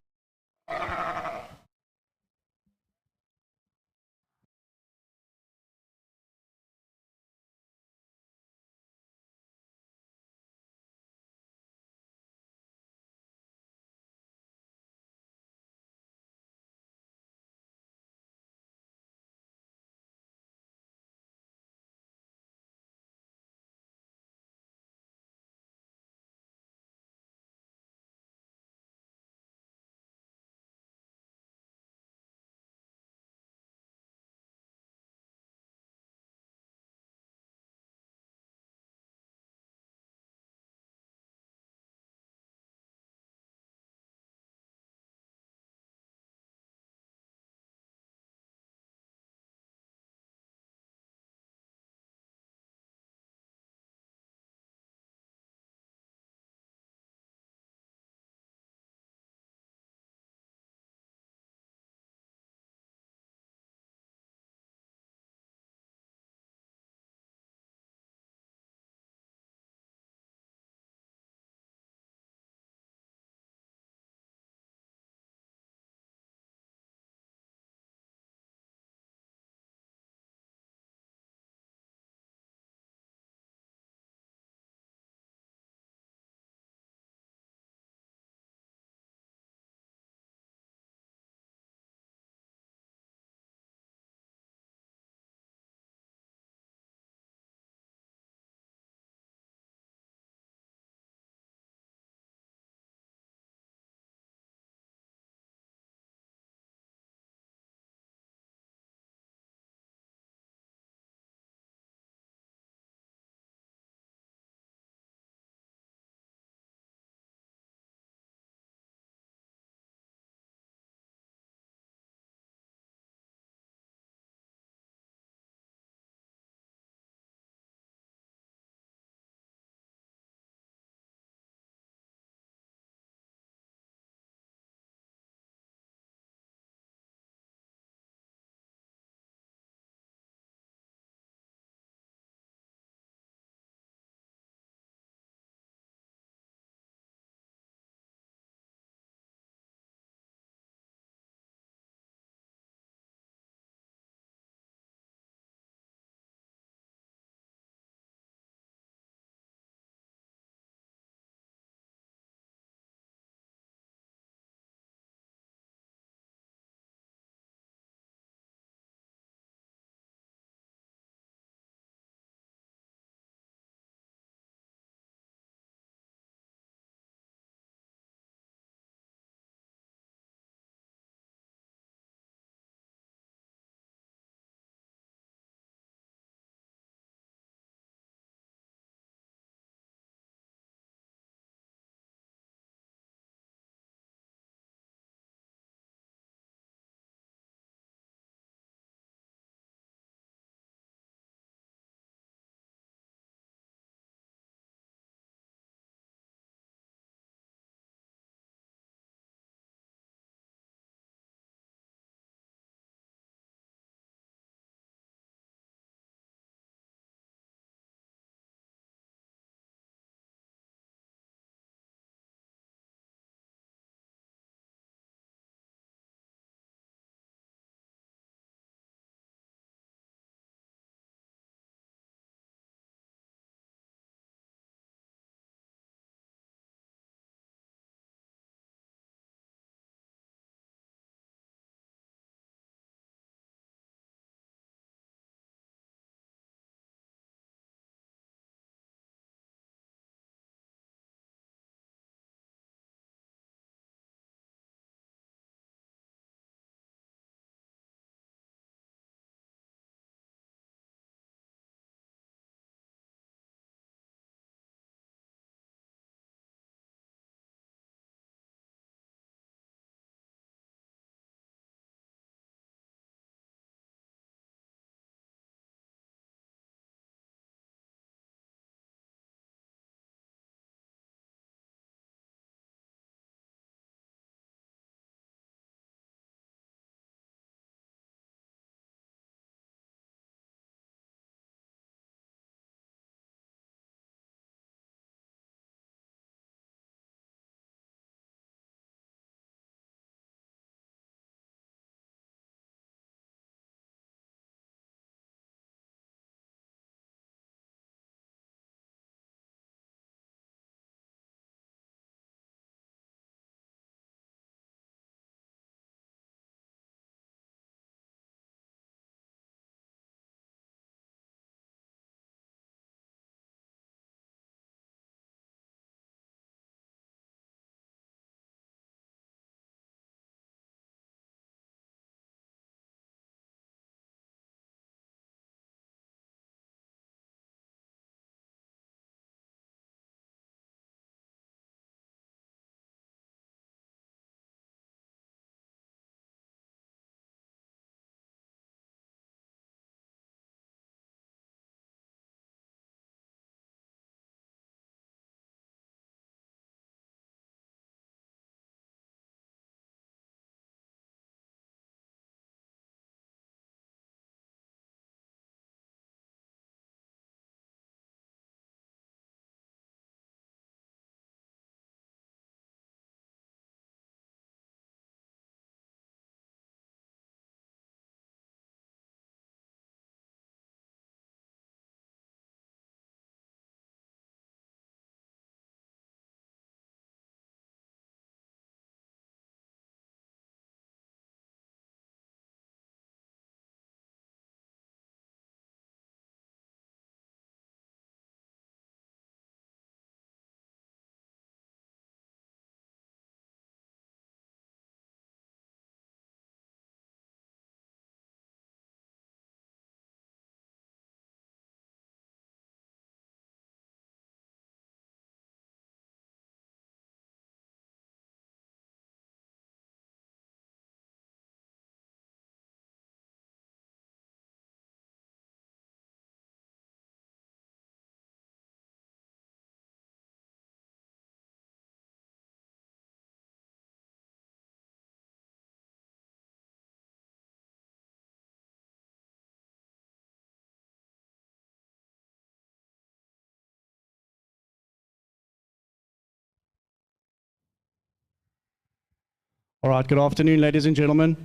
All right, good afternoon, ladies and gentlemen.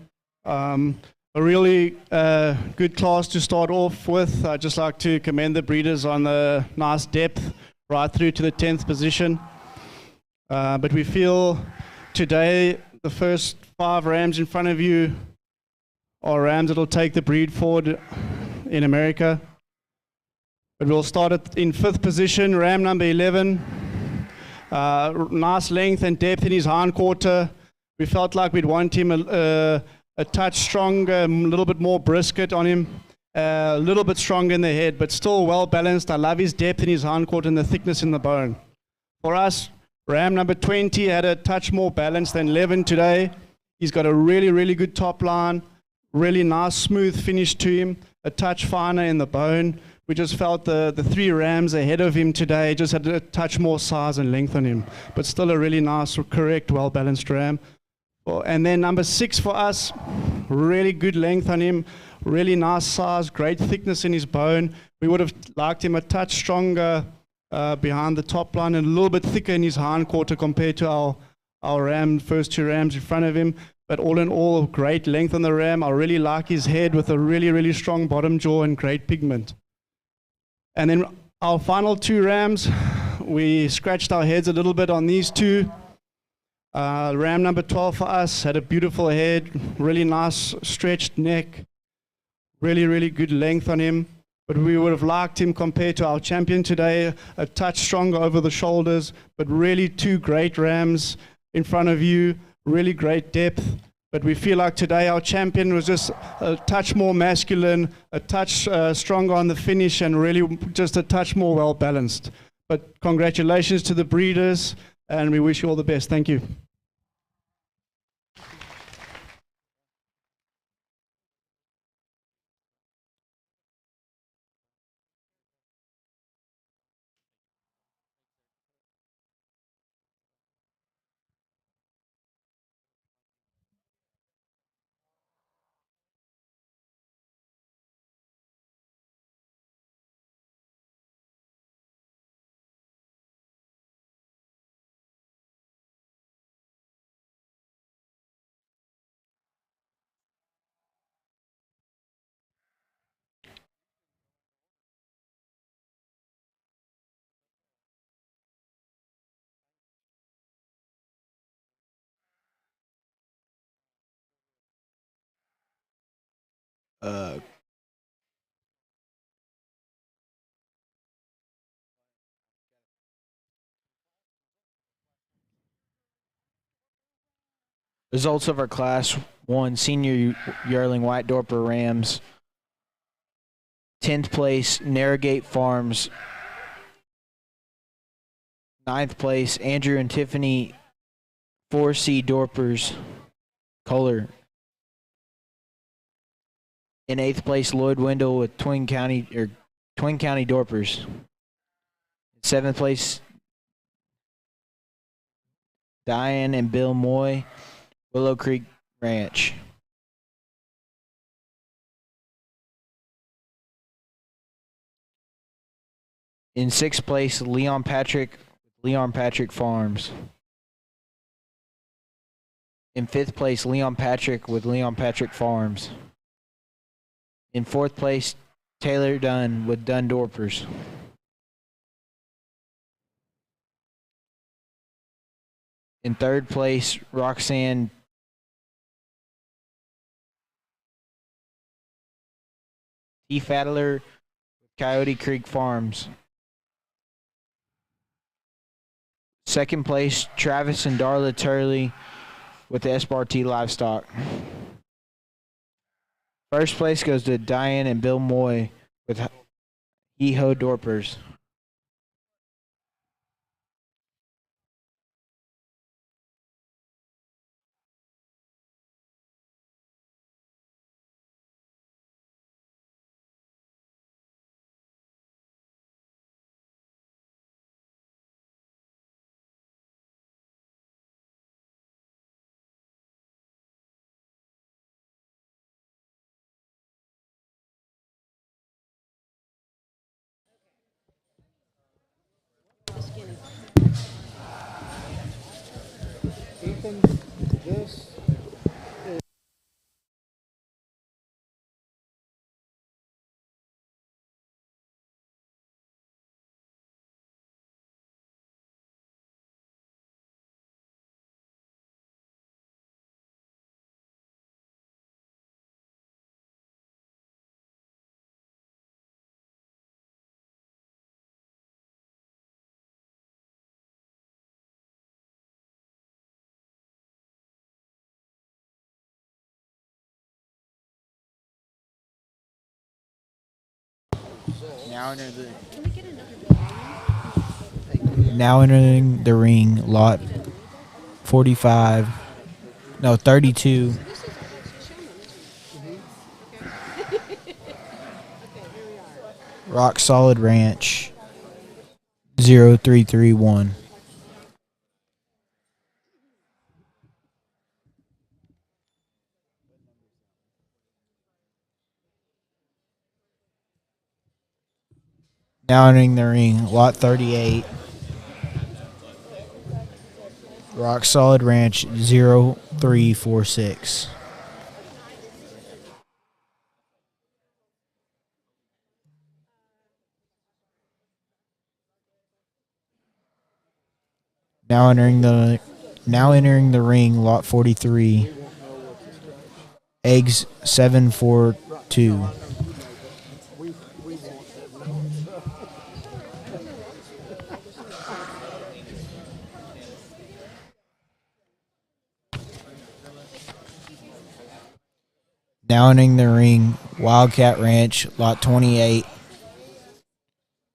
A really good class to start off with. I'd just like to commend the breeders on the nice depth right through to the 10th position. But we feel today the first 5 rams in front of you are rams that will take the breed forward in America. But we'll start in 5th position, ram number 11. Nice length and depth in his hindquarter. We felt like we'd want him a touch stronger, a little bit more brisket on him, a little bit stronger in the head, but still well balanced. I love his depth in his hindquarter and the thickness in the bone. For us, ram number 20 had a touch more balance than 11 today. He's got a really, really good top line, really nice smooth finish to him, a touch finer in the bone. We just felt the 3 rams ahead of him today just had a touch more size and length on him, but still a really nice, correct, well-balanced ram. And then number 6 for us, really good length on him, really nice size, great thickness in his bone. We would have liked him a touch stronger behind the top line and a little bit thicker in his hindquarter compared to our first 2 rams in front of him. But all in all, great length on the ram. I really like his head with a really, really strong bottom jaw and great pigment. And then our final 2 rams, we scratched our heads a little bit on these 2. Ram number 12 for us had a beautiful head, really nice stretched neck, really, really good length on him. But we would have liked him compared to our champion today, a touch stronger over the shoulders, but really 2 great rams in front of you, really great depth. But we feel like today our champion was just a touch more masculine, a touch stronger on the finish, and really just a touch more well balanced. But congratulations to the breeders, and we wish you all the best. Thank you. Results of our Class 1 Senior Yearling White Dorper Rams. 10th place, Narragate Farms. 9th place, Andrew and Tiffany 4C Dorpers, Kohler. In 8th place, Lloyd Wendell with Twin County Dorpers. 7th place, Diane and Bill Moy, Willow Creek Ranch. In 6th place, Leon Patrick Farms. In 5th place, Leon Patrick with Leon Patrick Farms. In 4th place, Taylor Dunn with Dunn Dorpers. In 3rd place, Roxanne T. Fadler with Coyote Creek Farms. 2nd place, Travis and Darla Turley with the SBRT Livestock. 1st place goes to Diane and Bill Moy with Eho Dorpers. Ethan, this. Now entering the ring, lot 32. Rock Solid Ranch 0331. Now entering the ring, lot 38. Rock Solid Ranch 0346. Now entering the ring, lot 43. Eggs 742. Now entering the ring, Wildcat Ranch, lot 28.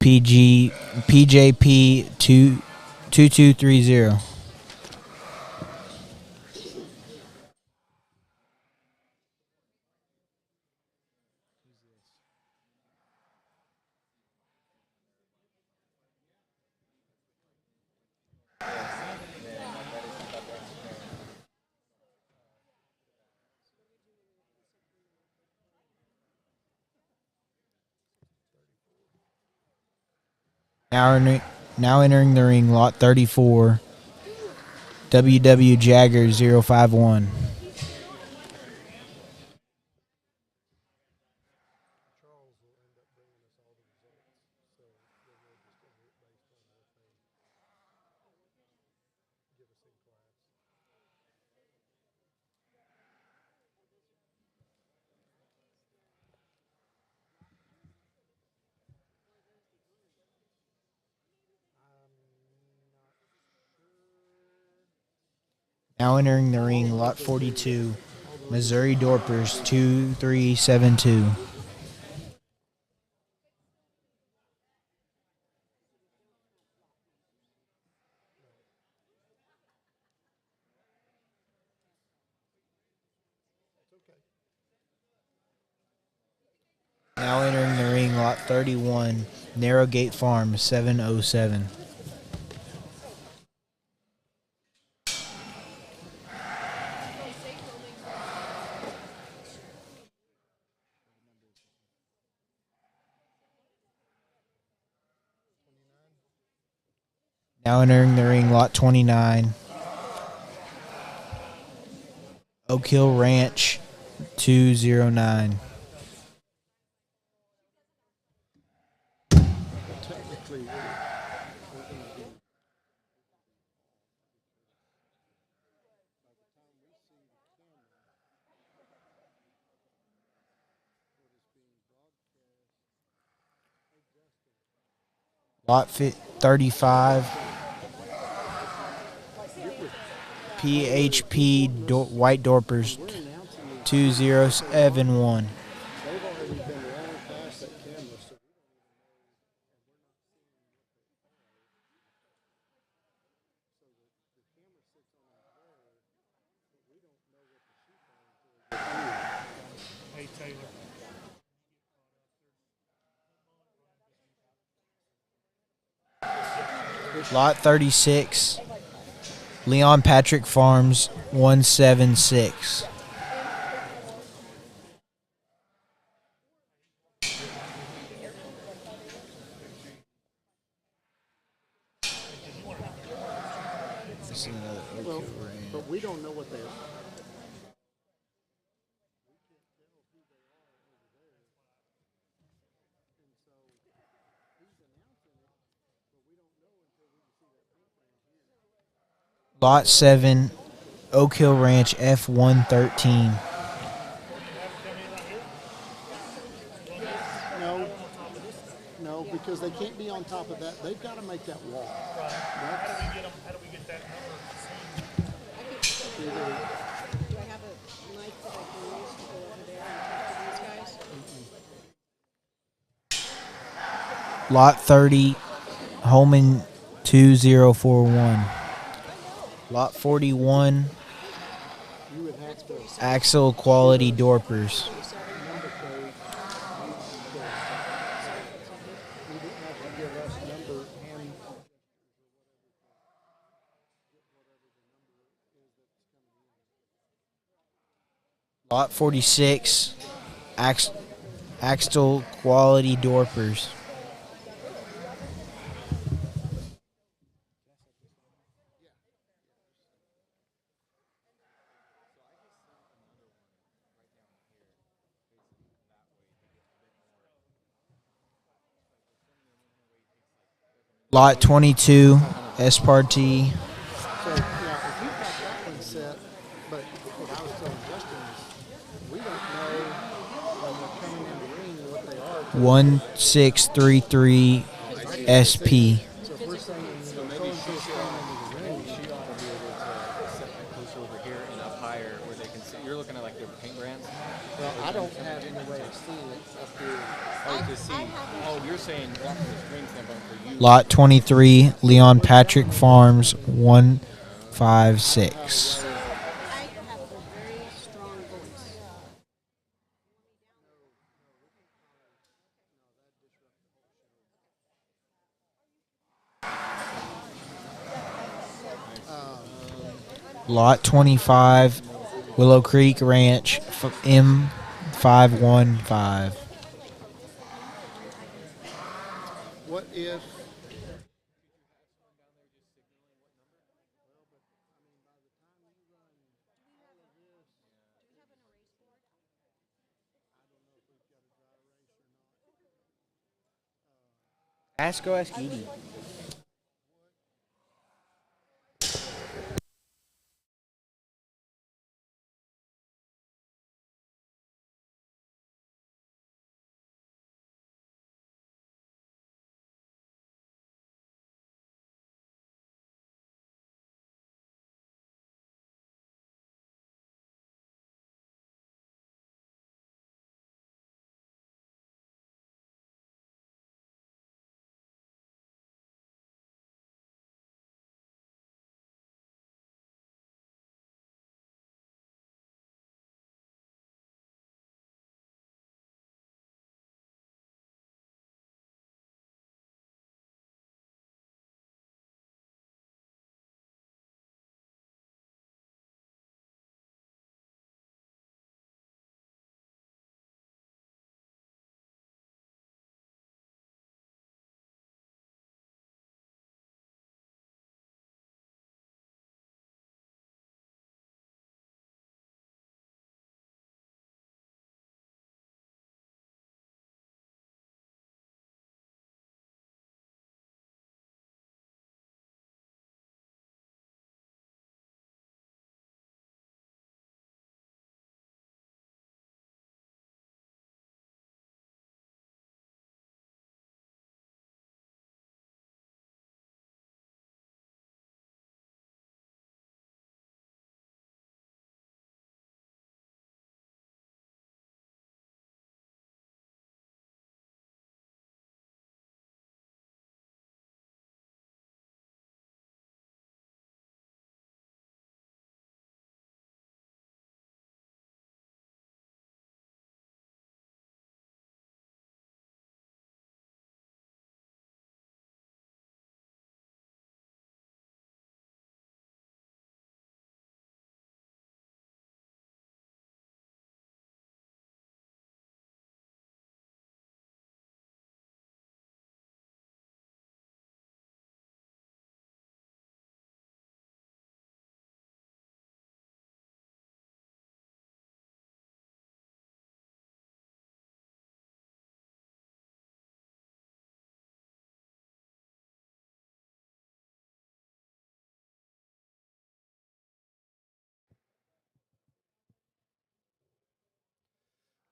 PJP 2230. Now entering the ring, lot 34. WW Jagger 051. Now entering the ring, lot 42, Missouri Dorpers 2372. Now entering the ring, lot 31, Narrow Gate Farm 707. Now entering the ring, lot 29, Oak Hill Ranch 209. Lot 35, PHP White Dorpers 2071. Lot 36, Leon Patrick Farms 176. Well, but we don't know what they are. Lot 7, Oak Hill Ranch F113. No, because they can't be on top of that. They've got to make that wall. How do we get that number? Do I have a mic that I can use to go over there and talk to these guys? Lot 30, Holman 2041. Lot 41, Axle Quality Dorpers. Lot 46, Axle Quality Dorpers. Lot 22, Espartee. So, yeah, if you've got that one set, but what I was telling Justin is we don't know when they're coming in the ring what they are. 1633 SP. So if we're saying So maybe she should, she ought to be able to set that closer over here and up higher where they can see. You're looking at like their paint brands? well, I don't have any way of seeing it up here. Oh, to see. Oh, you're saying that from the screen standpoint for you. Lot 23, Leon Patrick Farms 156. I have a very strong voice. Lot 25, Willow Creek Ranch M515. What if Ask Edie.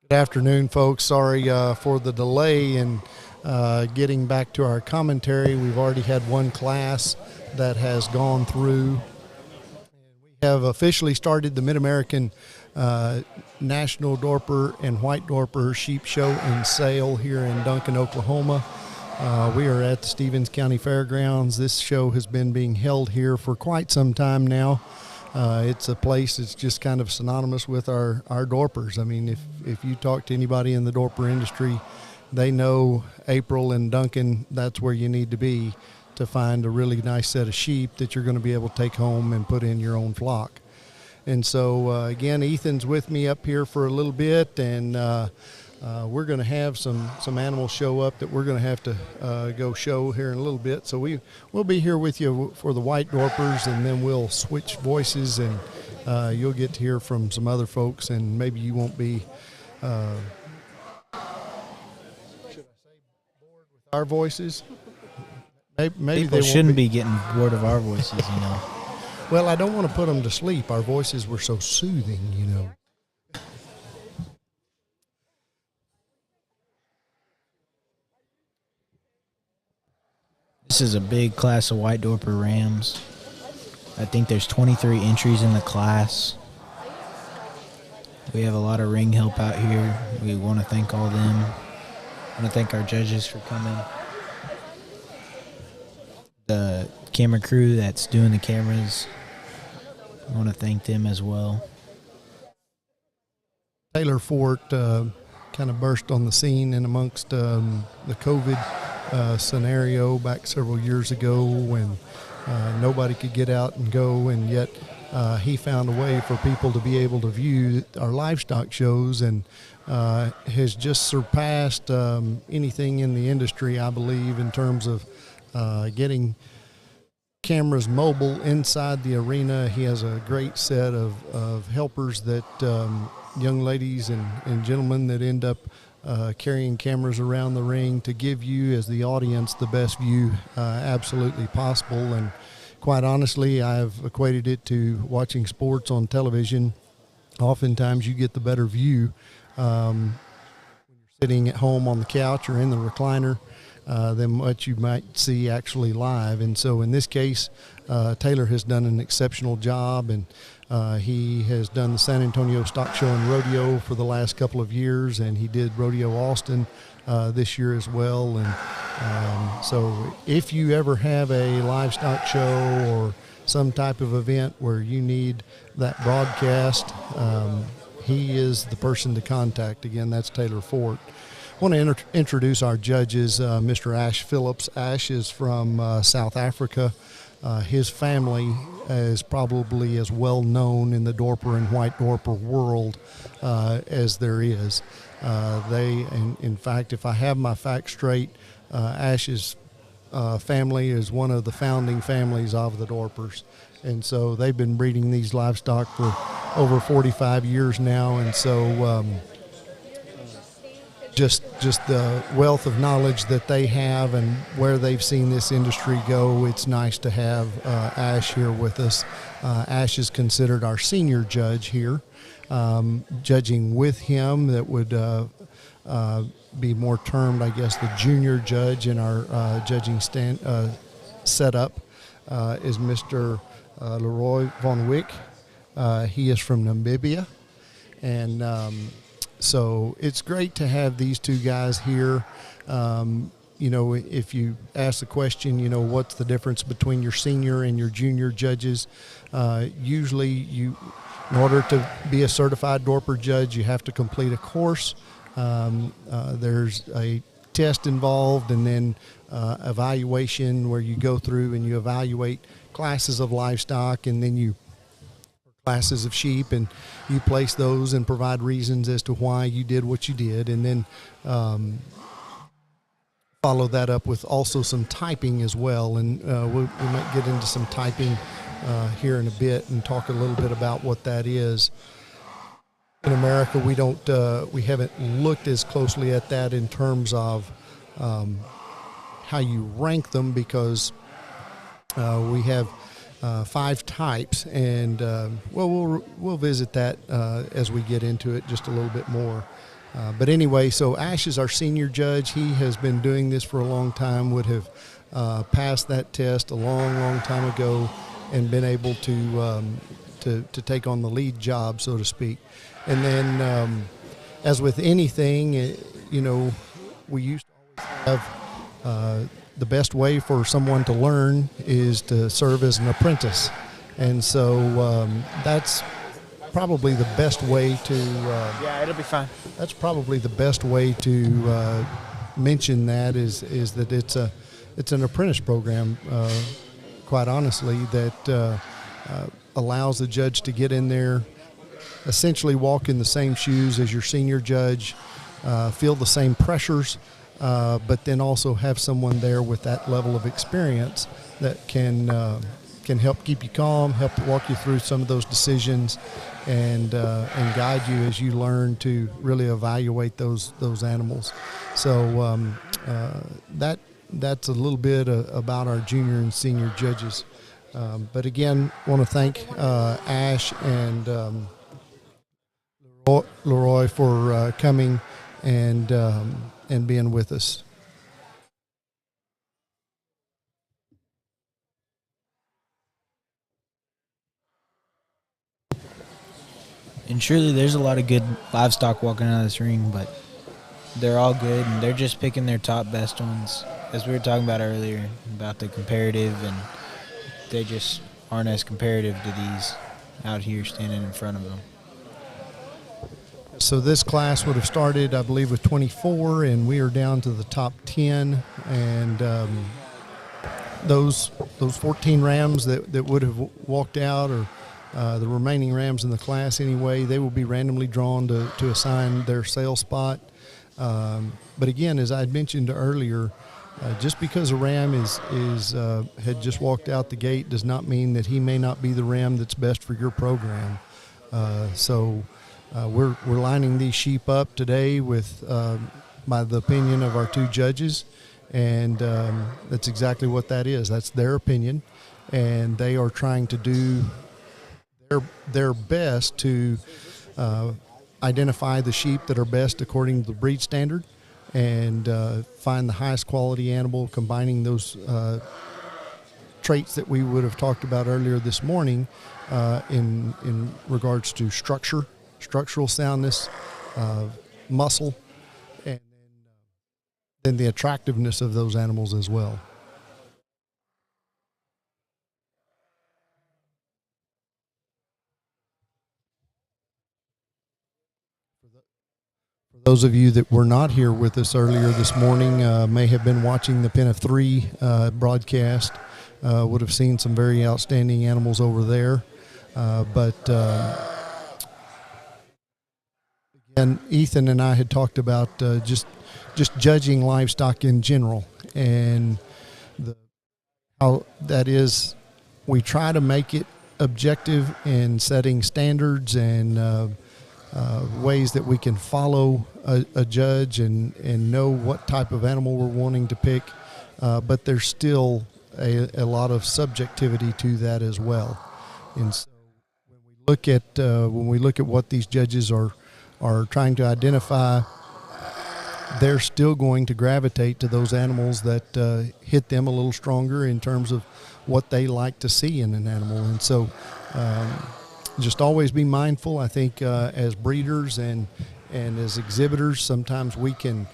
Good afternoon, folks. Sorry for the delay in getting back to our commentary. We've already had one class that has gone through. We have officially started the Mid-American National Dorper and White Dorper Sheep Show and Sale here in Duncan, Oklahoma. We are at the Stevens County Fairgrounds. This show has been being held here for quite some time now. It's a place that's just kind of synonymous with our Dorpers. I mean, if you talk to anybody in the Dorper industry, they know April and Duncan, that's where you need to be to find a really nice set of sheep that you're going to be able to take home and put in your own flock. And so, again, Ethan's with me up here for a little bit, and we're going to have some animals show up that we're going to have to go show here in a little bit. So we'll be here with you for the white Dorpers, and then we'll switch voices, and you'll get to hear from some other folks, and maybe you won't be should I say bored with our voices? Maybe People shouldn't be getting bored of our voices, you know. Well, I don't want to put them to sleep. Our voices were so soothing, you know. This is a big class of white Dorper Rams. I think there's 23 entries in the class. We have a lot of ring help out here. We want to thank all them. I want to thank our judges for coming. The camera crew that's doing the cameras, I want to thank them as well. Taylor Fort kind of burst on the scene in amongst the COVID scenario back several years ago when nobody could get out and go, and yet he found a way for people to be able to view our livestock shows, and has just surpassed anything in the industry, I believe, in terms of getting cameras mobile inside the arena. He has a great set of helpers that young ladies and gentlemen that end up carrying cameras around the ring to give you as the audience the best view absolutely possible. And quite honestly, I've equated it to watching sports on television. Oftentimes you get the better view when you're sitting at home on the couch or in the recliner than what you might see actually live. And so in this case, Taylor has done an exceptional job, and he has done the San Antonio Stock Show and Rodeo for the last couple of years, and he did Rodeo Austin this year as well. And so if you ever have a livestock show or some type of event where you need that broadcast, he is the person to contact. Again, that's Taylor Fort. I want to introduce our judges, Mr. Ash Phillips. Ash is from South Africa. His family is probably as well known in the Dorper and white Dorper world as there is. In fact, if I have my facts straight, Ash's family is one of the founding families of the Dorpers. And so they've been breeding these livestock for over 45 years now. And so just the wealth of knowledge that they have and where they've seen this industry go, it's nice to have Ash here with us. Ash is considered our senior judge here. Judging with him, that would be more termed, I guess, the junior judge in our judging setup is Mr. Leroy Von Wick. He is from Namibia, and so it's great to have these two guys here. You know, if you ask the question, you know, what's the difference between your senior and your junior judges? Usually in order to be a certified Dorper judge, you have to complete a course. There's a test involved, and then evaluation where you go through and you evaluate classes of livestock, and then classes of sheep, and you place those and provide reasons as to why you did what you did, and then follow that up with also some typing as well. And we might get into some typing here in a bit and talk a little bit about what that is. In America, we haven't looked as closely at that in terms of how you rank them, because we have 5 types, and we'll visit that as we get into it just a little bit more. But anyway, so Ash is our senior judge. He has been doing this for a long time, would have passed that test a long time ago, and been able to take on the lead job, so to speak. And then, as with anything, you know, we used to always the best way for someone to learn is to serve as an apprentice. And so that's probably the best way to Yeah, it'll be fine. that's probably the best way to mention that is that it's an apprentice program, quite honestly, that allows the judge to get in there, essentially walk in the same shoes as your senior judge, feel the same pressures, but then also have someone there with that level of experience that can help keep you calm, help walk you through some of those decisions, and guide you as you learn to really evaluate those animals. So that's a little bit about our junior and senior judges. But again, want to thank Ash and Leroy for coming and being with us. And surely there's a lot of good livestock walking out of this ring, but they're all good, and they're just picking their top best ones. As we were talking about earlier, about the comparative, and they just aren't as comparative to these out here standing in front of them. So this class would have started, I believe, with 24, and we are down to the top 10. And those 14 rams that would have walked out, or the remaining rams in the class anyway, they will be randomly drawn to assign their sale spot. But again, as I had mentioned earlier, just because a ram had just walked out the gate does not mean that he may not be the ram that's best for your program. So we're lining these sheep up today with, by the opinion of our two judges, and that's exactly what that is. That's their opinion, and they are trying to do their best to identify the sheep that are best according to the breed standard, and find the highest quality animal, combining those traits that we would have talked about earlier this morning in regards to structural soundness, muscle, and then the attractiveness of those animals as well. For those of you that were not here with us earlier this morning, may have been watching the Pen of Three broadcast, would have seen some very outstanding animals over there. But again, Ethan and I had talked about just judging livestock in general, and how that is, we try to make it objective in setting standards and ways that we can follow a judge and know what type of animal we're wanting to pick, but there's still a lot of subjectivity to that as well. And so when we look at what these judges are trying to identify, they're still going to gravitate to those animals that hit them a little stronger in terms of what they like to see in an animal. And so just always be mindful. I think as breeders and as exhibitors, sometimes we can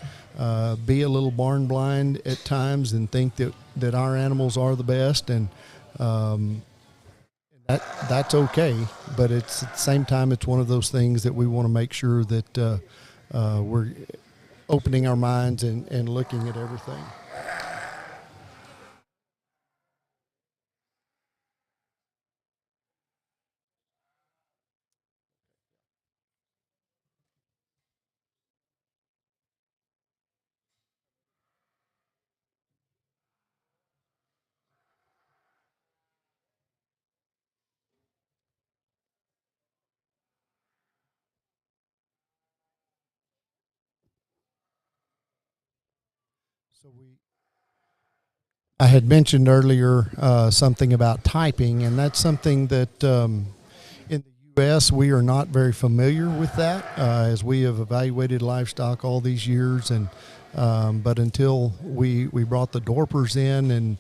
be a little barn blind at times and think that our animals are the best, and that's okay. But at the same time, it's one of those things that we want to make sure that we're opening our minds and looking at everything. I had mentioned earlier something about typing, and that's something that in the U.S. we are not very familiar with that, as we have evaluated livestock all these years, and but until we brought the Dorpers in and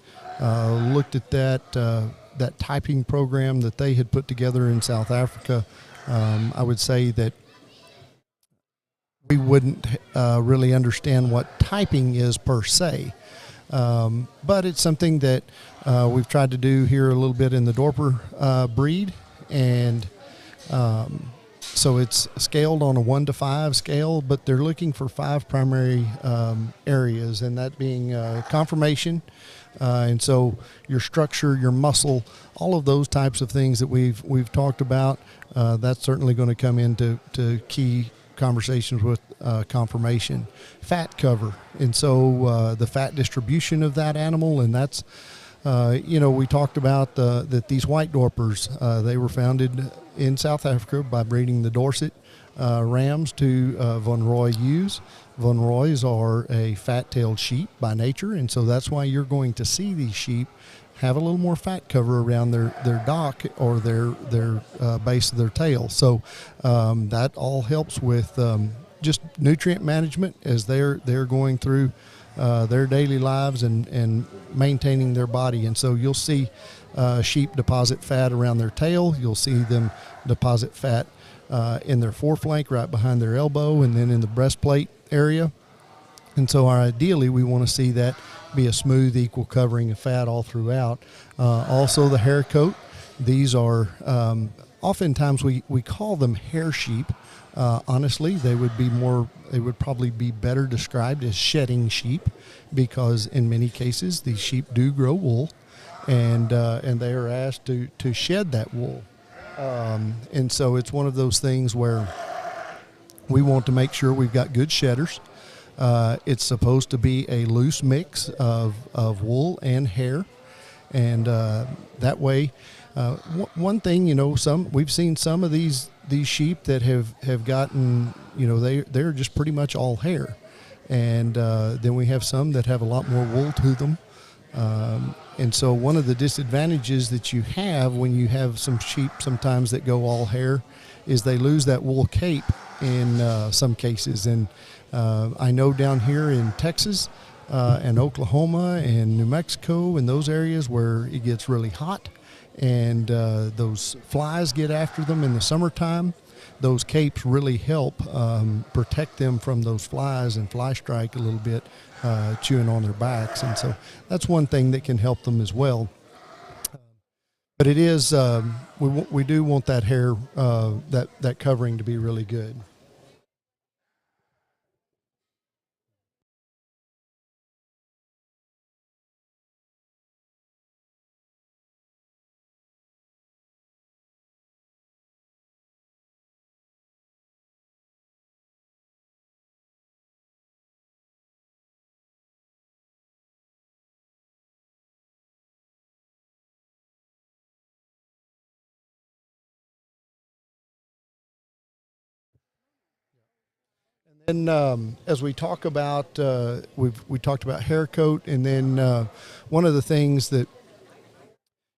looked at that typing program that they had put together in South Africa, I would say that we wouldn't really understand what typing is per se. But it's something that we've tried to do here a little bit in the Dorper breed, and so it's scaled on a 1 to 5 scale, but they're looking for 5 primary areas, and that being conformation, and so your structure, your muscle, all of those types of things that we've talked about. That's certainly going to come into key conversations with conformation, fat cover, and so the fat distribution of that animal, and that's we talked about that these white Dorpers, they were founded in South Africa by breeding the Dorset rams to Von Roy Ewes. Von Roys are a fat-tailed sheep by nature, and so that's why you're going to see these sheep have a little more fat cover around their dock or their base of their tail. So that all helps with just nutrient management as they're going through their daily lives and maintaining their body. And so you'll see sheep deposit fat around their tail. You'll see them deposit fat in their foreflank right behind their elbow and then in the breastplate area. And so ideally we want to see that be a smooth, equal covering of fat all throughout. Also the hair coat. These are oftentimes we call them hair sheep. Honestly, they would probably be better described as shedding sheep, because in many cases these sheep do grow wool, and they are asked to shed that wool. And so it's one of those things where we want to make sure we've got good shedders. It's supposed to be a loose mix of wool and hair, and that way, one thing, we've seen some of these sheep that have gotten, they're just pretty much all hair, and then we have some that have a lot more wool to them. And so one of the disadvantages that you have when you have some sheep sometimes that go all hair is they lose that wool cape in some cases. And I know down here in Texas and Oklahoma and New Mexico and those areas where it gets really hot and those flies get after them in the summertime, those capes really help protect them from those flies and fly strike a little bit, chewing on their backs. And so that's one thing that can help them as well. But it is, we do want that hair, that covering to be really good. And as we talk about, we talked about hair coat, and then one of the things that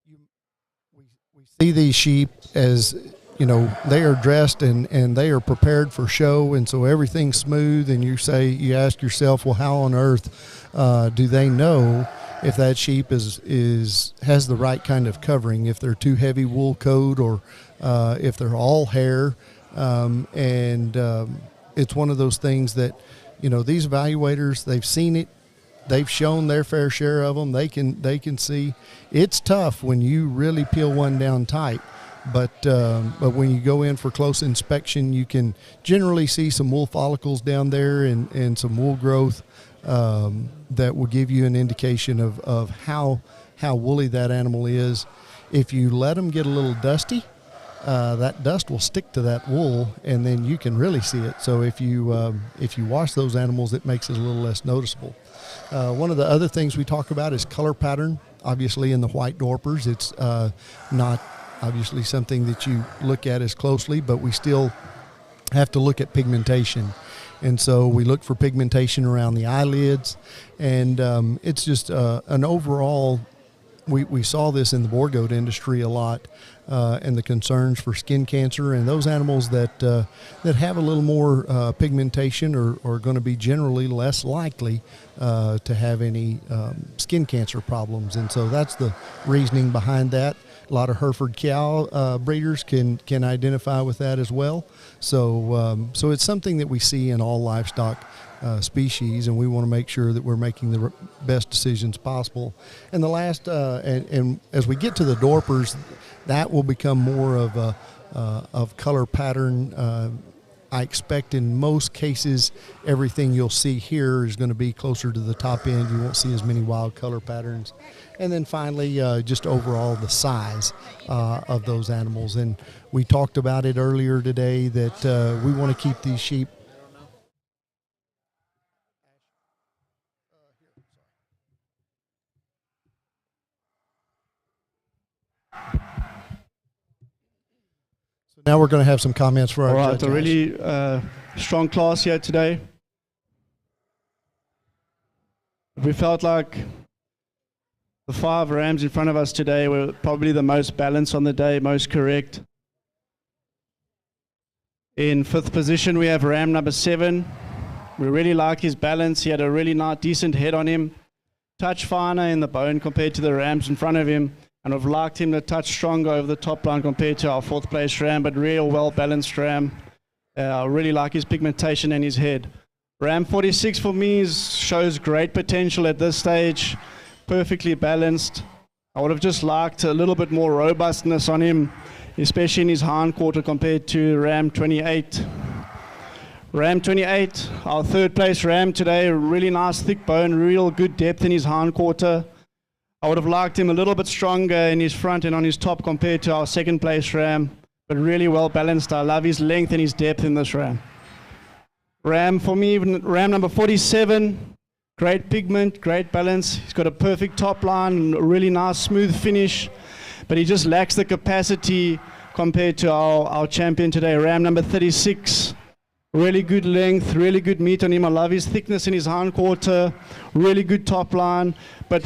we see these sheep as, they are dressed and they are prepared for show, and so everything's smooth. And you ask yourself, well, how on earth do they know if that sheep has the right kind of covering? If they're too heavy wool coat, or if they're all hair, it's one of those things that, these evaluators, they've seen it, they've shown their fair share of them. They can see it's tough when you really peel one down tight, but when you go in for close inspection, you can generally see some wool follicles down there and some wool growth that will give you an indication of how woolly that animal is. If you let them get a little dusty, that dust will stick to that wool, and then you can really see it. So if you wash those animals, it makes it a little less noticeable. One of the other things we talk about is color pattern. Obviously, in the white Dorpers, it's not obviously something that you look at as closely, but we still have to look at pigmentation. And so we look for pigmentation around the eyelids, and it's just an overall. We saw this in the boar goat industry a lot, and the concerns for skin cancer, and those animals that have a little more pigmentation are going to be generally less likely to have any skin cancer problems. And so that's the reasoning behind that. A lot of Hereford cow breeders can identify with that as well. So so it's something that we see in all livestock species, and we want to make sure that we're making the best decisions possible. And the last, and as we get to the Dorpers, that will become more of a of color pattern. I expect in most cases everything you'll see here is going to be closer to the top end. You won't see as many wild color patterns. And then finally, just overall the size of those animals. And we talked about it earlier today that we want to keep these sheep. Now we're going to have some comments for our All right, judge. a really strong class here today. We felt like the 5 rams in front of us today were probably the most balanced on the day, most correct. In 5th position, we have ram number 7. We really like his balance. He had a really nice, decent head on him. Touch finer in the bone compared to the rams in front of him. And I've liked him to touch stronger over the top line compared to our 4th place ram, but real well-balanced ram. I really like his pigmentation and his head. Ram 46 for me shows great potential at this stage, perfectly balanced. I would have just liked a little bit more robustness on him, especially in his hind quarter compared to ram 28. Ram 28, our 3rd place ram today, really nice thick bone, real good depth in his hind quarter. I would have liked him a little bit stronger in his front and on his top compared to our 2nd place ram, but really well balanced. I love his length and his depth in this ram. Ram for me, ram number 47, great pigment, great balance. He's got a perfect top line, really nice smooth finish, but he just lacks the capacity compared to our champion today, ram number 36. Really good length, really good meat on him. I love his thickness in his hind quarter, really good top line, but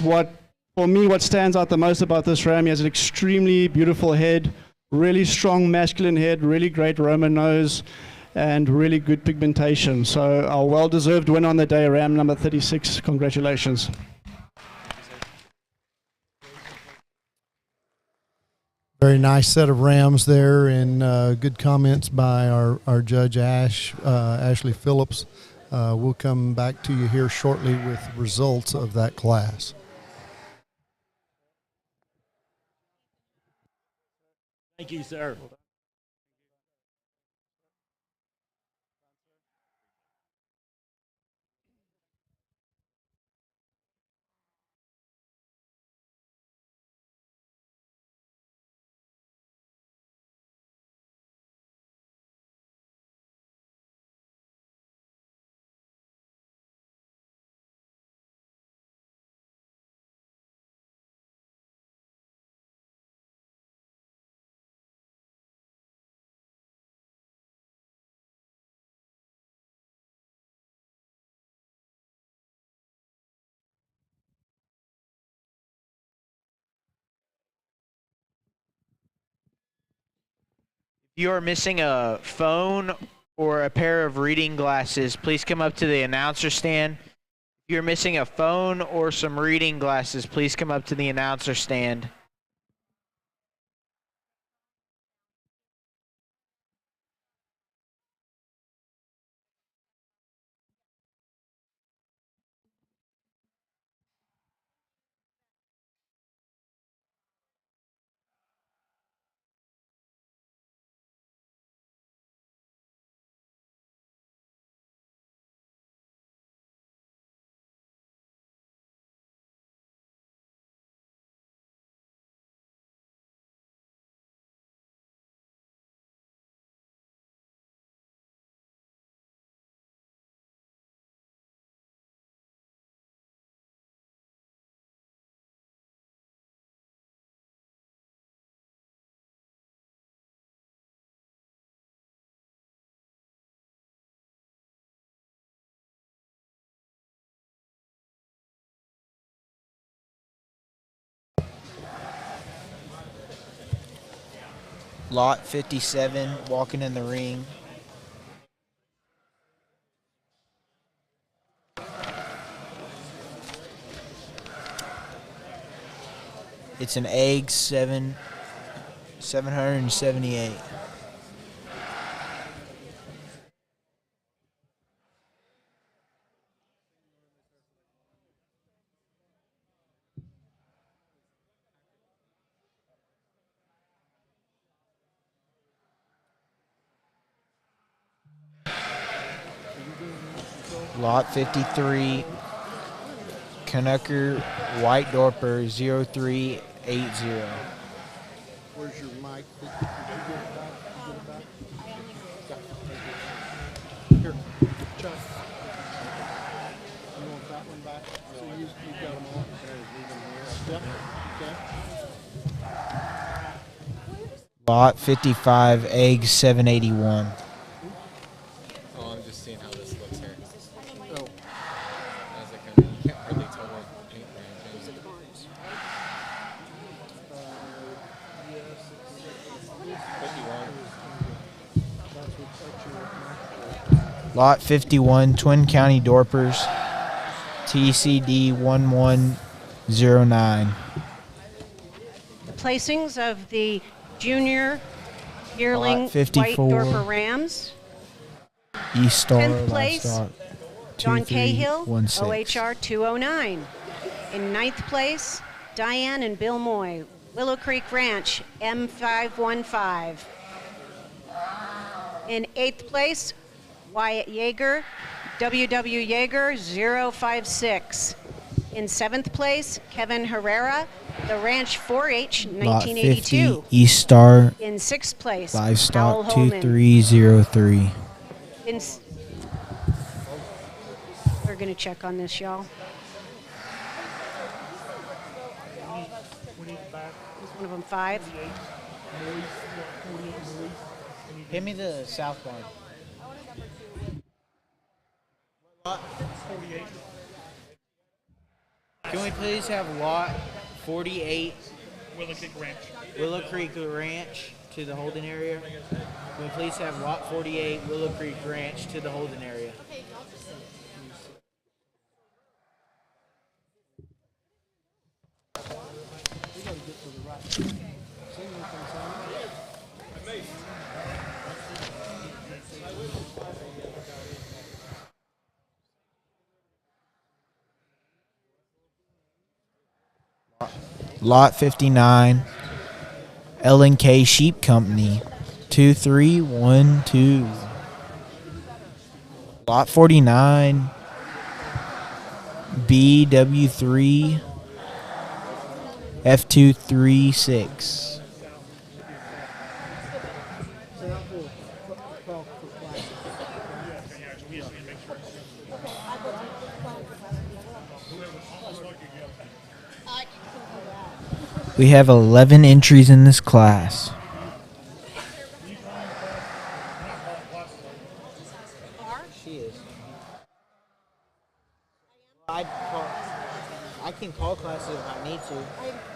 for me, what stands out the most about this ram, he has an extremely beautiful head, really strong masculine head, really great Roman nose, and really good pigmentation. So a well-deserved win on the day, ram number 36. Congratulations. Very nice set of rams there, and good comments by our judge Ashley Phillips. We'll come back to you here shortly with results of that class. Thank you, sir. If you are missing a phone or a pair of reading glasses, please come up to the announcer stand. If you're missing a phone or some reading glasses, please come up to the announcer stand. Lot 57, walking in the ring. It's an egg 7 778. Lot 53, Canucker White Dorper 0380. Where's your mic? Did you get it back? Here, Chuck. You want that one back? So you've got them all. Yep. Okay. Lot 55, eggs 781. Oh, I'm just seeing how this looks here. Oh. As like you can't hardly tell what paint brand it is. Lot 51, Twin County Dorpers, TCD 1109. The placings of the junior yearling Lot 54. White Dorper Rams. East Star, 10th place, Livestock, John Cahill, 2316. OHR 209. In 9th place, Diane and Bill Moy, Willow Creek Ranch, M515. In 8th place, Wyatt Yeager, WW Yeager 056. In 7th place, Kevin Herrera, The Ranch 4H Lot 1982. 50, East Star, In 6th place, Livestock Howell Holman. 2303. We're going to check on this, y'all. Is one of them 5? Hit me the south one. Can we please have lot 48 Willow Creek Ranch to the holding area? Can we please have lot 48 Willow Creek Ranch to the holding area? Lot 59, L&K Sheep Company, 2312. Lot 49, BW3, F236. We have 11 entries in this class. She is. I can call classes if I need to.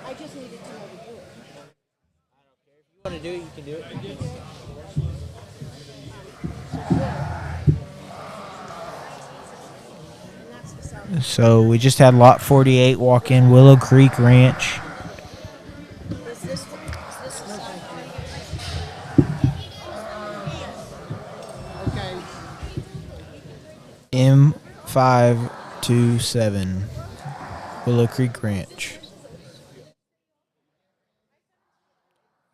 I just needed to know to do it. I don't care. If you want to do it, you can do it. So we just had lot 48 walk in Willow Creek Ranch. M527 Willow Creek Ranch.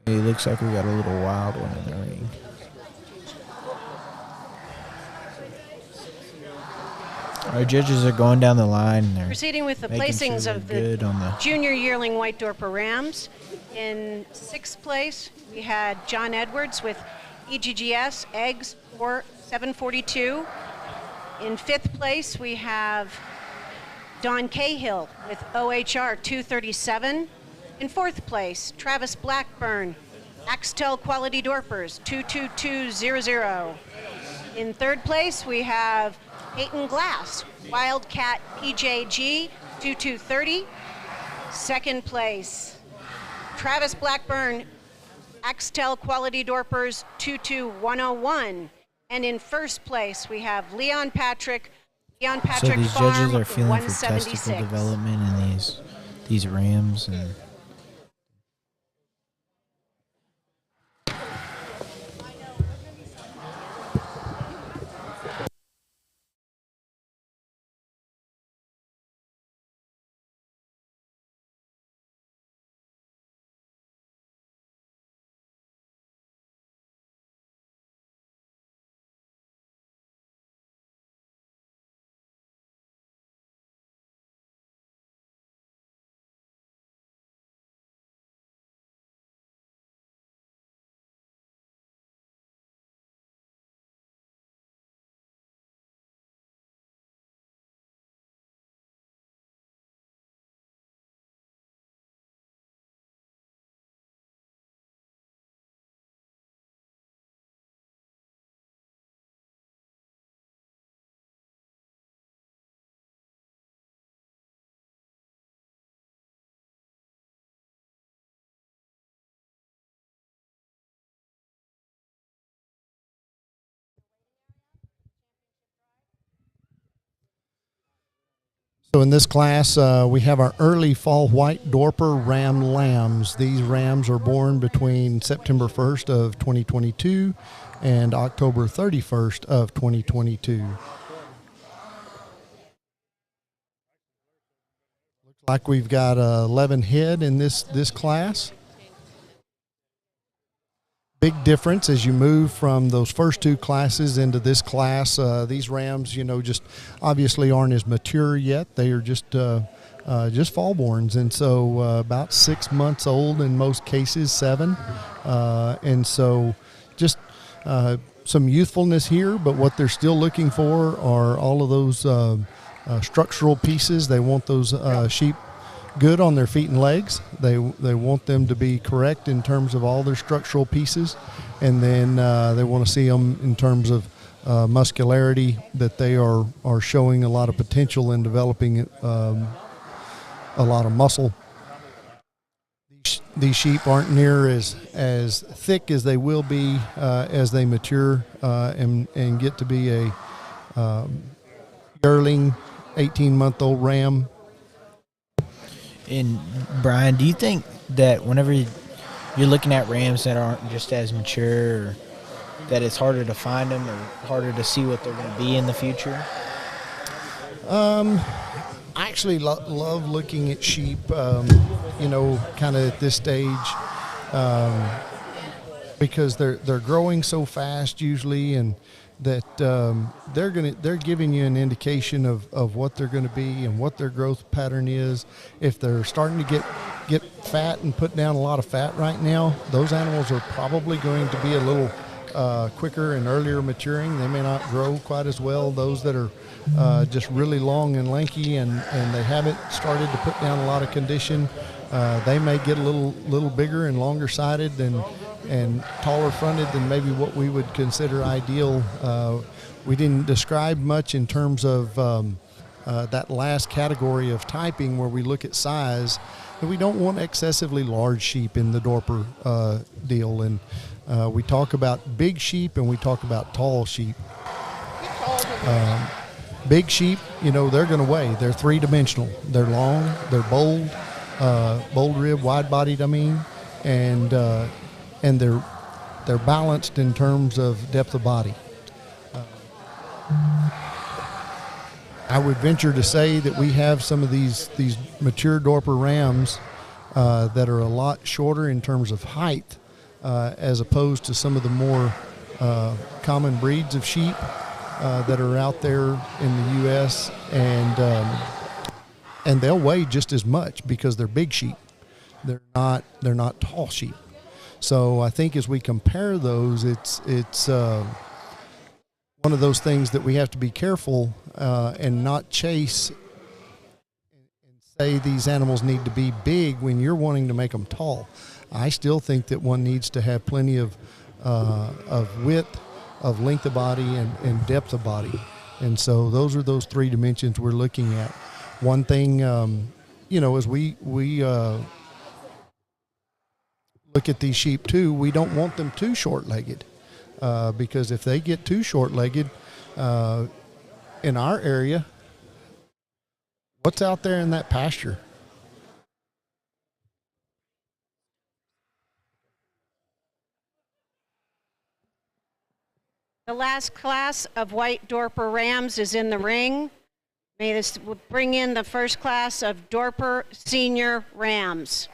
It looks like we got a little wild one in the ring. Our judges are going down the line. They're Proceeding with the making placings sure of they're the good on the junior yearling White Dorper Rams. In 6th place, we had John Edwards with EGGS eggs for 742. In 5th place, we have Don Cahill with OHR 237. In 4th place, Travis Blackburn, Axtel Quality Dorpers 22200. In 3rd place, we have Peyton Glass, Wildcat PJG 2230. 2nd place, Travis Blackburn, Axtel Quality Dorpers 22101. And in 1st place, we have Leon Patrick So Farm these judges are feeling for 176. testicle development in these rams, and So in this class, we have our early fall white Dorper Ram lambs. These rams are born between September 1st of 2022 and October 31st of 2022. Looks like we've got 11 head in this class. Big difference as you move from those first two classes into this class. These rams, just obviously aren't as mature yet. They are just fallborns, and so about 6 months old in most cases, 7. And so just some youthfulness here, but what they're still looking for are all of those structural pieces. They want those sheep good on their feet and legs. They want them to be correct in terms of all their structural pieces, and then they want to see them in terms of muscularity, that they are showing a lot of potential in developing a lot of muscle. These sheep aren't near as thick as they will be as they mature and get to be a yearling 18-month-old ram. And Brian, do you think that whenever you're looking at rams that aren't just as mature, or that it's harder to find them or harder to see what they're going to be in the future? I actually love looking at sheep, kind of at this stage, because they're growing so fast usually, and that they're giving you an indication of what they're going to be and what their growth pattern is. If they're starting to get fat and put down a lot of fat right now, those animals are probably going to be a little quicker and earlier maturing. They may not grow quite as well. Those that are just really long and lanky and they haven't started to put down a lot of condition, they may get a little bigger and longer sided and taller fronted than maybe what we would consider ideal. We didn't describe much in terms of that last category of typing where we look at size. We don't want excessively large sheep in the Dorper deal, and we talk about big sheep and we talk about tall sheep. Big sheep, they're going to weigh. They're three-dimensional. They're long, they're bold, bold-ribbed, wide-bodied, and they're balanced in terms of depth of body. I would venture to say that we have some of these mature Dorper rams that are a lot shorter in terms of height, as opposed to some of the more common breeds of sheep that are out there in the U.S. and they'll weigh just as much because they're big sheep. They're not tall sheep. So I think as we compare those, it's one of those things that we have to be careful and not chase and say these animals need to be big when you're wanting to make them tall. I still think that one needs to have plenty of width, of length of body, and depth of body. And so those are those 3 dimensions we're looking at. One thing, as we look at these sheep too, we don't want them too short-legged, because if they get too short-legged in our area, what's out there in that pasture? The last class of white Dorper rams is in the ring. May this bring in the first class of Dorper senior rams.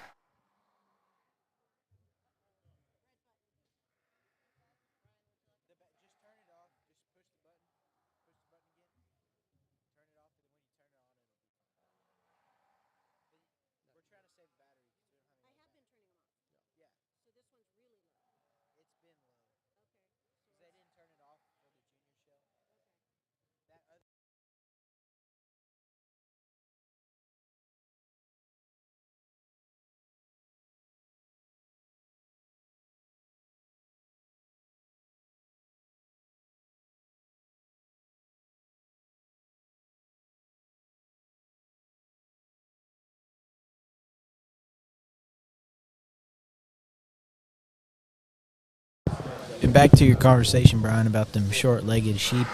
And back to your conversation, Brian, about them short-legged sheep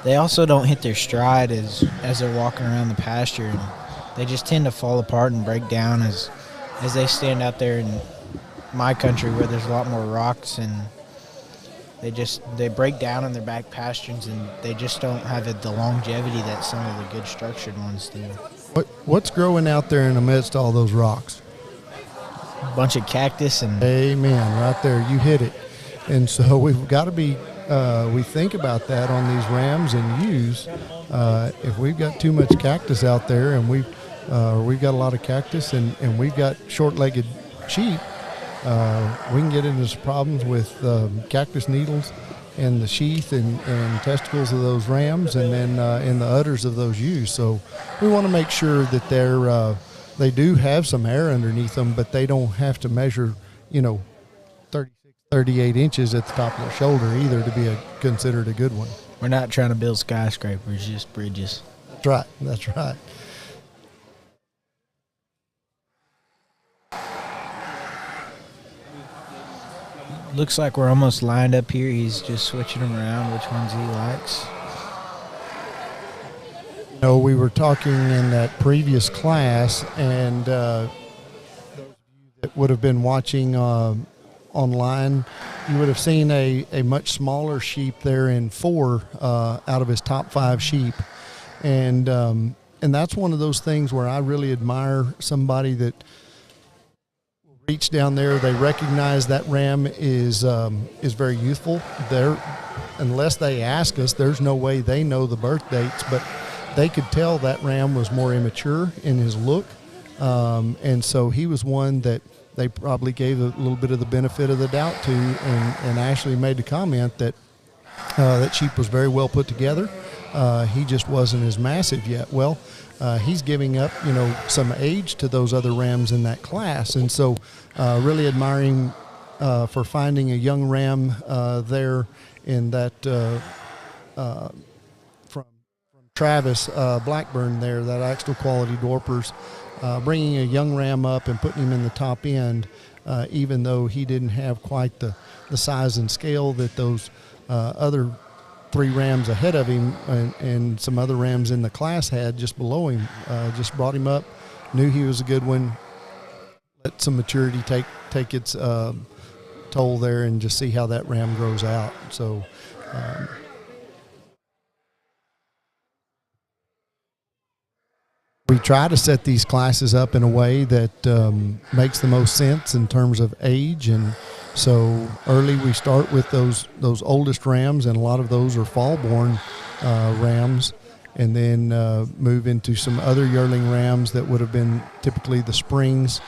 they also don't hit their stride as they're walking around the pasture, and they just tend to fall apart and break down as they stand out there in my country where there's a lot more rocks, and they break down in their back pastures, and they just don't have the longevity that some of the good structured ones do. What's growing out there in amidst all those rocks? A bunch of cactus and. Amen. Right there, you hit it. And so we've got to be. We think about that on these rams and ewes. If we've got too much cactus out there, and we've got a lot of cactus, and we've got short-legged sheep, we can get into some problems with cactus needles and the sheath and testicles of those rams, and then in the udders of those ewes. So we want to make sure that they do have some air underneath them, but they don't have to measure, 36, 38 inches at the top of their shoulder either to be considered a good one. We're not trying to build skyscrapers, just bridges. That's right. That's right. Looks like we're almost lined up here. He's just switching them around, which ones he likes. We were talking in that previous class, and those of you that would have been watching online, you would have seen a much smaller sheep there in 4 out of his top 5 sheep. And that's one of those things where I really admire somebody that reach down there. They recognize that ram is very youthful. Unless they ask us, there's no way they know the birth dates, but they could tell that ram was more immature in his look. And so he was one that they probably gave a little bit of the benefit of the doubt to, and Ashley made the comment that that sheep was very well put together. He just wasn't as massive yet. Well, he's giving up, some age to those other rams in that class. And so really admiring for finding a young ram there in that from Travis Blackburn there, that Axtell Quality Dorpers, bringing a young ram up and putting him in the top end, even though he didn't have quite the size and scale that those other 3 rams ahead of him and some other rams in the class had just below him. Just brought him up, knew he was a good one, let some maturity take its toll there, and just see how that ram grows out. So we try to set these classes up in a way that makes the most sense in terms of age. And so early we start with those oldest rams, and a lot of those are fall-born rams, and then move into some other yearling rams that would have been typically the springs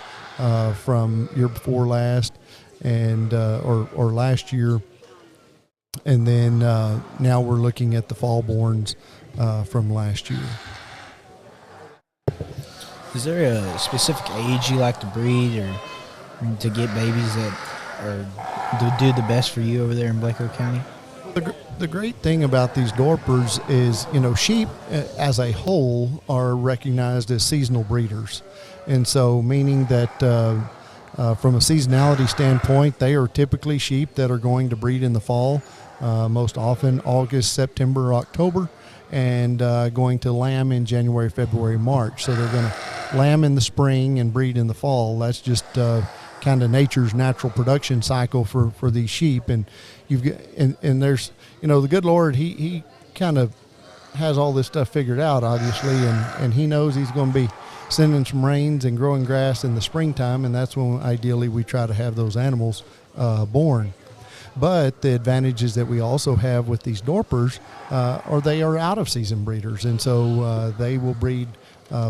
from year before last, and or last year, and then now we're looking at the fall-borns from last year. Is there a specific age you like to breed or to get babies that do the best for you over there in Blake County? The great thing about these Dorpers is, sheep as a whole are recognized as seasonal breeders. And so meaning that from a seasonality standpoint, they are typically sheep that are going to breed in the fall, most often August, September, October, and going to lamb in January, February, March. So they're going to lamb in the spring and breed in the fall. That's just kind of nature's natural production cycle for these sheep. And and there's, the good Lord, he kind of has all this stuff figured out, obviously, and he knows he's going to be sending some rains and growing grass in the springtime, and that's when ideally we try to have those animals born. But the advantages that we also have with these Dorpers are they are out-of-season breeders, and so they will breed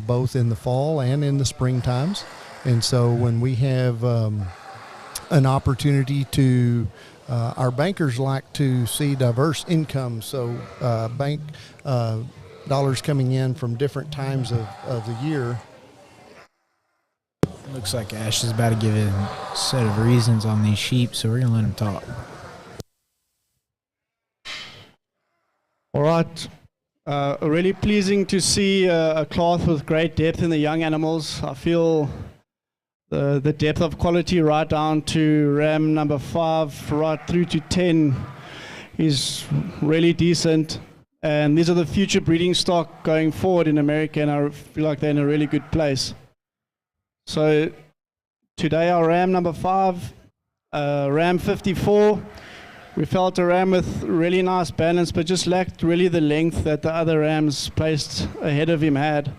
both in the fall and in the spring times. And so when we have an opportunity to, our bankers like to see diverse income, so bank dollars coming in from different times of the year. Looks like Ash is about to give a set of reasons on these sheep, so we're going to let him talk. All right. Really pleasing to see a class with great depth in the young animals. I feel the depth of quality right down to ram number 5 right through to 10 is really decent. And these are the future breeding stock going forward in America, and I feel like they're in a really good place. So today our ram number 5, ram 54. We felt a ram with really nice balance, but just lacked really the length that the other rams placed ahead of him had.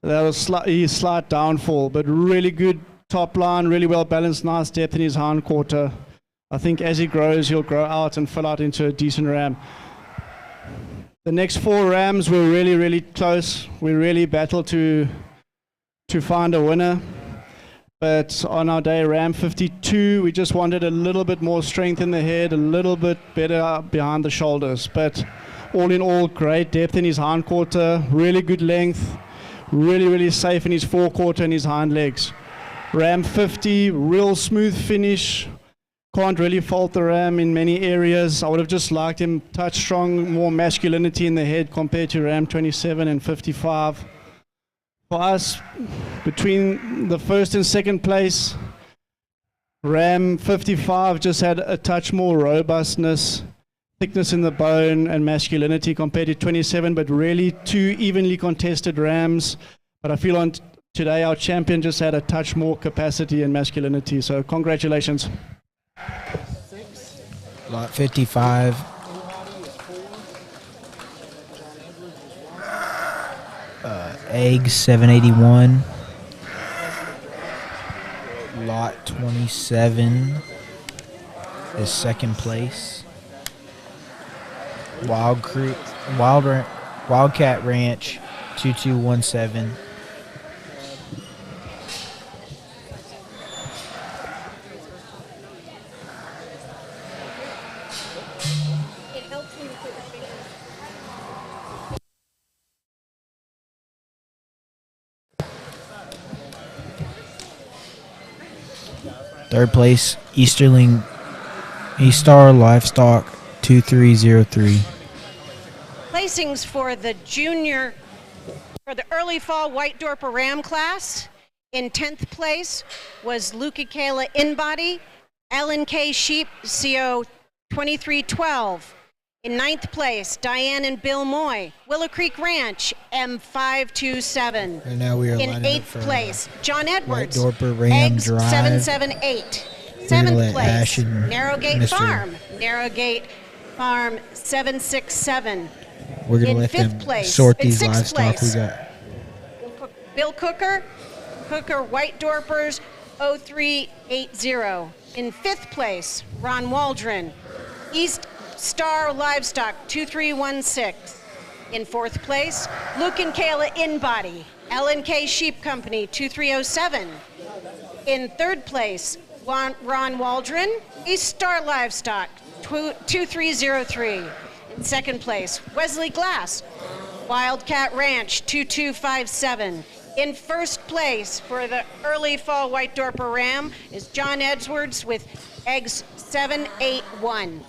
That was his slight downfall, but really good top line, really well balanced, nice depth in his hind quarter. I think as he grows, he'll grow out and fill out into a decent ram. The next 4 rams were really, really close. We really battled to find a winner. But on our day, ram 52, we just wanted a little bit more strength in the head, a little bit better behind the shoulders. But all in all, great depth in his hind quarter, really good length, really, really safe in his forequarter and his hind legs. Ram 50, real smooth finish. Can't really fault the ram in many areas. I would have just liked him touch strong, more masculinity in the head compared to ram 27 and 55. For us, between the first and second place, ram 55 just had a touch more robustness, thickness in the bone and masculinity compared to 27, but really 2 evenly contested rams. But I feel on today our champion just had a touch more capacity and masculinity. So congratulations. Lot 55. Eggs 781. Lot 27 is second place. Wildcat Ranch 2217. Third place, Eastar Livestock 2303. Placings for the early fall white Dorper Ram class. In 10th place was Luca Kayla Inbody, L&K Sheep CO 2312. In 9th place, Diane and Bill Moy, Willow Creek Ranch, M527. And now we are in lining up 8th for place, John Edwards, Dorper Ram Eggs Drive. 778. We're gonna 7th let place, Ash and Narrowgate Mr. Farm, Narrowgate Farm 767. We're going to In let 5th them place, sort in these 6th livestock place, we got. Bill Cooker White Dorpers 0380. In 5th place, Ron Waldron, East Star Livestock 2316. In 4th place, Luke and Kayla Inbody, L&K Sheep Company 2307. In 3rd place, Ron Waldron, East Star Livestock 2303. In 2nd place, Wesley Glass, Wildcat Ranch 2257. In 1st place for the early fall white Dorper Ram is John Edwards with Eggs 781.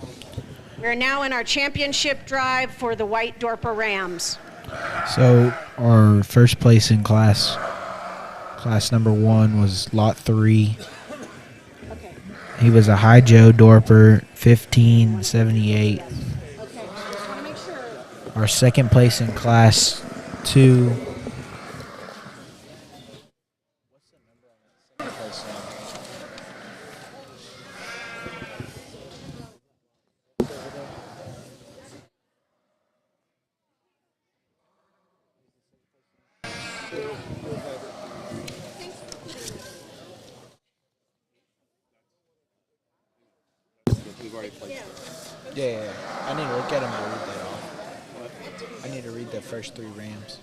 We're now in our championship drive for the white Dorper Rams. So our first place in class number 1 was lot 3. Okay. He was a High Joe Dorper 1578. Okay, just want to make sure. Our second place in class 2 Yeah. I need to look at them and read that off. I need to read the first 3 Rams.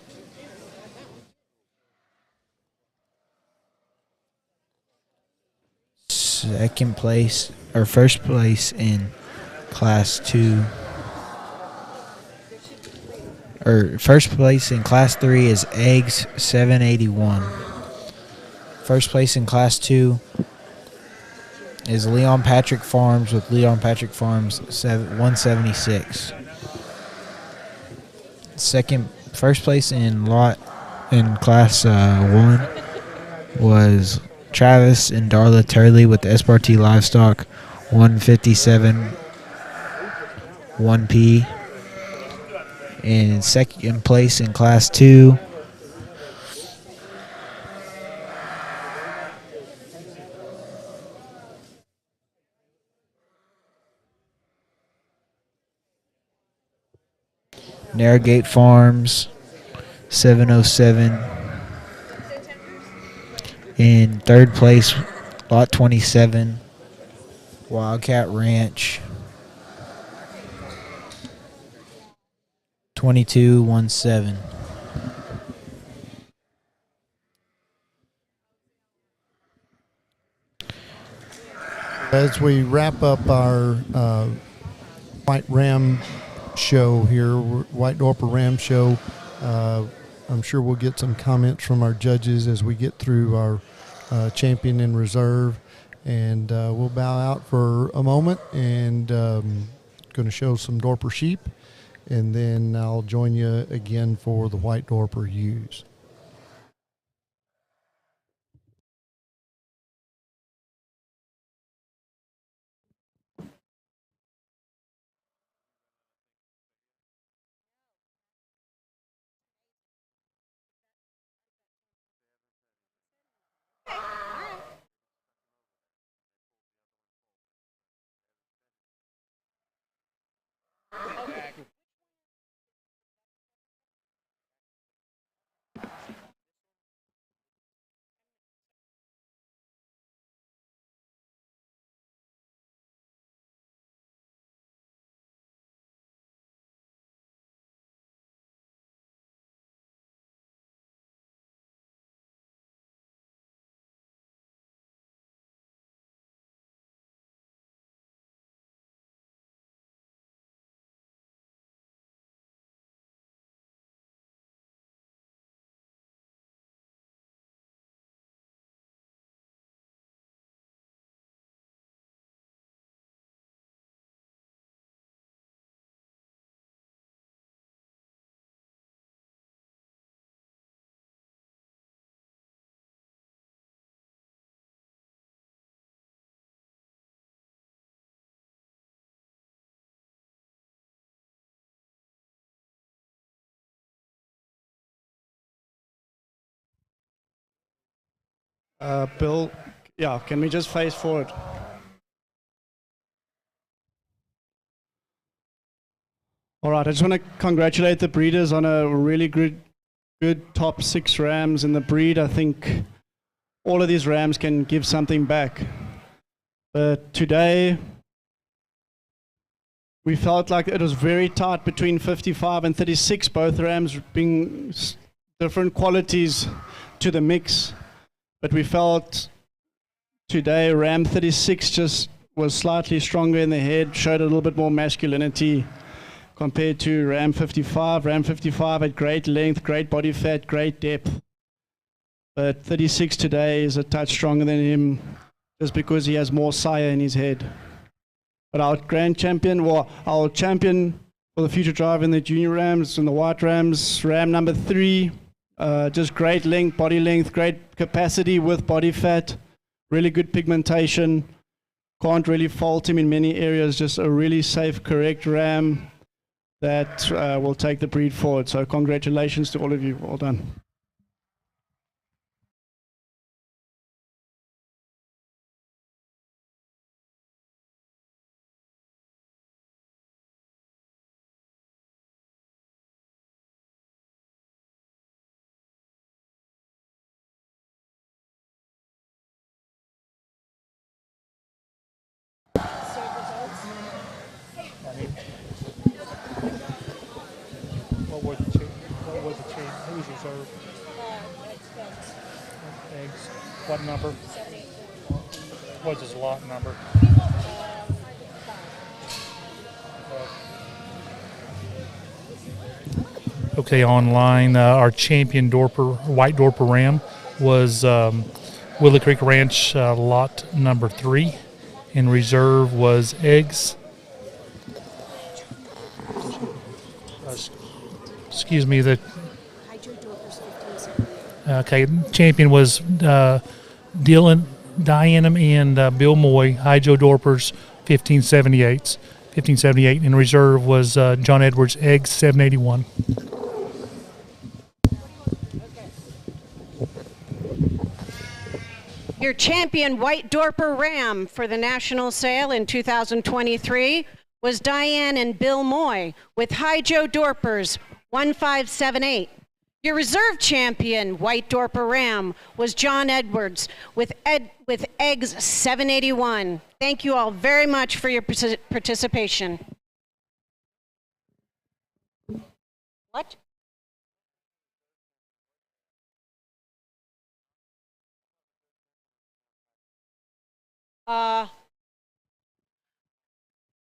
Second place, or first place in class 2. Or first place in class 3 is Eggs 781. First place in class 2 is Leon Patrick Farms with Leon Patrick Farms 176. First place in class 1 was Travis and Darla Turley with the SPRT Livestock 157 1P. In second place in Class 2, Narrowgate Farms, 707. In third place, Lot 27, Wildcat Ranch, 2217. As we wrap up our White Ram show here, White Dorper Ram show, I'm sure we'll get some comments from our judges as we get through our champion in reserve, and we'll bow out for a moment and going to show some Dorper sheep, and then I'll join you again for the White Dorper Ewes. Bill, yeah, can we just face forward? All right, I just want to congratulate the breeders on a really good top 6 rams in the breed. I think all of these rams can give something back. But today, we felt like it was very tight between 55 and 36, both rams bring different qualities to the mix. But we felt today Ram 36 just was slightly stronger in the head, showed a little bit more masculinity compared to Ram 55. Ram 55 had great length, great body fat, great depth. But 36 today is a touch stronger than him just because he has more sire in his head. But our grand champion, well, our champion for the future drive in the junior rams and the white rams, Ram number 3, just great length, body length, great capacity with body fat, really good pigmentation. Can't really fault him in many areas, just a really safe, correct ram that will take the breed forward. So congratulations to all of you. Well done. Who's reserved? Eggs. What number? What's his lot number? Okay, online, our champion White Dorper Ram was Willow Creek Ranch lot number 3. In reserve was Eggs. Excuse me, okay, champion was Dianum and Bill Moy, Hydro Dorpers 1578s. 1578. In reserve was John Edwards, eggs 781. Your champion white Dorper Ram for the national sale in 2023 was Diane and Bill Moy with High Joe Dorpers 1578. Your reserve champion white Dorper Ram was John Edwards with eggs 781. Thank you all very much for your participation. What?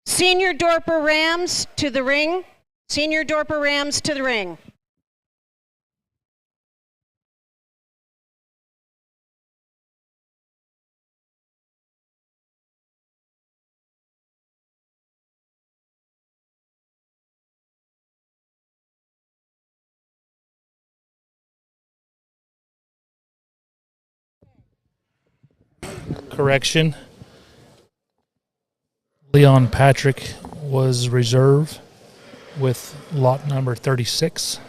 Senior Dorper Rams to the ring. Senior Dorper Rams to the ring. Correction. Leon Patrick was reserve with lot number 36.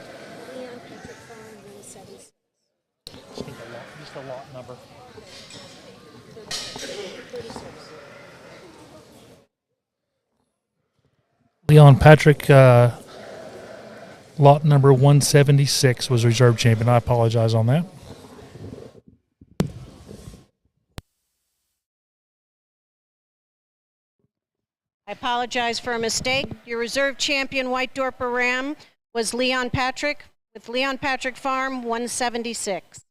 Just a lot number. Leon Patrick, lot number 176 was reserve champion. I apologize on that. I apologize for a mistake. Your reserve champion white Dorper Ram was Leon Patrick with Leon Patrick Farm 176.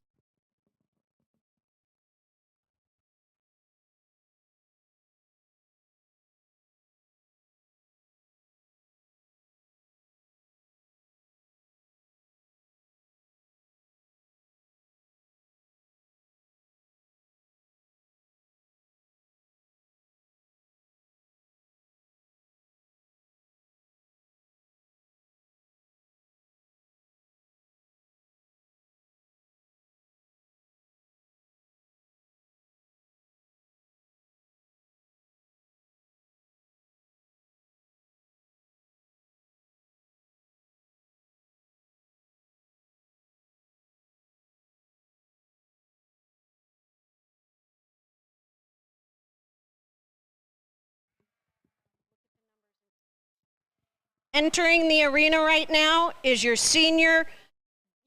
Entering the arena right now is your senior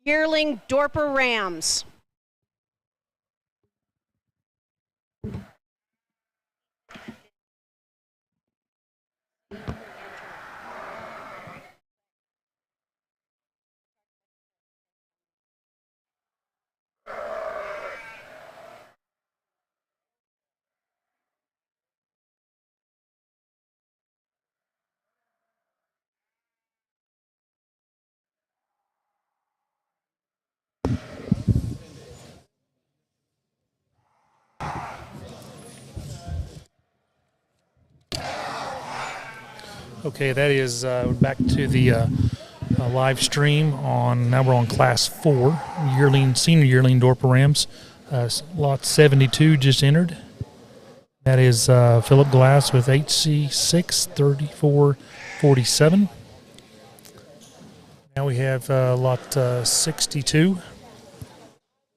yearling Dorper Rams. Okay, that is back to the live stream on, now we're on class 4, senior yearling Dorper Rams. Lot 72 just entered. That is Philip Glass with HC6 3447. Now we have lot 62.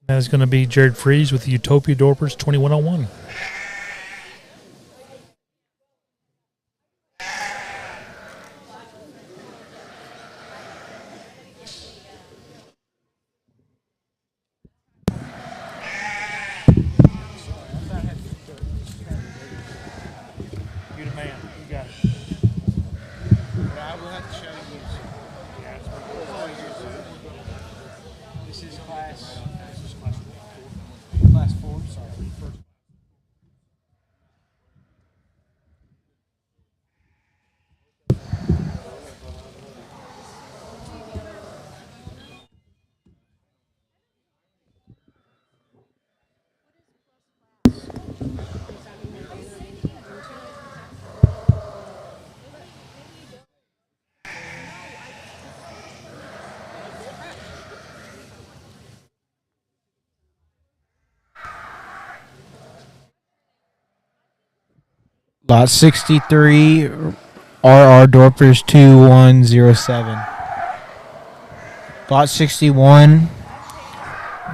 That is going to be Jared Freeze with the Utopia Dorpers 2101. Lot 63, RR Dorpers 2107. Lot 61,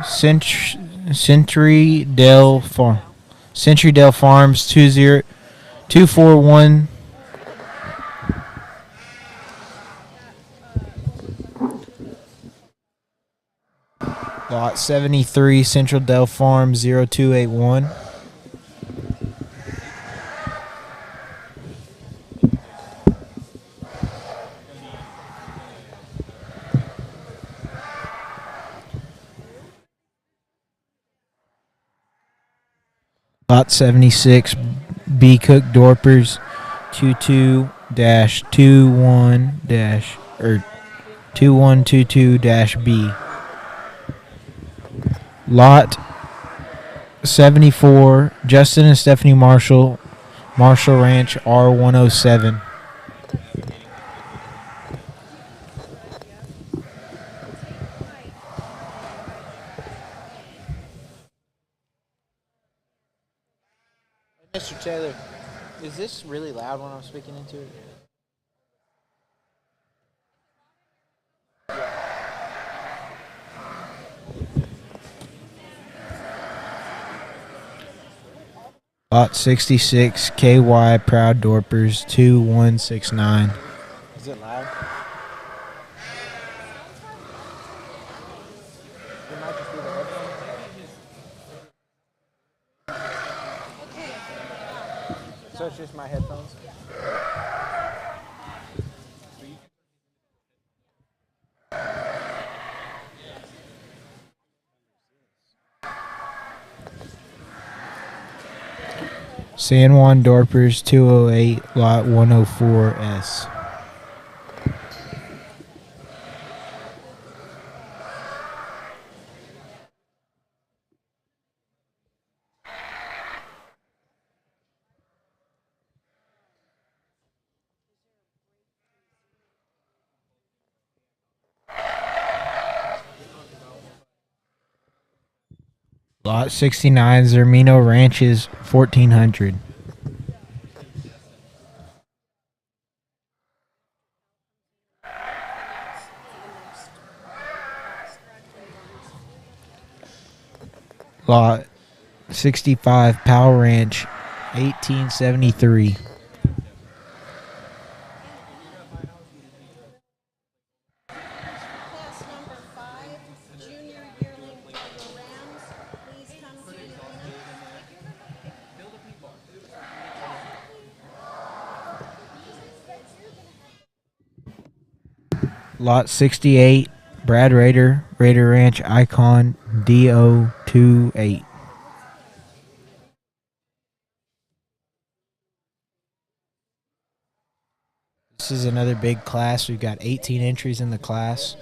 Century Dale Farms 241. Lot 73, Central Dell Farm 0281. Lot 76, B Cook Dorpers 2122-B. Lot 74, Justin and Stephanie Marshall Ranch R107. Mr. Taylor, is this really loud when I'm speaking into it? Lot 66, KY Proud Dorpers 2169. Is it loud? It might just be the headphones. So it's just my headphones? San Juan Dorpers 208, Lot 104S. Lot 69, Zermino Ranches 1400. Lot 65, Powell Ranch 1873. Lot 68, Brad Raider Ranch Icon DO28. This is another big class. We've got 18 entries in the class.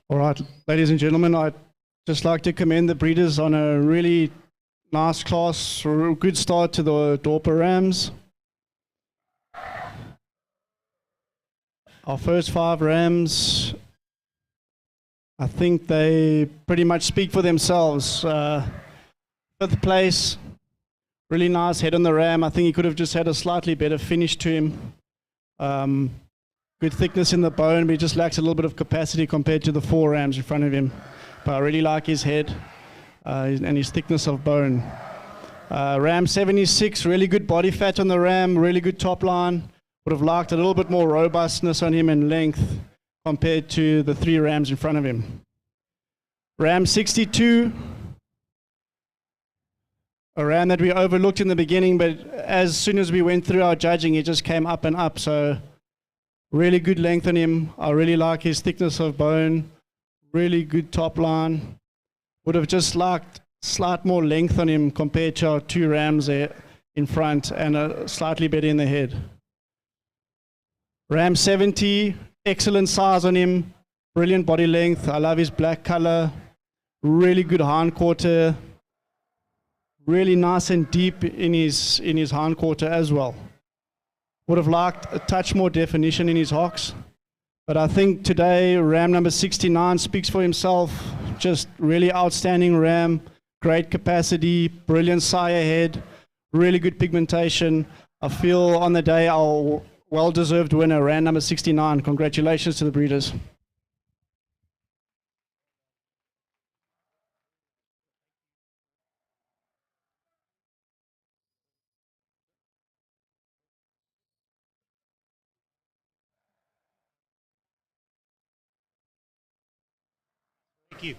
All right, ladies and gentlemen, I'd just like to commend the breeders on a really nice class, a good start to the Dorper Rams. Our first 5 Rams, I think they pretty much speak for themselves. 5th place, really nice head on the ram. I think he could have just had a slightly better finish to him. Good thickness in the bone, but he just lacks a little bit of capacity compared to the 4 rams in front of him. But I really like his head and his thickness of bone. Ram 76, really good body fat on the ram, really good top line. Would have liked a little bit more robustness on him and length compared to the 3 rams in front of him. Ram 62, a ram that we overlooked in the beginning, but as soon as we went through our judging, he just came up and up. So really good length on him. I really like his thickness of bone. Really good top line. Would have just liked slight more length on him compared to our 2 rams there in front and slightly better in the head. Ram 70, excellent size on him. Brilliant body length. I love his black color. Really good hindquarter. Really nice and deep in his hindquarter as well. Would have liked a touch more definition in his hocks. But I think today, ram number 69 speaks for himself. Just really outstanding ram. Great capacity, brilliant sire head, really good pigmentation. I feel on the day our well-deserved winner, ram number 69. Congratulations to the breeders. Thank you.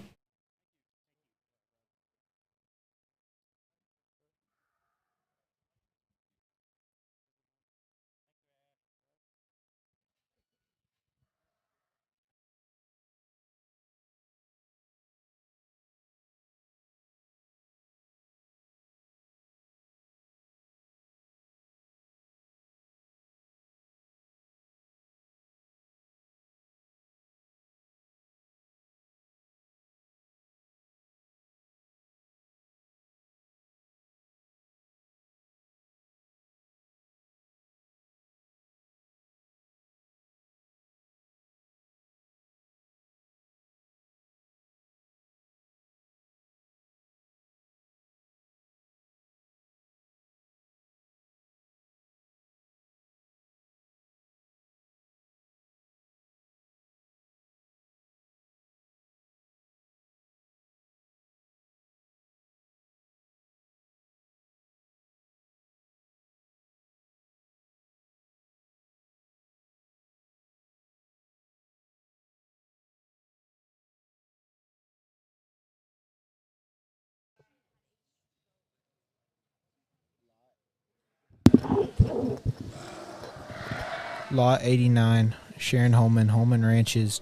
Lot 89, Sharon Holman, Holman Ranches,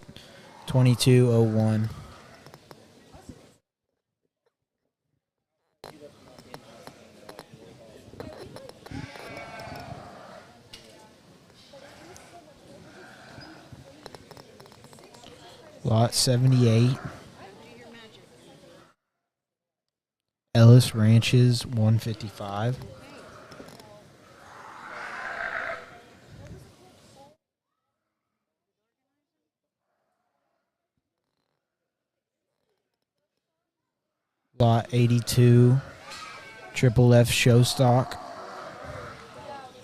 2201. Lot 78, Ellis Ranches, 155. Lot 82, Triple F Showstock,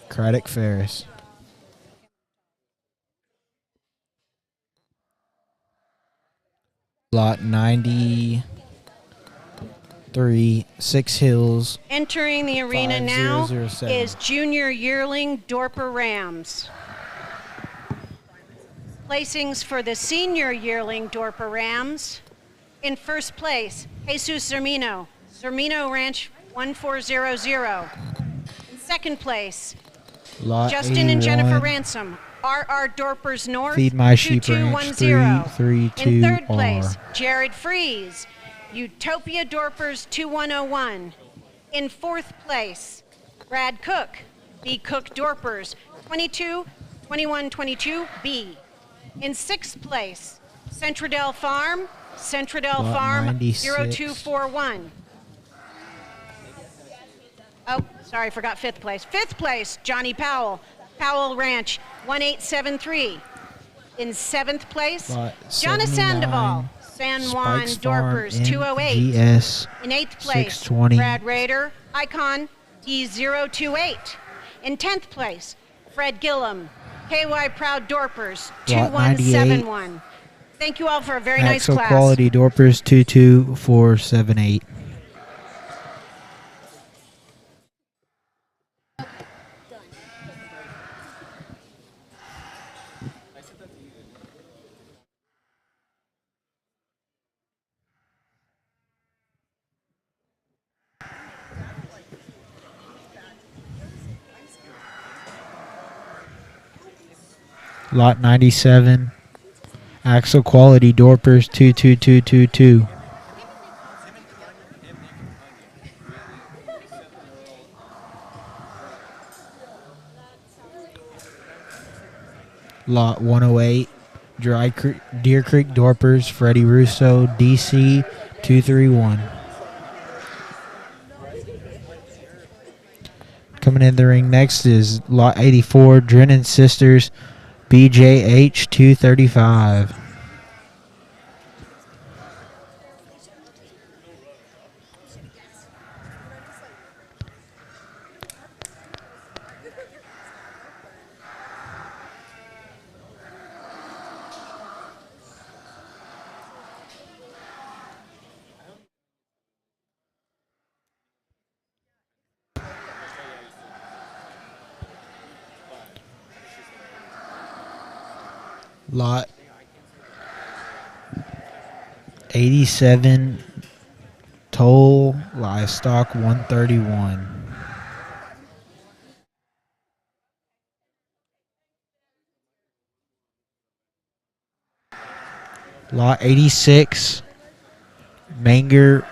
Craddock Ferris. Lot 93, Six Hills. Entering the arena now 5007. is junior yearling Dorper Rams. Placings for the senior yearling Dorper Rams. In first place, Jesus Zermino, Zermino Ranch 1400. In second place, Lot Justin 81, and Jennifer Ransom, RR Dorpers North Feed My Sheep Ranch 2210. 332R. In third place, Jared Fries, Utopia Dorpers 2101. In fourth place, Brad Cook, B. Cook Dorpers 222122B. In sixth place, Centradel Farm, Centradel Lot Farm 96. 0241. Oh, sorry, I forgot fifth place. Fifth place, Johnny Powell, Powell Ranch 1873. In seventh place, Lot Jonas 79, Sandoval, San Juan Spikes Farm, Dorpers 208. MGS In eighth place, 620. Brad Rader, Icon D028. In 10th place, Fred Gillum, KY Proud Dorpers Lot 98. 2171. Thank you all for a very nice Axle class. Quality Dorpers 22478. Lot 97. Axle Quality Dorpers 22222. Lot 108. Deer Creek Dorpers Freddie Russo DC 231. Coming in the ring next is Lot 84 Drennan Sisters BJH 235. Lot 87 Toll Livestock 131. Lot 86 Manger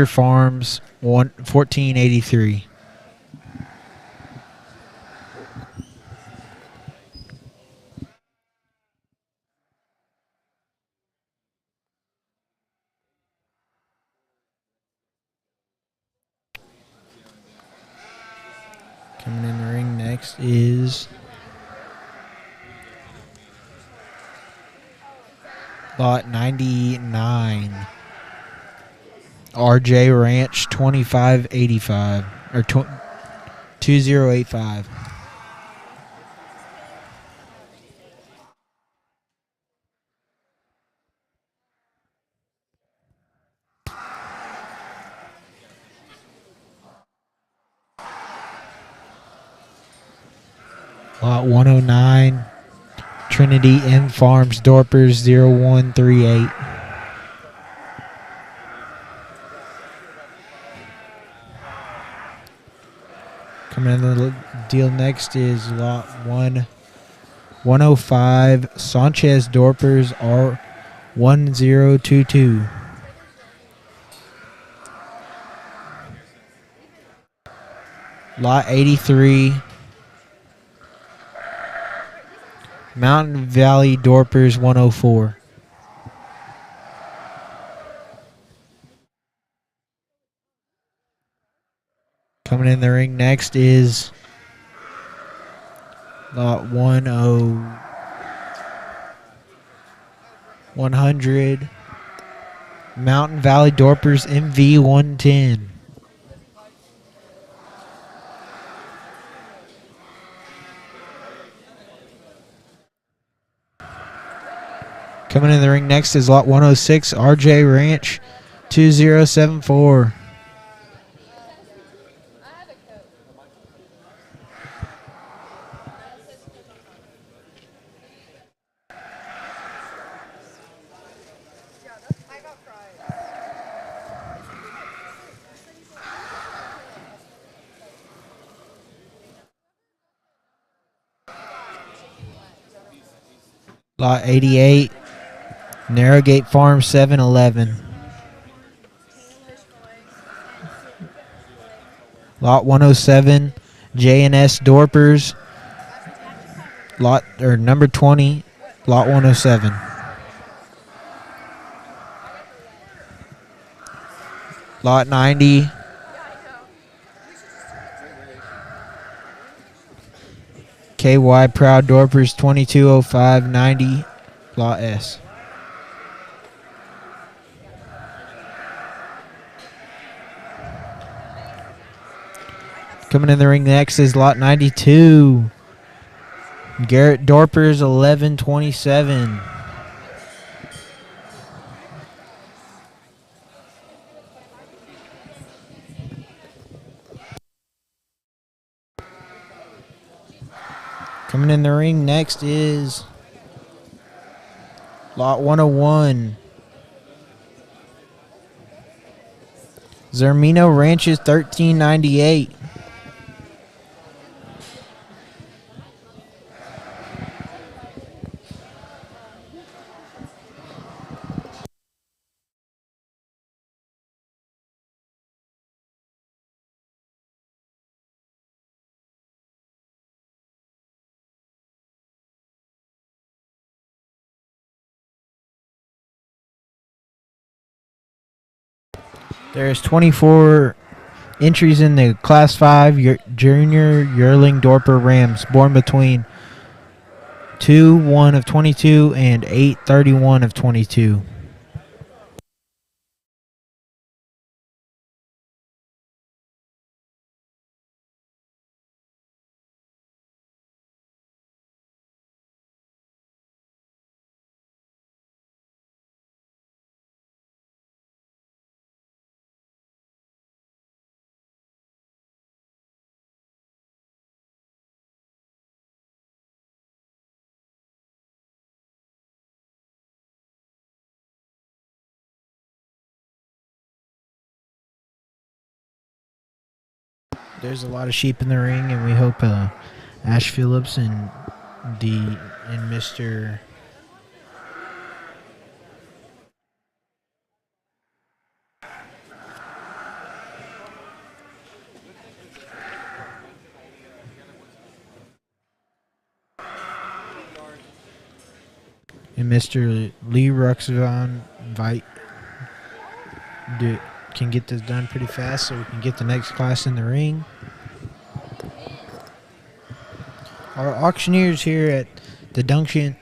Farms 1483. Coming in the ring next is Lot 99. RJ Ranch 2585 or 2085. Lot 109, Trinity M Farms, Dorpers 0138. Coming in the deal next is Lot 105, Sanchez Dorpers R1022. Lot 83, Mountain Valley Dorpers 104. Coming in the ring next is Lot 100 Mountain Valley Dorpers MV 110. Coming in the ring next is Lot 106, RJ Ranch 2074. Lot 88, Narrowgate Farm 711. Lot 107, J&S Dorpers, number 20, Lot 107. Lot 90. KY Proud Dorpers 2205-90, Lot S. Coming in the ring next is Lot 92. Garrett Dorpers 1127. Coming in the ring next is Lot 101. Zermino Ranches 1398. There's 24 entries in the Class 5 Junior Yearling Dorper Rams, born between 2/1 of 22 and 8/31 of 22. There's a lot of sheep in the ring, and we hope Ash Phillips and Mr. Lee Ruxvan can get this done pretty fast so we can get the next class in the ring. Our auctioneers here at the Duncan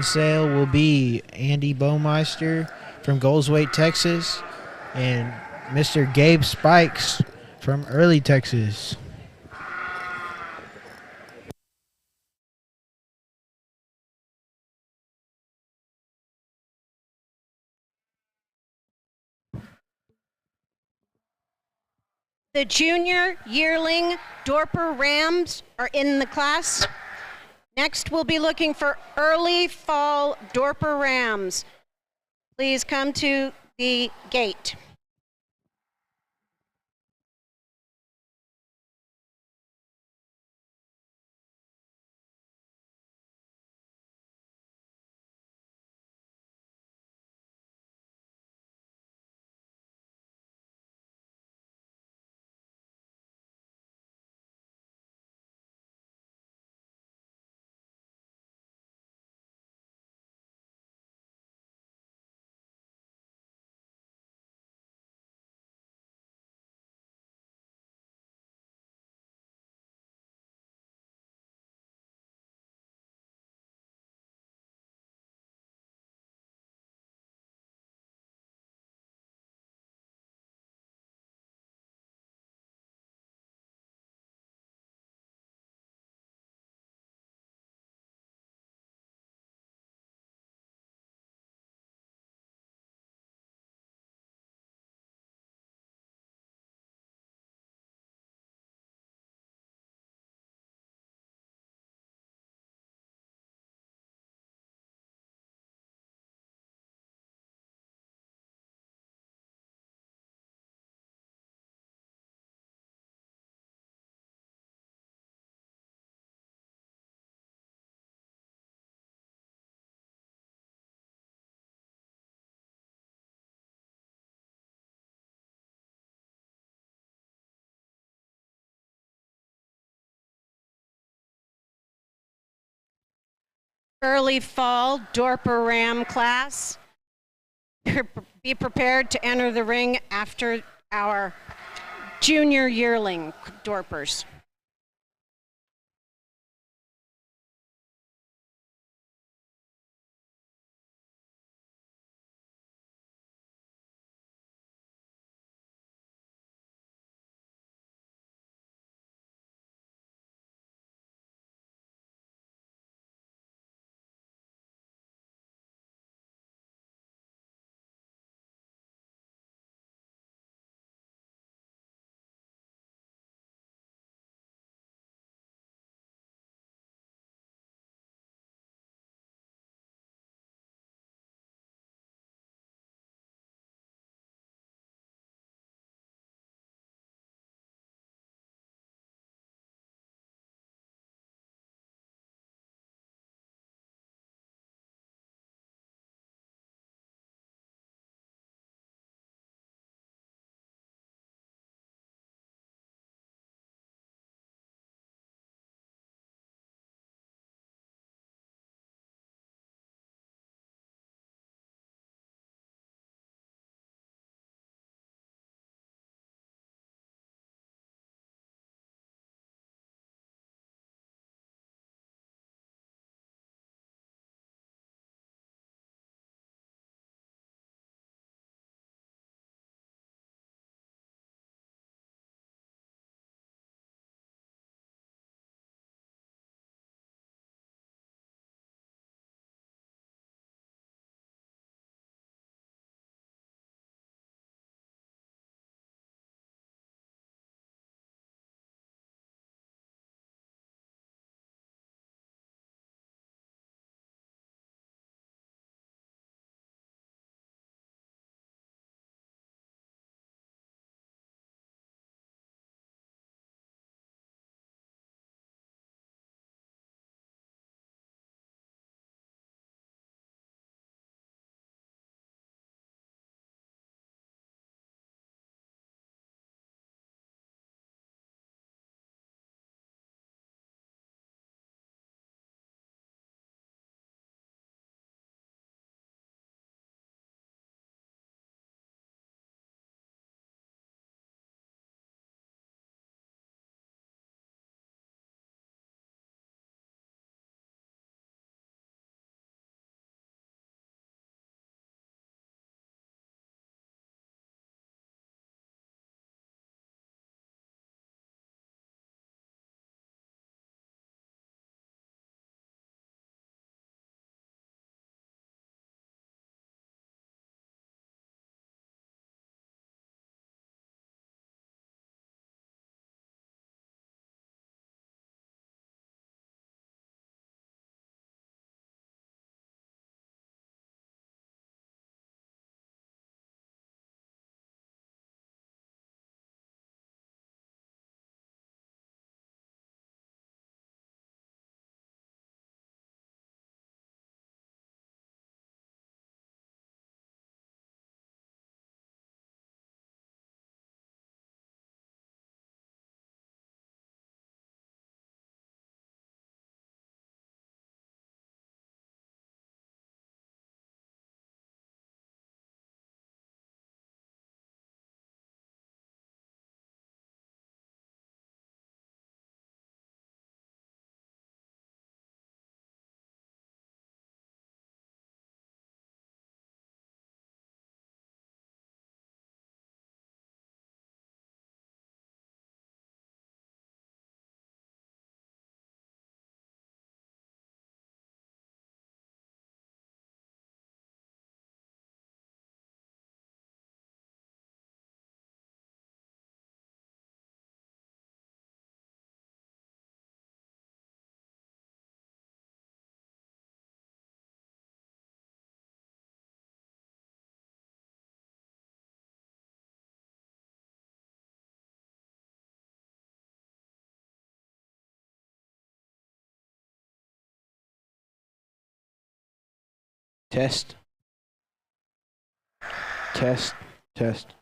sale will be Andy Baumeister from Goldsweight, Texas, and Mr. Gabe Spikes from Early, Texas. The junior yearling Dorper Rams are in the class. Next, we'll be looking for early fall Dorper Rams. Please come to the gate. Early fall Dorper Ram class. You're be prepared to enter the ring after our junior yearling Dorpers. Test. Test. Test.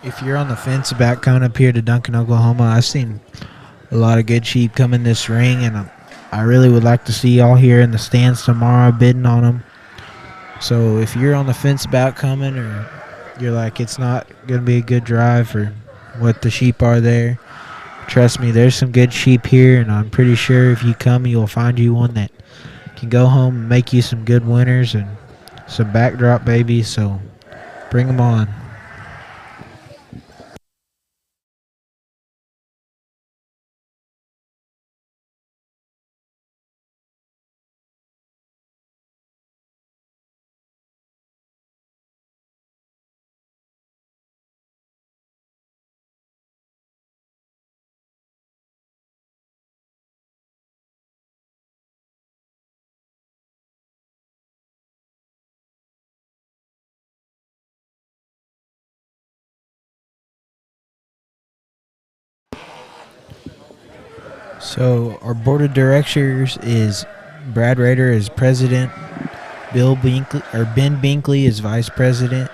If you're on the fence about coming up here to Duncan, Oklahoma, I've seen a lot of good sheep come in this ring, and I really would like to see y'all here in the stands tomorrow bidding on them. So if you're on the fence about coming, or you're like it's not going to be a good drive for what the sheep are there, trust me, there's some good sheep here, and I'm pretty sure if you come, you'll find you one that can go home and make you some good winners and some backdrop babies. So bring them on. So our board of directors is Brad Rader as president, Ben Binkley is vice president.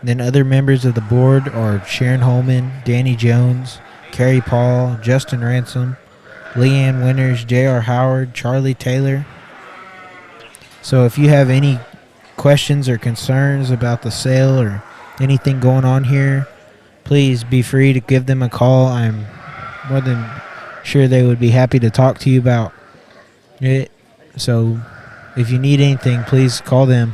And then other members of the board are Sharon Holman, Danny Jones, Carrie Paul, Justin Ransom, Leanne Winters, J.R. Howard, Charlie Taylor. So if you have any questions or concerns about the sale or anything going on here, please be free to give them a call. I'm more than sure they would be happy to talk to you about it. So if you need anything, please call them.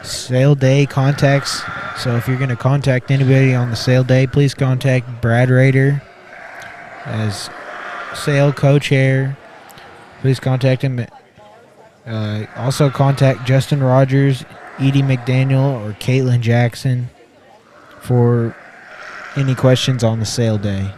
Sale day contacts. So if you're going to contact anybody on the sale day, please contact Brad Rader as sale co-chair. Please contact him. Also contact Justin Rogers, Edie McDaniel, or Caitlin Jackson for any questions on the sale day.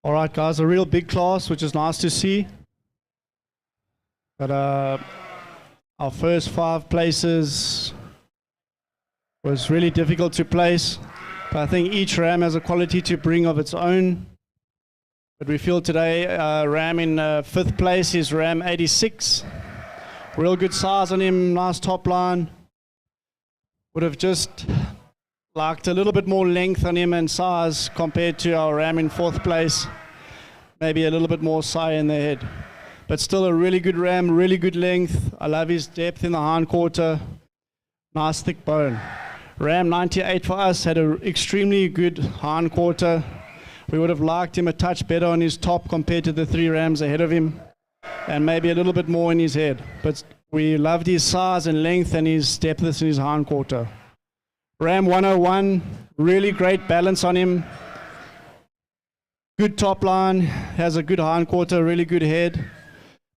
All right, guys, a real big class, which is nice to see. But our first 5 places was really difficult to place. But I think each ram has a quality to bring of its own. But we feel today, ram in 5th place is ram 86. Real good size on him, nice top line. Would have just liked a little bit more length on him and size compared to our ram in 4th place. Maybe a little bit more sigh in the head. But still a really good ram, really good length. I love his depth in the hindquarter. Nice thick bone. Ram 98 for us had an extremely good hindquarter. We would have liked him a touch better on his top compared to the 3 rams ahead of him. And maybe a little bit more in his head. But we loved his size and length and his depthness in his hindquarter. Ram 101, really great balance on him. Good top line, has a good hindquarter, really good head.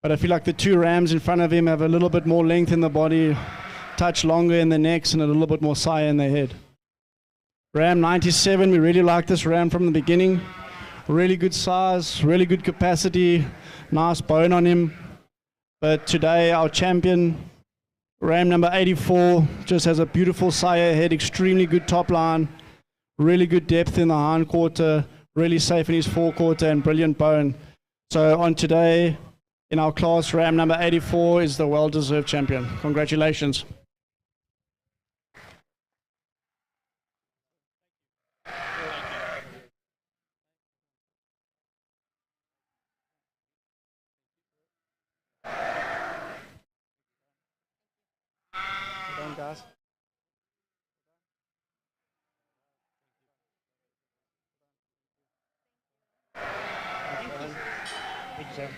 But I feel like the 2 rams in front of him have a little bit more length in the body, touch longer in the necks, and a little bit more sigh in the head. Ram 97, we really like this ram from the beginning. Really good size, really good capacity, nice bone on him. But today our champion, ram number 84, just has a beautiful sire head, extremely good top line, really good depth in the hindquarter, really safe in his forequarter, and brilliant bone. So on today, in our class, ram number 84 is the well-deserved champion. Congratulations. Guys. Thank you, sir.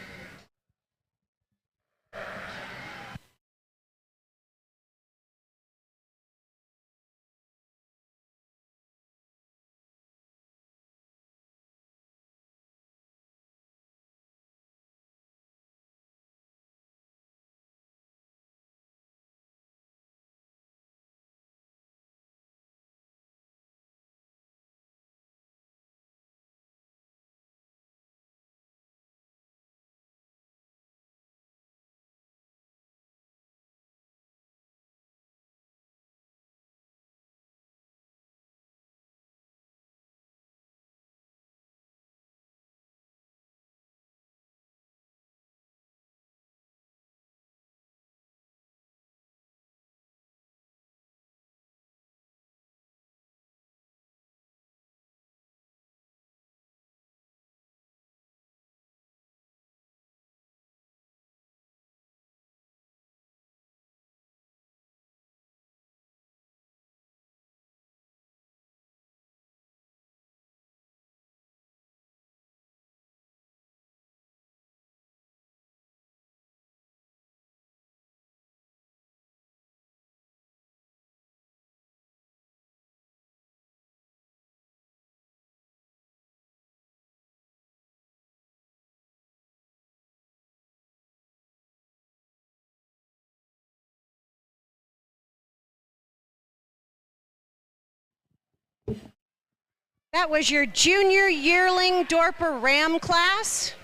That was your junior yearling Dorper Ram class.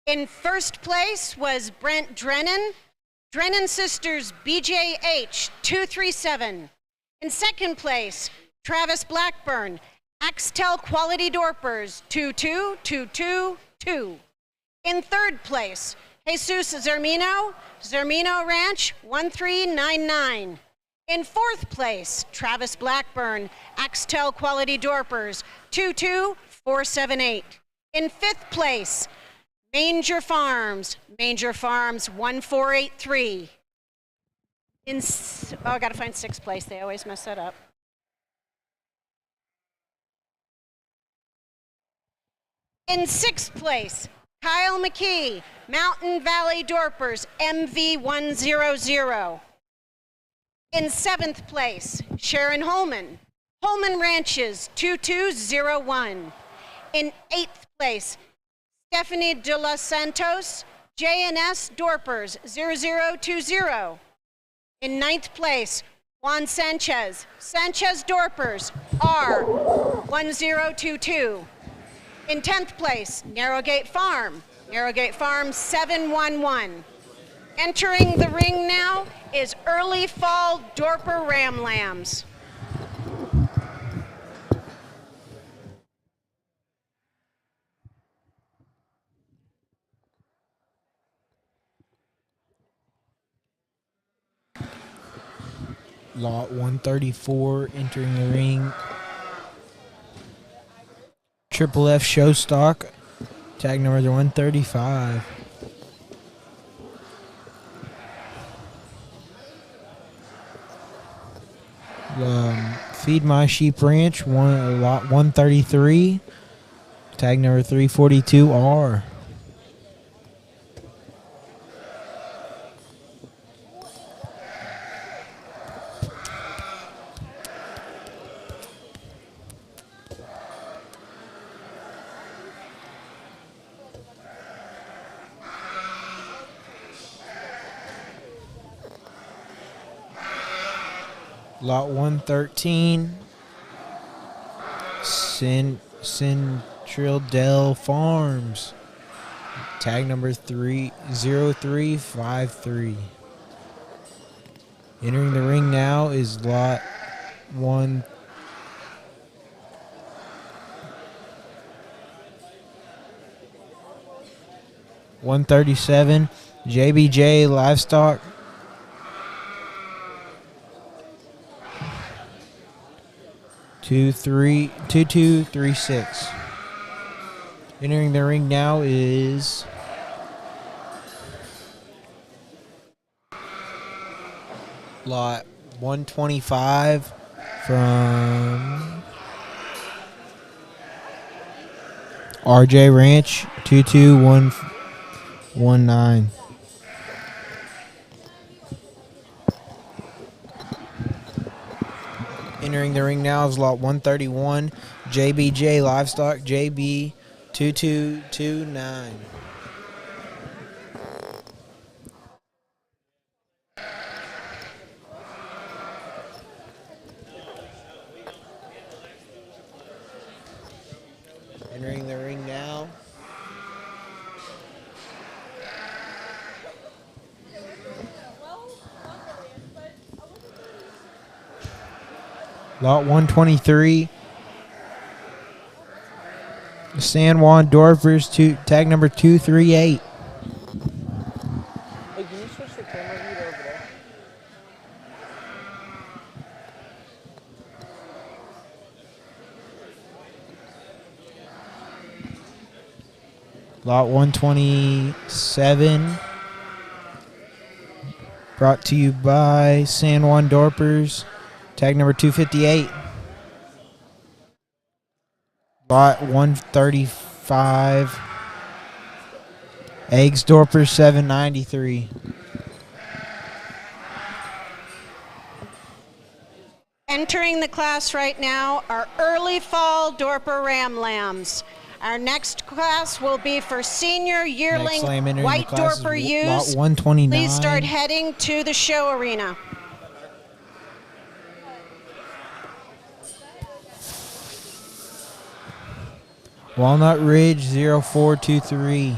In 1st place was Brent Drennan. Drennan Sisters BJH 237. In 2nd place, Travis Blackburn, Axtel Quality Dorpers 22222. In 3rd place, Jesus Zermino, Zermino Ranch 1399. In 4th place, Travis Blackburn, Axtel Quality Dorpers 22478. In 5th place, Manger Farms 1483. I gotta find 6th place, they always mess that up. In 6th place, Kyle McKee, Mountain Valley Dorpers MV100. In 7th place, Sharon Holman, Holman Ranches 2201. In 8th place, Stephanie de los Santos, JNS Dorpers 0020. In 9th place, Juan Sanchez, Sanchez Dorpers R1022. In 10th place, Narrowgate Farm. Narrowgate Farm 711. Entering the ring now is Early Fall Dorper Ram Lambs. Lot 134 entering the ring. Triple F show stock. Tag number 135. Feed My Sheep Ranch, lot 133. Tag number 342R. Lot 113, Central Dell Farms. Tag number 30353. Entering the ring now is lot 137, JBJ Livestock. 2236. Entering the ring now is lot 125 from RJ Ranch 22119. Entering the ring now is lot 131, JBJ Livestock, JB 2229. Entering the ring now. Lot 123, San Juan Dorpers, tag number 238. Hey, can you switch the camera view to over there? Lot 127, brought to you by San Juan Dorpers. Tag number 258. Lot 135. Eggs Dorper 793. Entering the class right now are Early Fall Dorper Ram Lambs. Our next class will be for senior yearling white Dorper Ewes. Lot 129. Please start heading to the show arena. Walnut Ridge 0423.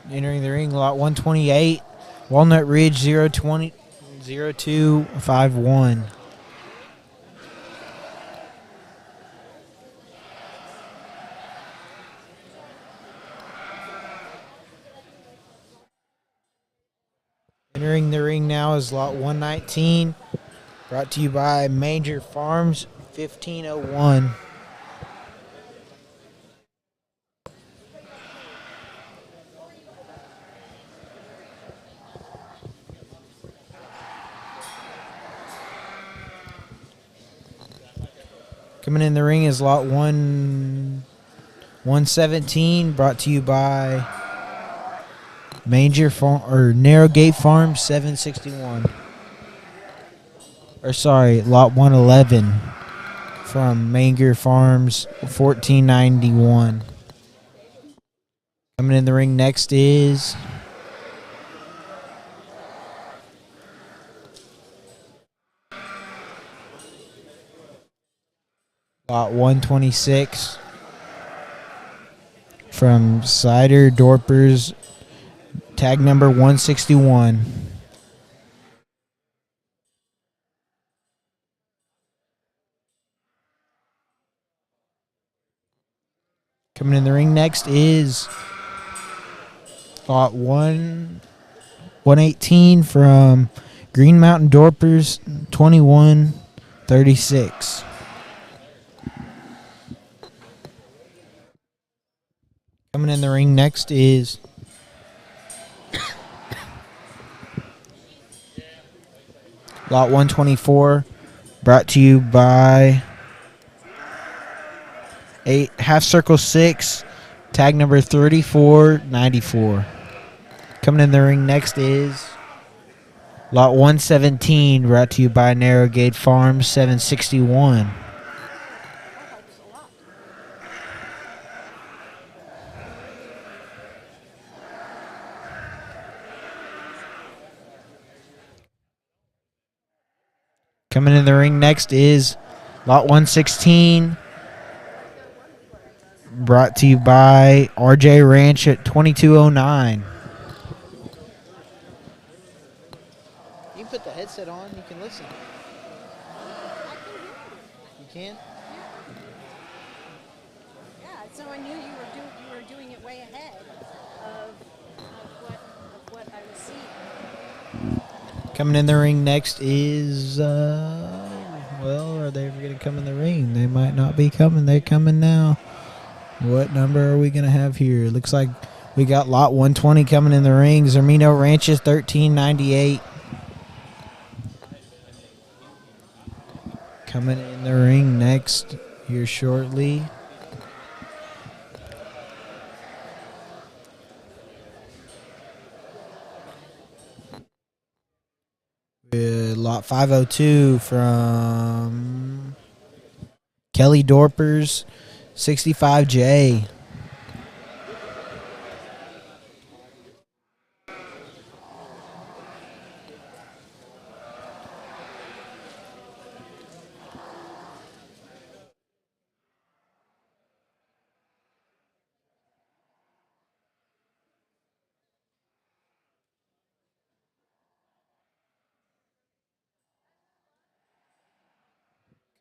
Entering the ring, lot 128. Walnut Ridge 0251. Entering the ring now is lot 119. Brought to you by Major Farms 1501. Coming in the ring is lot 117. Brought to you by Manger Farm or Narrowgate Farm 761. Or sorry, lot 111 from Manger Farms 1491. Coming in the ring next is Lot 126 from Cider Dorpers, tag number 161. Coming in the ring next is lot 118 from Green Mountain Dorpers, 2136. Coming in the ring next is lot 124, brought to you by Half Circle 6, tag number 3494. Coming in the ring next is lot 117, brought to you by Narrow Gate Farms, 761. Coming in the ring next is lot 116, brought to you by RJ Ranch at 2209. You can put the headset on. You can listen. You can? Yeah, so I knew you were doing it way ahead of what I was seeing. Coming in the ring next is, well, are they ever going to come in the ring? They might not be coming. They're coming now. What number are we going to have here? Looks like we got lot 120 coming in the ring. Zermino Ranches, 1398. Coming in the ring next here shortly. Lot 502 from Kelly Dorpers, 65J.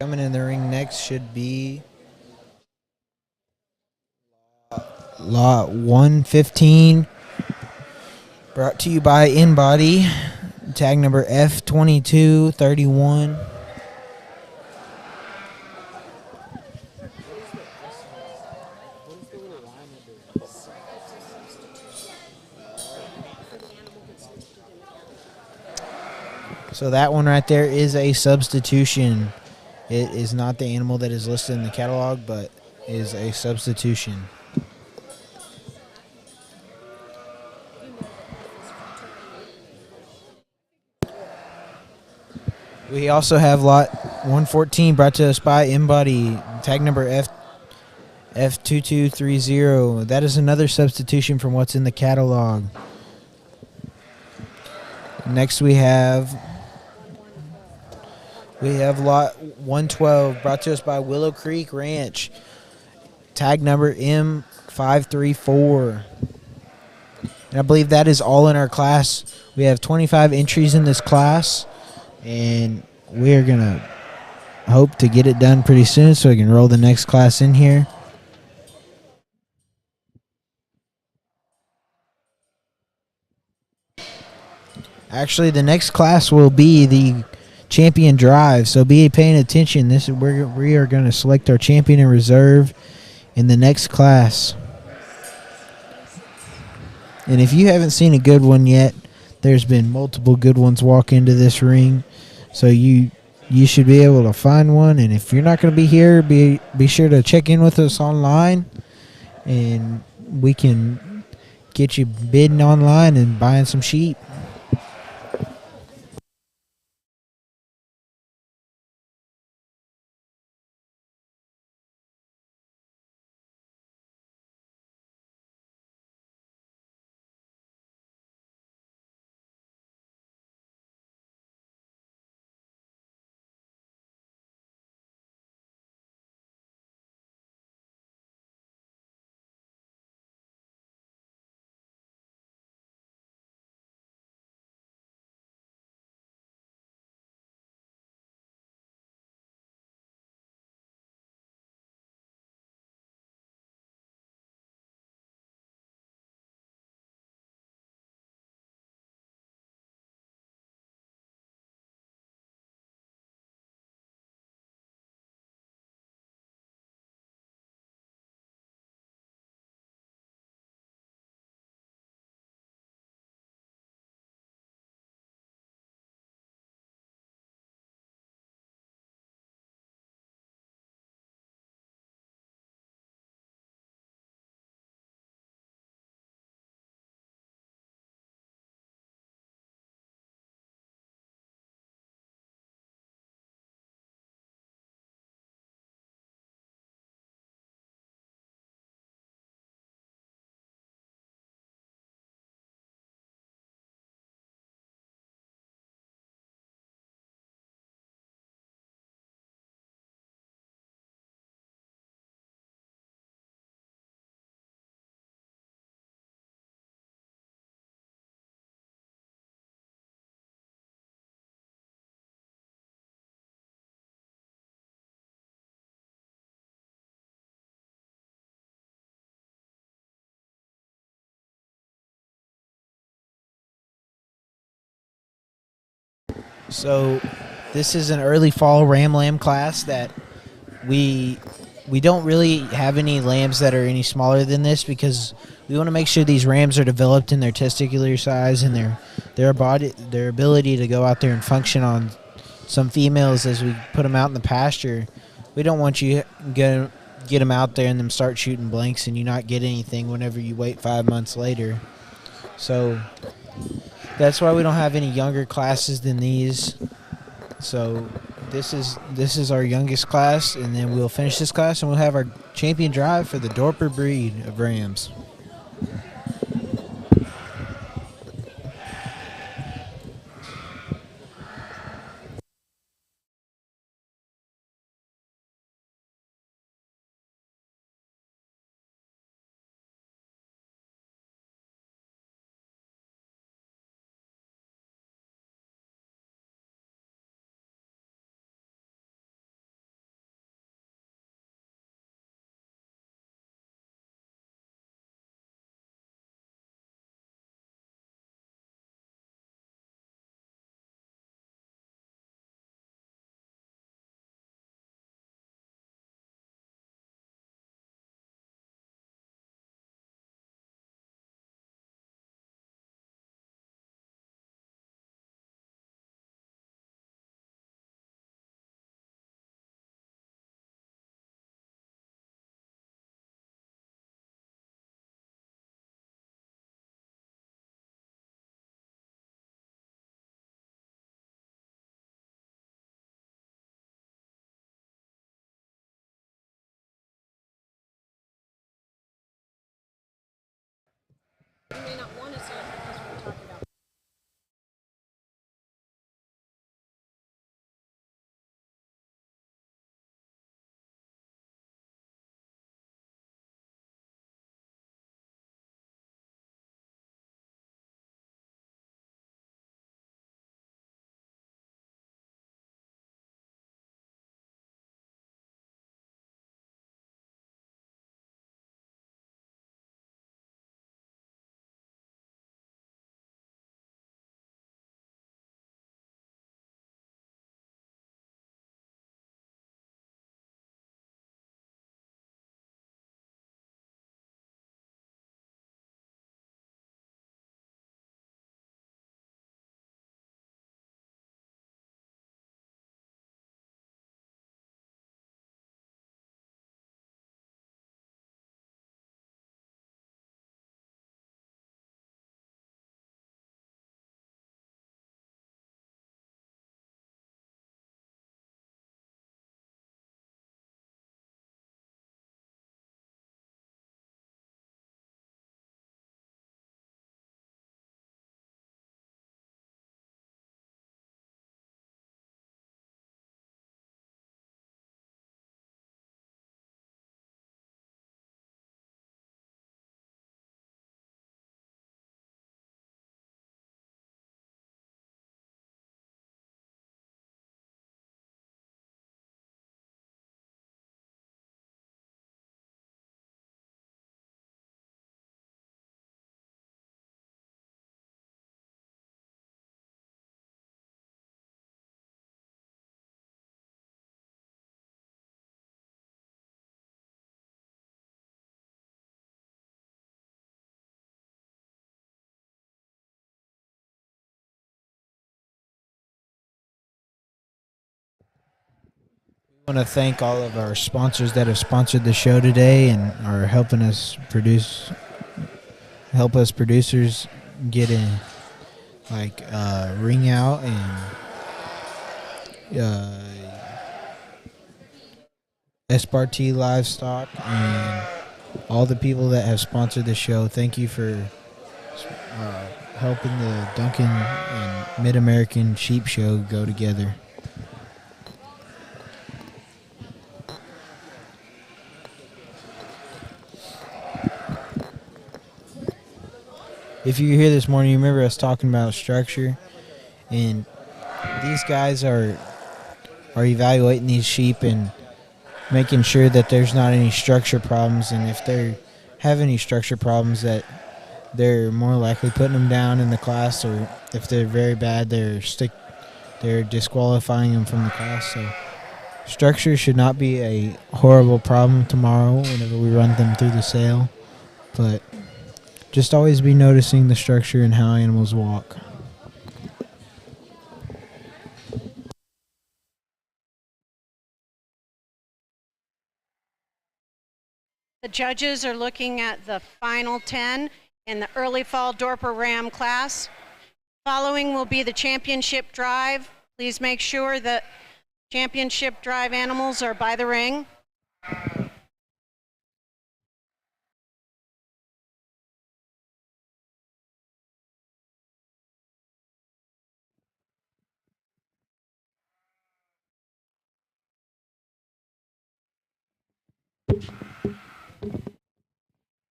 Coming in the ring next should be lot 115, brought to you by InBody, tag number F2231. So that one right there is a substitution. It is not the animal that is listed in the catalog, but is a substitution. We also have lot 114 brought to us by InBody, tag number F2230. That is another substitution from what's in the catalog. Next we have lot 112 brought to us by Willow Creek Ranch, tag number M534. And I believe that is all in our class. We have 25 entries in this class, and we're going to hope to get it done pretty soon so we can roll the next class in here. Actually, the next class will be the champion drive, so be paying attention. We are going to select our champion in reserve in the next class. And if you haven't seen a good one yet, there's been multiple good ones walk into this ring, so you should be able to find one. And if you're not going to be here, be sure to check in with us online, and we can get you bidding online and buying some sheep. So this is an early fall ram lamb class that we don't really have any lambs that are any smaller than this because we want to make sure these rams are developed in their testicular size and their ability to go out there and function on some females as we put them out in the pasture. We don't want you to get them out there and them start shooting blanks and you not get anything whenever you wait 5 months later. So that's why we don't have any younger classes than these. So this is our youngest class, and then we'll finish this class and we'll have our champion drive for the Dorper breed of rams. I want to thank all of our sponsors that have sponsored the show today and are helping us help us producers get in, like Ring Out and Espartee Livestock and all the people that have sponsored the show. Thank you for helping the Duncan and Mid-American Sheep Show go together. If you were here this morning, you remember us talking about structure, and these guys are evaluating these sheep and making sure that there's not any structure problems, and if they have any structure problems, that they're more likely putting them down in the class, or if they're very bad, they're they're disqualifying them from the class. So structure should not be a horrible problem tomorrow whenever we run them through the sale. But just always be noticing the structure and how animals walk. The judges are looking at the final 10 in the early fall Dorper Ram class. Following will be the championship drive. Please make sure that championship drive animals are by the ring.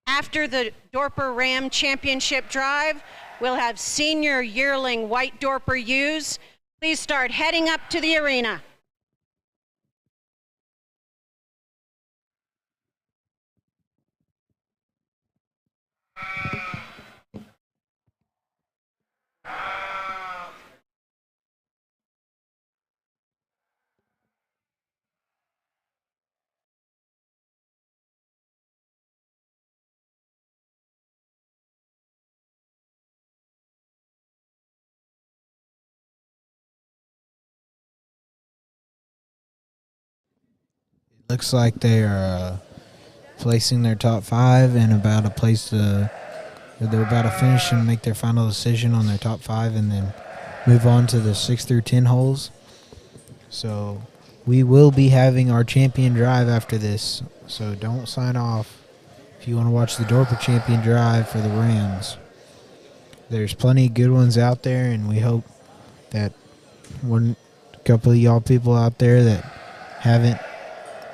After the Dorper Ram Championship drive, we'll have senior yearling white Dorper Ewes. Please start heading up to the arena. Looks like they are placing their top 5 and about to place they're about to finish and make their final decision on their top 5 and then move on to the 6 through 10 holes. So we will be having our champion drive after this. So don't sign off if you want to watch the Dorper champion drive for the Rams. There's plenty of good ones out there, and we hope that a couple of y'all people out there that haven't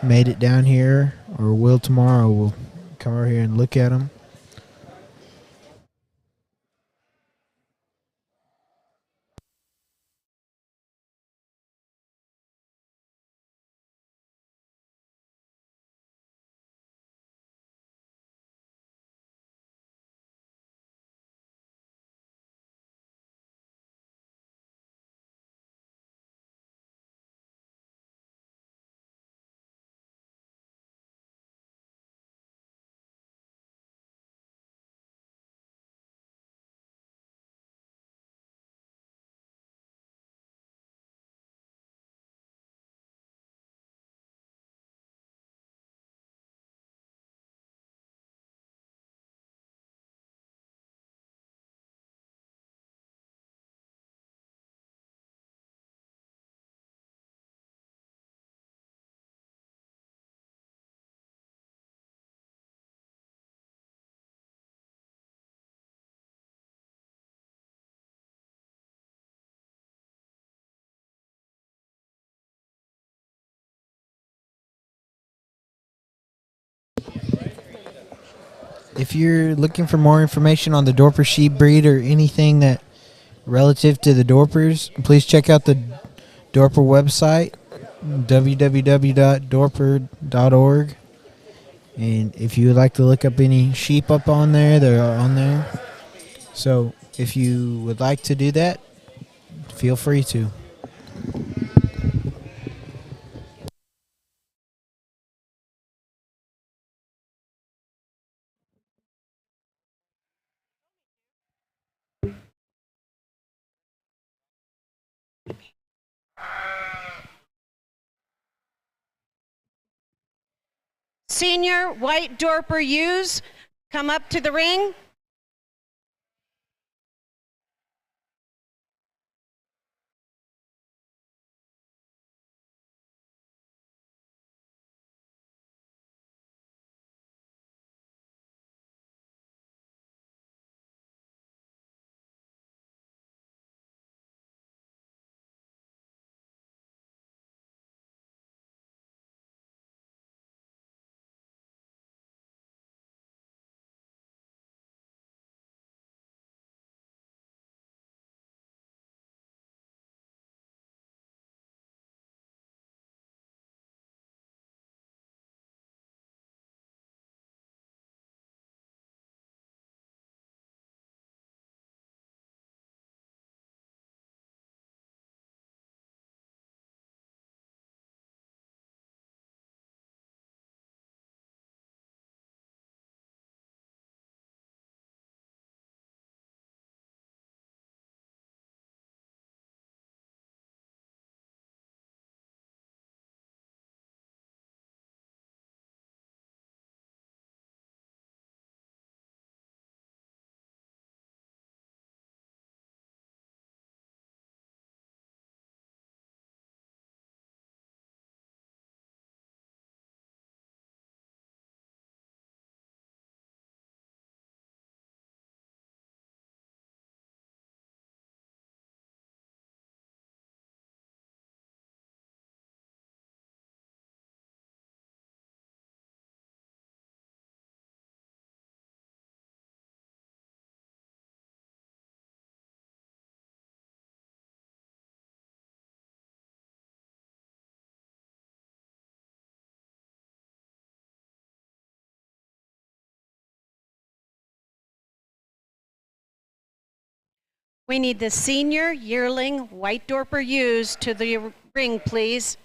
made it down here or will tomorrow will come over here and look at them. If you're looking for more information on the Dorper sheep breed or anything that relative to the Dorpers, please check out the Dorper website, www.dorper.org. And if you would like to look up any sheep up on there, they're on there. So if you would like to do that, feel free to. Senior white Dorper Ewes, come up to the ring. We need the senior yearling white Dorper Ewes to the ring, please.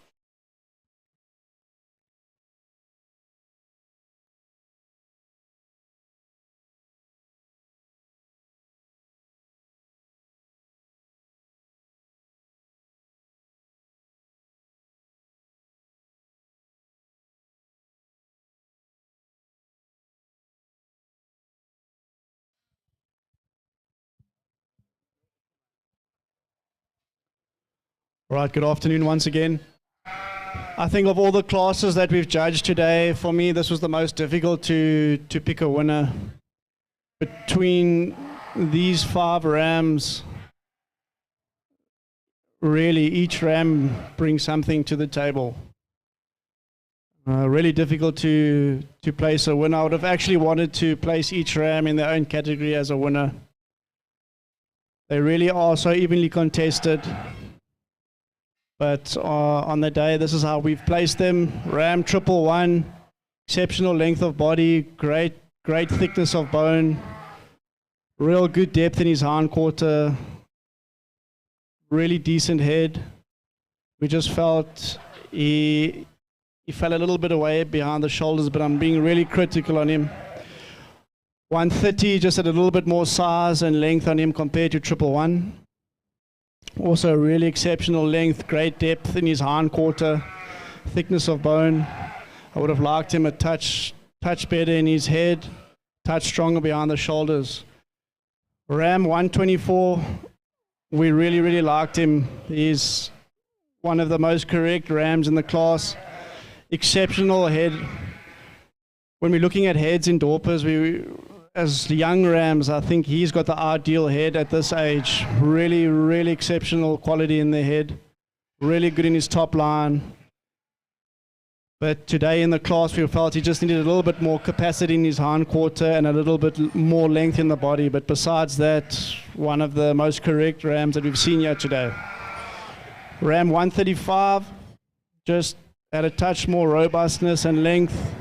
All right, good afternoon once again. I think of all the classes that we've judged today, for me, this was the most difficult to pick a winner. Between these 5 rams, really each ram brings something to the table. Really difficult to place a winner. I would have actually wanted to place each ram in their own category as a winner. They really are so evenly contested. But on the day, this is how we've placed them. Ram 111, exceptional length of body, great thickness of bone, real good depth in his hind quarter, really decent head. We just felt he fell a little bit away behind the shoulders, but I'm being really critical on him. 130, just had a little bit more size and length on him compared to 111. Also really exceptional length, great depth in his hind quarter, thickness of bone. I would have liked him a touch better in his head, touch stronger behind the shoulders. Ram 124, we really liked him. He's one of the most correct rams in the class. Exceptional head. When we're looking at heads in Dorpers, as young rams, I think he's got the ideal head at this age. Really exceptional quality in the head. Really good in his top line. But today in the class, we felt he just needed a little bit more capacity in his hind quarter and a little bit more length in the body. But besides that, one of the most correct rams that we've seen here today. Ram 135, just had a touch more robustness and length.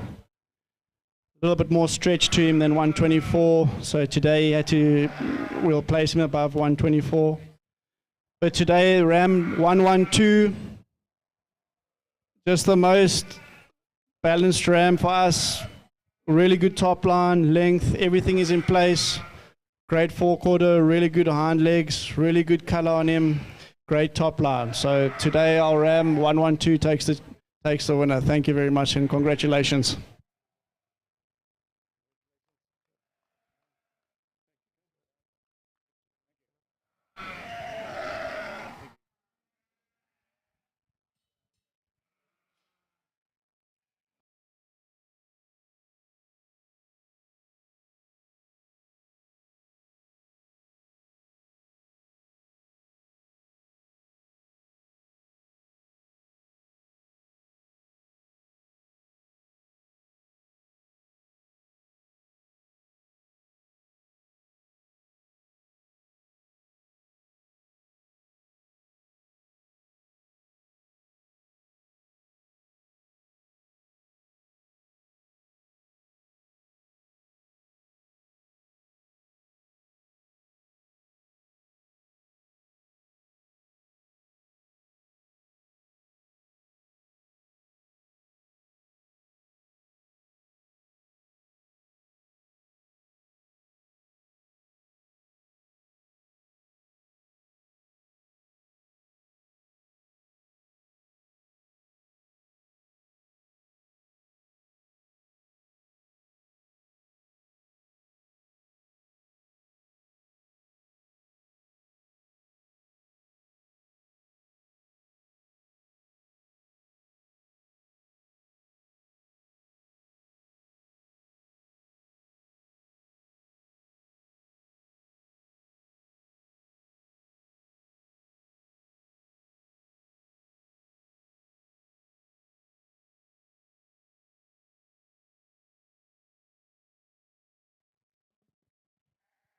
A little bit more stretch to him than 124, so today we'll place him above 124. But today, Ram 112, just the most balanced ram for us. Really good top line, length, everything is in place. Great forequarter, really good hind legs, really good color on him, great top line. So today our Ram 112 takes the winner. Thank you very much and congratulations.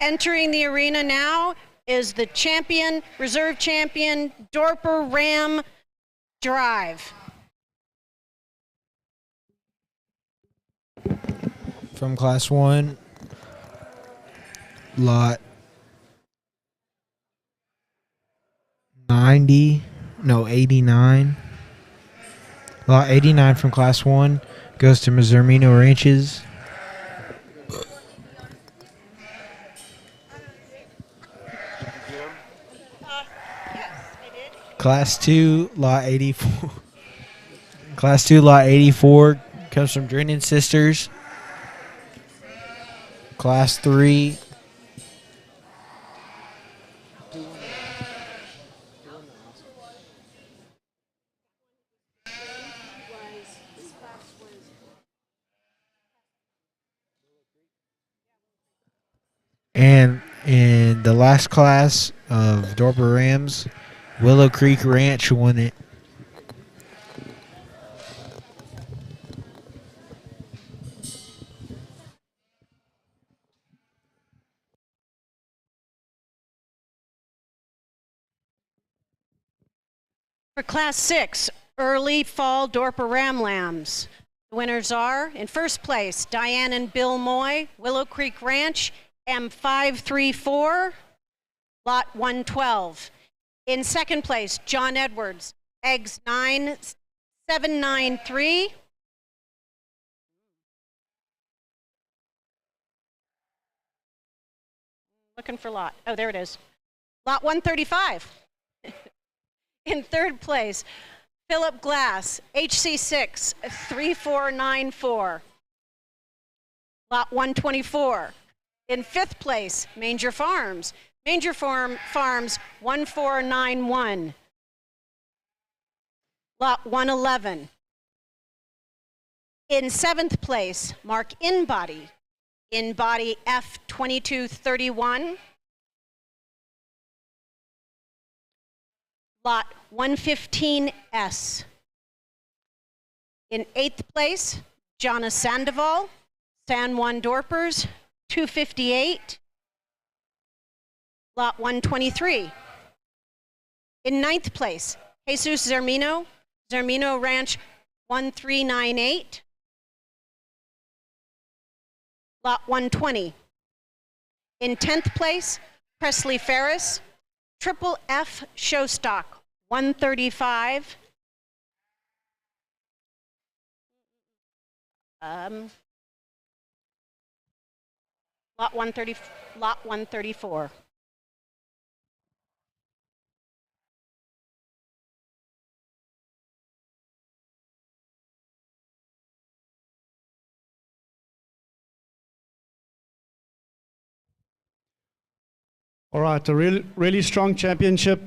Entering the arena now is the champion, reserve champion, Dorper Ram Drive. From Class 1, lot 90, no, 89. Lot 89 from Class 1 goes to Mazarmino Ranches. Class 2, Lot 84. Class 2, Lot 84 comes from Drennan Sisters. Class 3. And in the last class of Dorper Rams, Willow Creek Ranch won it. For Class 6, early fall Dorper Ram Lambs. The winners are, in first place, Diane and Bill Moy, Willow Creek Ranch, M534, Lot 112. In second place, John Edwards, Eggs 9793. Looking for lot. Oh, there it is. Lot 135. In third place, Philip Glass, HC6 3494. Lot 124. In fifth place, Manger Farms. Farms 1491. Lot 111. In seventh place, Mark Inbody. Inbody F2231. Lot 115S. In eighth place, Jonna Sandoval, San Juan Dorpers, 258. Lot 123. In ninth place, Jesus Zermino, Zermino Ranch, 1398. Lot 120. In 10th place, Presley Ferris, Triple F Showstock, 135. Lot 134. All right, a really strong championship.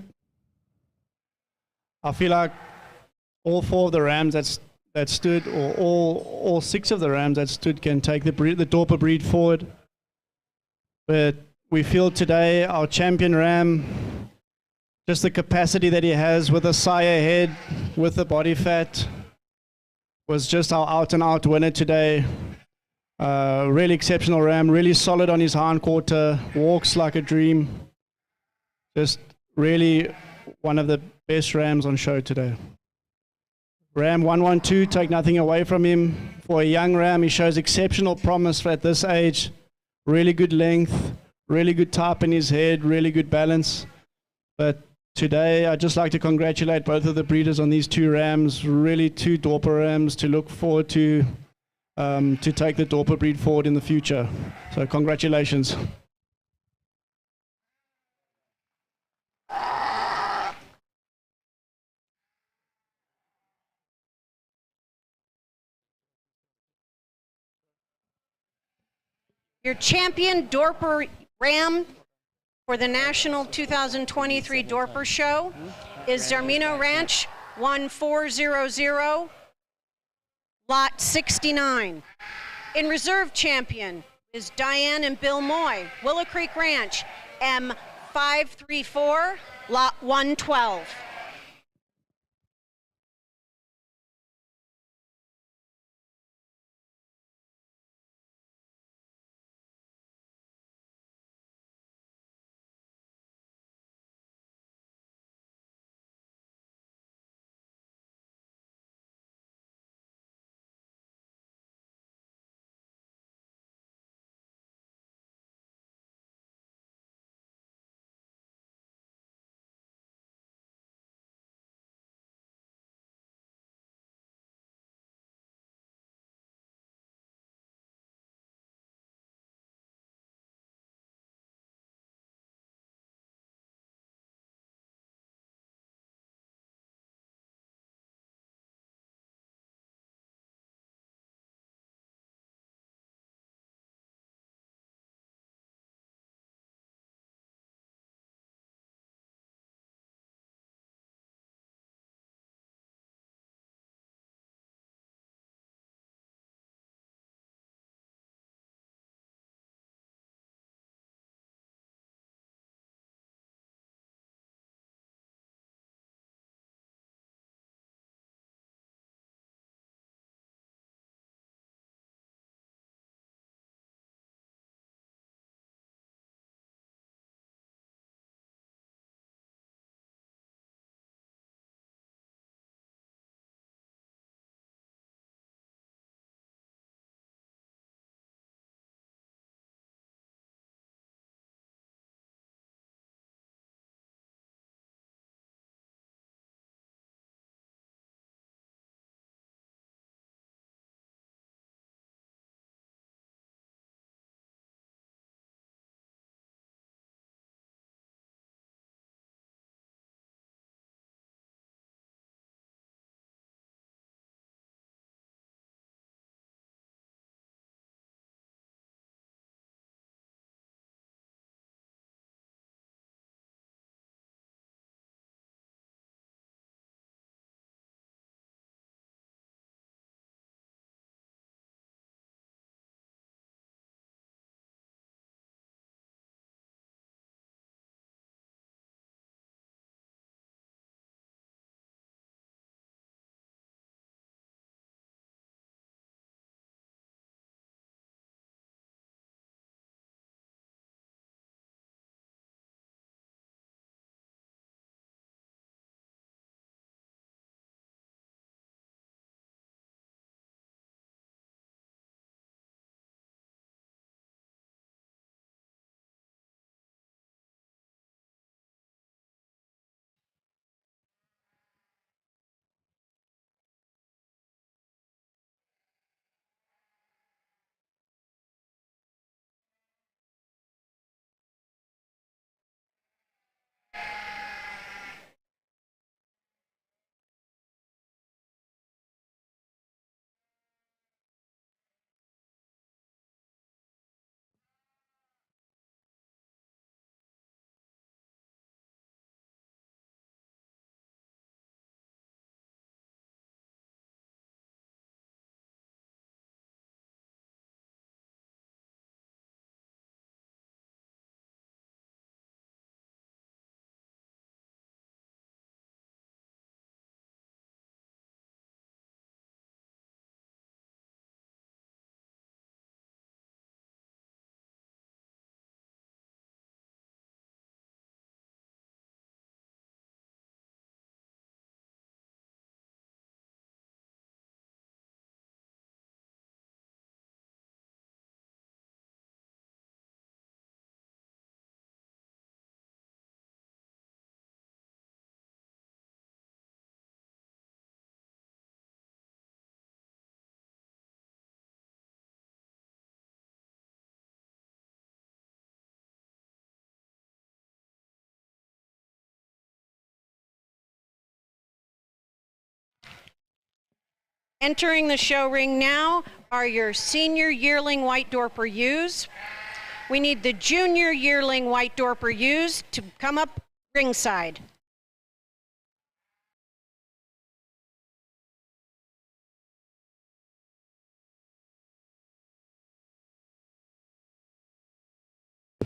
I feel like all four of the Rams that stood, or all six of the Rams that stood, can take the Dorper breed forward. But we feel today our champion Ram, just the capacity that he has with a sire head, with the body fat, was just our out-and-out winner today. Really exceptional Ram, really solid on his hind quarter, walks like a dream. Just really one of the best Rams on show today. Ram 112, take nothing away from him. For a young Ram, he shows exceptional promise at this age. Really good length, really good type in his head, really good balance. But today, I'd just like to congratulate both of the breeders on these two Rams, really two Dorper Rams to look forward to take the Dorper breed forward in the future. So congratulations. Your champion Dorper Ram for the National 2023 Dorper Show is Zarmino Ranch 1400, Lot 69. In reserve champion is Diane and Bill Moy, Willow Creek Ranch, M534, Lot 112. Entering the show ring now are your senior yearling white Dorper Ewes. We need the junior yearling white Dorper Ewes to come up ringside.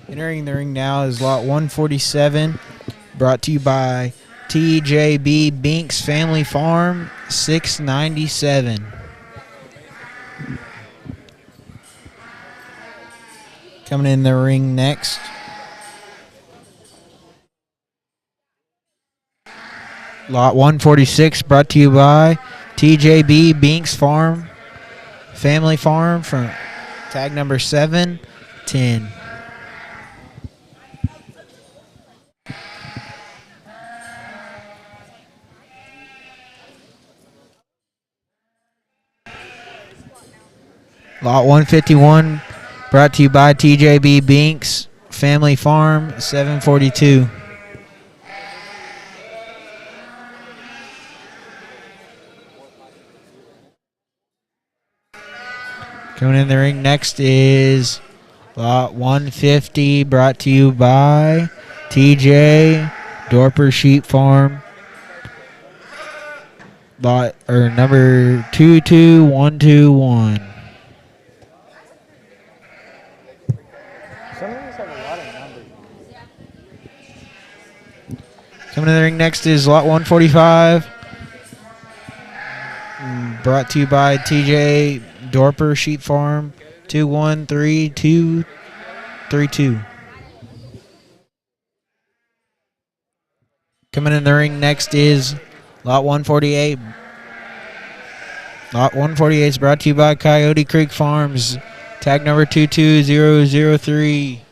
Entering the ring now is lot 147, brought to you by TJB Binks Family Farm, 697. Coming in the ring next, lot 146, brought to you by TJB Binks Family Farm from tag number 710. Lot 151, brought to you by TJB Binks Family Farm, 742. Coming in the ring next is lot 150, brought to you by TJ Dorper Sheep Farm. Number 22121. Coming in the ring next is lot 145, brought to you by TJ Dorper Sheep Farm, 213232. Coming in the ring next is lot 148. Lot 148 is brought to you by Coyote Creek Farms, tag number 22003.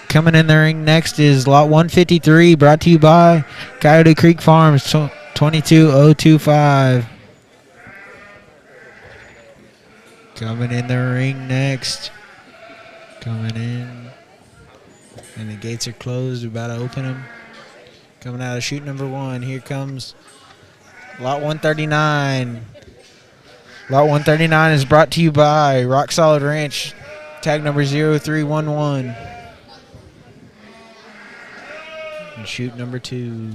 Coming in the ring next is lot 153, brought to you by Coyote Creek Farms, 22025. Coming in the ring next. Coming in. And the gates are closed. We're about to open them. Coming out of chute number 1. Here comes lot 139. Lot 139 is brought to you by Rock Solid Ranch, tag number 0311. And chute number 2.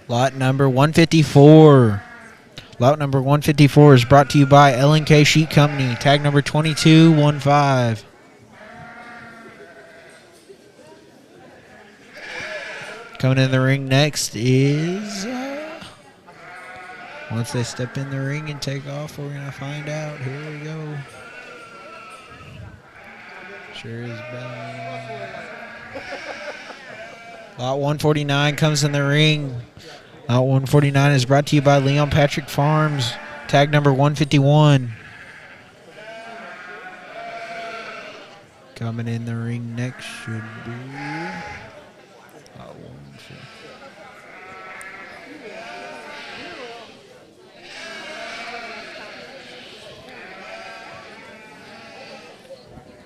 Lot number 154. Lot number 154 is brought to you by L&K Sheet Company, tag number 2215. Coming in the ring next is... once they step in the ring and take off, we're going to find out. Here we go. Sure is bad. Lot 149 comes in the ring. Lot 149 is brought to you by Leon Patrick Farms, tag number 151. Coming in the ring next should be... lot 150.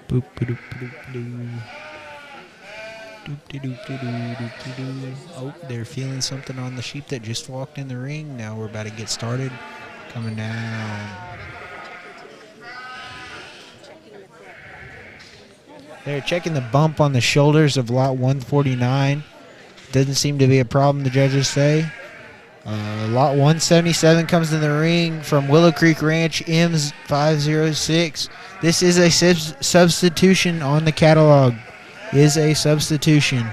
Boop, doop, doop, doop. Oh, they're feeling something on the sheep that just walked in the ring. Now we're about to get started. Coming down. They're checking the bump on the shoulders of lot 149. Doesn't seem to be a problem, the judges say. Lot 177 comes in the ring from Willow Creek Ranch, IMS 506. This is a substitution on the catalog. Is a substitution.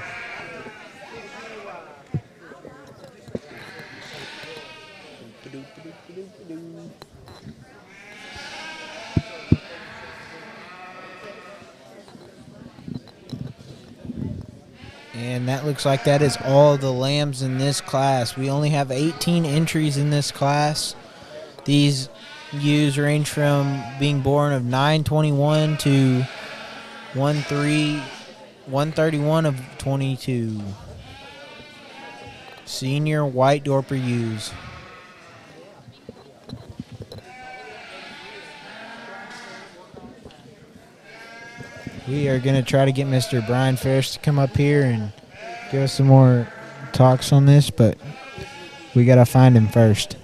And that looks like that is all the lambs in this class. We only have 18 entries in this class. These ewes range from being born of 9/21 to 1/3 131 of 22. Senior white Dorper Ewes. We are going to try to get Mr. Brian Ferris to come up here and give us some more talks on this, but we got to find him first.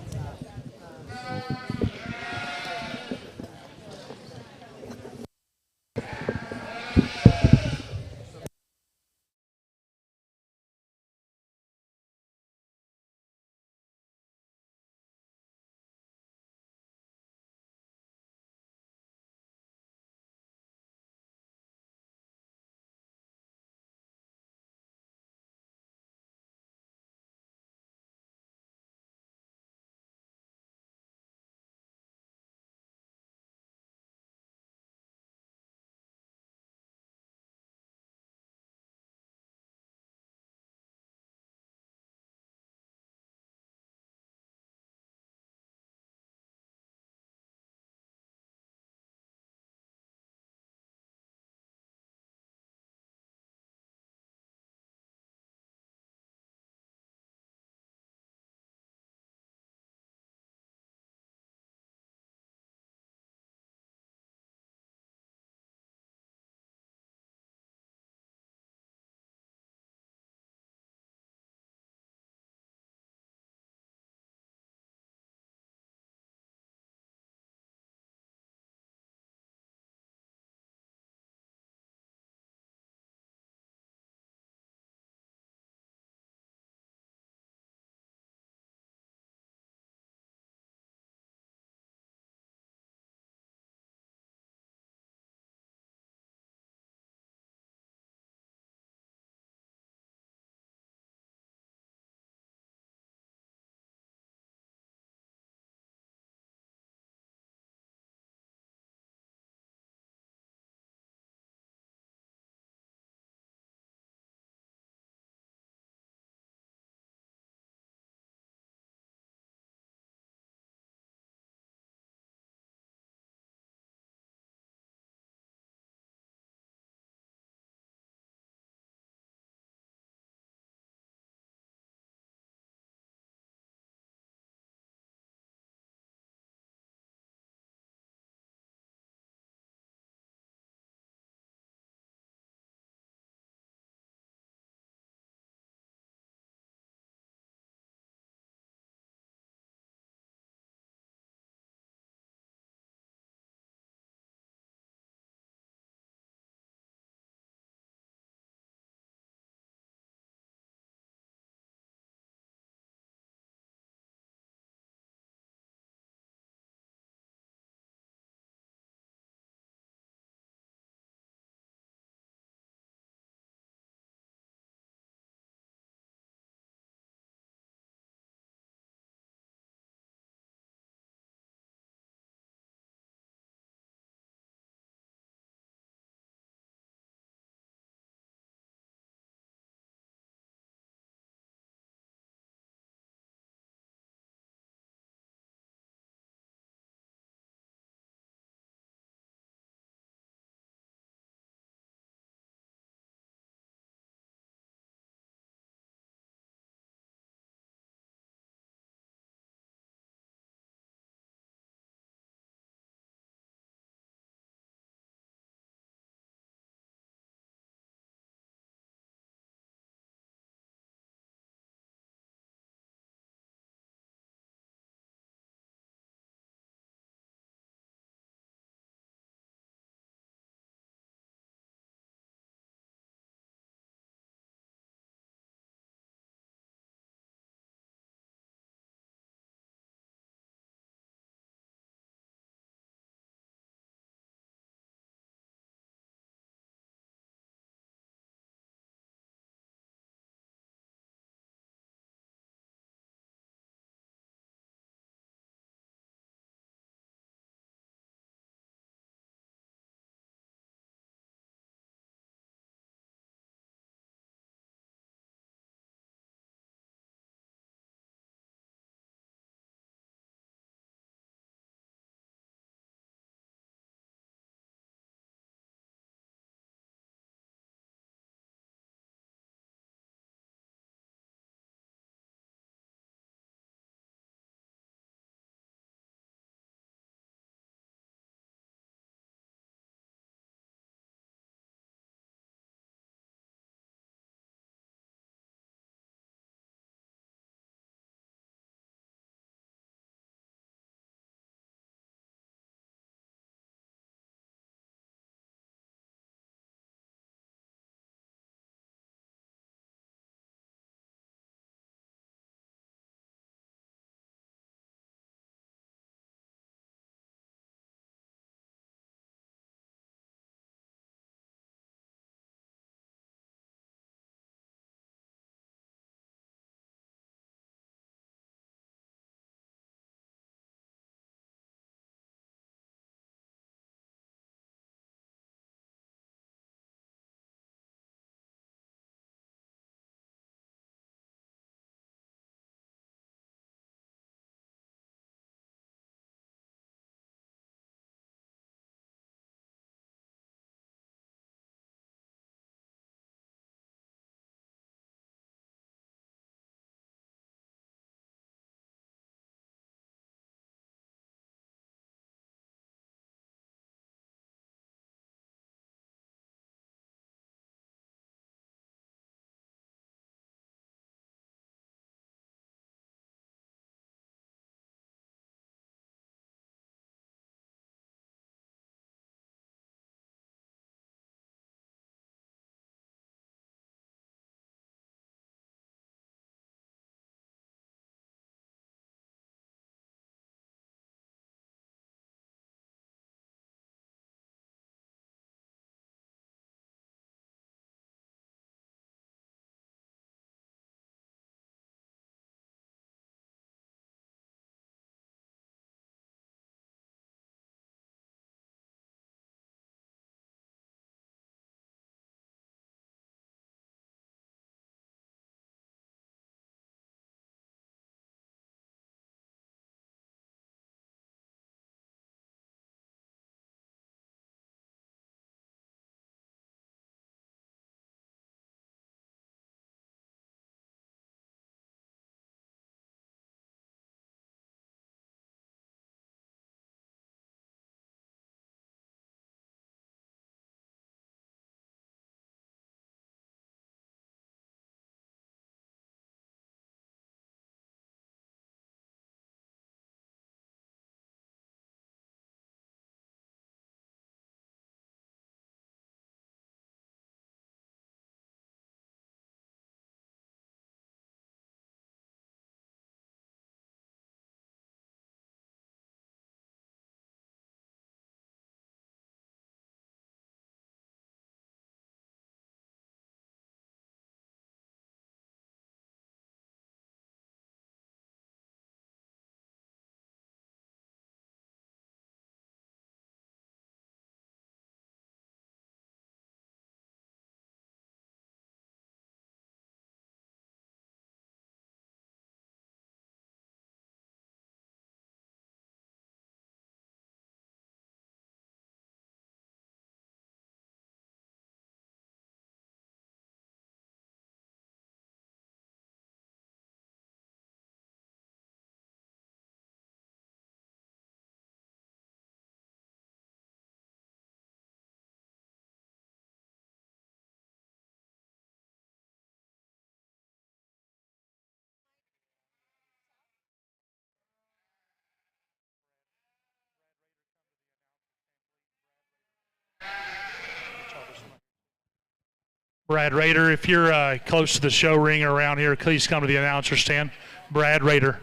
Brad Rader. If you're close to the show ring or around here, please come to the announcer stand. Brad Rader.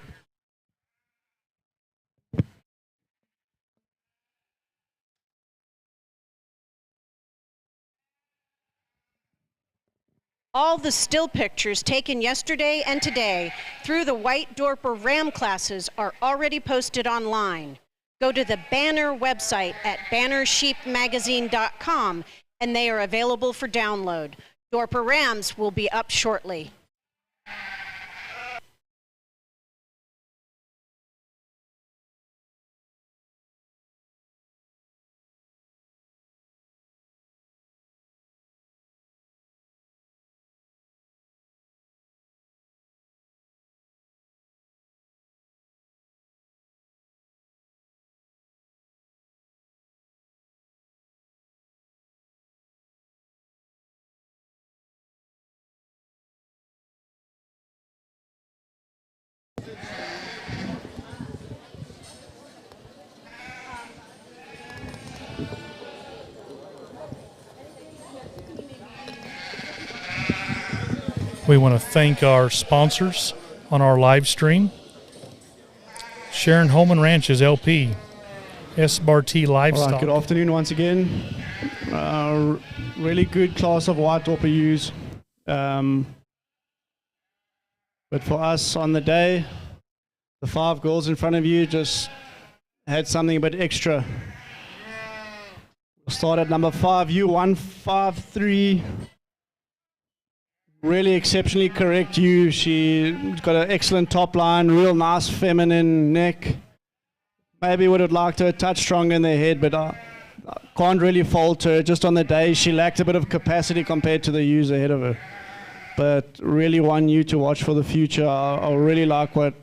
All the still pictures taken yesterday and today through the White Dorper Ram classes are already posted online. Go to the Banner website at bannersheepmagazine.com and they are available for download. Dorper Rams will be up shortly. We want to thank our sponsors on our live stream. Sharon Holman Ranches, LP. SBRT Livestock. All right, good afternoon once again. Really good class of white Dorper ewes. But for us on the day, the 5 girls in front of you just had something a bit extra. We'll start at number 5, U153. Really exceptionally correct ewe. She's got an excellent top line, real nice feminine neck. Maybe would have liked her a touch stronger in the head, but I can't really fault her. Just on the day, she lacked a bit of capacity compared to the ewes ahead of her. But really one ewe to watch for the future. I really like what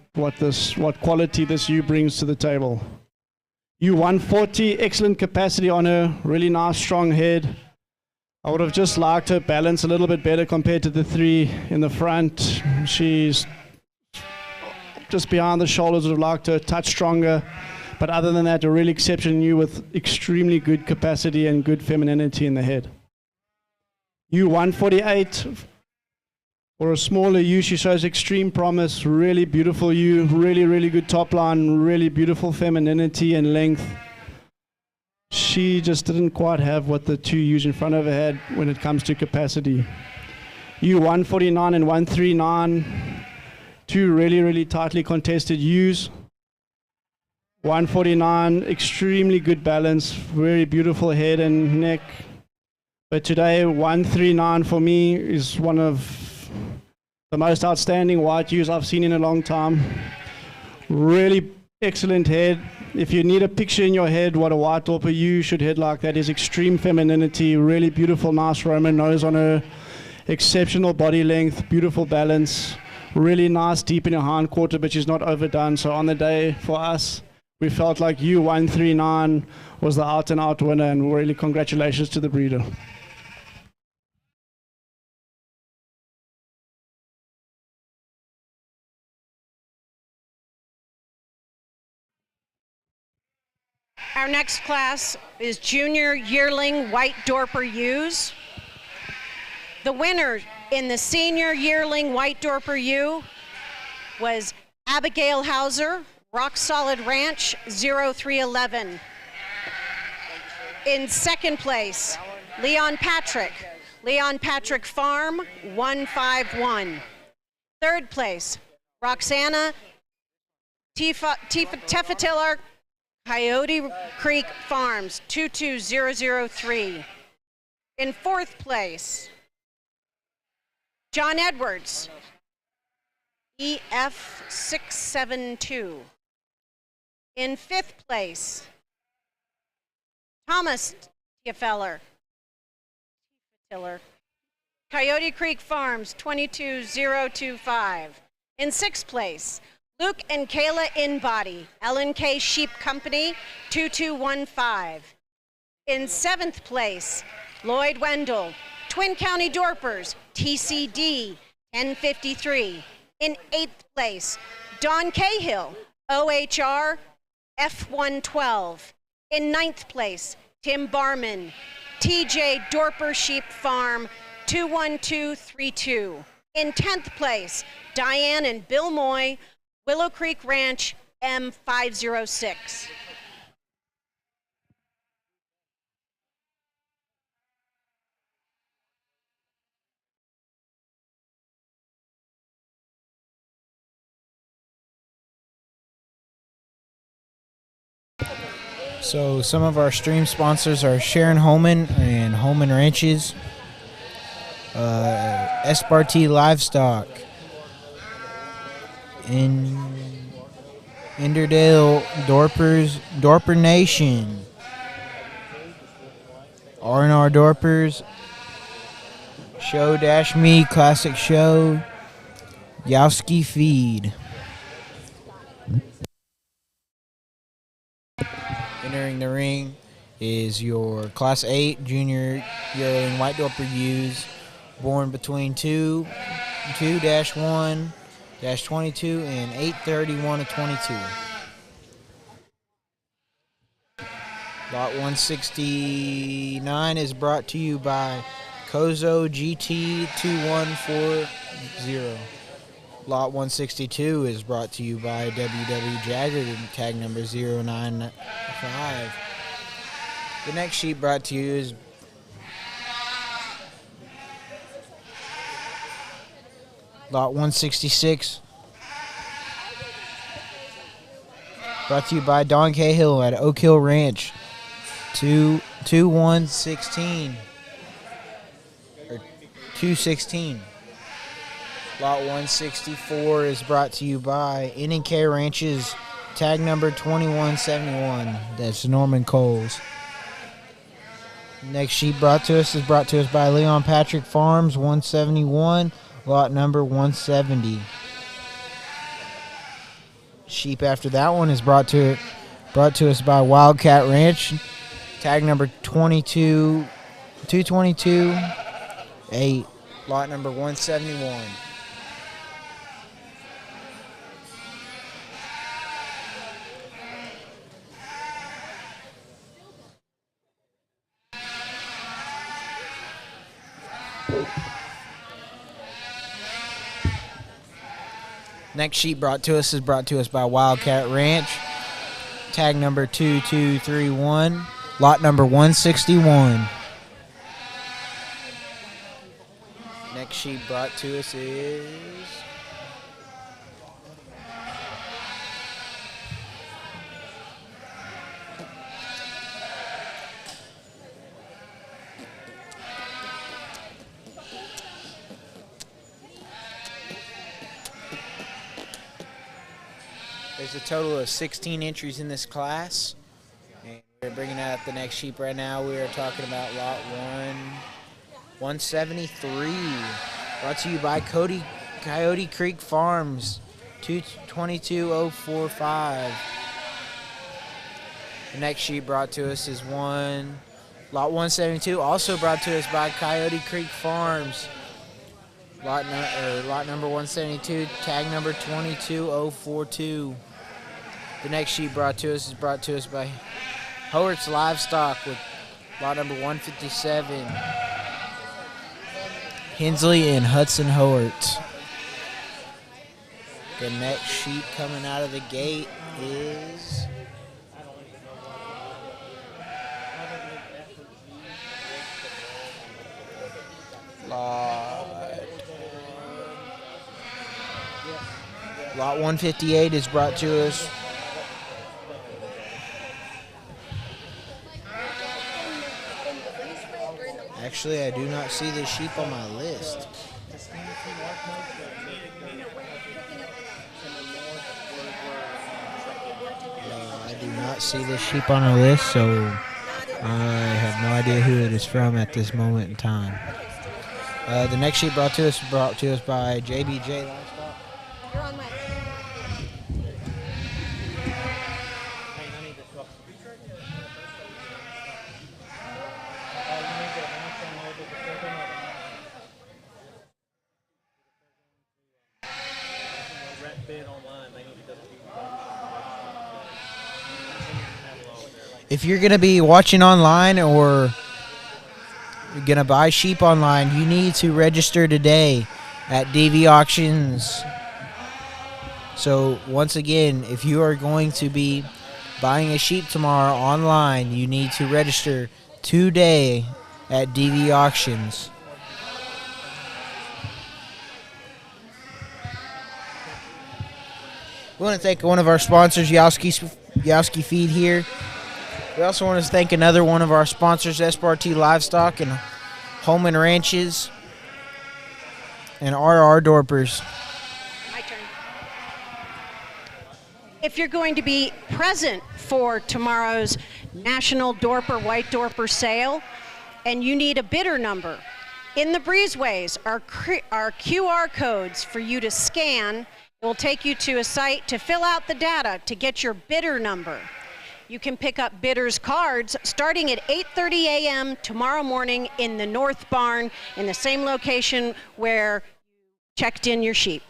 quality this ewe brings to the table. U140, excellent capacity on her, really nice strong head. I would have just liked her balance a little bit better compared to the 3 in the front. She's just behind the shoulders, would have liked her a touch stronger. But other than that, a really exceptional ewe with extremely good capacity and good femininity in the head. U148, for a smaller ewe, she shows extreme promise. Really beautiful ewe, really good top line, really beautiful femininity and length. She just didn't quite have what the 2 ewes in front of her had when it comes to capacity. U149 and 139, 2 really tightly contested ewes. 149, extremely good balance, very beautiful head and neck. But today, 139 for me is one of the most outstanding white ewes I've seen in a long time. Really excellent head. If you need a picture in your head what a white Dorper ewe should head like, that is extreme femininity, really beautiful, nice Roman nose on her, exceptional body length, beautiful balance, really nice deep in her hindquarter, but she's not overdone. So on the day for us, we felt like U139 was the out-and-out winner, and really congratulations to the breeder. Our next class is Junior Yearling White Dorper Ewes. The winner in the Senior Yearling White Dorper Ewe was Abigail Hauser, Rock Solid Ranch, 0311. In second place, Leon Patrick Farm, 151. Third place, Roxana Tefatilar, Coyote Creek Farms, 22003. In fourth place, John Edwards, EF672. In fifth place, Thomas Tiefeller, Coyote Creek Farms, 22025. In sixth place, Luke and Kayla Inbody, L&K Sheep Company, 2215. In seventh place, Lloyd Wendell, Twin County Dorpers, TCD, 1053. In eighth place, Don Cahill, OHR, F112. In ninth place, Tim Barman, TJ Dorper Sheep Farm, 21232. In 10th place, Diane and Bill Moy, Willow Creek Ranch, M506. So some of our stream sponsors are Sharon Holman and Holman Ranches, Espartee Livestock, in Inderdale Dorper Nation, R&R Dorpers, Show-Me Classic Show, Yowski Feed. Entering the ring is your Class 8 Junior Yearling White Dorper Ewes, born between 2-1-22 and 831-22. Lot 169 is brought to you by Kozo GT2140. Lot 162 is brought to you by WW Jagger, tag number 095. The next sheep brought to you is Lot 166, brought to you by Don Cahill at Oak Hill Ranch, 2116 or 216. Lot 164 is brought to you by N&K Ranches, tag number 2171. That's Norman Coles. Next sheep brought to us by Leon Patrick Farms, 171, lot number 170. Sheep after that one is brought to us by Wildcat Ranch, tag number 222 8, lot number 171. Next sheep brought to us by Wildcat Ranch, tag number 2231, lot number 161. Next sheep brought to us is there's a total of 16 entries in this class, and we're bringing out the next sheep right now. We are talking about lot 173, brought to you by Coyote Creek Farms, 222045. The next sheep brought to us is lot 172, also brought to us by Coyote Creek Farms, lot number 172, tag number 22042. The next sheep brought to us by Howart's Livestock with lot number 157. Hensley and Hudson Howard. The next sheep coming out of the gate is Lot 158 is brought to us. Actually, I do not see this sheep on my list. I do not see this sheep on our list, so I have no idea who it is from at this moment in time. The next sheep brought to us by JBJ Livestock. You're on my. If you're going to be watching online or going to buy sheep online, you need to register today at DV Auctions. So once again, if you are going to be buying a sheep tomorrow online, you need to register today at DV Auctions. We want to thank one of our sponsors, Yowski Feed here. We also want to thank another one of our sponsors, SPRT Livestock and Holman Ranches and RR Dorpers. My turn. If you're going to be present for tomorrow's National Dorper White Dorper sale and you need a bidder number, in the breezeways are QR codes for you to scan. It will take you to a site to fill out the data to get your bidder number. You can pick up bidders cards starting at 8:30 a.m. tomorrow morning in the North Barn in the same location where you checked in your sheep.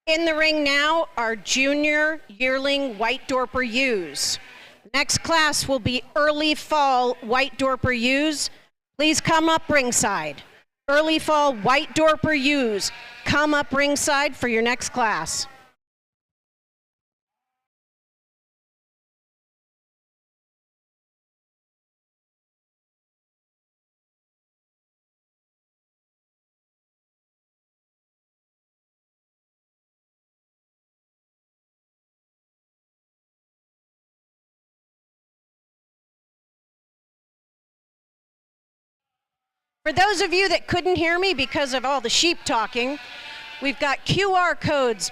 In the ring now are junior yearling white Dorper Ewes. Next class will be early fall white Dorper Ewes. Please come up ringside. Early fall white Dorper Ewes, come up ringside for your next class. For those of you that couldn't hear me because of all the sheep talking, we've got QR codes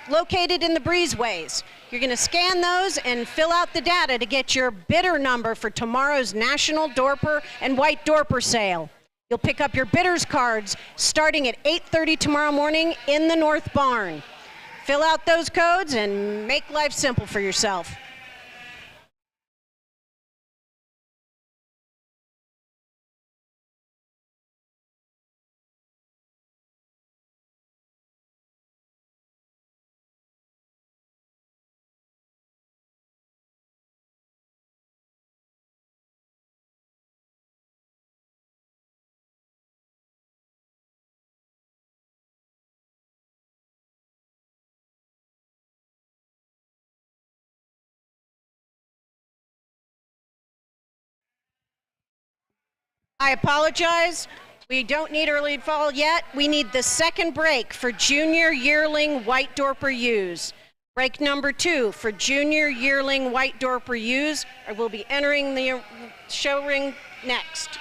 located in the breezeways. You're going to scan those and fill out the data to get your bidder number for tomorrow's National Dorper and White Dorper sale. You'll pick up your bidders cards starting at 8:30 tomorrow morning in the North Barn. Fill out those codes and make life simple for yourself. I apologize. We don't need early fall yet. We need the second break for junior yearling white Dorper Ewes. Break number 2 for junior yearling white Dorper Ewes. I will be entering the show ring next.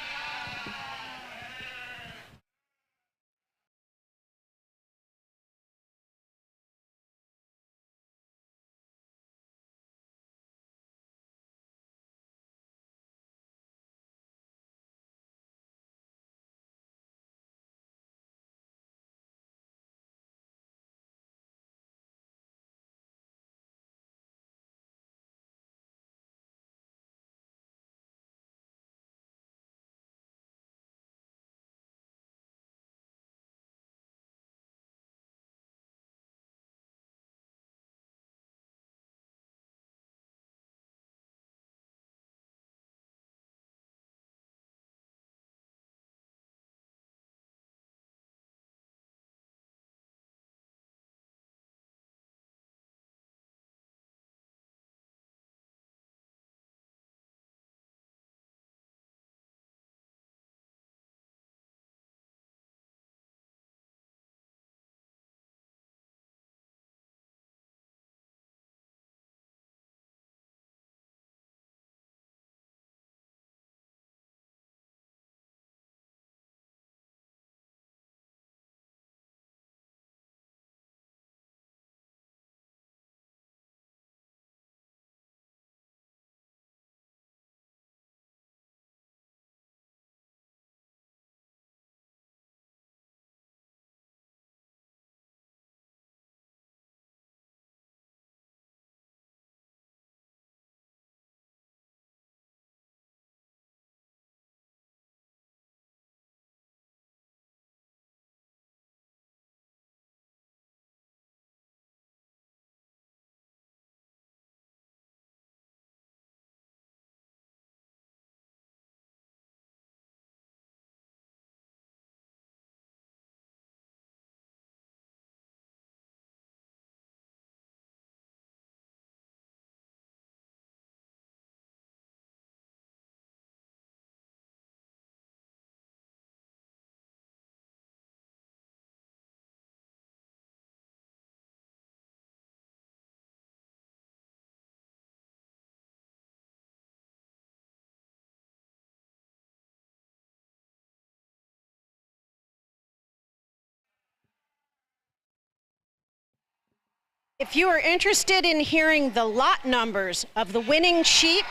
If you are interested in hearing the lot numbers of the winning sheep,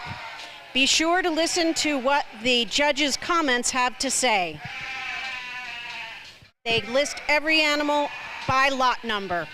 be sure to listen to what the judges' comments have to say. They list every animal by lot number.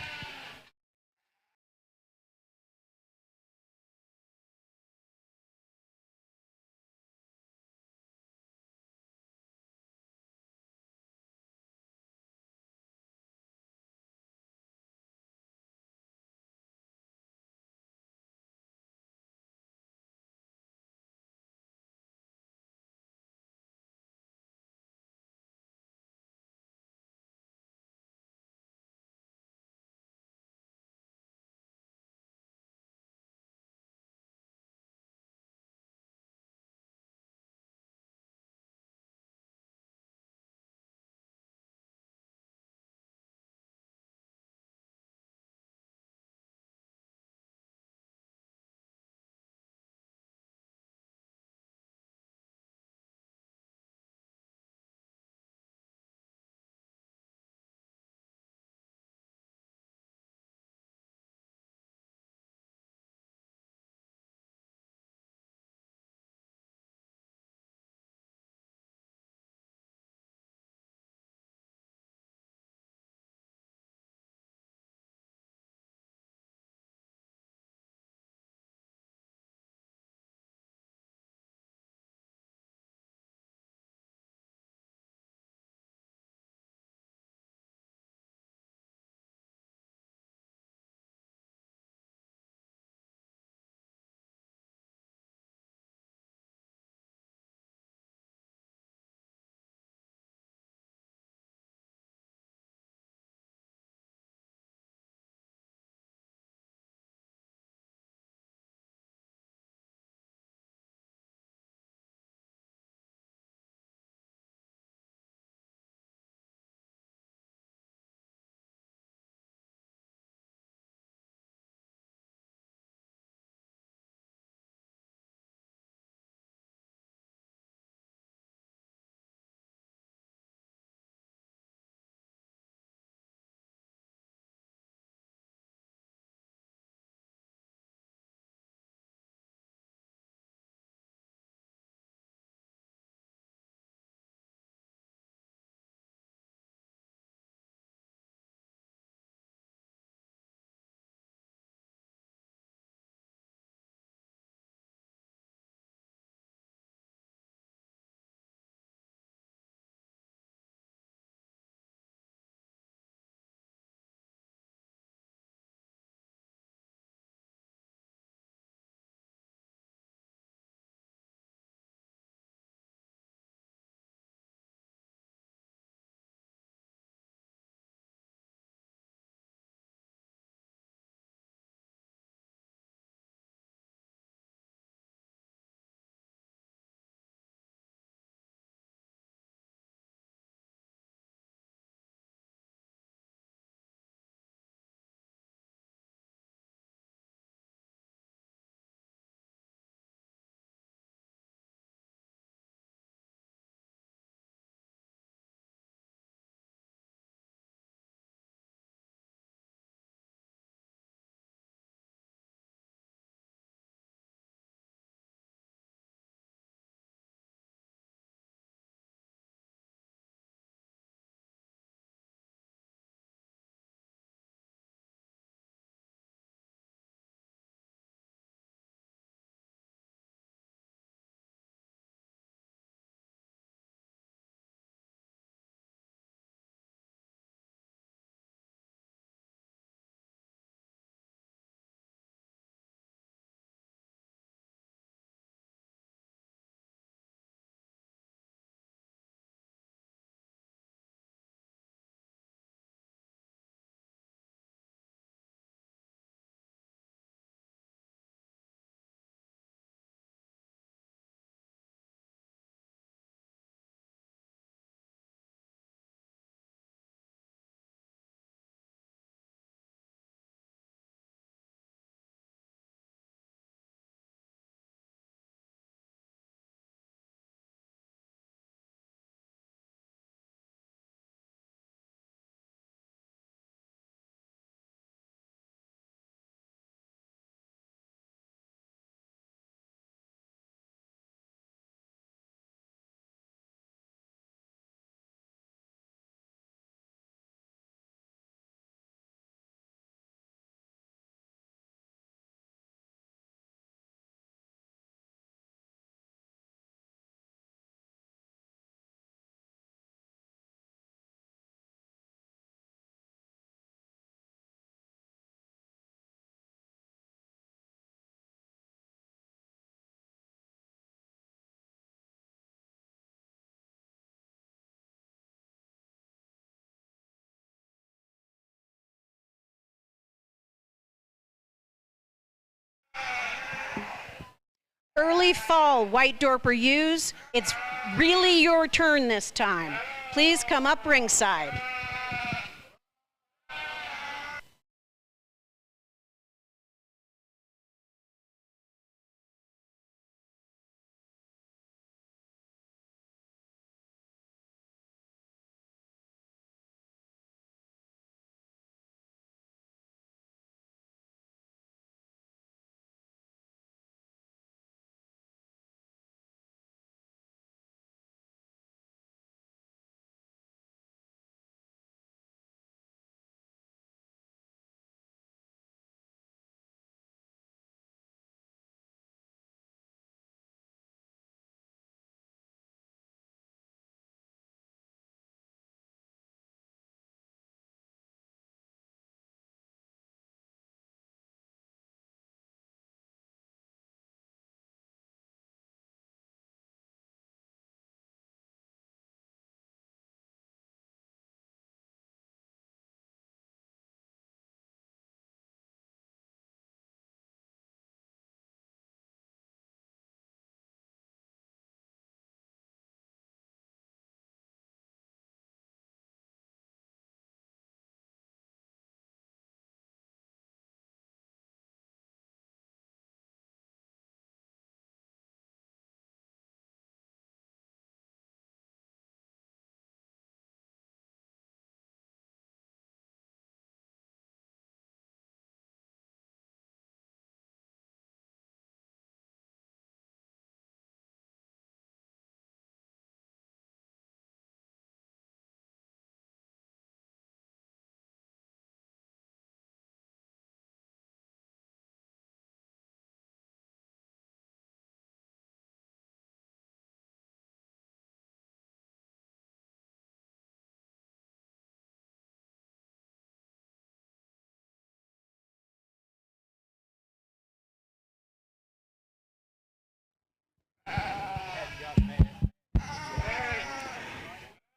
early fall White Dorper Ewes. It's really your turn this time. Please come up ringside.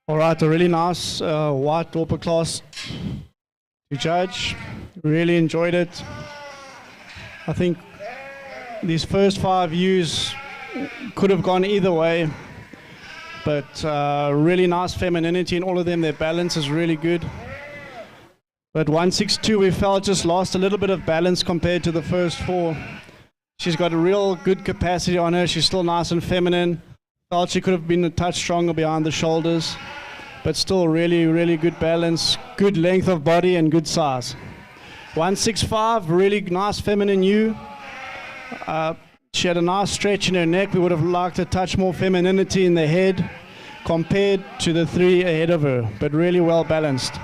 All right, a really nice white Dorper class to judge. Really enjoyed it. I think these first 5 ewes could have gone either way, but really nice femininity in all of them. Their balance is really good. But 162, we felt just lost a little bit of balance compared to the first 4. She's got a real good capacity on her. She's still nice and feminine. Felt she could have been a touch stronger behind the shoulders, but still really, really good balance, good length of body and good size. 165, really nice feminine ewe. She had a nice stretch in her neck. We would have liked a touch more femininity in the head compared to the 3 ahead of her, but really well balanced.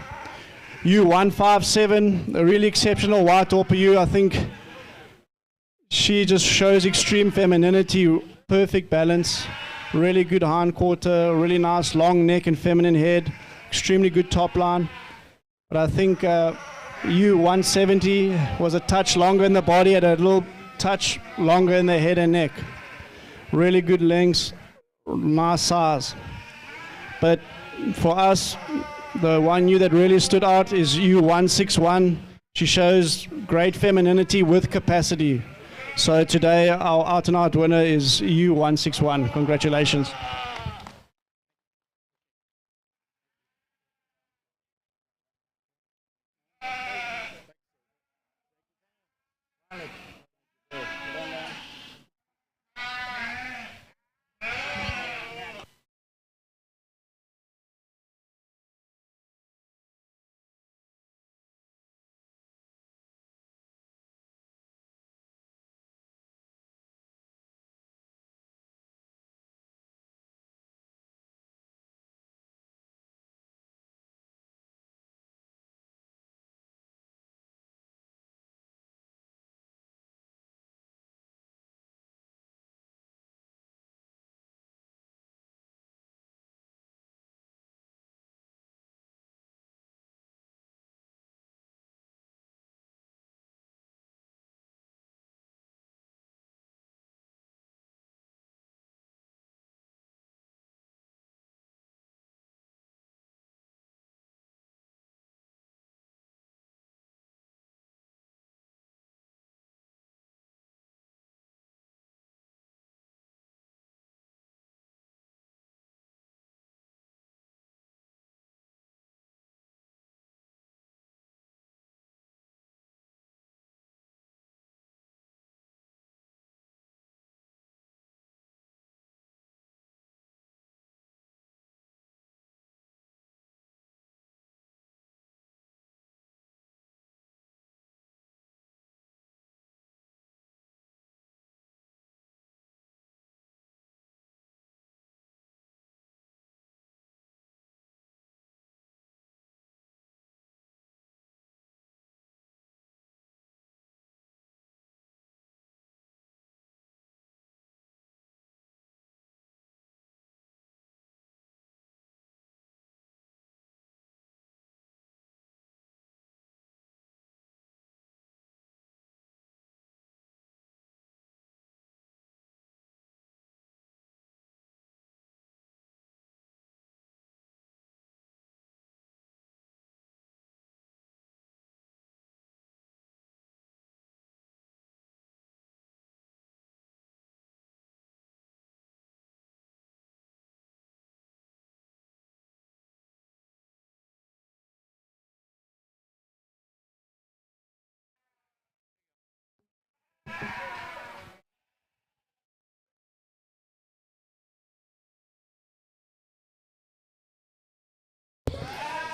Ewe 157, a really exceptional white Dorper ewe. I think she just shows extreme femininity, perfect balance. Really good hind quarter, really nice long neck and feminine head, extremely good top line. But I think Ewe 170 was a touch longer in the body, had a little touch longer in the head and neck. Really good lengths, nice size. But for us, the one ewe that really stood out is Ewe 161. She shows great femininity with capacity. So today, our out-and-out winner is Ewe 161. Congratulations.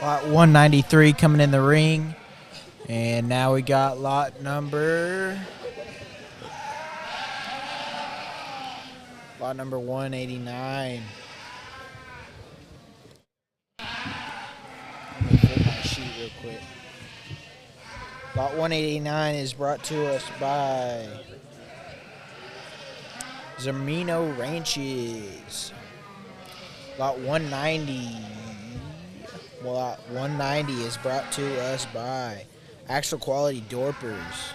Lot 193 coming in the ring. And now we got lot number 189. Let me flip my sheet real quick. Lot 189 is brought to us by Zermino Ranches. Lot 190. Lot 190 is brought to us by Actual Quality Dorpers.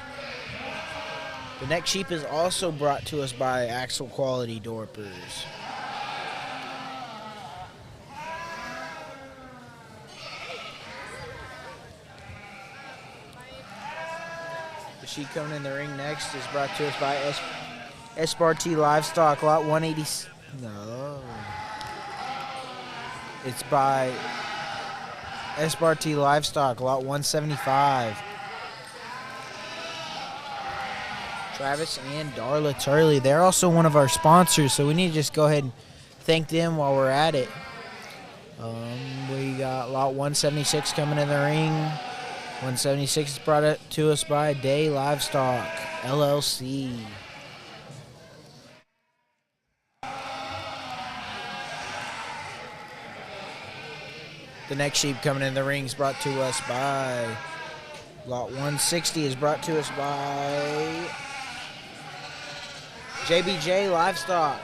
The next sheep is also brought to us by Actual Quality Dorpers. The sheep coming in the ring next is brought to us by Espartee Livestock, lot 180. No. It's by Espartee Livestock, lot 175. Travis and Darla Turley. They're also one of our sponsors, so we need to just go ahead and thank them while we're at it. We got lot 176 coming in the ring. 176 is brought to us by Day Livestock, LLC. The next sheep coming in the ring is brought to us by lot 160 is brought to us by JBJ Livestock.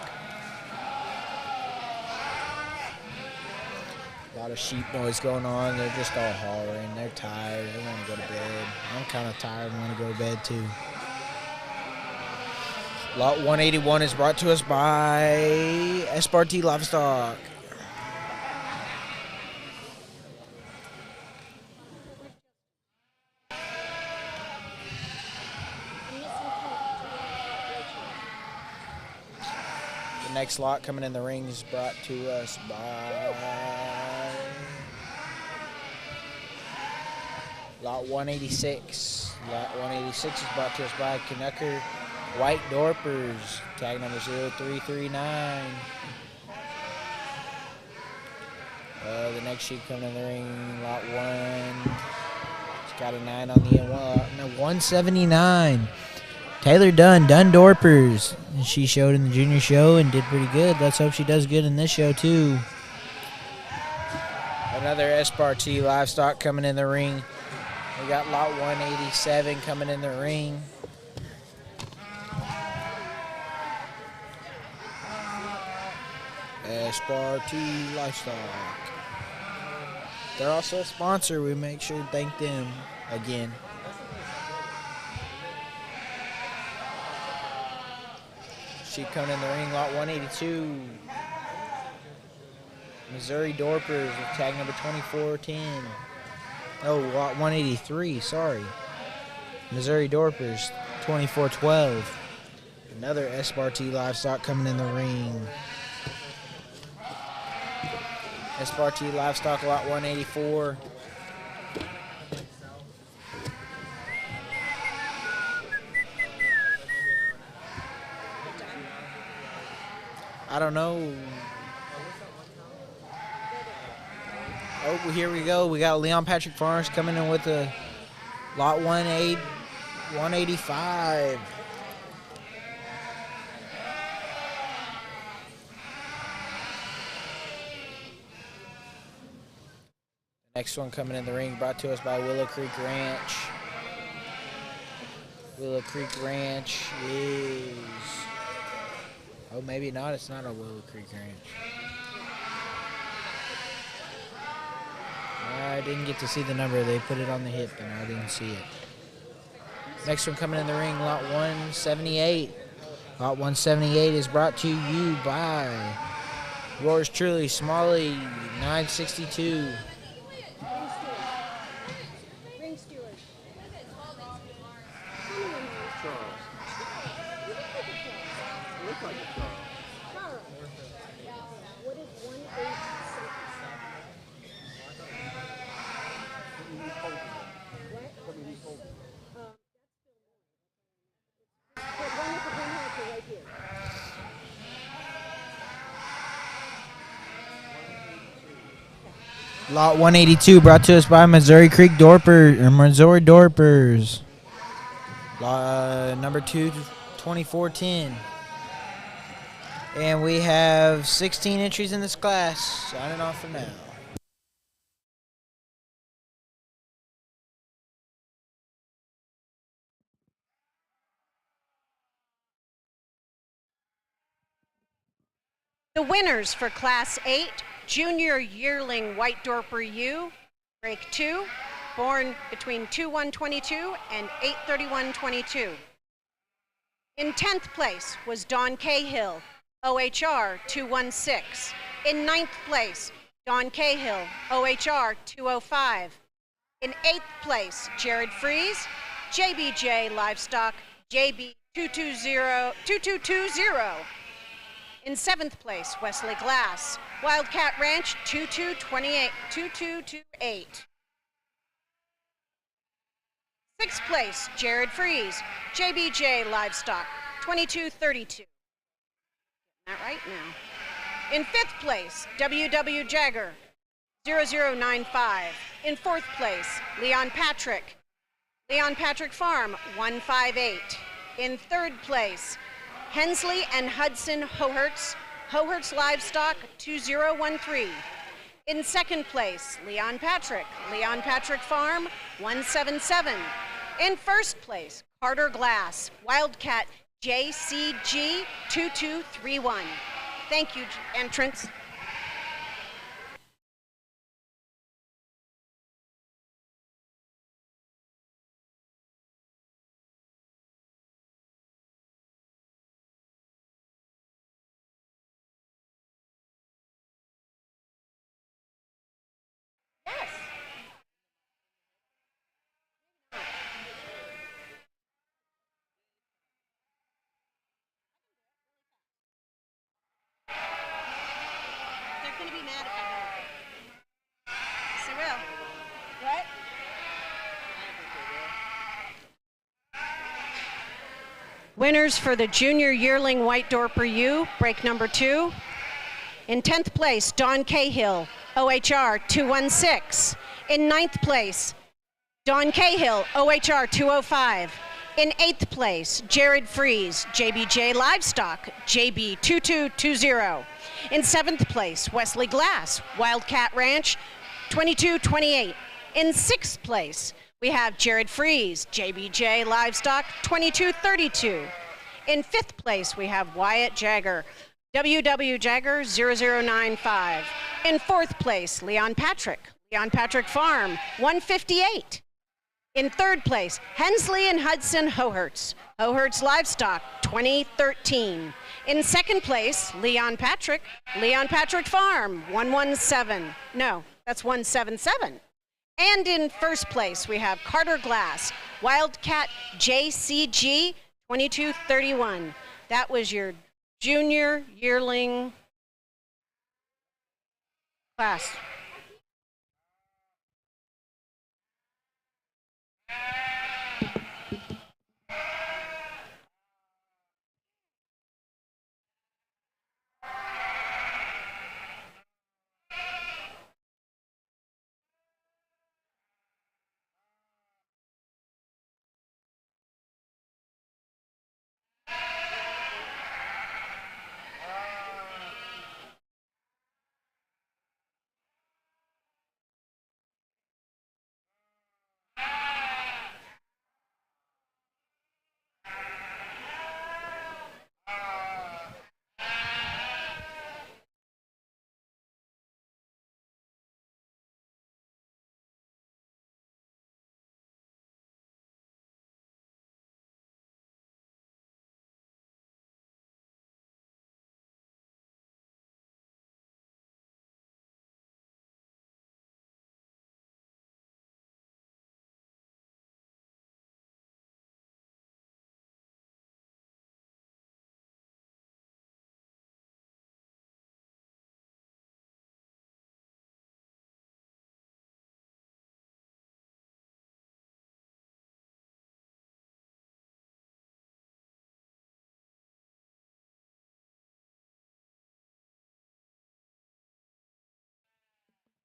A lot of sheep noise going on. They're just all hollering. They're tired. They want to go to bed. I'm kind of tired and want to go to bed too. Lot 181 is brought to us by Espartee Livestock. The next lot coming in the ring is brought to us by lot 186. Lot 186 is brought to us by Canucker White Dorpers, tag number 0339. The next sheep coming in the ring, lot 1. It's got a 9 on the end. 179. Taylor Dunn Dorpers. She showed in the junior show and did pretty good. Let's hope she does good in this show too. Another Espartee Livestock coming in the ring. We got lot 187 coming in the ring. Espartee Livestock. They're also a sponsor. We make sure to thank them again. Sheep coming in the ring, lot 182. Missouri Dorpers with tag number 2410. Oh, lot 183, sorry. Missouri Dorpers, 2412. Another Espartee Livestock coming in the ring. Espartee Livestock, lot 184. I don't know. Oh, here we go. We got Leon Patrick Farms coming in with a lot 185. Next one coming in the ring, brought to us by Willow Creek Ranch. Willow Creek Ranch is... Oh, maybe not. It's not a Willow Creek Ranch. I didn't get to see the number. They put it on the hip, and I didn't see it. Next one coming in the ring, lot 178. Lot 178 is brought to you by yours truly, Smalley 962. Lot 182 brought to us by Missouri Creek Dorper, or Missouri Dorpers. Number 2, 2410. And we have 16 entries in this class. Signing off for now. The winners for Class 8, Junior Yearling White Dorper Ewe, Break 2, born between 2/1/22 and 8/31/22. In 10th place was Dawn Cahill, OHR 216. In 9th place, Dawn Cahill, OHR 205. In 8th place, Jared Fries, JBJ Livestock, JB 2220. In 7th place, Wesley Glass, Wildcat Ranch 2228. 6th place, Jared Fries, JBJ Livestock 2232. That right now. In 5th place, WW Jagger 0095. In 4th place, Leon Patrick Farm 158. In 3rd place, Hensley and Hudson Hohertz Livestock 2013. In 2nd place, Leon Patrick Farm 177. In 1st place, Carter Glass, Wildcat JCG 2231. Thank you, entrants. Yes. They're going to be mad if I don't. Yes, they will. What? Winners for the Junior Yearling White Dorper Ewe, break number 2. In 10th place, Dawn Cahill, OHR 216. In 9th place, Dawn Cahill, OHR 205. In 8th place, Jared Fries, JBJ Livestock, JB 2220. In 7th place, Wesley Glass, Wildcat Ranch 2228. In 6th place, we have Jared Fries, JBJ Livestock 2232. In 5th place, we have Wyatt Jagger, WW Jagger 0095. In 4th place, Leon Patrick Farm 158. In 3rd place, Hensley and Hudson Hohertz Livestock 2013. In 2nd place, Leon Patrick Farm 117. No, that's 177. And in 1st place, we have Carter Glass, Wildcat JCG 2231. That was your Junior Yearling class.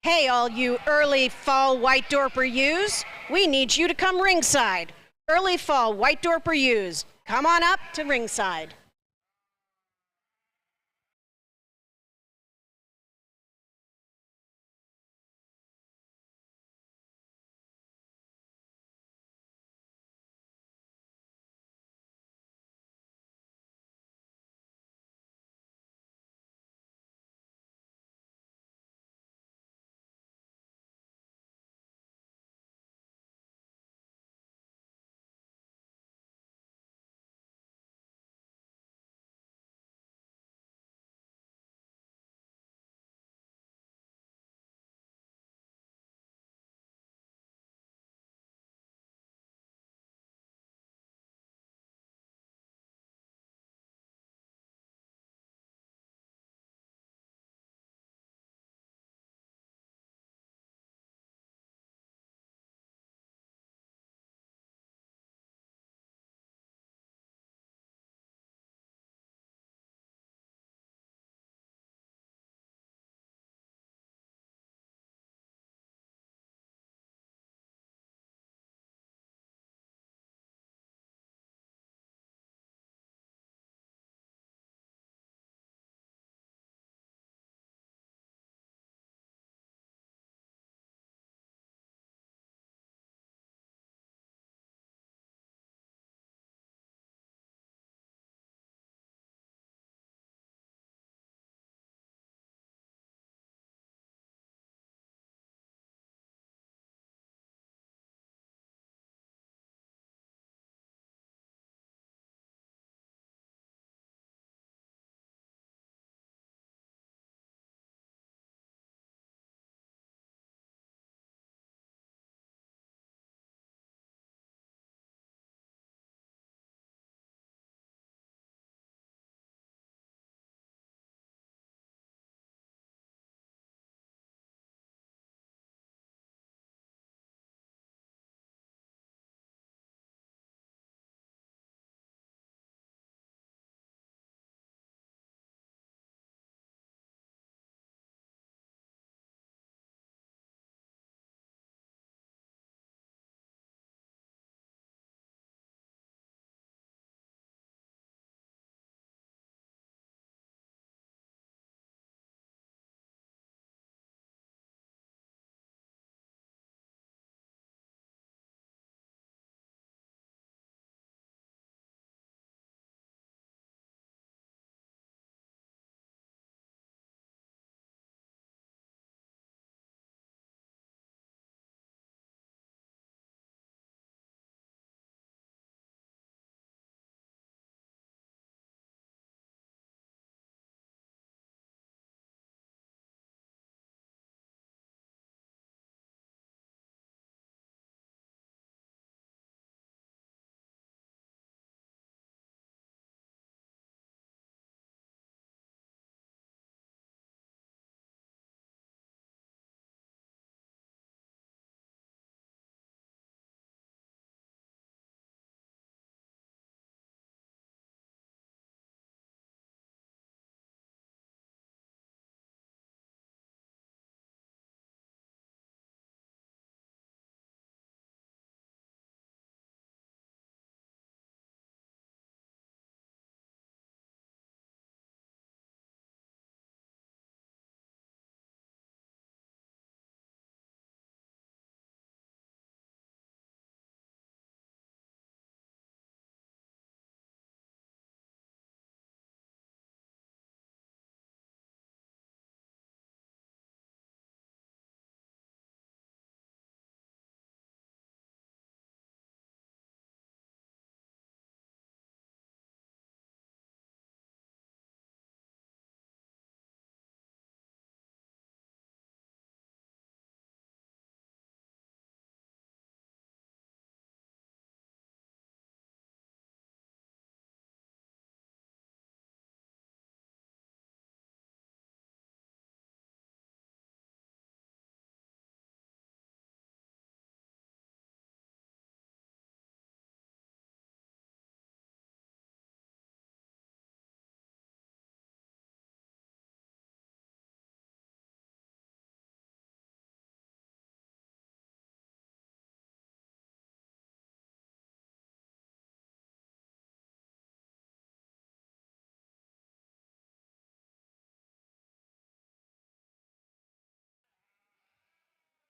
Hey, all you early fall white Dorper Ewes, we need you to come ringside. Early fall white Dorper Ewes, come on up to ringside.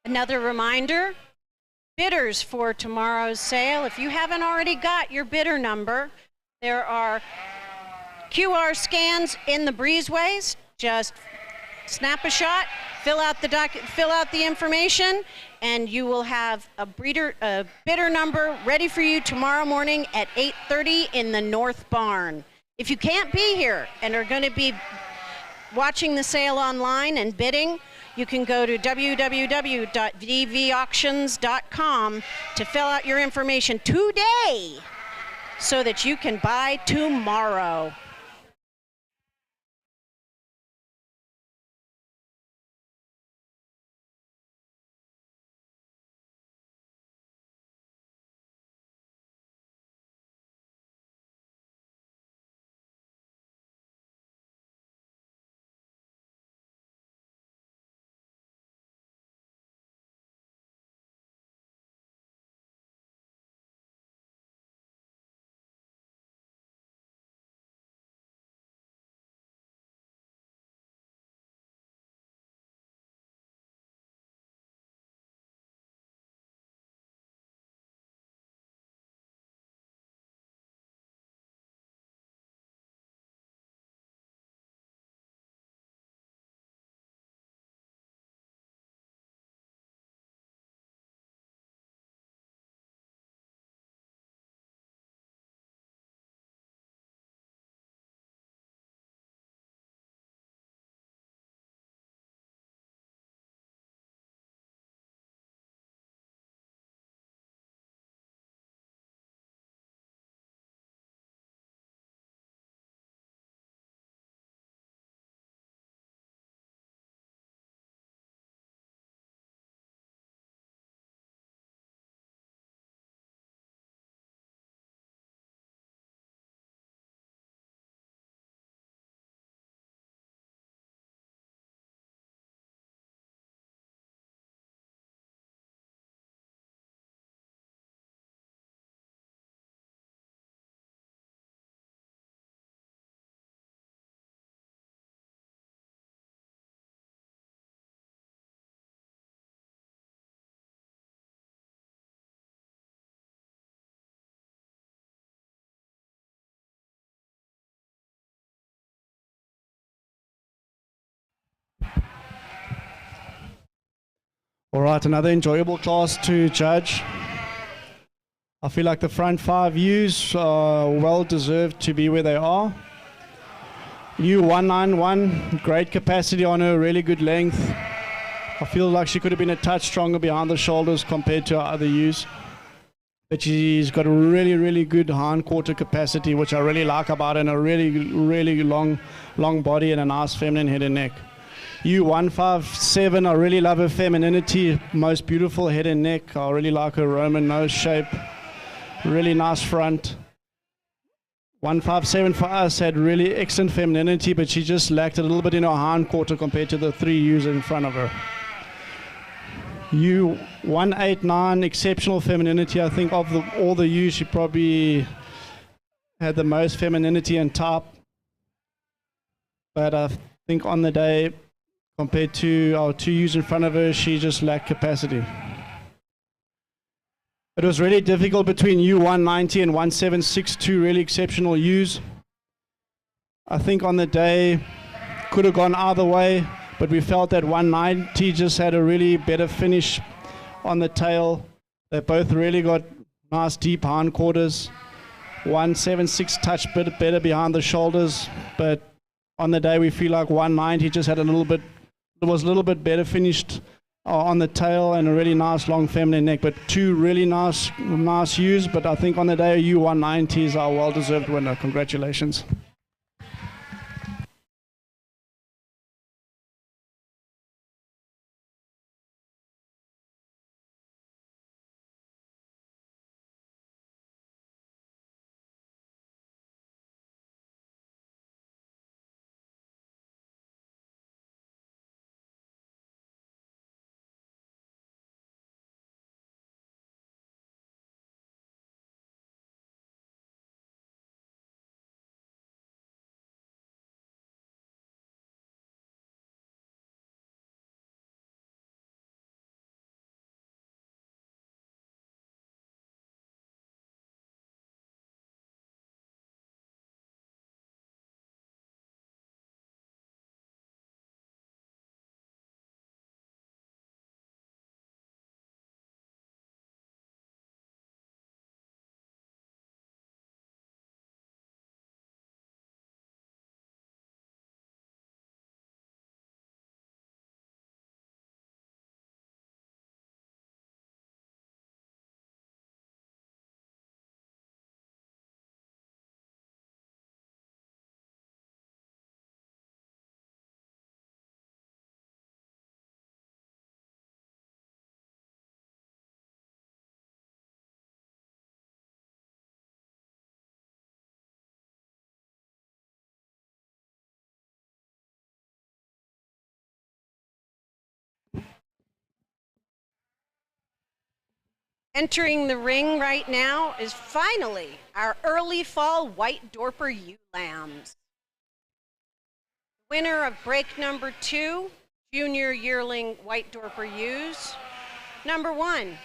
Another reminder, bidders for tomorrow's sale. If you haven't already got your bidder number, there are QR scans in the breezeways. Just snap a shot, fill out the information, and you will have a bidder number ready for you tomorrow morning at 8:30 in the North Barn. If you can't be here and are going to be watching the sale online and bidding, you can go to www.dvauctions.com to fill out your information today so that you can buy tomorrow. All right, another enjoyable class to judge. I feel like the front 5 ewes are well deserved to be where they are. Ewe 191, great capacity on her, really good length. I feel like she could have been a touch stronger behind the shoulders compared to other ewes. But she's got a really, really good hindquarter capacity, which I really like about her, and a really, really long body and a nice feminine head and neck. Ewe 157, I really love her femininity, most beautiful head and neck. I really like her Roman nose shape, really nice front. 157 for us had really excellent femininity, but she just lacked a little bit in her hindquarter compared to the 3 ewes in front of her. Ewe 189, exceptional femininity. I think of all the ewes, she probably had the most femininity and type. But I think on the day, compared to our 2 ewes in front of her, she just lacked capacity. It was really difficult between Ewe 190 and 176, 2 really exceptional ewes. I think on the day, could have gone either way, but we felt that 190 just had a really better finish on the tail. They both really got nice deep hindquarters. 176 touched a bit better behind the shoulders, but on the day we feel like 190 just had was a little bit better finished on the tail and a really nice long feminine neck, but 2 really nice ewes. But I think on the day Ewe 190 is our well-deserved winner. Congratulations. Entering the ring right now is finally our early fall white Dorper Ewe lambs. Winner of break number 2, junior yearling white Dorper Ewes. Number 1,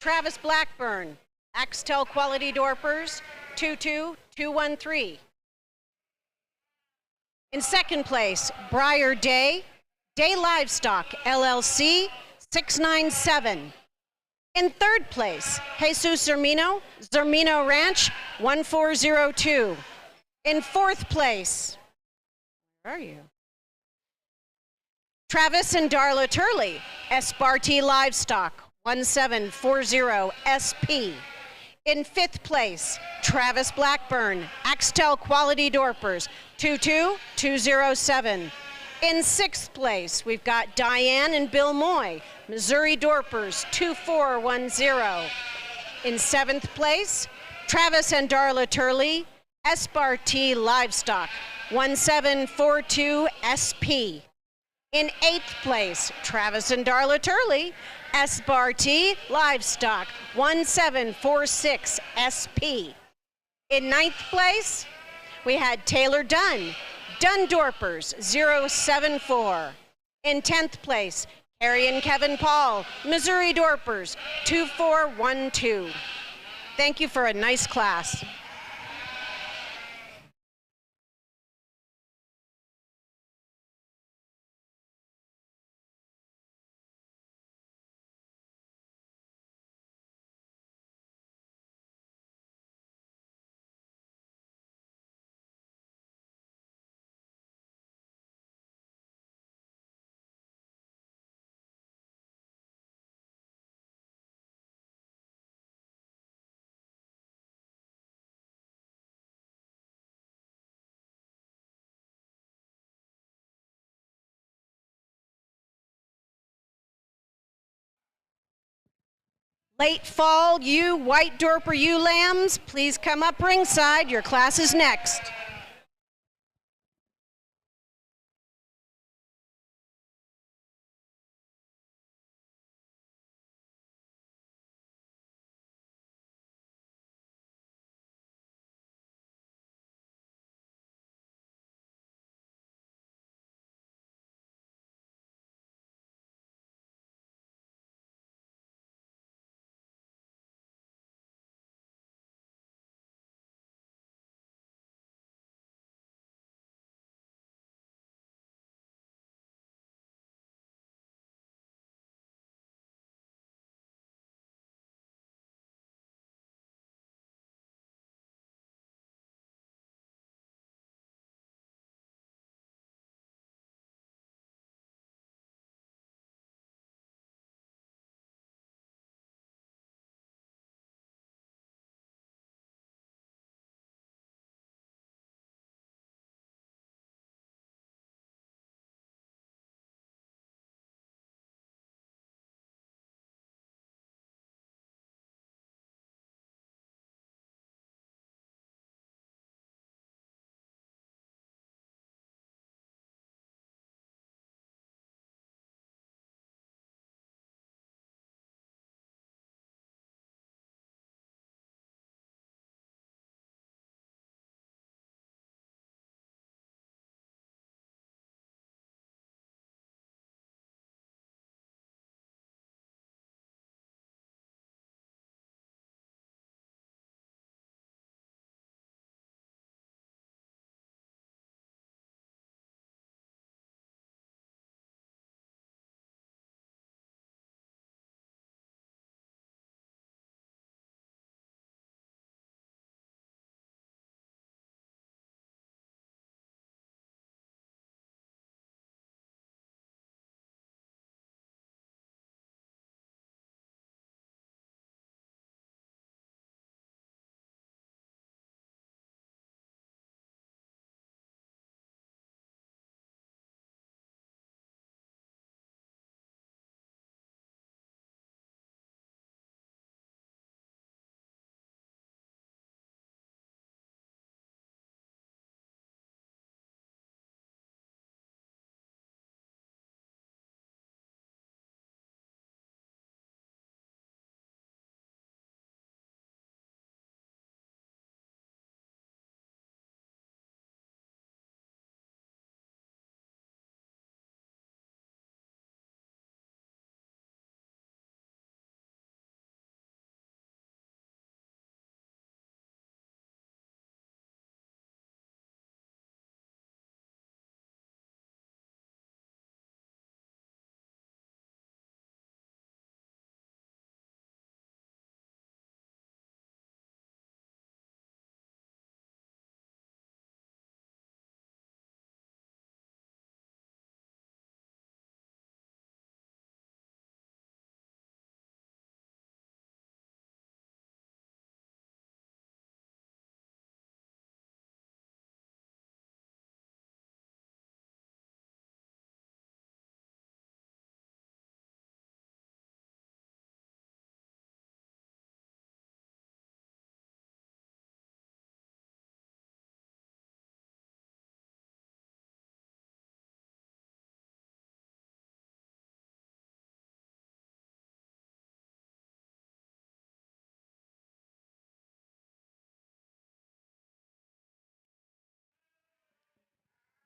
Travis Blackburn, Axtel Quality Dorpers, 22213. In second place, Briar Day, Day Livestock LLC, 697. In third place, Jesus Zermino, Zermino Ranch, 1402. In fourth place, where are you? Travis and Darla Turley, Esparti Livestock, 1740 SP. In fifth place, Travis Blackburn, Axtel Quality Dorpers, 22207. In sixth place, we've got Diane and Bill Moy, Missouri Dorpers, 2410. In seventh place, Travis and Darla Turley, Esparti Livestock, 1742 SP. In eighth place, Travis and Darla Turley, Esparti Livestock, 1746 SP. In ninth place, we had Taylor Dunn, Dunn Dorpers, 074. In 10th place, Harry and Kevin Paul, Missouri Dorpers, 2412. Thank you for a nice class. Late fall ewe, white Dorper ewe lambs, please come up ringside. Your class is next.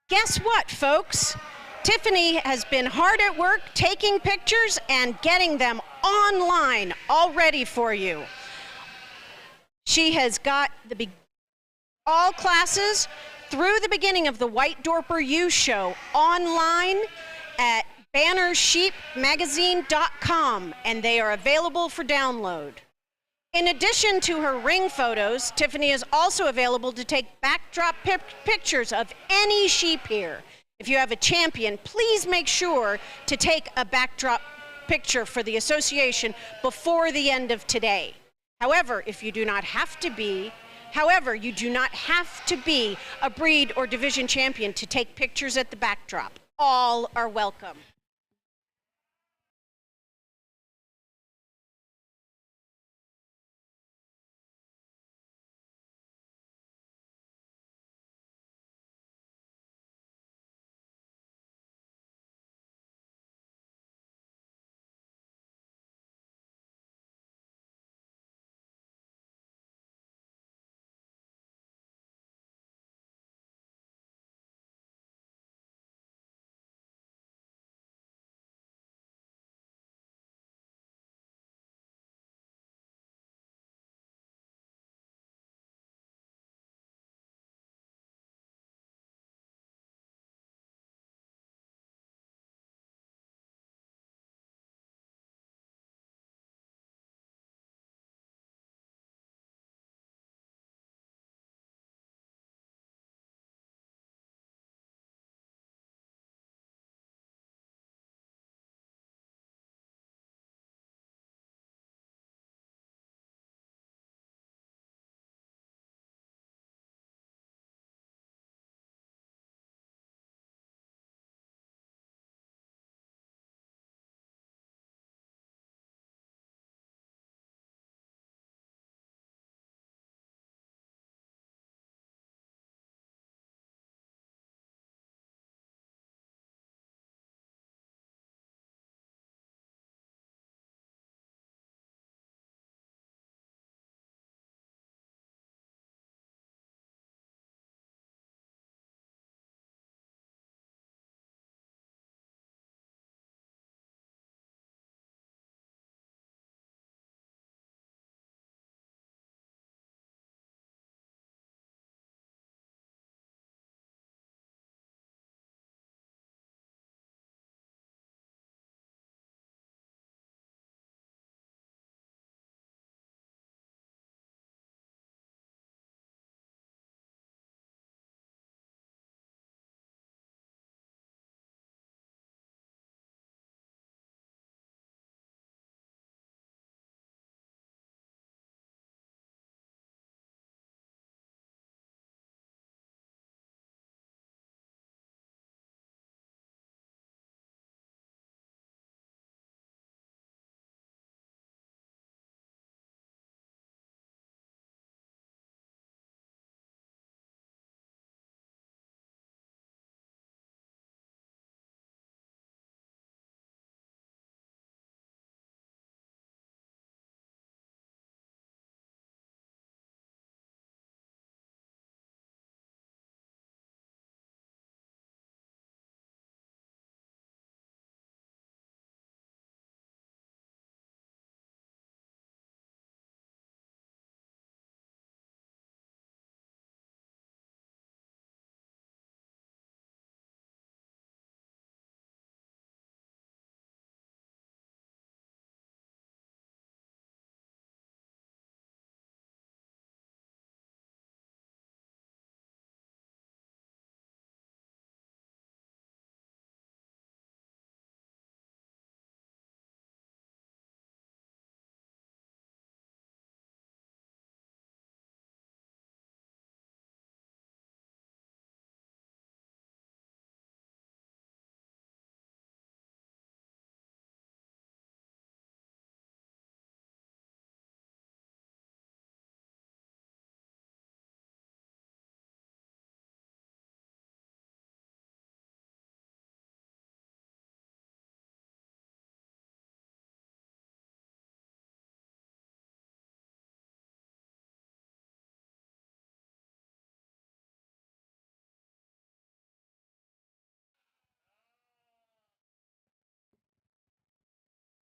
Guess what, folks? Tiffany has been hard at work taking pictures and getting them online all ready for you. She has got all classes through the beginning of the White Dorper Ewe Show online at bannersheepmagazine.com, and they are available for download. In addition to her ring photos, Tiffany is also available to take backdrop pictures of any sheep here. If you have a champion, please make sure to take a backdrop picture for the association before the end of today. However, you do not have to be a breed or division champion to take pictures at the backdrop. All are welcome.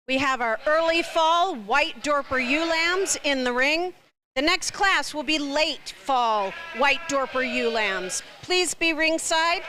We have our early fall white Dorper ewe lambs in the ring. The next class will be late fall white Dorper ewe lambs. Please be ringside.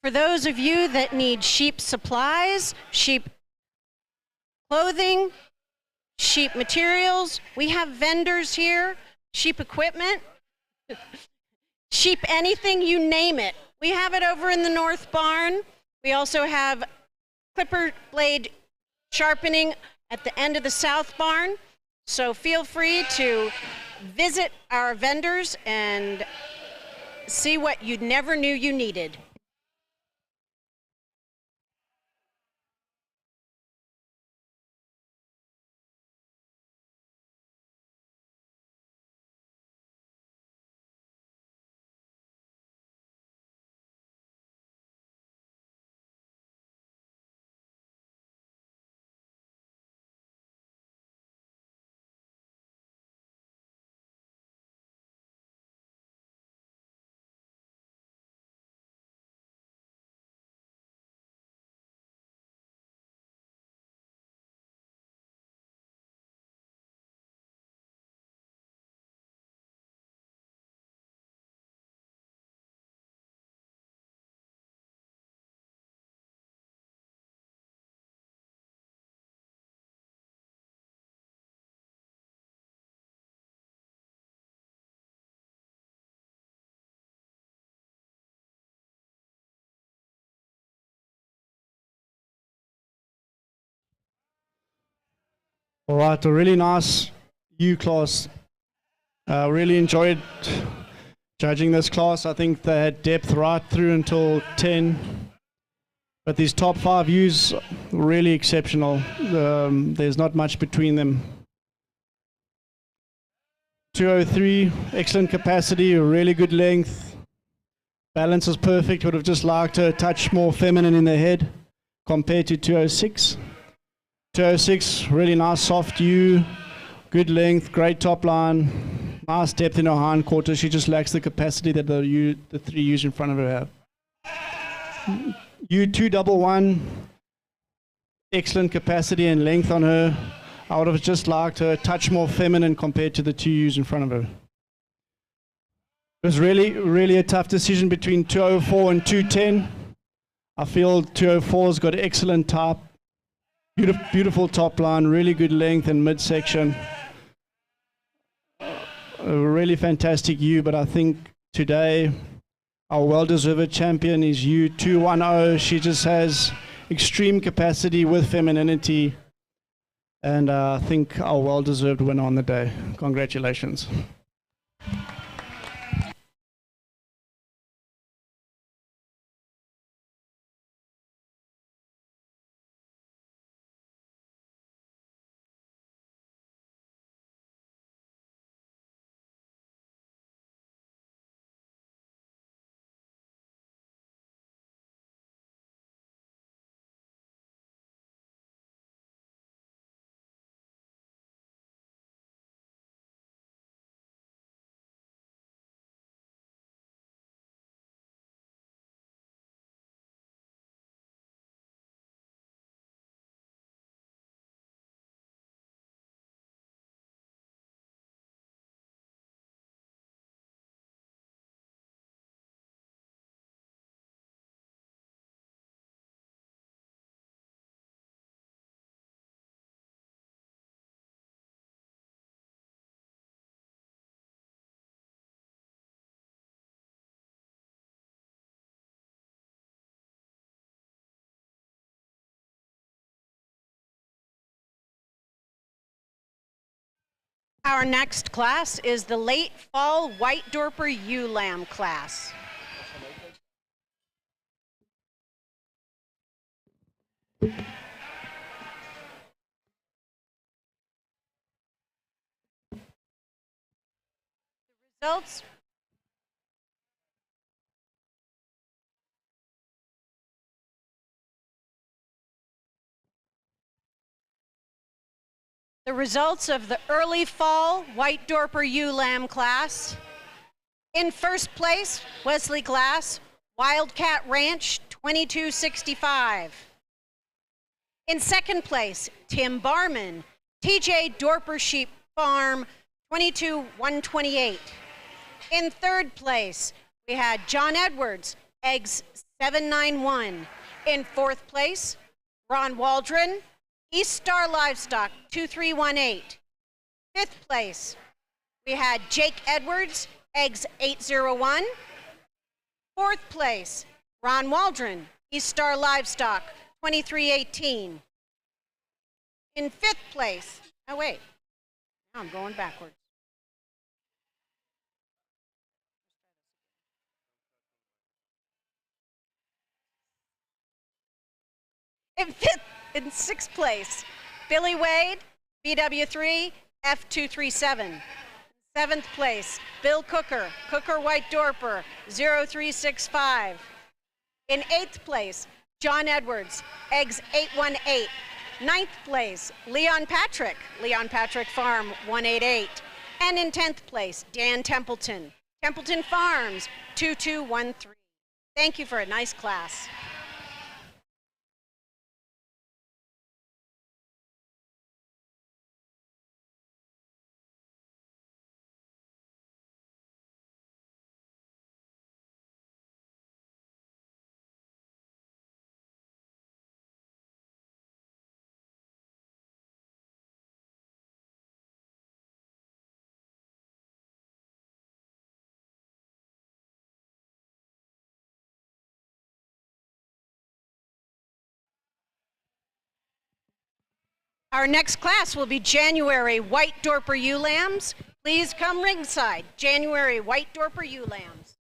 For those of you that need sheep supplies, sheep clothing, sheep materials, we have vendors here, sheep equipment, sheep anything, you name it. We have it over in the north barn. We also have clipper blade sharpening at the end of the south barn. So feel free to visit our vendors and see what you never knew you needed. All right, a really nice U class. Really enjoyed judging this class. I think they had depth right through until 10. But these top 5 U's really exceptional. There's not much between them. 203, excellent capacity, really good length. Balance is perfect. Would have just liked her a touch more feminine in the head compared to 206. 206, really nice soft U, good length, great top line, nice depth in her hindquarters. She just lacks the capacity that the 3 U's in front of her have. U211, excellent capacity and length on her. I would have just liked her a touch more feminine compared to the 2 U's in front of her. It was really a tough decision between 204 and 210. I feel 204's got excellent top. Beautiful top line, really good length and midsection. A really fantastic U, but I think today our well-deserved champion is U210. She just has extreme capacity with femininity, and I think our well-deserved winner on the day. Congratulations. Our next class is the late fall white Dorper ewe lamb class. Results. The results of the early fall white Dorper ewe lamb class. In first place, Wesley Glass, Wildcat Ranch, 2265. In second place, Tim Barman, TJ Dorper Sheep Farm, 22128. In third place, we had John Edwards, Eggs 791. In fourth place, Ron Waldron, East Star Livestock, 2318. Fifth place, we had Jake Edwards, Eggs 801. Fourth place, Ron Waldron, East Star Livestock, 2318. In fifth place, oh wait, now I'm going backwards. In sixth place, Billy Wade, BW3, F237. Seventh place, Bill Cooker, Cooker White Dorper, 0365. In eighth place, John Edwards, Eggs 818. Ninth place, Leon Patrick Farm, 188. And in 10th place, Dan Templeton Farms, 2213. Thank you for a nice class. Our next class will be January White Dorper Ewe Lambs. Please come ringside. January White Dorper Ewe Lambs.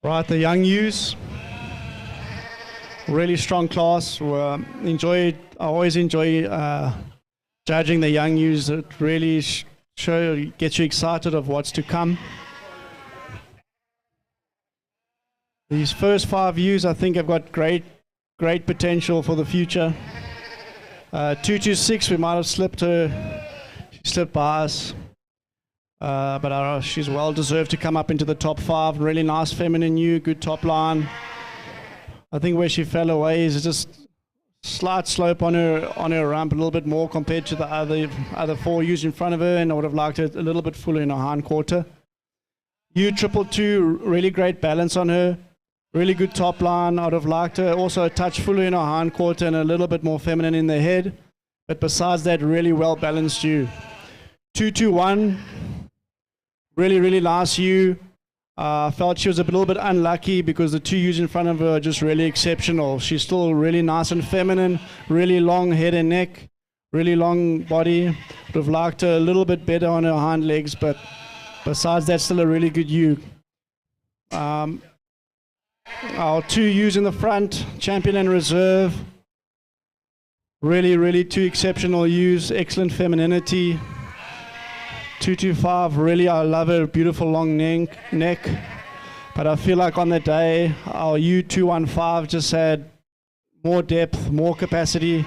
Right, the young ewes. Really strong class. I always enjoy judging the young ewes. It really gets you excited of what's to come. These first 5 ewes, I think, have got great potential for the future. 226, we might have slipped her. She slipped by us. But she's well deserved to come up into the top 5. Really nice feminine ewe, good top line. I think where she fell away is just slight slope on her rump, a little bit more compared to the other 4 ewes in front of her, and I would have liked it a little bit fuller in her hind quarter. Ewe 222, really great balance on her. Really good top line. I would have liked her also a touch fuller in her hind quarter and a little bit more feminine in the head. But besides that, really well balanced ewe. 221, really nice ewe. I felt she was a little bit unlucky because the 2 ewes in front of her are just really exceptional. She's still really nice and feminine, really long head and neck, really long body. Would have liked her a little bit better on her hind legs, but besides that, still a really good ewe. Our 2 ewes in the front, Champion and Reserve. Really 2 exceptional ewes, excellent femininity. 225, really, I love her beautiful long neck. But I feel like on the day, our U215 just had more depth, more capacity.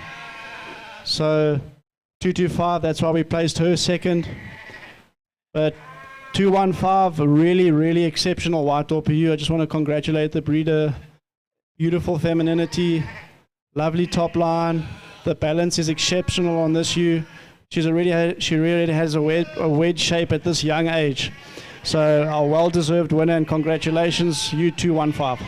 So 225, that's why we placed her second. But 215, a really exceptional white Dorper ewe. I just want to congratulate the breeder. Beautiful femininity, lovely top line. The balance is exceptional on this ewe. She really has a wedge shape at this young age. So our well-deserved winner, and congratulations, U215.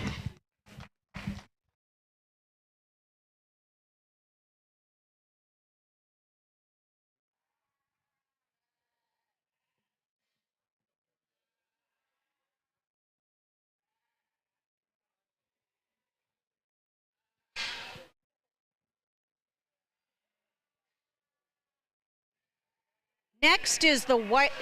Next is the white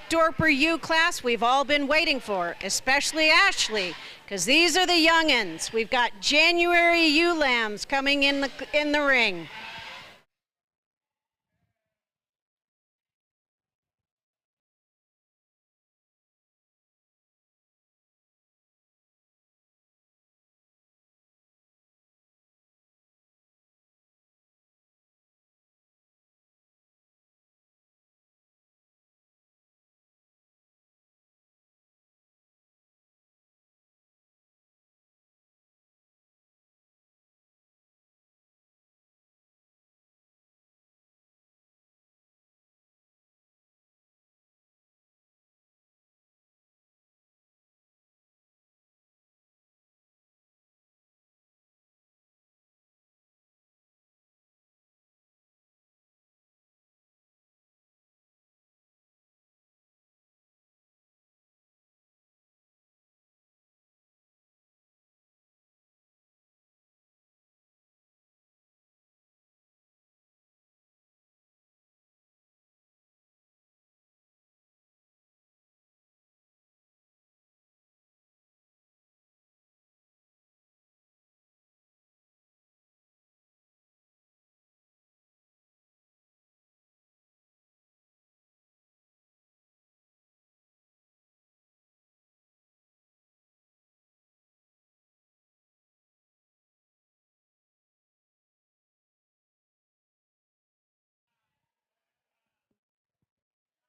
Dorper ewe class we've all been waiting for, especially Ashley, because these are the young'uns. We've got January ewe lambs coming in the ring.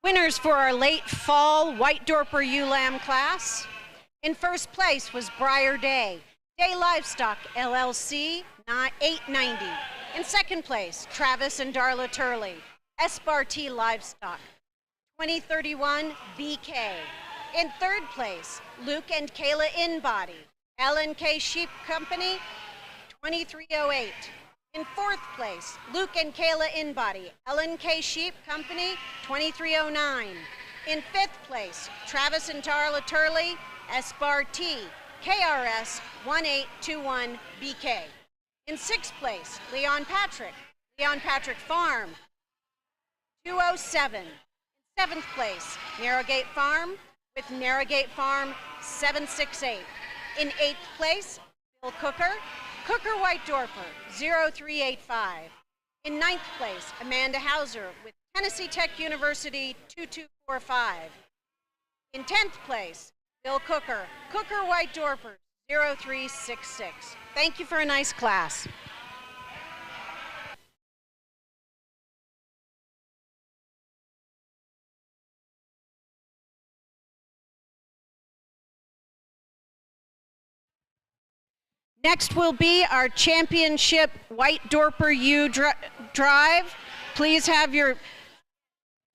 Winners for our late fall white Dorper ewe lamb class. In first place was Briar Day Livestock LLC, 890. In second place, Travis and Darla Turley, Espartee Livestock, 2031 BK. In third place, Luke and Kayla Inbody, L&K Sheep Company, 2308. In fourth place, Luke and Kayla Inbody, L&K Sheep Company, 2309. In fifth place, Travis and Darla Turley, Espartee, KRS 1821 BK. In sixth place, Leon Patrick Farm, 207. In 7th place, Narrowgate Farm with Narrowgate Farm 768. In 8th place, Bill Cooker, Cooker White Dorper 0385. In 9th place, Amanda Hauser with Tennessee Tech University 2245. In 10th place, Bill Cooker, Cooker White Dorper 0366. Thank you for a nice class. Next will be our championship White Dorper Ewe drive. Please have your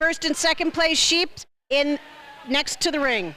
first and second place sheep in next to the ring.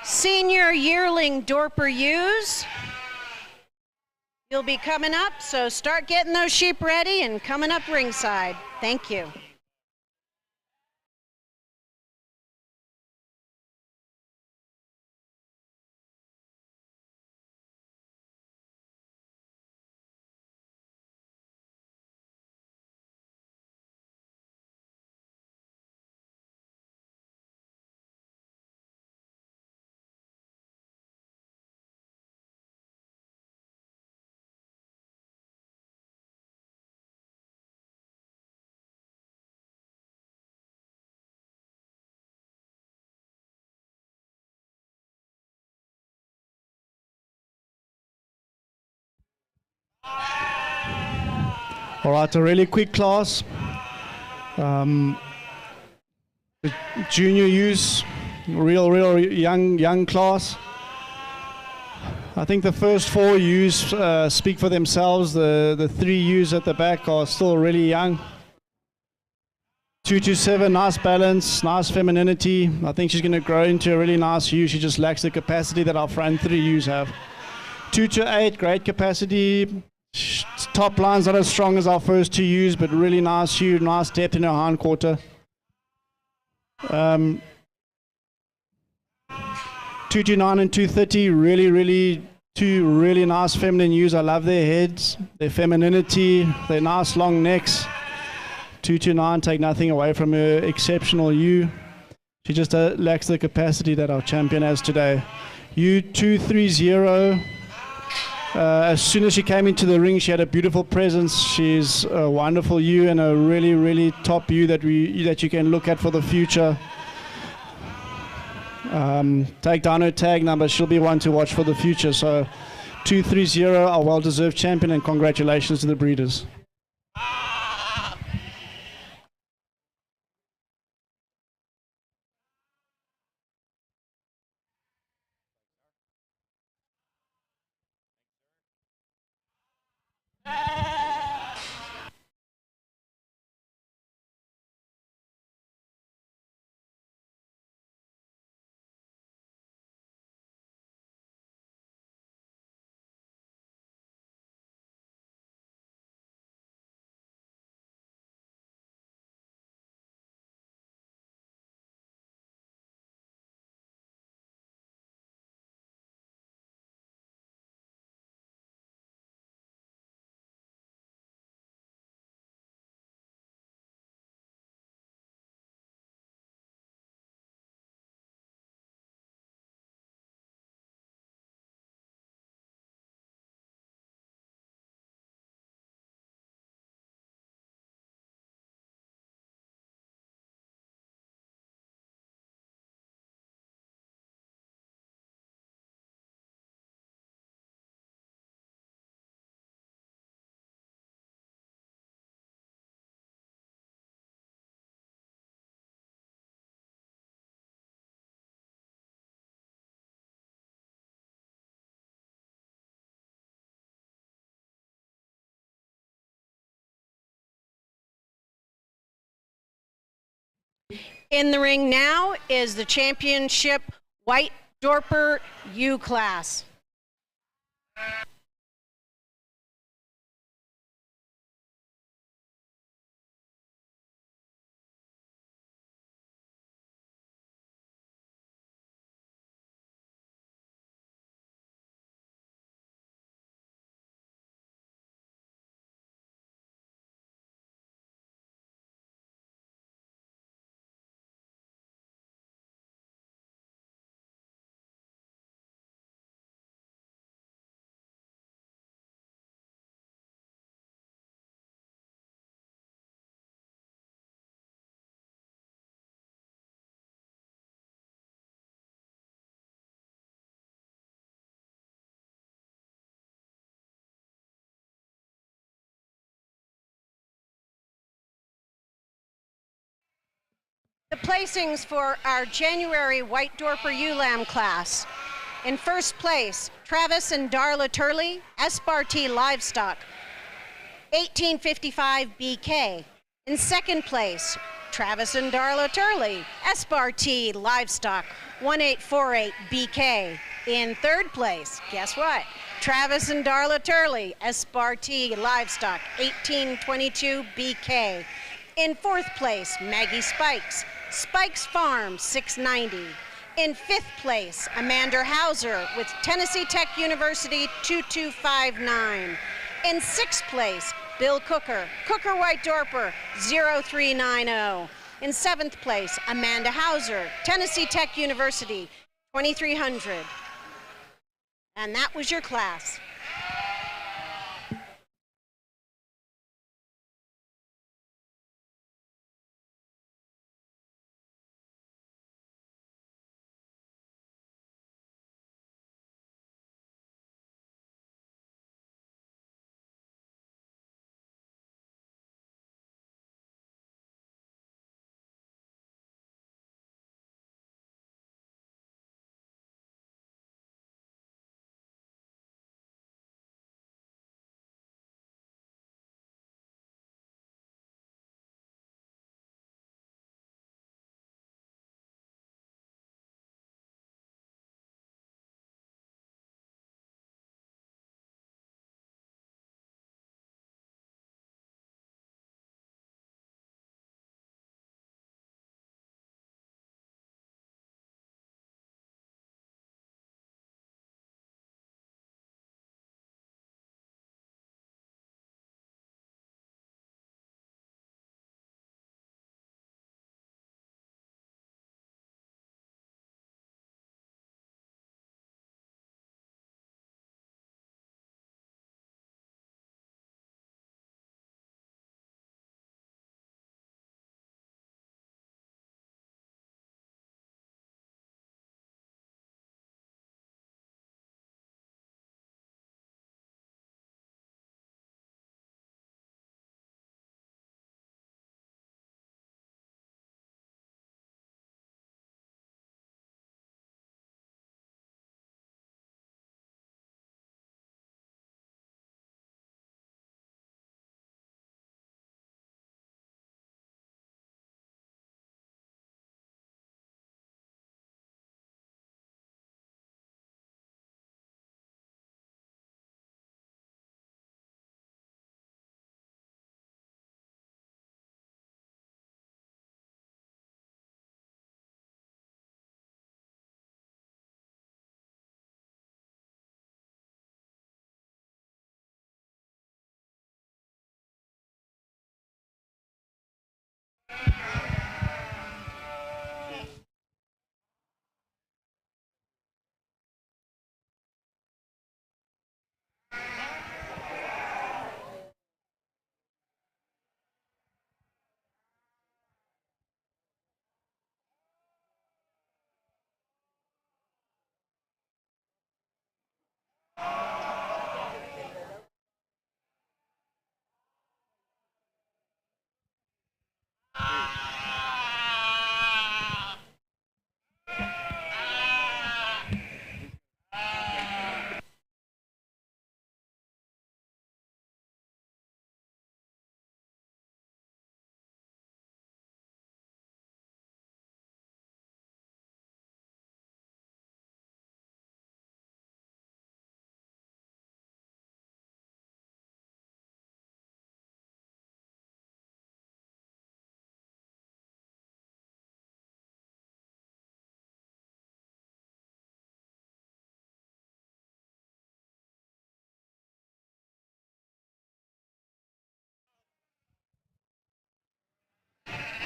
Senior yearling Dorper Ewes. You'll be coming up, so start getting those sheep ready and coming up ringside. Thank you. All right, a really quick class. The junior ewes, real young class. I think the first 4 ewes speak for themselves. The 3 ewes at the back are still really young. 227, nice balance, nice femininity. I think she's going to grow into a really nice ewe. She just lacks the capacity that our front 3 ewes have. 228, great capacity. Top line's not as strong as our first 2 ewes, but really nice ewe, nice depth in her hind quarter. 229 and 230, really 2 really nice feminine ewes. I love their heads, their femininity, their nice long necks. 229, take nothing away from her exceptional ewe. She just lacks the capacity that our champion has today. Ewe 230. As soon as she came into the ring, she had a beautiful presence. She's a wonderful ewe and a really top ewe that you can look at for the future. Take down her tag number. She'll be one to watch for the future. So 230, a well-deserved champion, and congratulations to the breeders. In the ring now is the championship white Dorper U class. The placings for our January White Dorper Ewe Lamb class. In first place, Travis and Darla Turley, Espartee Livestock, 1855 BK. In second place, Travis and Darla Turley, Espartee Livestock, 1848 BK. In third place, guess what? Travis and Darla Turley, Espartee Livestock, 1822 BK. In fourth place, Maggie Spikes, Spikes Farm, 690. In fifth place, Amanda Hauser with Tennessee Tech University, 2259. In sixth place, Bill Cooker, Cooker White Dorper, 0390. In seventh place, Amanda Hauser, Tennessee Tech University, 2300. And that was your class.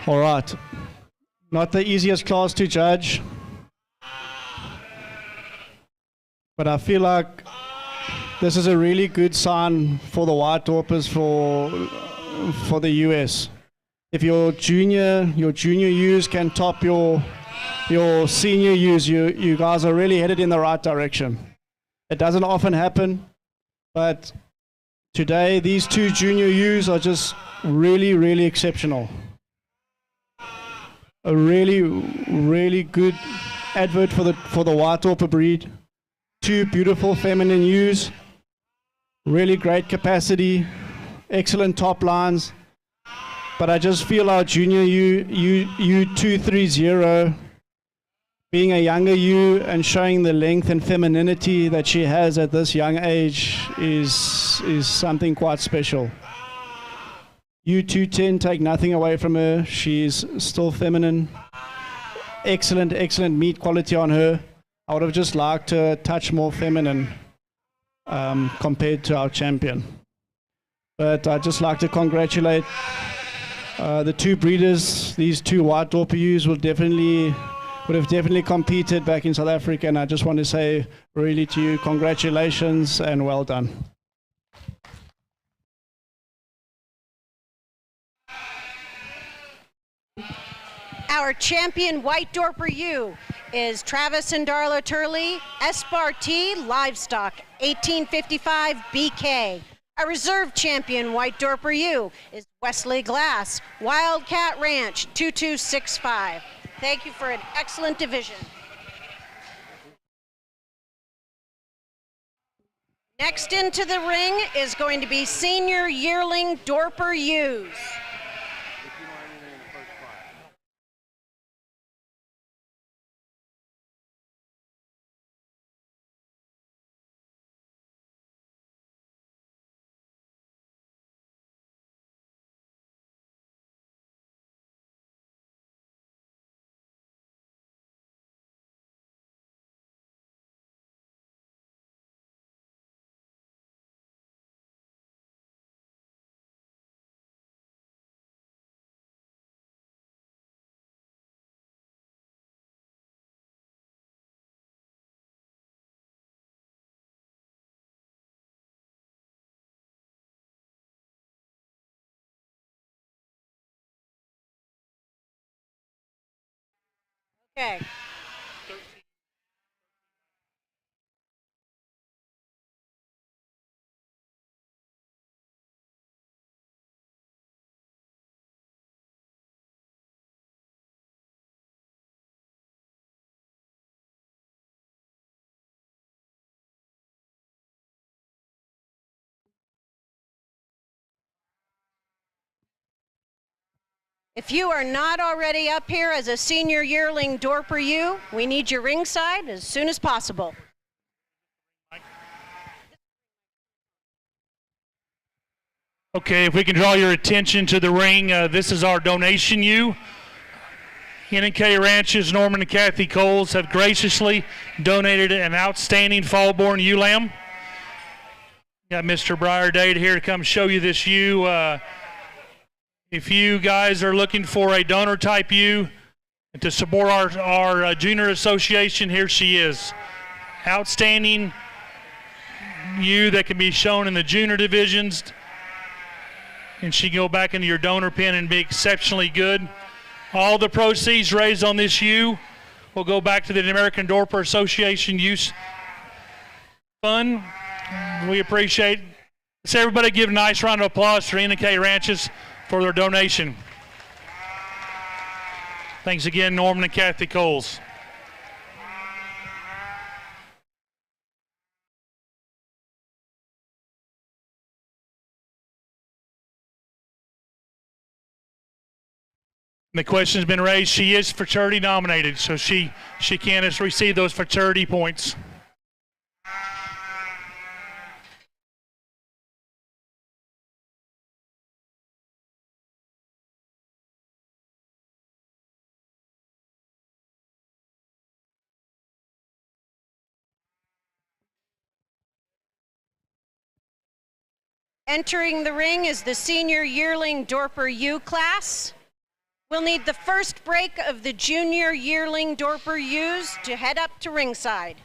All right. Not the easiest class to judge, but I feel like this is a really good sign for the White Dorpers for the US. If your junior Ewes can top your senior Ewes, you guys are really headed in the right direction. It doesn't often happen, but today these two junior Ewes are just really, really exceptional. A really, really good advert for the White Dorper breed. Two beautiful feminine Ewes. Really great capacity, excellent top lines, but I just feel our junior U230, being a younger ewe and showing the length and femininity that she has at this young age is something quite special. U210, take nothing away from her, she's still feminine. Excellent, excellent meat quality on her. I would have just liked her a touch more feminine compared to our champion. But I'd just like to congratulate the two breeders. These two White Dorper ewes would have definitely competed back in South Africa, and I just want to say really to you, congratulations and well done. Our champion White Dorper ewe is Travis and Darla Turley, SBRT Livestock, 1855 BK. Our reserve champion White Dorper ewe is Wesley Glass, Wildcat Ranch, 2265. Thank you for an excellent division. Next into the ring is going to be senior yearling Dorper ewes. Okay. If you are not already up here as a senior yearling Dorper ewe, we need you ringside as soon as possible. Okay, if we can draw your attention to the ring, this is our donation ewe. N&K Ranches, Norman and Kathy Coles have graciously donated an outstanding fall-born ewe lamb. Got Mr. Briarday here to come show you this ewe. If you guys are looking for a donor type ewe to support our junior association, here she is. Outstanding ewe that can be shown in the junior divisions, and she can go back into your donor pen and be exceptionally good. All the proceeds raised on this ewe will go back to the American Dorper Association Youth Fund. We appreciate it. Let's everybody give a nice round of applause for N&K Ranches for their donation. Thanks again, Norman and Kathy Coles. The question's been raised. She is fraternity nominated, so she can receive those fraternity points. Entering the ring is the senior yearling Dorper ewe class. We'll need the first break of the junior yearling Dorper Ewes to head up to ringside.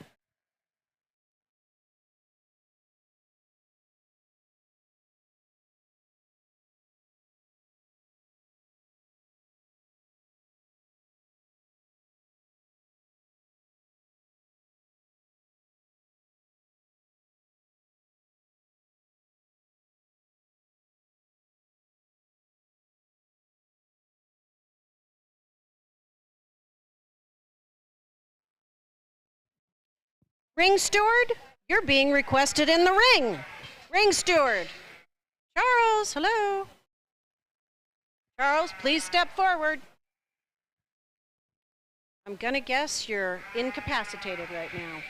Ring steward, you're being requested in the ring. Ring steward. Charles, hello. Charles, please step forward. I'm gonna guess you're incapacitated right now.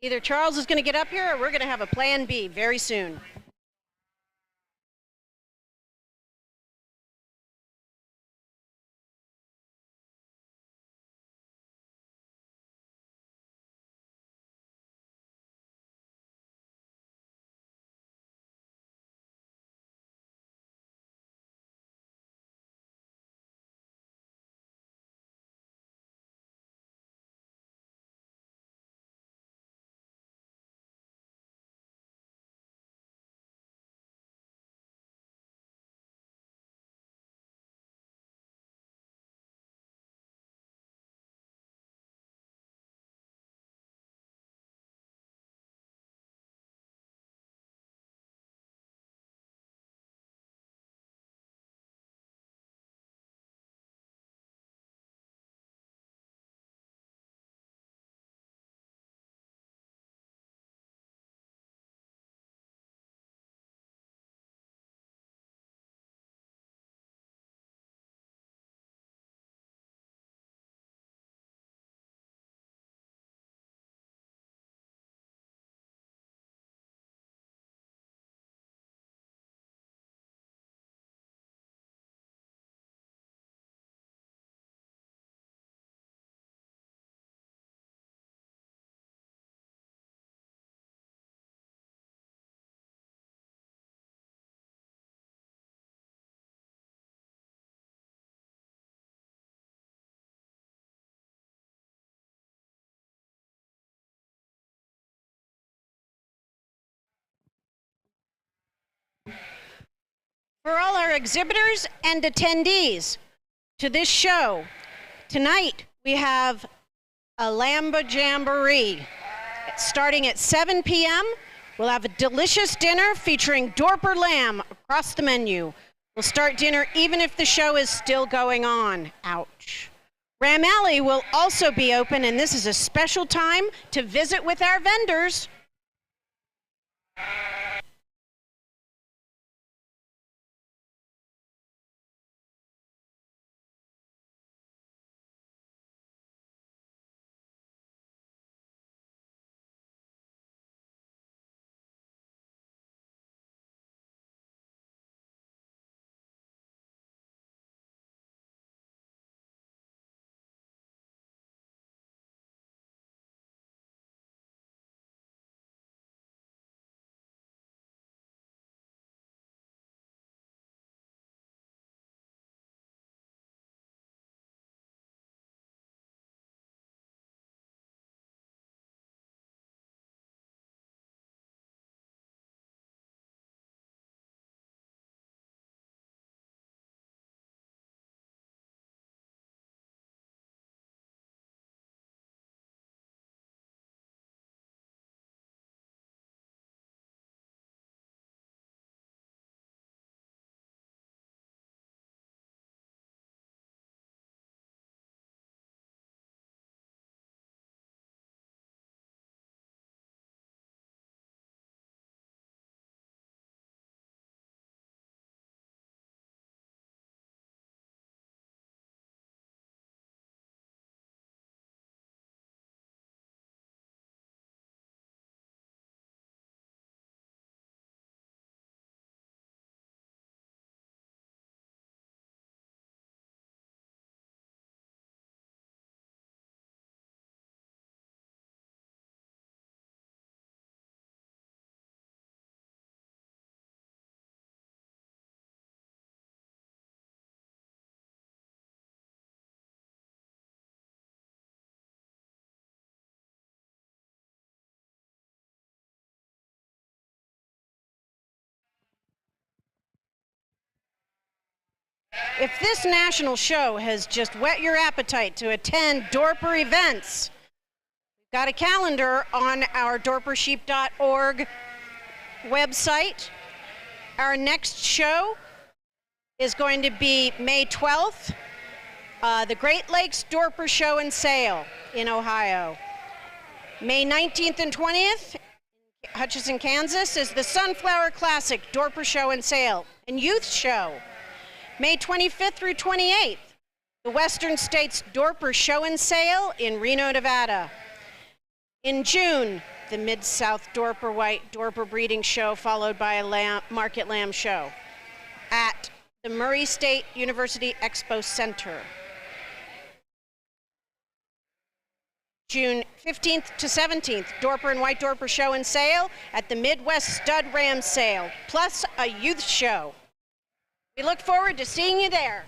Either Charles is gonna get up here or we're gonna have a plan B very soon. For all our exhibitors and attendees to this show, tonight we have a Lamba Jamboree. Starting at 7 p.m., we'll have a delicious dinner featuring Dorper lamb across the menu. We'll start dinner even if the show is still going on. Ouch. Ram Alley will also be open, and this is a special time to visit with our vendors. If this national show has just whet your appetite to attend Dorper events, we've got a calendar on our dorpersheep.org website. Our next show is going to be May 12th, the Great Lakes Dorper Show and Sale in Ohio. May 19th and 20th, Hutchinson, Kansas, is the Sunflower Classic Dorper Show and Sale and Youth Show. May 25th through 28th, the Western States Dorper Show and Sale in Reno, Nevada. In June, the Mid-South Dorper White Dorper Breeding Show, followed by a market lamb show at the Murray State University Expo Center. June 15th to 17th, Dorper and White Dorper Show and Sale at the Midwest Stud Ram Sale, plus a youth show. We look forward to seeing you there.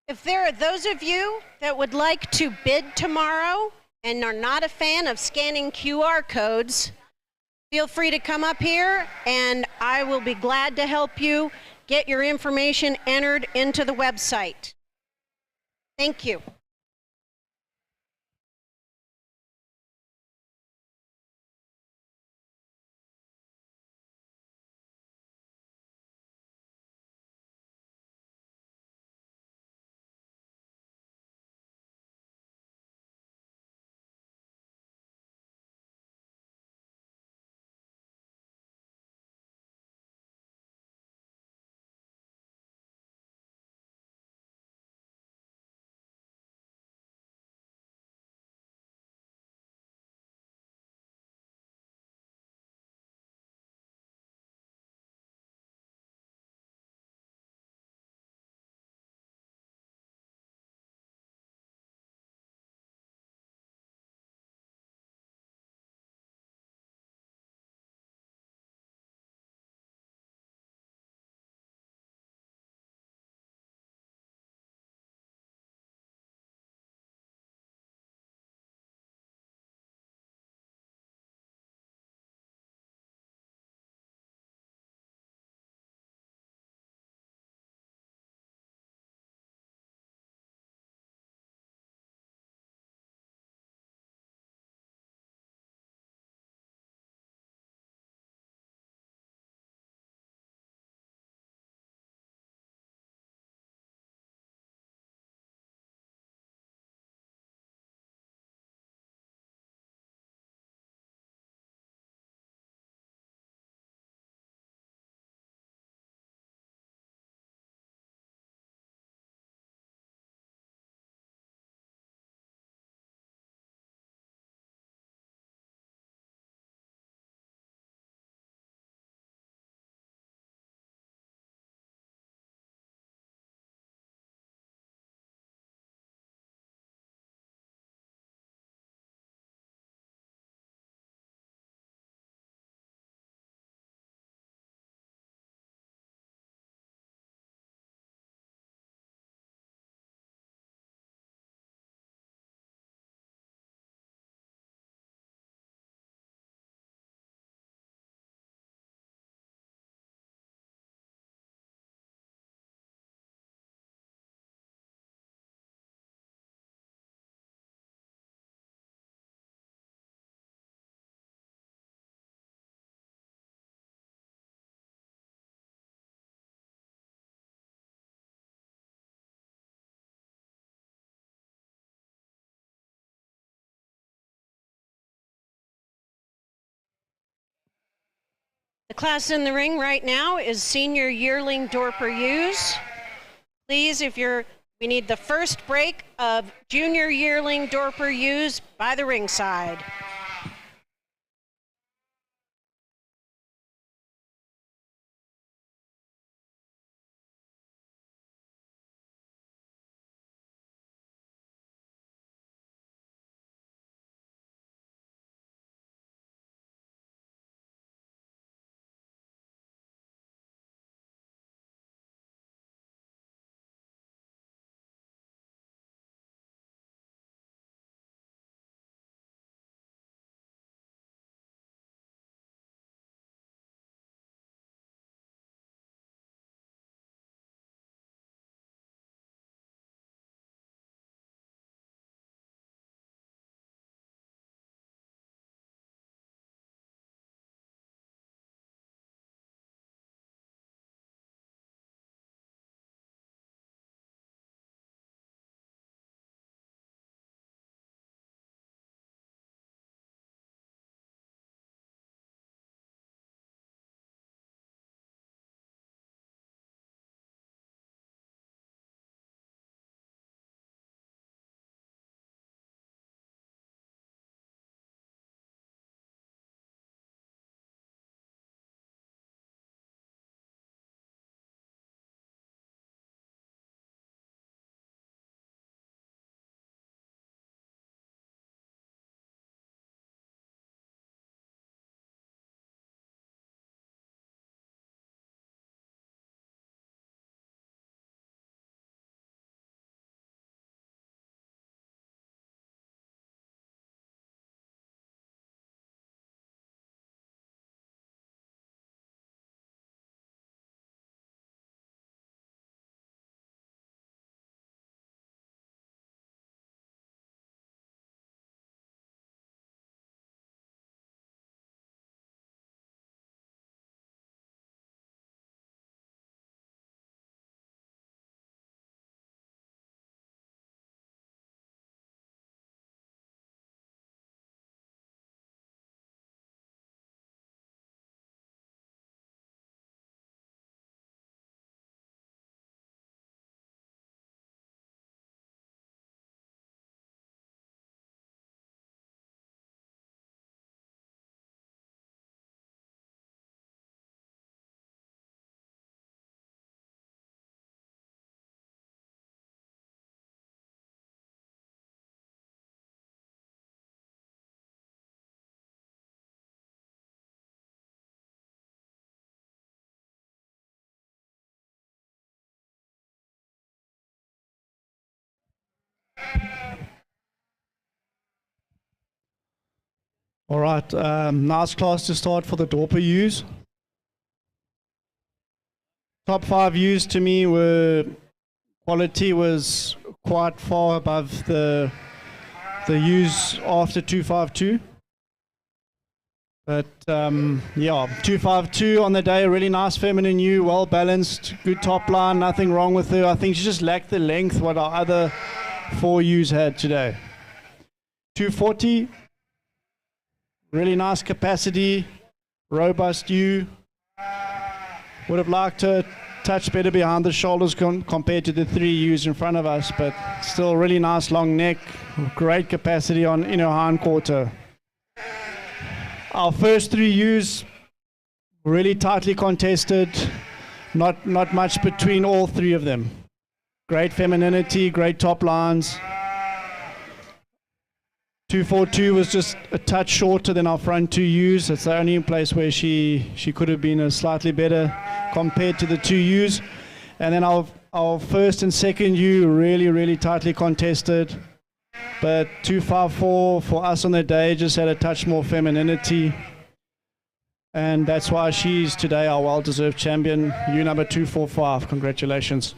If there are those of you that would like to bid tomorrow and are not a fan of scanning QR codes, feel free to come up here and I will be glad to help you get your information entered into the website. Thank you. class in the ring right now is senior yearling Dorper Ewes. Please, we need the first break of junior yearling Dorper Ewes by the ringside. All right, nice class to start for the Dorper Ewes. Top 5 Ewes to me quality was quite far above the Ewes after 252. But yeah, 252 on the day, a really nice feminine ewe, well balanced, good top line, nothing wrong with her. I think she just lacked the length what our other 4 ewes had today. 240. Really nice capacity, robust ewe. Would have liked to touch better behind the shoulders compared to the 3 ewes in front of us, but still really nice long neck, great capacity in her hind quarter. Our first 3 ewes really tightly contested, not much between all 3 of them. Great femininity, great top lines. 242 was just a touch shorter than our front 2 ewes. It's the only place where she could have been a slightly better compared to the 2 ewes. And then our first and second ewe really tightly contested. But 254 for us on the day just had a touch more femininity. And that's why she's today our well-deserved champion, ewe number 245. Congratulations.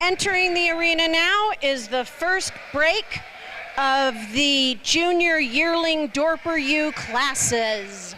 Entering the arena now is the first break of the junior yearling Dorper Ewe classes.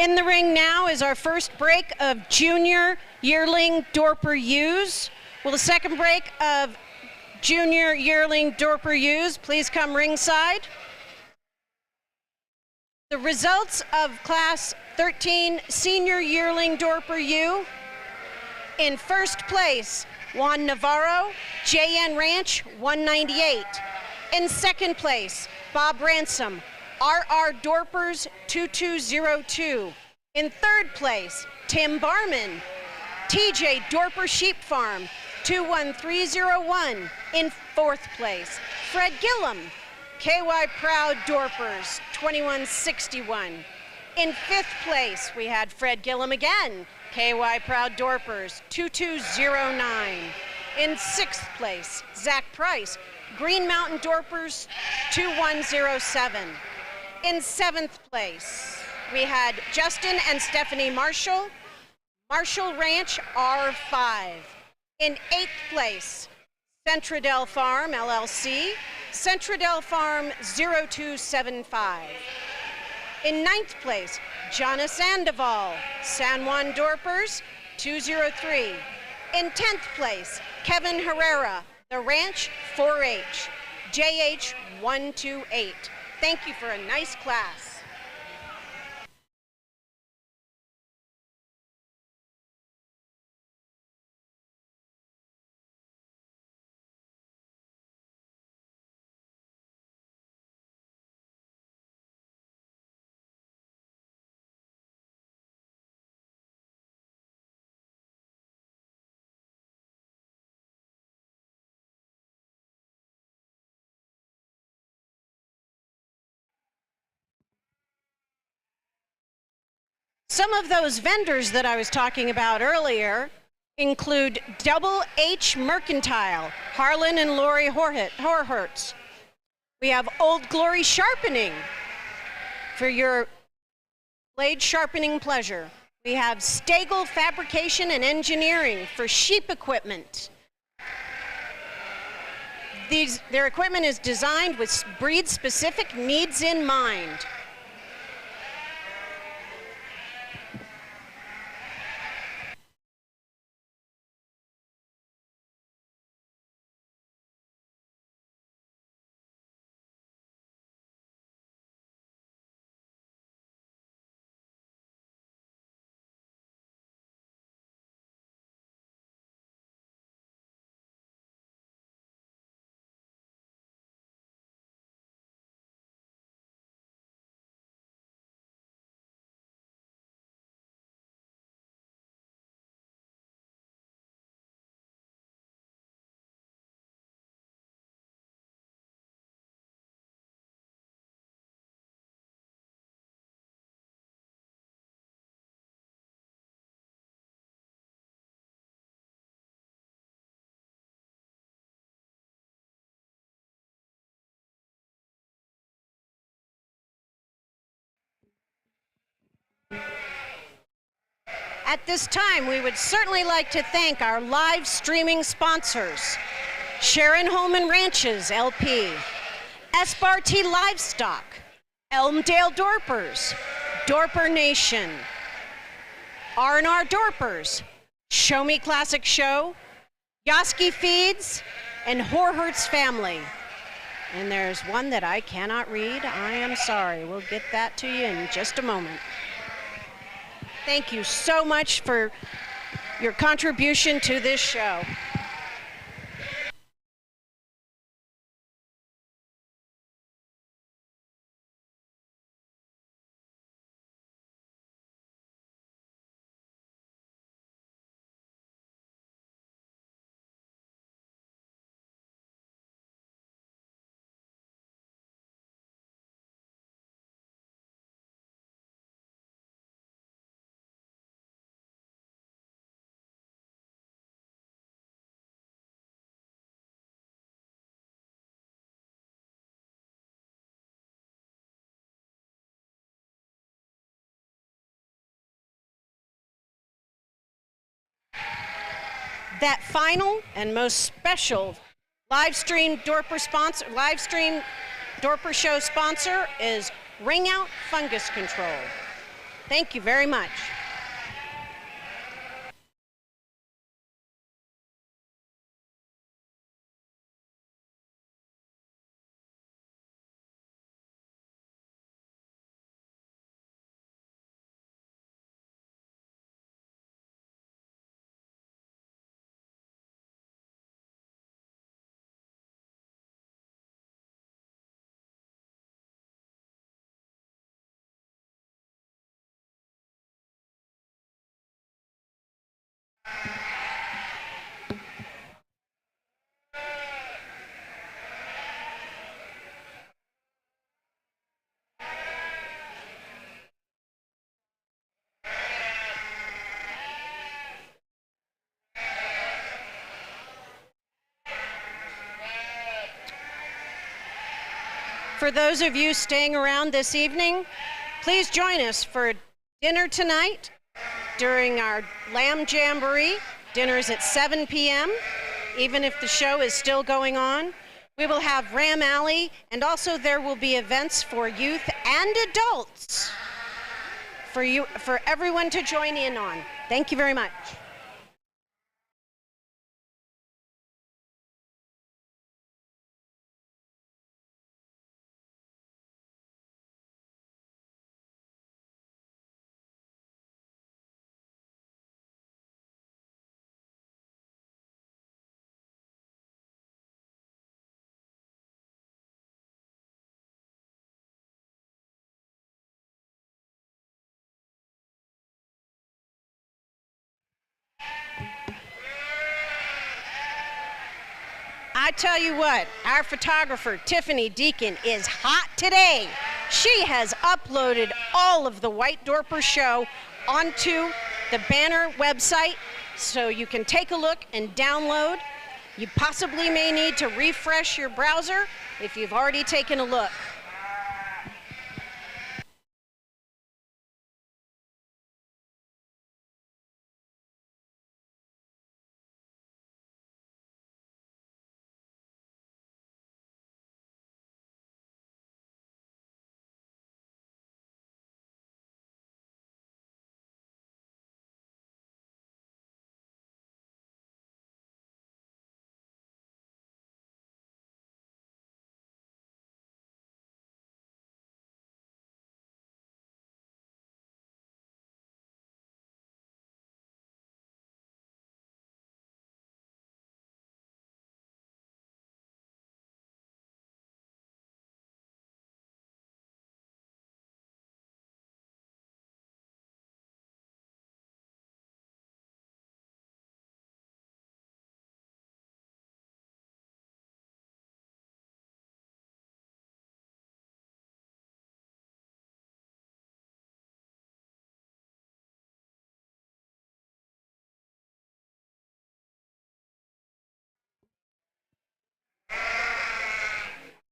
In the ring now is our first break of junior yearling Dorper Ewes. Will the second break of junior yearling Dorper Ewes please come ringside? The results of class 13 senior yearling Dorper Ewe. In first place, Juan Navarro, JN Ranch, 198. In second place, Bob Ransom, RR Dorpers, 2202. In third place, Tim Barman, TJ Dorper Sheep Farm, 21301. In fourth place, Fred Gillum, KY Proud Dorpers, 2161. In fifth place, we had Fred Gillum again, KY Proud Dorpers, 2209. In sixth place, Zach Price, Green Mountain Dorpers, 2107. In seventh place, we had Justin and Stephanie Marshall, Marshall Ranch R5. In eighth place, Centradel Farm LLC, Centradel Farm 0275. In ninth place, Jonna Sandoval, San Juan Dorpers 203. In 10th place, Kevin Herrera, The Ranch 4H, JH 128. Thank you for a nice class. Some of those vendors that I was talking about earlier include Double H Mercantile, Harlan and Lori Horhertz. We have Old Glory Sharpening for your blade sharpening pleasure. We have Stagel Fabrication and Engineering for sheep equipment. Their equipment is designed with breed-specific needs in mind. At this time, we would certainly like to thank our live streaming sponsors, Sharon Holman Ranches, LP, Espartee Livestock, Elmdale Dorpers, Dorper Nation, R&R Dorpers, Show Me Classic Show, Yoski Feeds, and Horhertz Family. And there's one that I cannot read. I am sorry. We'll get that to you in just a moment. Thank you so much for your contribution to this show. That final and most special live stream Dorper show sponsor is Ring Out Fungus Control. Thank you very much. For those of you staying around this evening, please join us for dinner tonight during our Lamb Jamboree. Dinner is at 7 p.m., even if the show is still going on. We will have Ram Alley, and also there will be events for youth and adults for everyone to join in on. Thank you very much. I tell you what, our photographer, Tiffany Deacon, is hot today. She has uploaded all of the White Dorper show onto the banner website so you can take a look and download. You possibly may need to refresh your browser if you've already taken a look.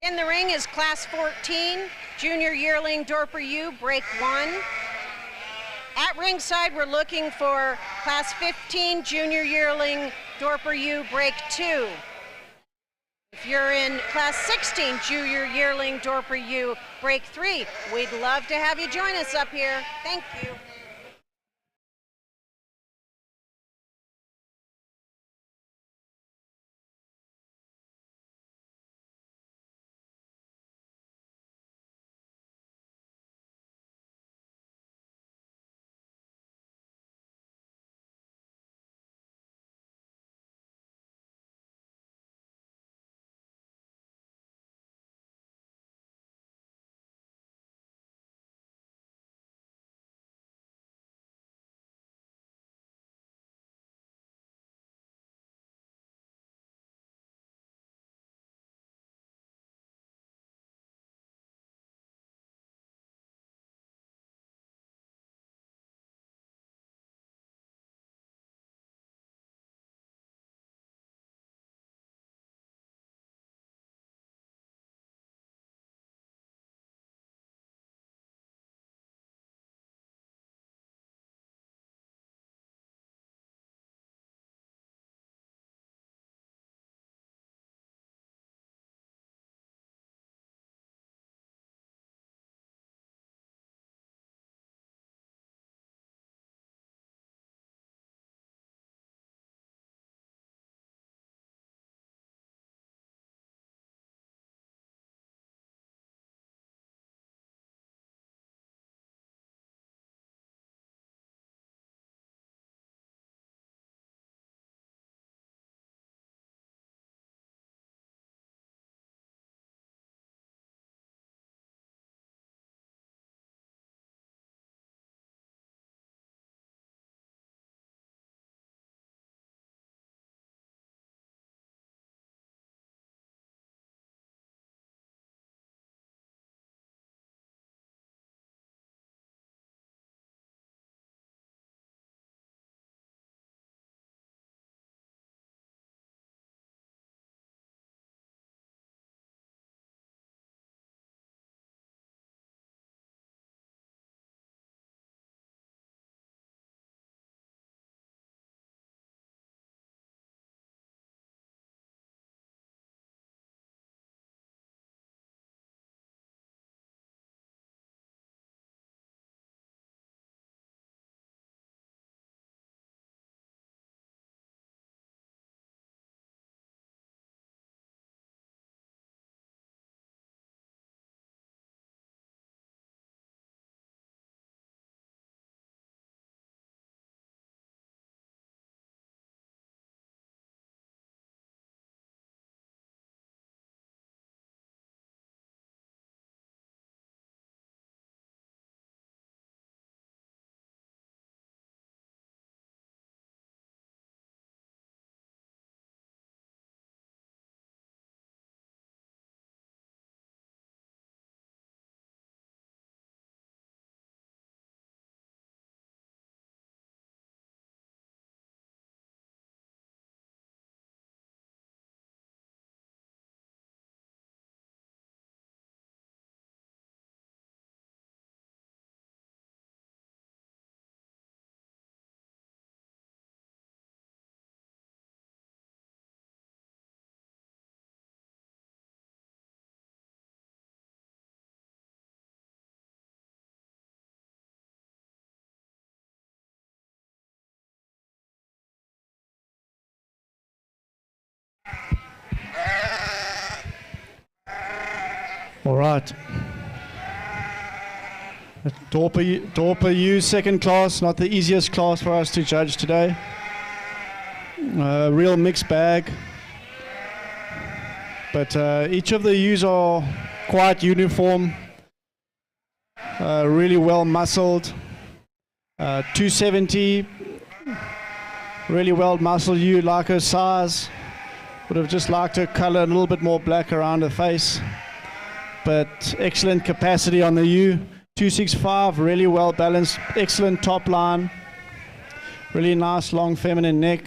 In the ring is Class 14, Junior Yearling Dorper Ewe, break 1. At ringside, we're looking for Class 15, Junior Yearling Dorper Ewe, break 2. If you're in Class 16, Junior Yearling Dorper Ewe, break 3, we'd love to have you join us up here. Thank you. All right. Dorper Ewe second class, not the easiest class for us to judge today. Real mixed bag. But each of the ewes are quite uniform, really well muscled. 270, really well muscled ewe, like her size. Would have just liked her color a little bit more black around her face. But excellent capacity on the ewe. 265, really well balanced, excellent top line. Really nice long feminine neck.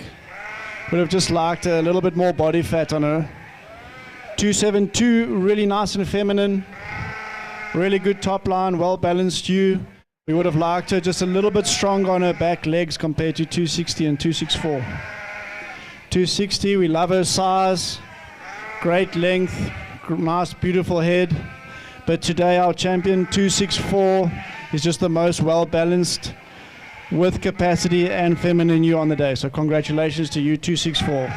Would have just liked a little bit more body fat on her. 272, really nice and feminine. Really good top line, well balanced ewe. We would have liked her just a little bit stronger on her back legs compared to 260 and 264. 260, we love her size, great length, nice beautiful head. But today our champion 264 is just the most well balanced with capacity and feminine ewe on the day. So congratulations to you 264.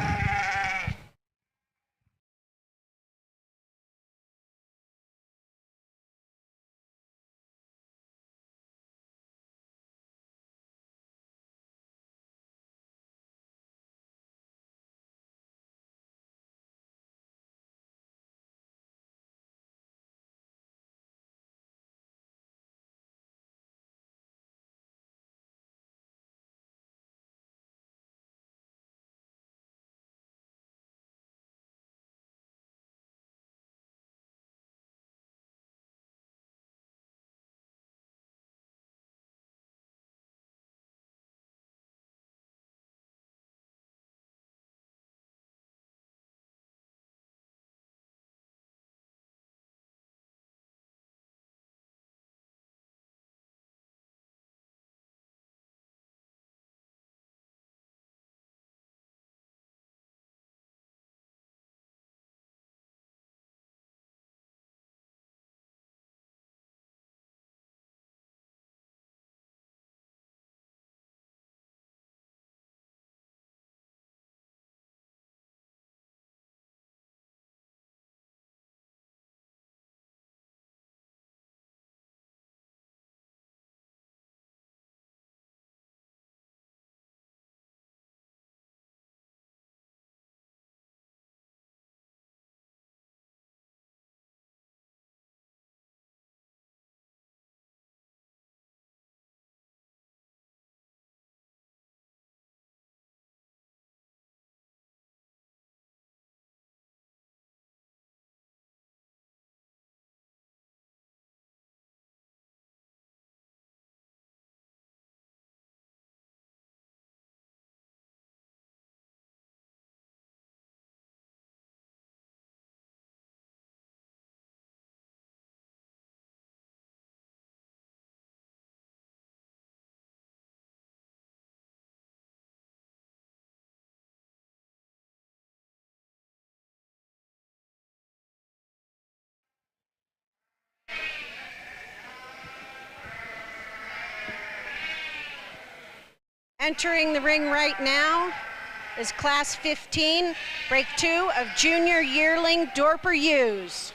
Entering the ring right now is Class 15, Break 2 of Junior Yearling Dorper Ewes.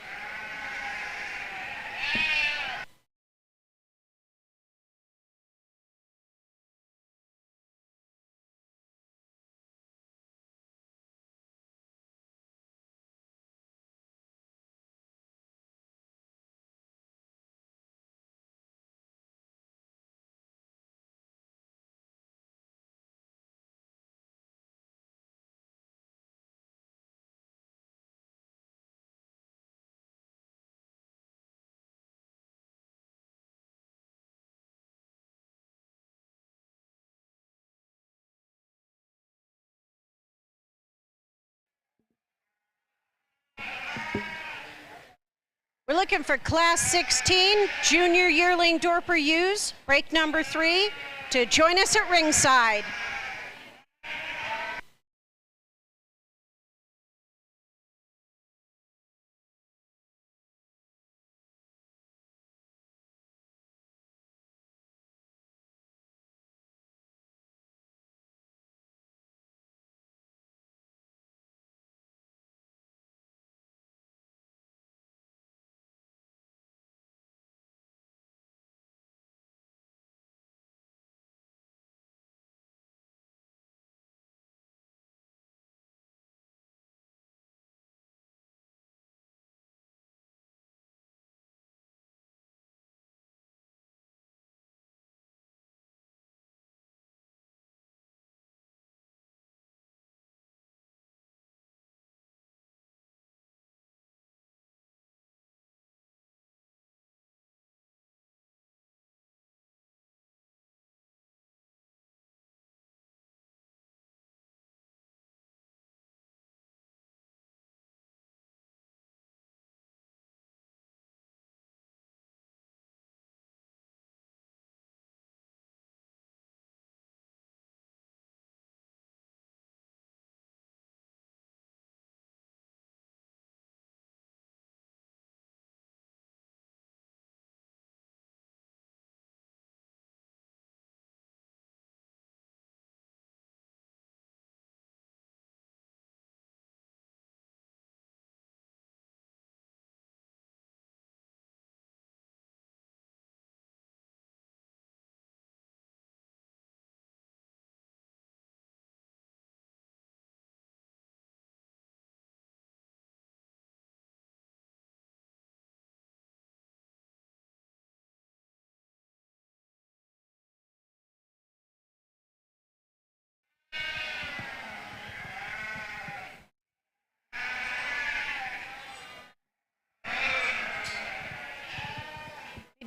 We're looking for Class 16, Junior Yearling Dorper Ewes, break number 3, to join us at ringside.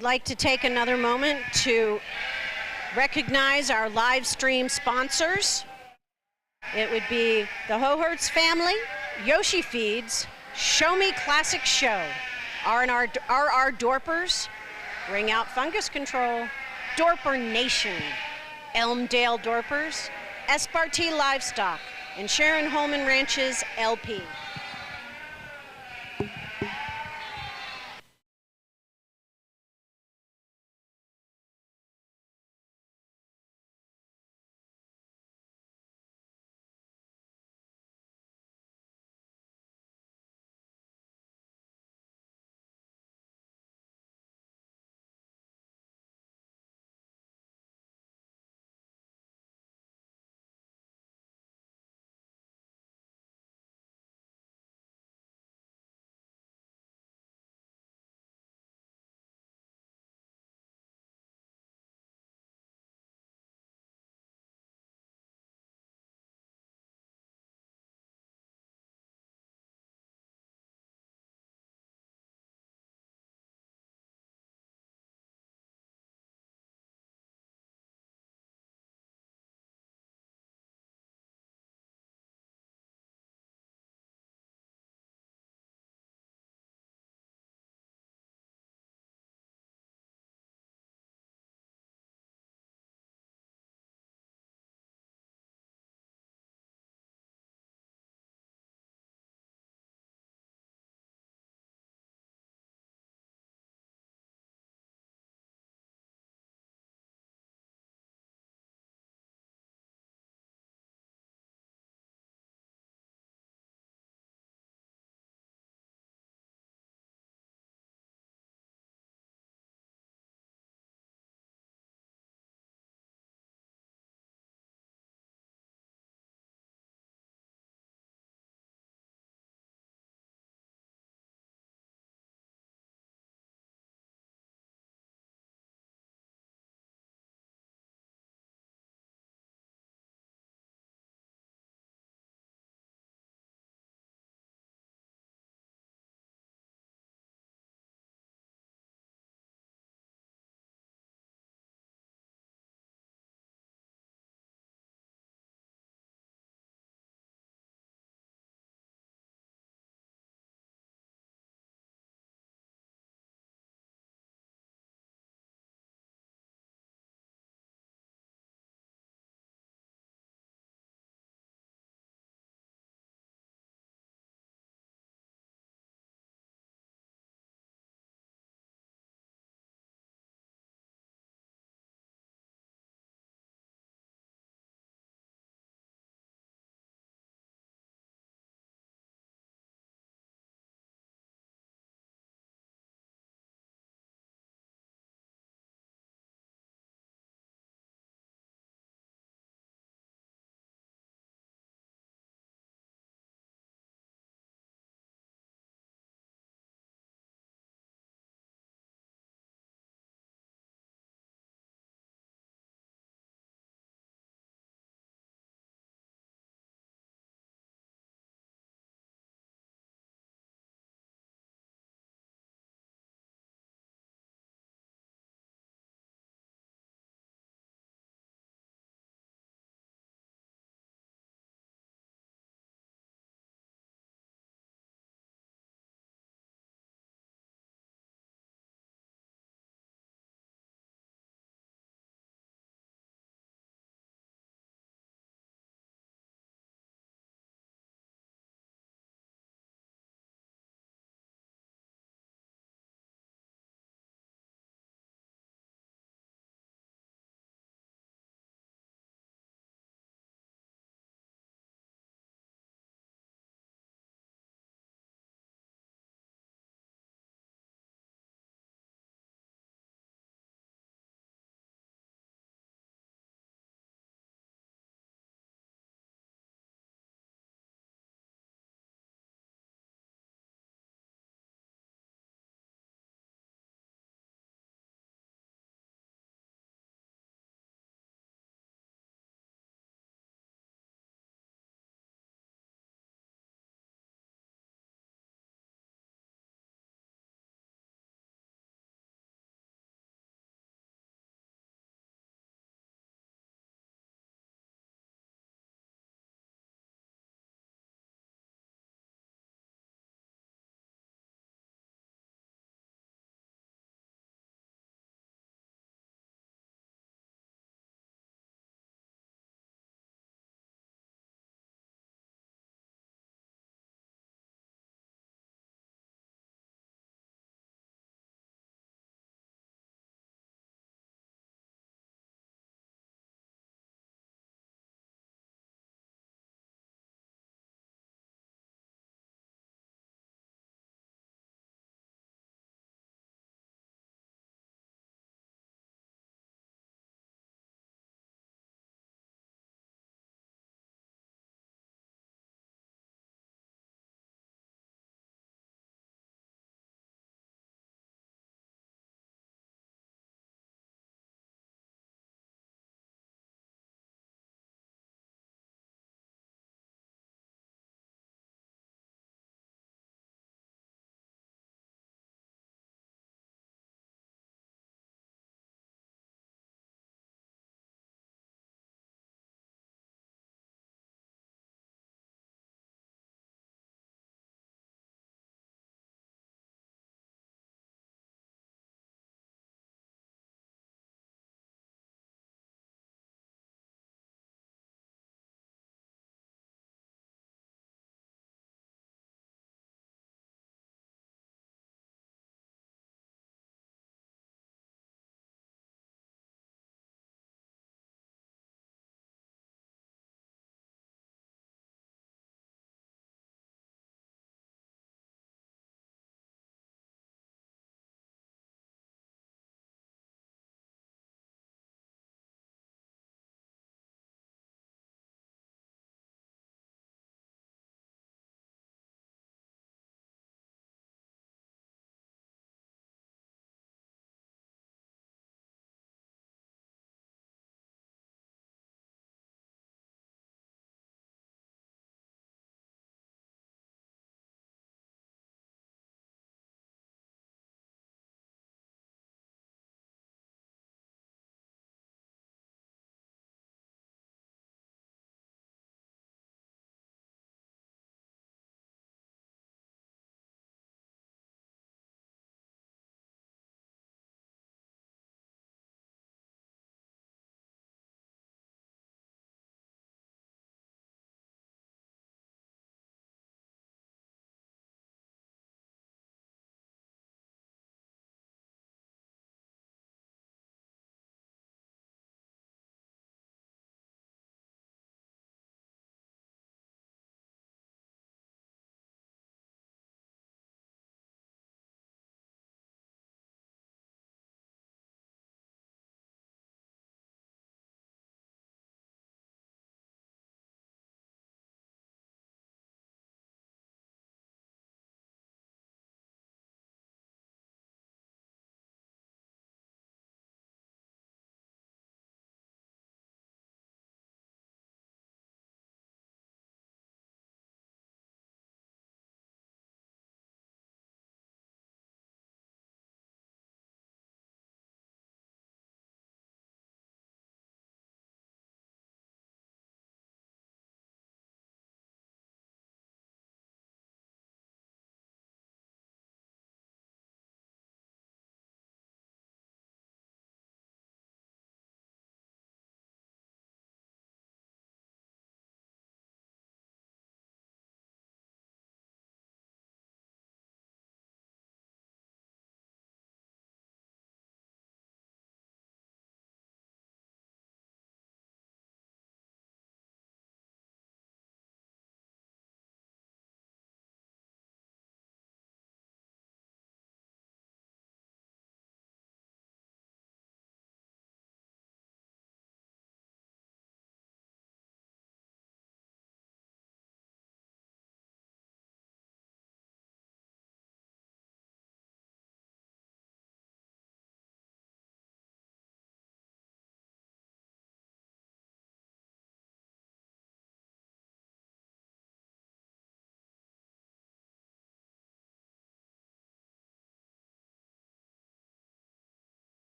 I'd like to take another moment to recognize our live stream sponsors. It would be the Hohertz family, Yoshi Feeds, Show Me Classic Show, R&R Dorpers, Ring Out Fungus Control, Dorper Nation, Elmdale Dorpers, Espartee Livestock, and Sharon Holman Ranches LP.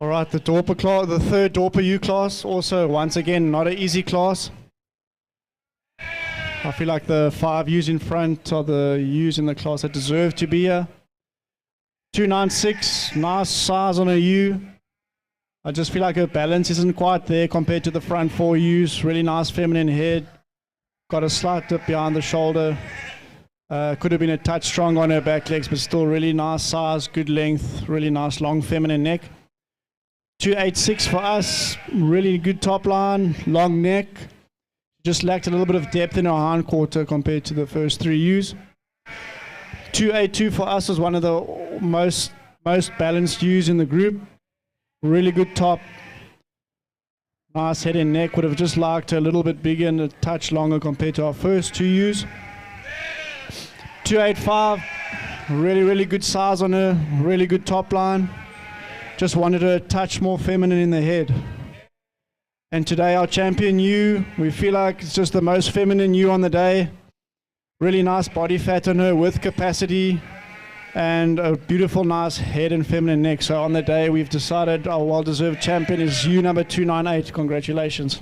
All right, the Dorper class, the third Dorper U class, also once again not an easy class. I feel like the 5 U's in front are the U's in the class that deserve to be here. 296, nice size on a U. I just feel like her balance isn't quite there compared to the front 4 U's. Really nice feminine head. Got a slight dip behind the shoulder. Could have been a touch strong on her back legs, but still really nice size, good length, really nice long feminine neck. 286 for us, really good top line, long neck. Just lacked a little bit of depth in her hind quarter compared to the first 3 U's. 282 for us was one of the most balanced U's in the group. Really good top. Nice head and neck. Would have just liked her a little bit bigger and a touch longer compared to our first 2 U's. 285. Really good size on her. Really good top line. Just wanted her a touch more feminine in the head. And today our champion U, we feel like it's just the most feminine U on the day. Really nice body fat on her with capacity. And a beautiful, nice head and feminine neck. So on the day, we've decided our well-deserved champion is U number 298. Congratulations.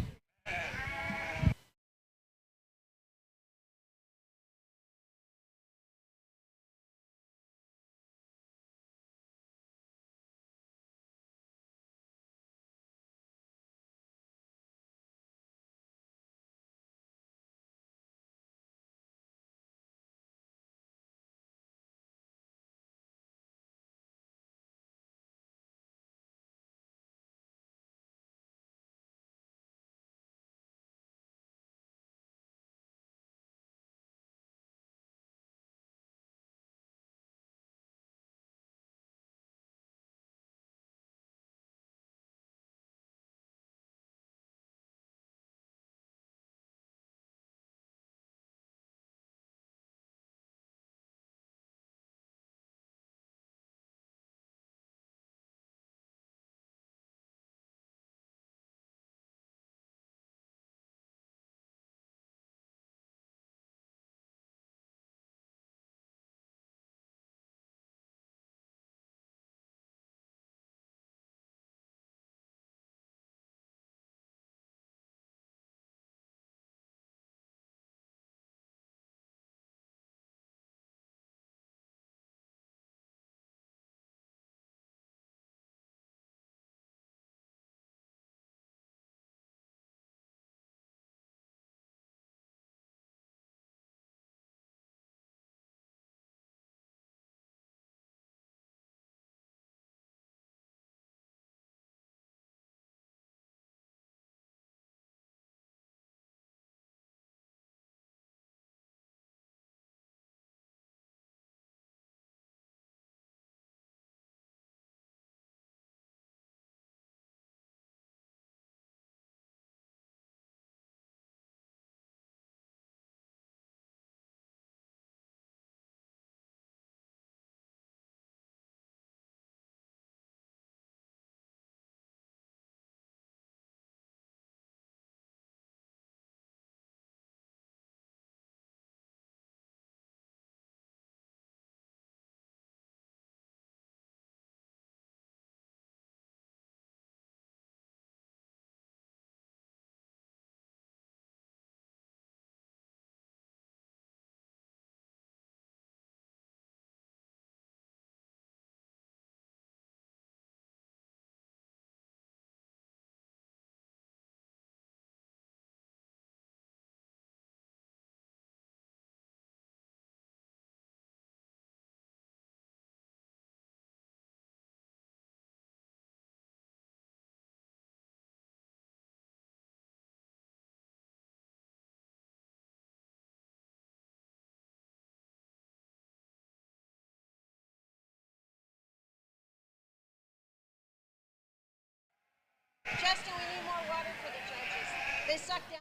Justin, we need more water for the judges. They suck down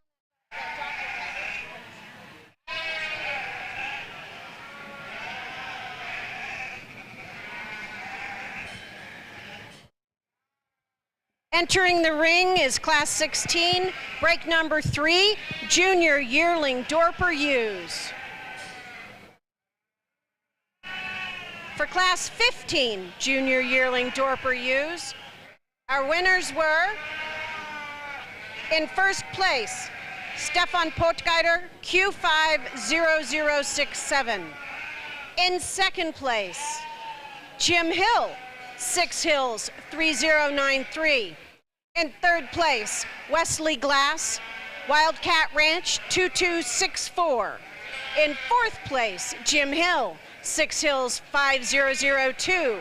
that doctor Entering the ring is Class 16, break number 3, Junior Yearling Dorper Ewes. For Class 15, Junior Yearling Dorper Ewes, Our winners were, in first place, Stefan Potgeider, Q50067. In second place, Jim Hill, 6 Hills 3093. In third place, Wesley Glass, Wildcat Ranch 2264. In fourth place, Jim Hill, 6 Hills 5002.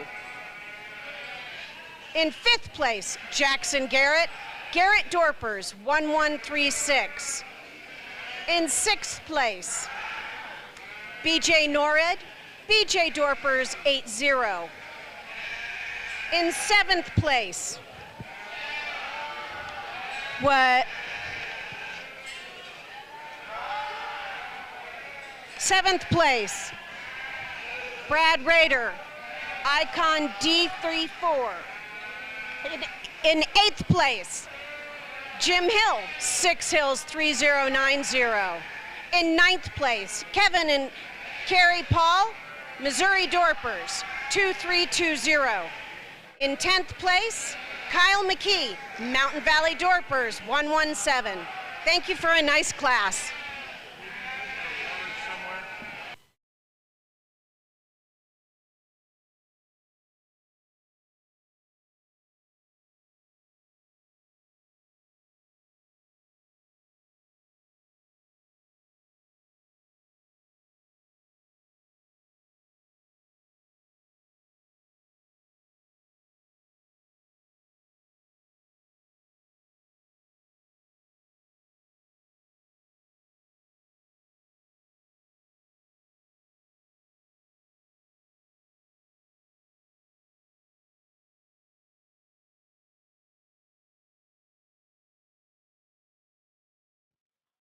In fifth place, Jackson Garrett, Garrett Dorpers 1136. In sixth place, BJ Norred, BJ Dorpers 80. In seventh place, seventh place, Brad Rader, Icon D34. In eighth place, Jim Hill, 6 Hills 3090. In ninth place, Kevin and Carrie Paul, Missouri Dorpers 2320. In 10th place, Kyle McKee, Mountain Valley Dorpers 117. Thank you for a nice class.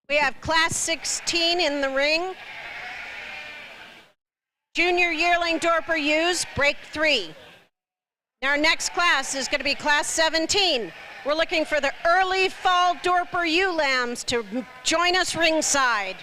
We have class 16 in the ring. Junior yearling Dorper Ewes, break 3. Our next class is going to be class 17. We're looking for the early fall Dorper ewe lambs to join us ringside.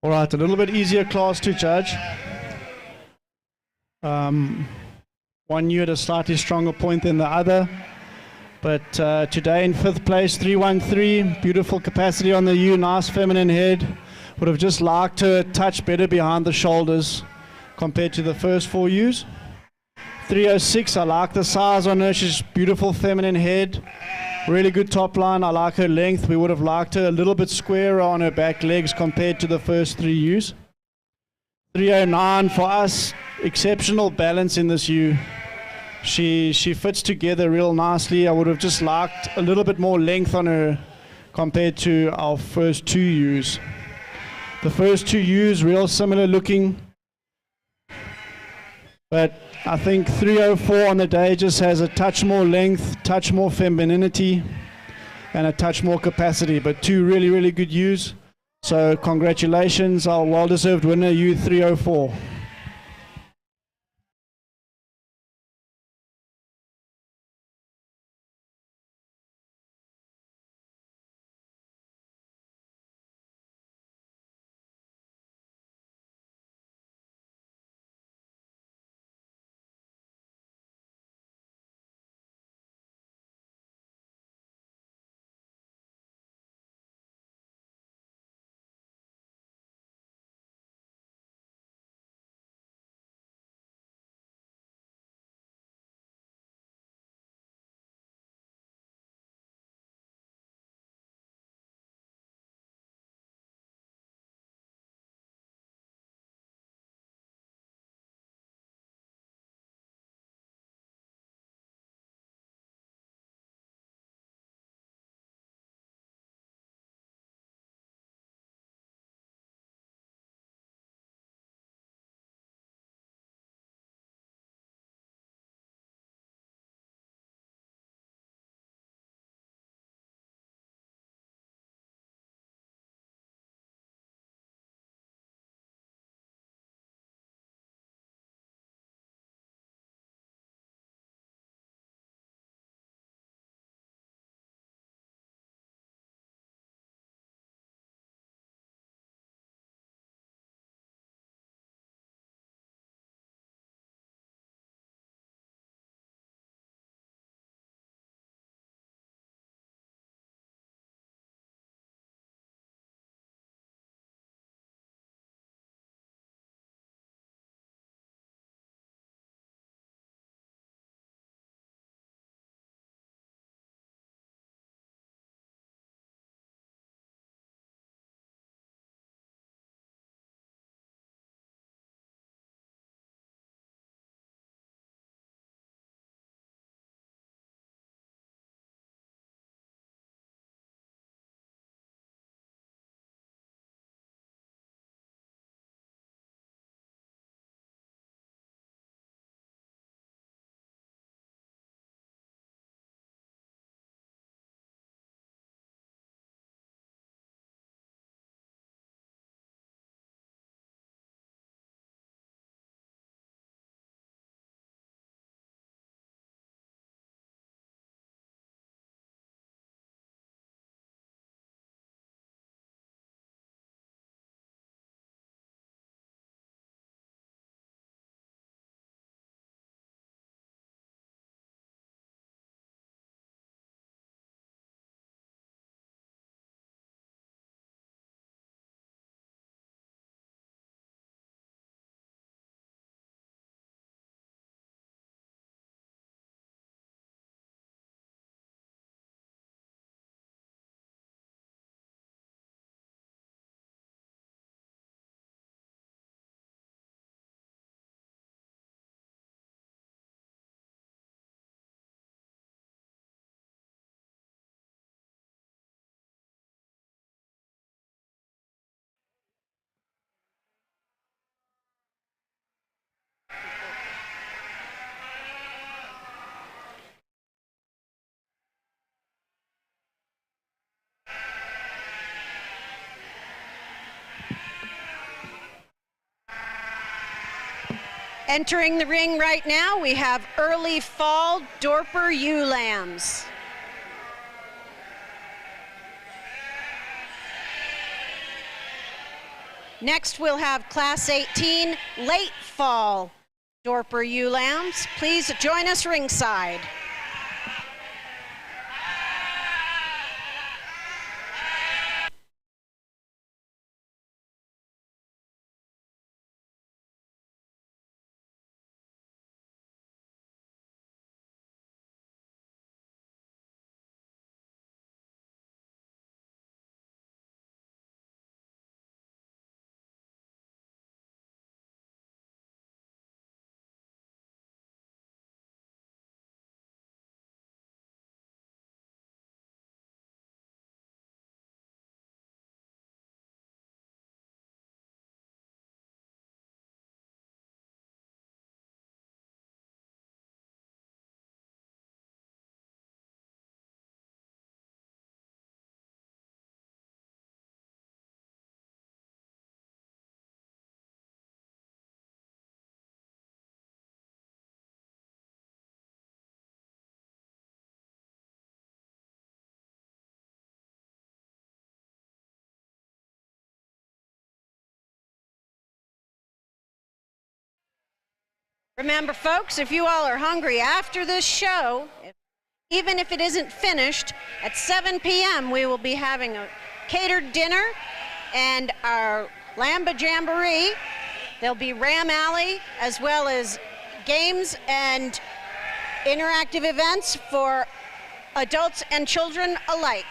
All right, a little bit easier class to judge. One ewe at a slightly stronger point than the other. But today in 5th place, 313, beautiful capacity on the ewe, nice feminine head. Would have just liked her a touch better behind the shoulders compared to the first 4 ewes. 306, I like the size on her, she's beautiful feminine head. Really good top line, I like her length. We would have liked her a little bit squarer on her back legs compared to the first 3 ewes. 309 for us, exceptional balance in this ewe. She fits together real nicely. I would have just liked a little bit more length on her compared to our first 2 ewes. The first 2 ewes, real similar looking. But I think 304 on the day just has a touch more length, touch more femininity, and a touch more capacity. But 2 really, really good ewes. So congratulations, our well-deserved winner, ewe 304. Entering the ring right now, we have early fall Dorper Ewe lambs. Next, we'll have Class 18 late fall Dorper Ewe lambs. Please join us ringside. Remember, folks, if you all are hungry after this show, even if it isn't finished, at 7 p.m. we will be having a catered dinner and our Lamba Jamboree. There'll be Ram Alley as well as games and interactive events for adults and children alike.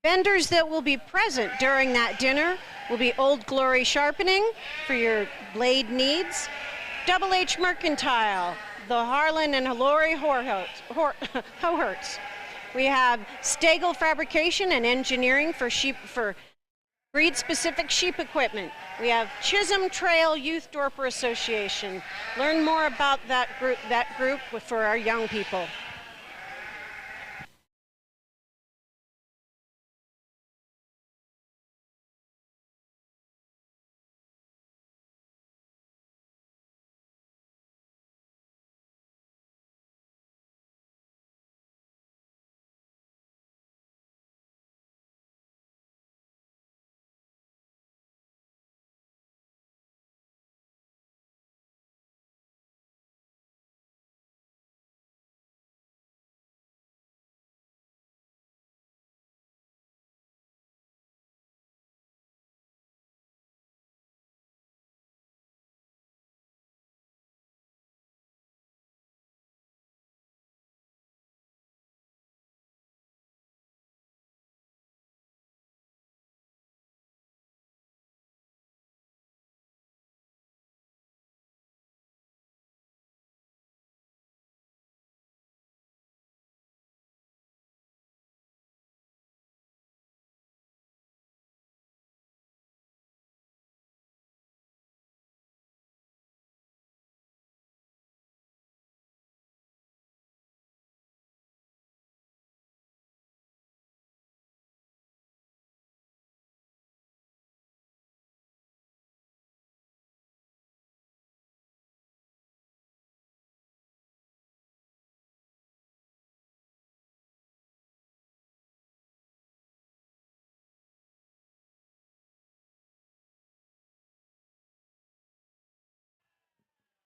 Vendors that will be present during that dinner will be Old Glory Sharpening for your blade needs, Double H Mercantile, the Harlan and Hallory Hoherts. We have Stagel Fabrication and Engineering for breed-specific sheep equipment. We have Chisholm Trail Youth Dorper Association. Learn more about that group for our young people.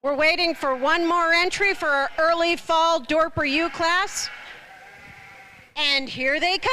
We're waiting for one more entry for our early fall Dorper Ewe class. And here they come.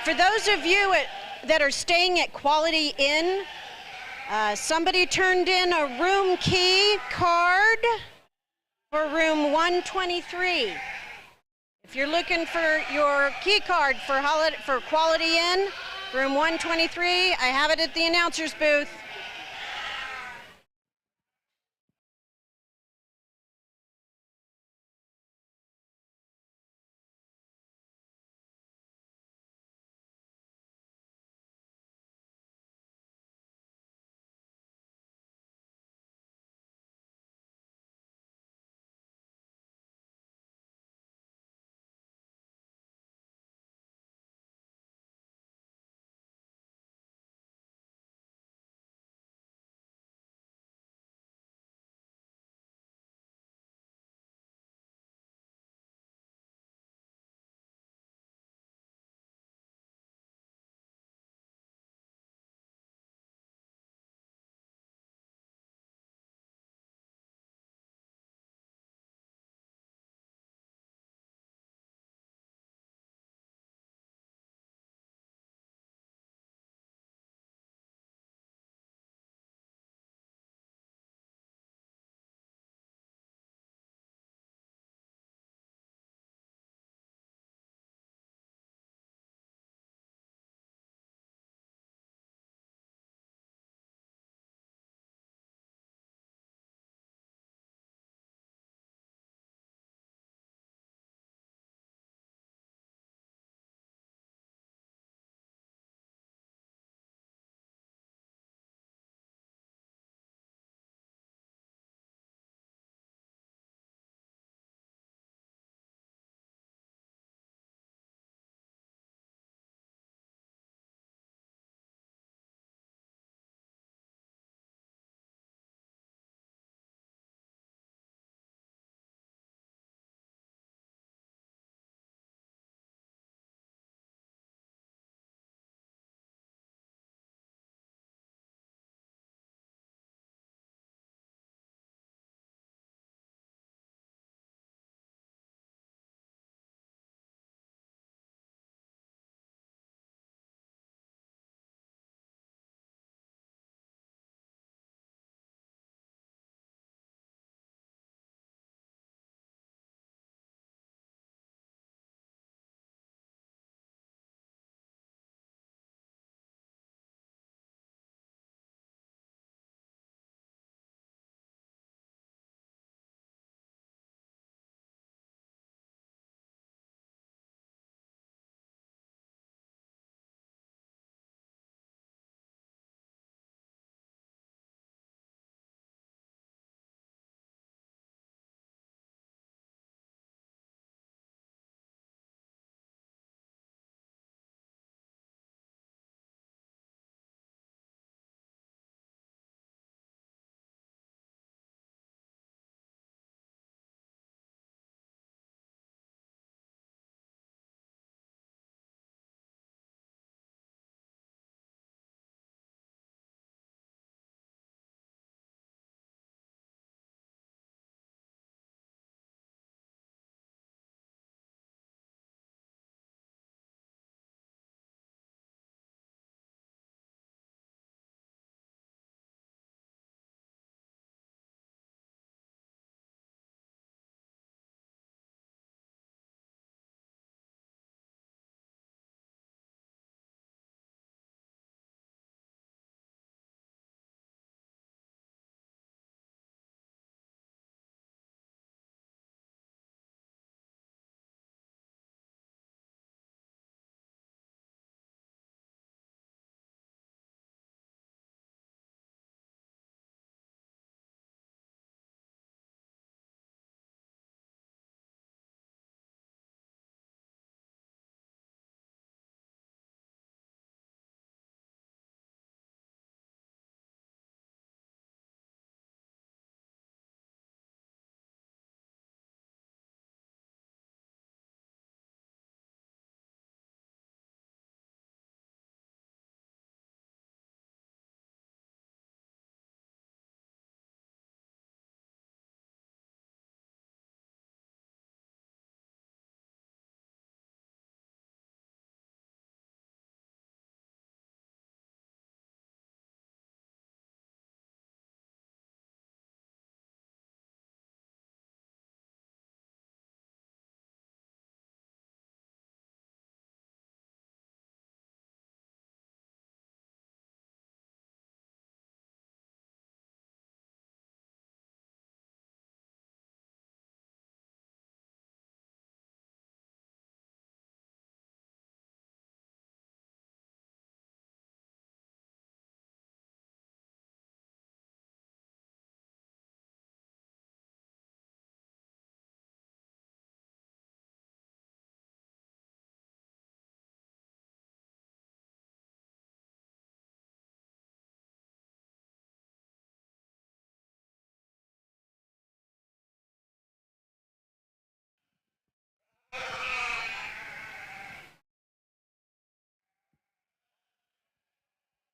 For those of you that are staying at Quality Inn, somebody turned in a room key card for room 123. If you're looking for your key card for Quality Inn, room 123, I have it at the announcer's booth.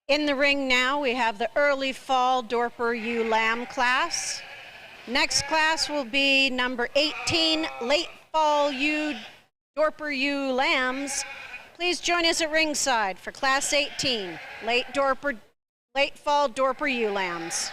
In the ring now, we have the early fall Dorper Ewe Lamb class. Next class will be number 18, late fall Dorper Ewe Lambs. Please join us at ringside for class 18, late fall Dorper Ewe Lambs.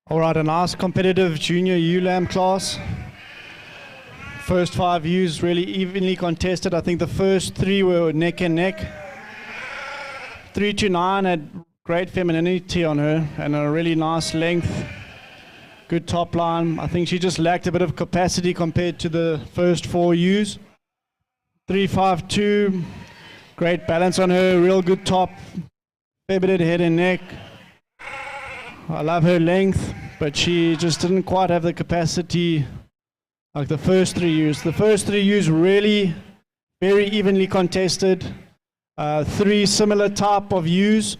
All right, a nice competitive junior ewe lamb class. First 5 ewes really evenly contested. I think the first 3 were neck and neck. 3 to 9 had great femininity on her and a really nice length. Good top line. I think she just lacked a bit of capacity compared to the first 4 ewes. 3-5-2, great balance on her, real good top, fair bit of head and neck. I love her length, but she just didn't quite have the capacity like the first 3 ewes. The first 3 ewes really very evenly contested. 3 similar type of ewes.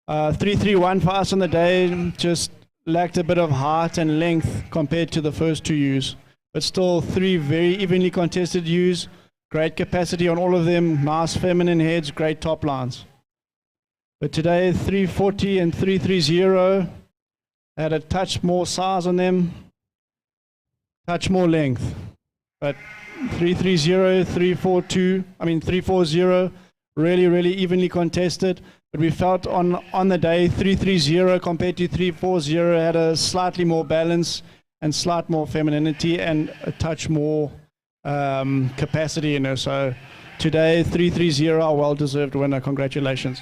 3-3-1 for us on the day, just lacked a bit of height and length compared to the first 2 ewes. But still 3 very evenly contested ewes. Great capacity on all of them, nice feminine heads, great top lines. But today 340 and 330 had a touch more size on them, touch more length. But 330, 340, really evenly contested. But we felt on the day 330 compared to 340 had a slightly more balance and slight more femininity and a touch more capacity in her. So today 330, a well-deserved winner. Congratulations.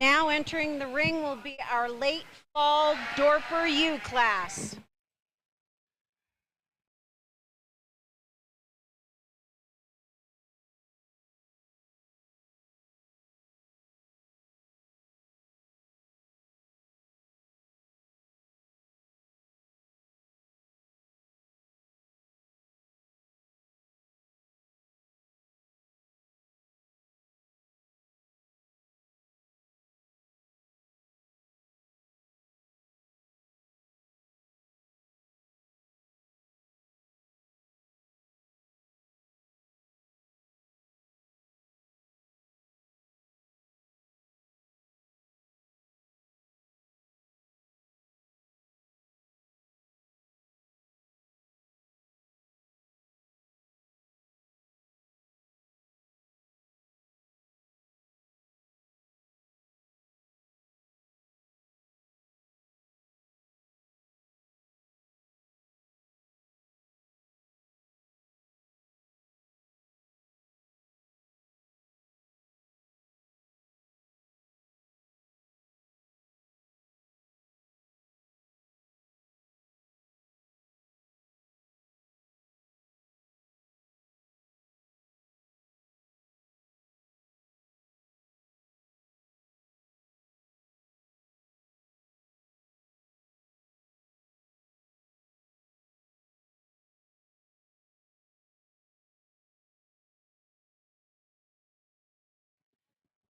Now entering the ring will be our late fall Dorper Ewe class.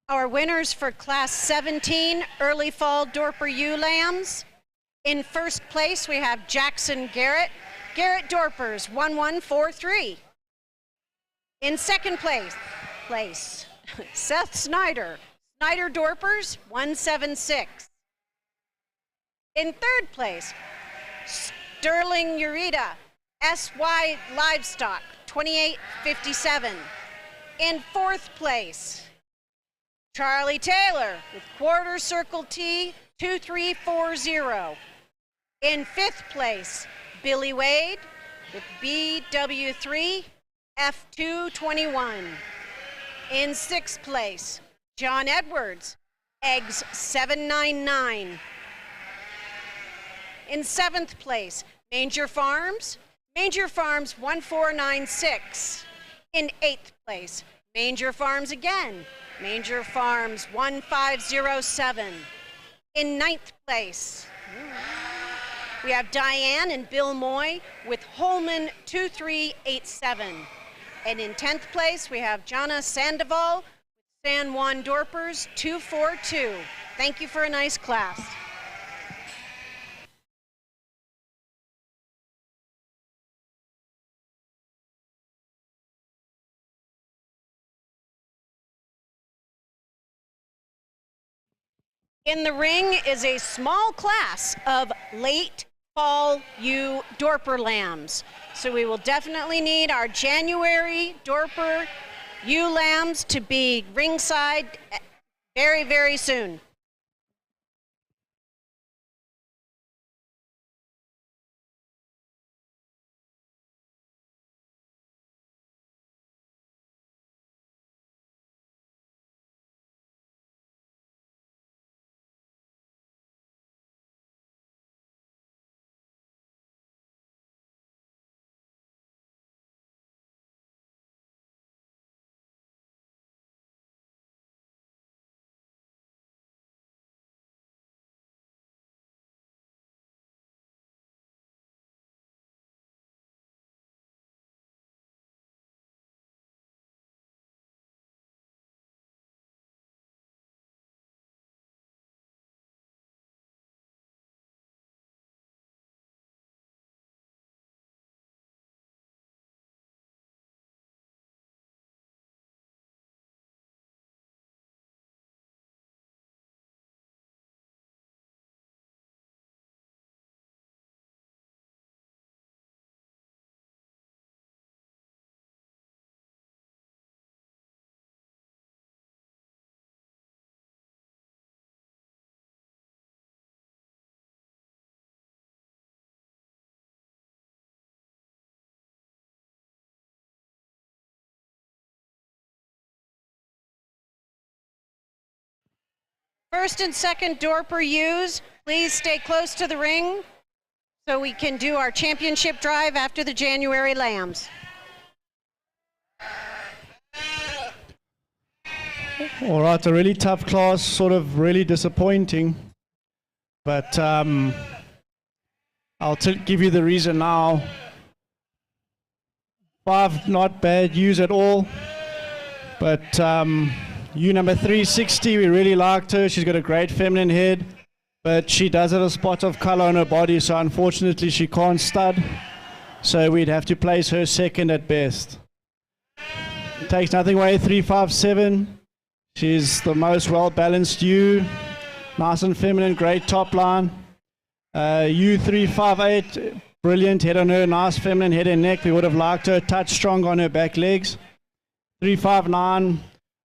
Our winners for Class 17 Early Fall Dorper Ewe Lambs. In first place, we have Jackson Garrett. Garrett Dorpers, 1143. In second place, Seth Snyder. Snyder Dorpers, 176. In third place, Sterling Ureta, SY Livestock, 2857. In fourth place, Charlie Taylor with Quarter Circle T, 2340. In fifth place, Billy Wade with BW3, F221. In sixth place, John Edwards, Eggs 799. In seventh place, Manger Farms 1496. In eighth place, Manger Farms again, Manger Farms 1507. In ninth place, we have Diane and Bill Moy with Holman 2387. And in 10th place, we have Jana Sandoval with San Juan Dorpers 242. Thank you for a nice class. In the ring is a small class of late fall ewe Dorper lambs. So we will definitely need our January Dorper ewe lambs to be ringside very, very soon. First and second Dorper ewes, please stay close to the ring so we can do our championship drive after the January lambs. All right, a really tough class, sort of really disappointing. But I'll give you the reason now. 5 not bad ewes at all. But ewe number 360, we really liked her. She's got a great feminine head, but she does have a spot of color on her body, so unfortunately she can't stud. So we'd have to place her second at best. Takes nothing away, 357. She's the most well-balanced ewe. Nice and feminine, great top line. Ewe 358, brilliant head on her, nice feminine head and neck. We would have liked her a touch strong on her back legs. 359.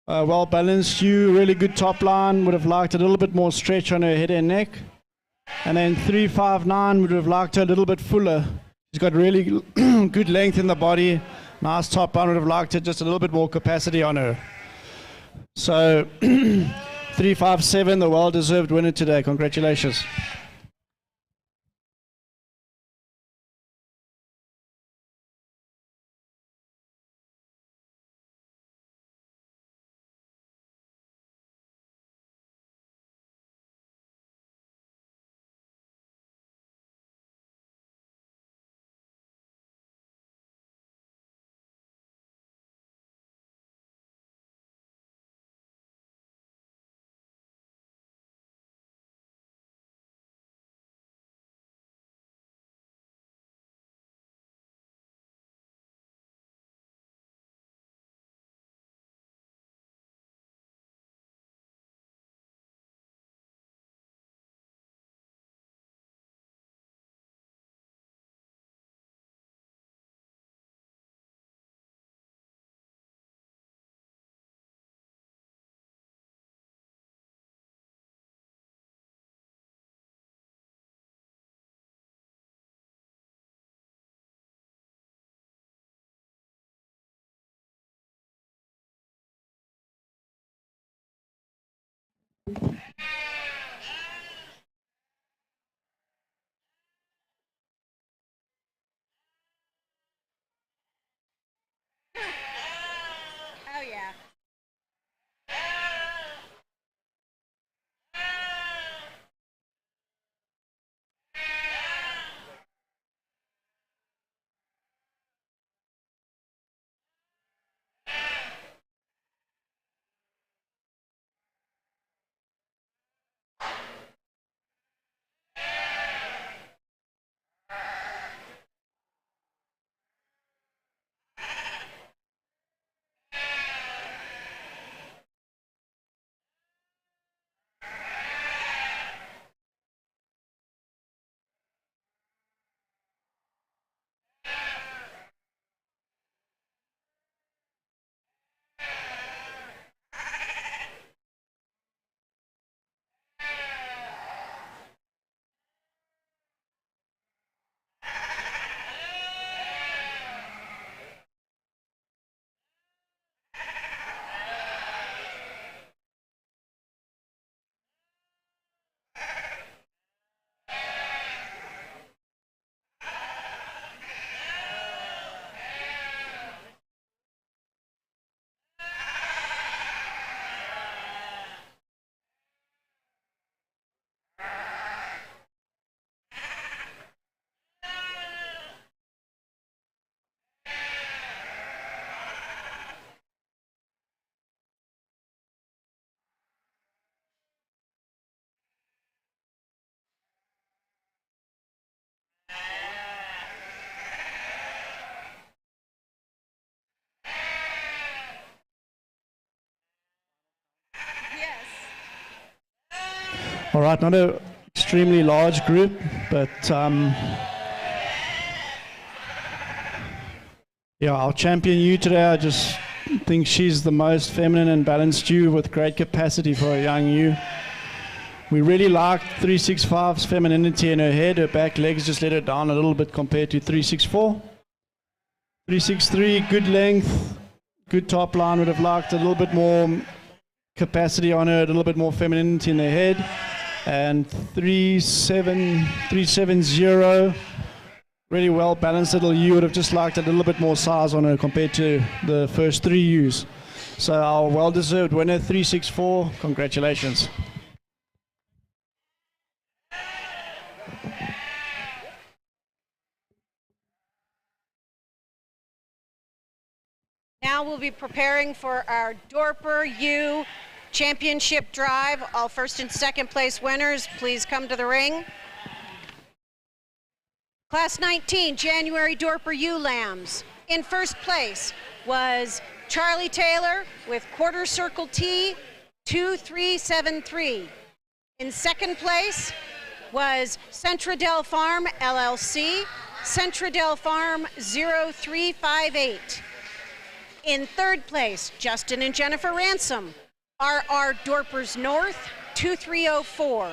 Well-balanced ewe, really good top line. Would have liked a little bit more stretch on her head and neck. And then 359 would have liked her a little bit fuller. She's got really good length in the body. Nice top line. Would have liked it just a little bit more capacity on her. So 357, the well-deserved winner today. Congratulations. Oh, yeah. All right, not an extremely large group, but yeah, our champion ewe today, I just think she's the most feminine and balanced ewe with great capacity for a young ewe. We really liked 365's femininity in her head. Her back legs just let her down a little bit compared to 364. 363, good length, good top line. Would have liked a little bit more capacity on her, a little bit more femininity in the head. And 370, really well balanced little ewe. Would have just liked a little bit more size on her compared to the first three ewes. So our well-deserved winner, 364, congratulations. Now we'll be preparing for our Dorper Ewe Championship drive. All first and second place winners, please come to the ring. Class 19, January Dorper Ewe Lambs. In first place was Charlie Taylor with quarter circle T 2373. In second place was Centradel Farm LLC, Centradel Farm 0358. In third place, Justin and Jennifer Ransom, RR Dorpers North 2304.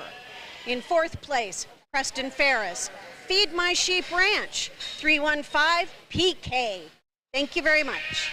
In fourth place, Preston Ferris, Feed My Sheep Ranch 315 PK. Thank you very much.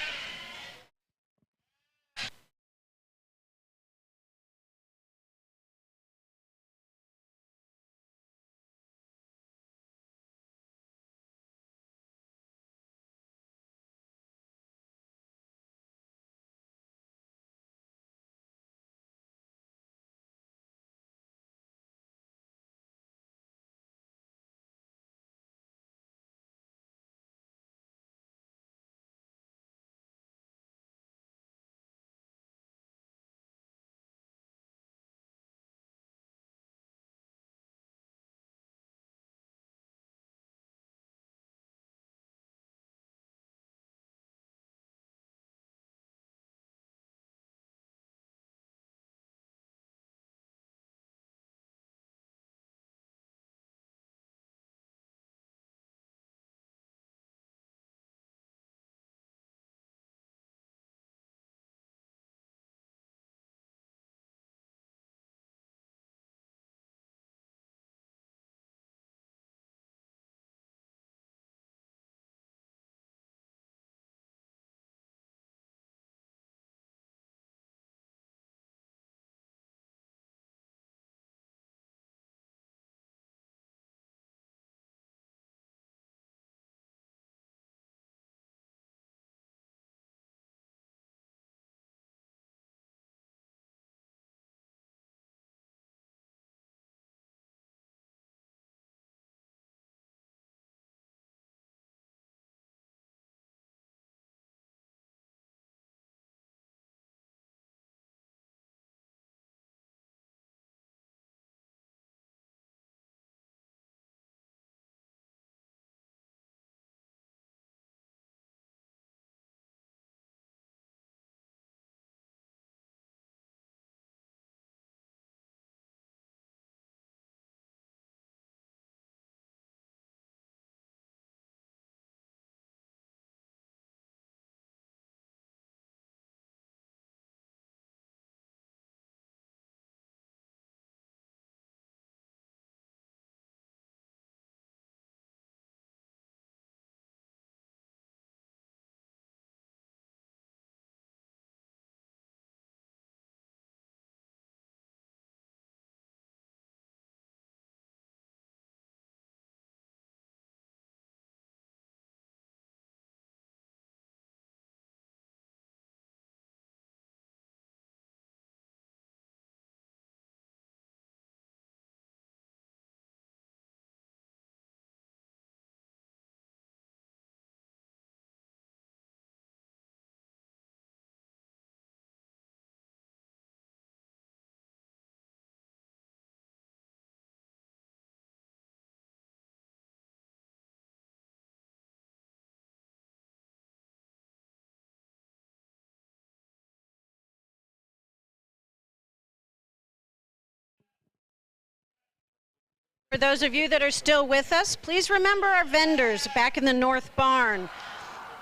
For those of you that are still with us, please remember our vendors back in the North Barn.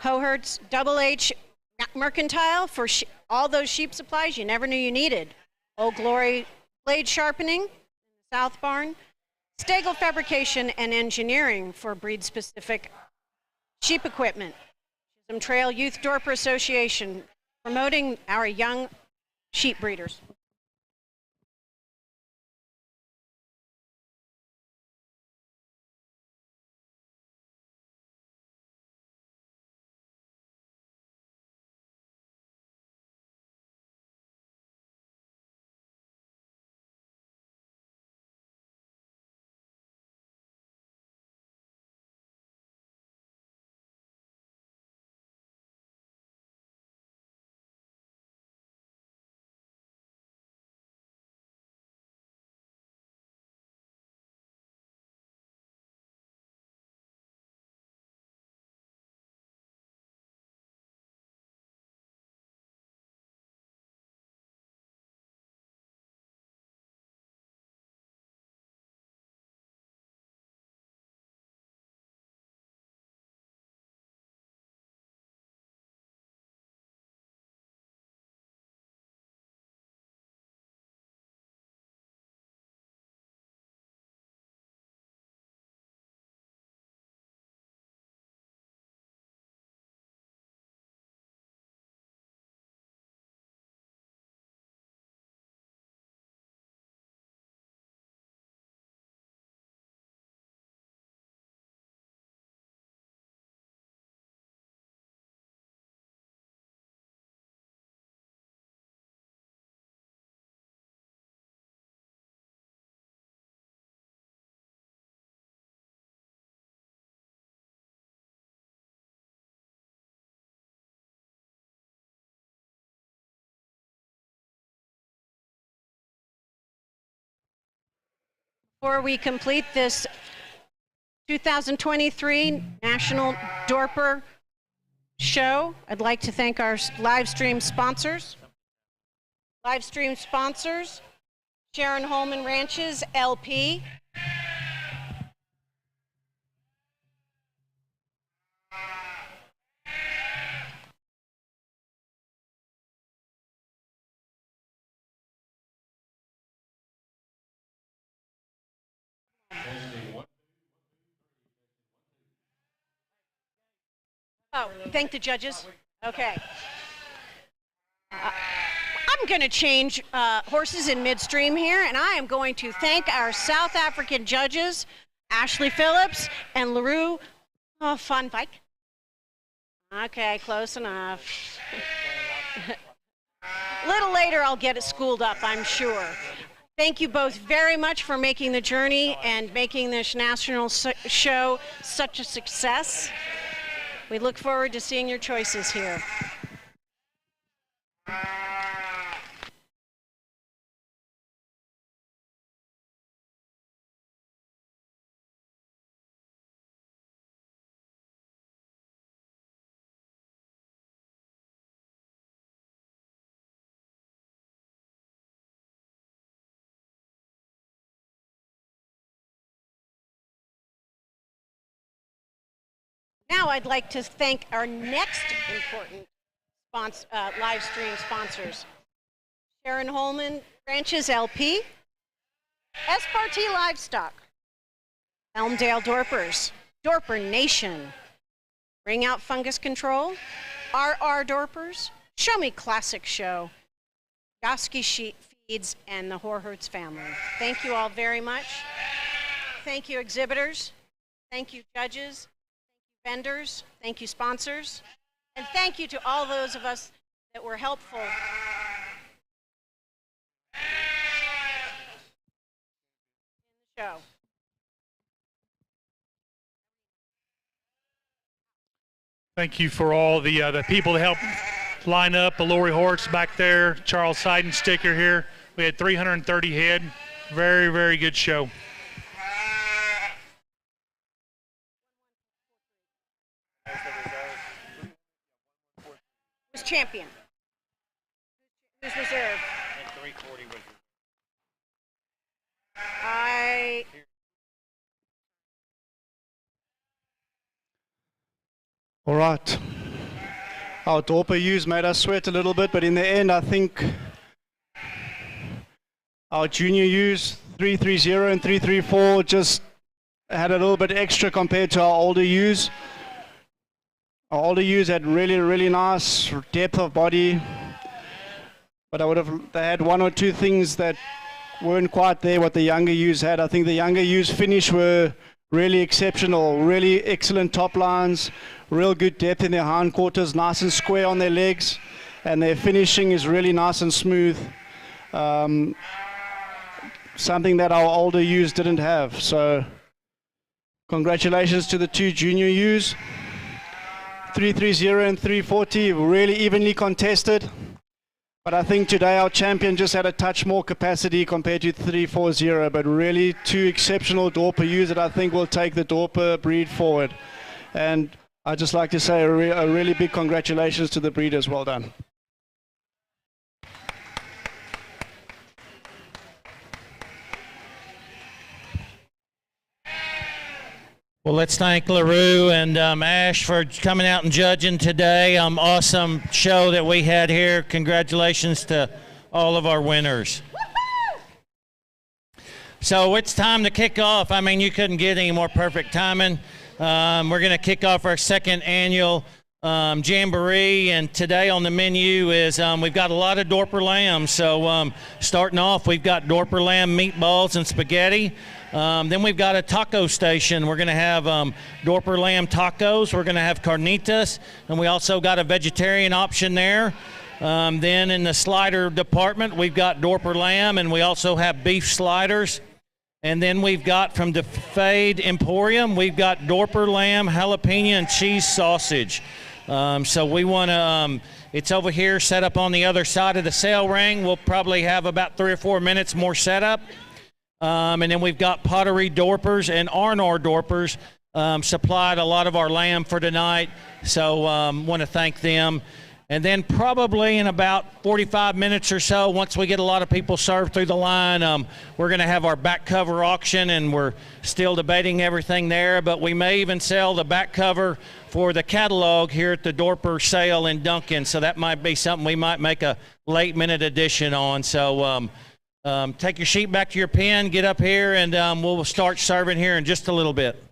Hohertz, Double H, Mercantile for all those sheep supplies you never knew you needed. Old Glory Blade Sharpening, South Barn. Stagel Fabrication and Engineering for breed-specific sheep equipment. Chisholm Trail Youth Dorper Association, promoting our young sheep breeders. Before we complete this 2023 National Dorper Show, I'd like to thank our live stream sponsors. Live stream sponsors, Sharon Holman Ranches, LP. Oh, thank the judges. Okay. I'm going to change horses in midstream here, and I am going to thank our South African judges, Ashley Phillips and LaRue Van Wyk. Okay, close enough. A little later, I'll get it schooled up, I'm sure. Thank you both very much for making the journey and making this national show such a success. We look forward to seeing your choices here. Now I'd like to thank our next important live stream sponsors. Sharon Holman Ranches LP, Espartee Livestock, Elmdale Dorpers, Dorper Nation, Ring Out Fungus Control, RR Dorpers, Show Me Classic Show, Yoski Sheep Feeds, and the Horhertz family. Thank you all very much. Thank you, exhibitors. Thank you, judges. Vendors, thank you, sponsors, and thank you to all those of us that were helpful. In the show. Thank you for all the people that helped line up. The Lori Hortz back there, Charles Seidensticker here. We had 330 head. Very, very good show. Who's champion? Who's reserve? And 340 was. All right. Our Dorper Ewes made us sweat a little bit, but in the end, I think our junior Ewes, 330 and 334, just had a little bit extra compared to our older Ewes. Our older Ewes had really nice depth of body, but they had one or two things that weren't quite there what the younger Ewes had. I think the younger Ewes finish were really exceptional, really excellent top lines, real good depth in their hindquarters, nice and square on their legs, and their finishing is really nice and smooth. Something that our older Ewes didn't have. So congratulations to the two junior Ewes. 330 and 340, really evenly contested. But I think today our champion just had a touch more capacity compared to 340, but really two exceptional Dorper Ewes that I think will take the Dorper breed forward. And I'd just like to say a really big congratulations to the breeders. Well done. Well, let's thank LaRue and Ash for coming out and judging today. Awesome show that we had here. Congratulations to all of our winners. So it's time to kick off. I mean, you couldn't get any more perfect timing. We're going to kick off our second annual jamboree, and today on the menu is we've got a lot of Dorper lambs. So starting off, we've got Dorper lamb meatballs and spaghetti. Then we've got a taco station. We're going to have Dorper lamb tacos. We're going to have carnitas, and we also got a vegetarian option there. Then in the slider department, we've got Dorper lamb, and we also have beef sliders. And then we've got from the Fade Emporium, we've got Dorper lamb, jalapeno, and cheese sausage. So we want to, it's over here set up on the other side of the sale ring. We'll probably have about 3 or 4 minutes more setup. And then we've got Pottery Dorpers and Arnor Dorpers supplied a lot of our lamb for tonight. So want to thank them. And then probably in about 45 minutes or so, once we get a lot of people served through the line, we're going to have our back cover auction, and we're still debating everything there. But we may even sell the back cover for the catalog here at the Dorper sale in Duncan. So that might be something we might make a late minute addition on. So take your sheet back to your pen, get up here, and we'll start serving here in just a little bit.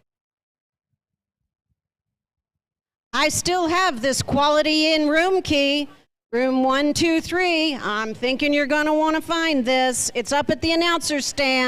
I still have this quality in room key, room 123. I'm thinking you're going to want to find this. It's up at the announcer's stand.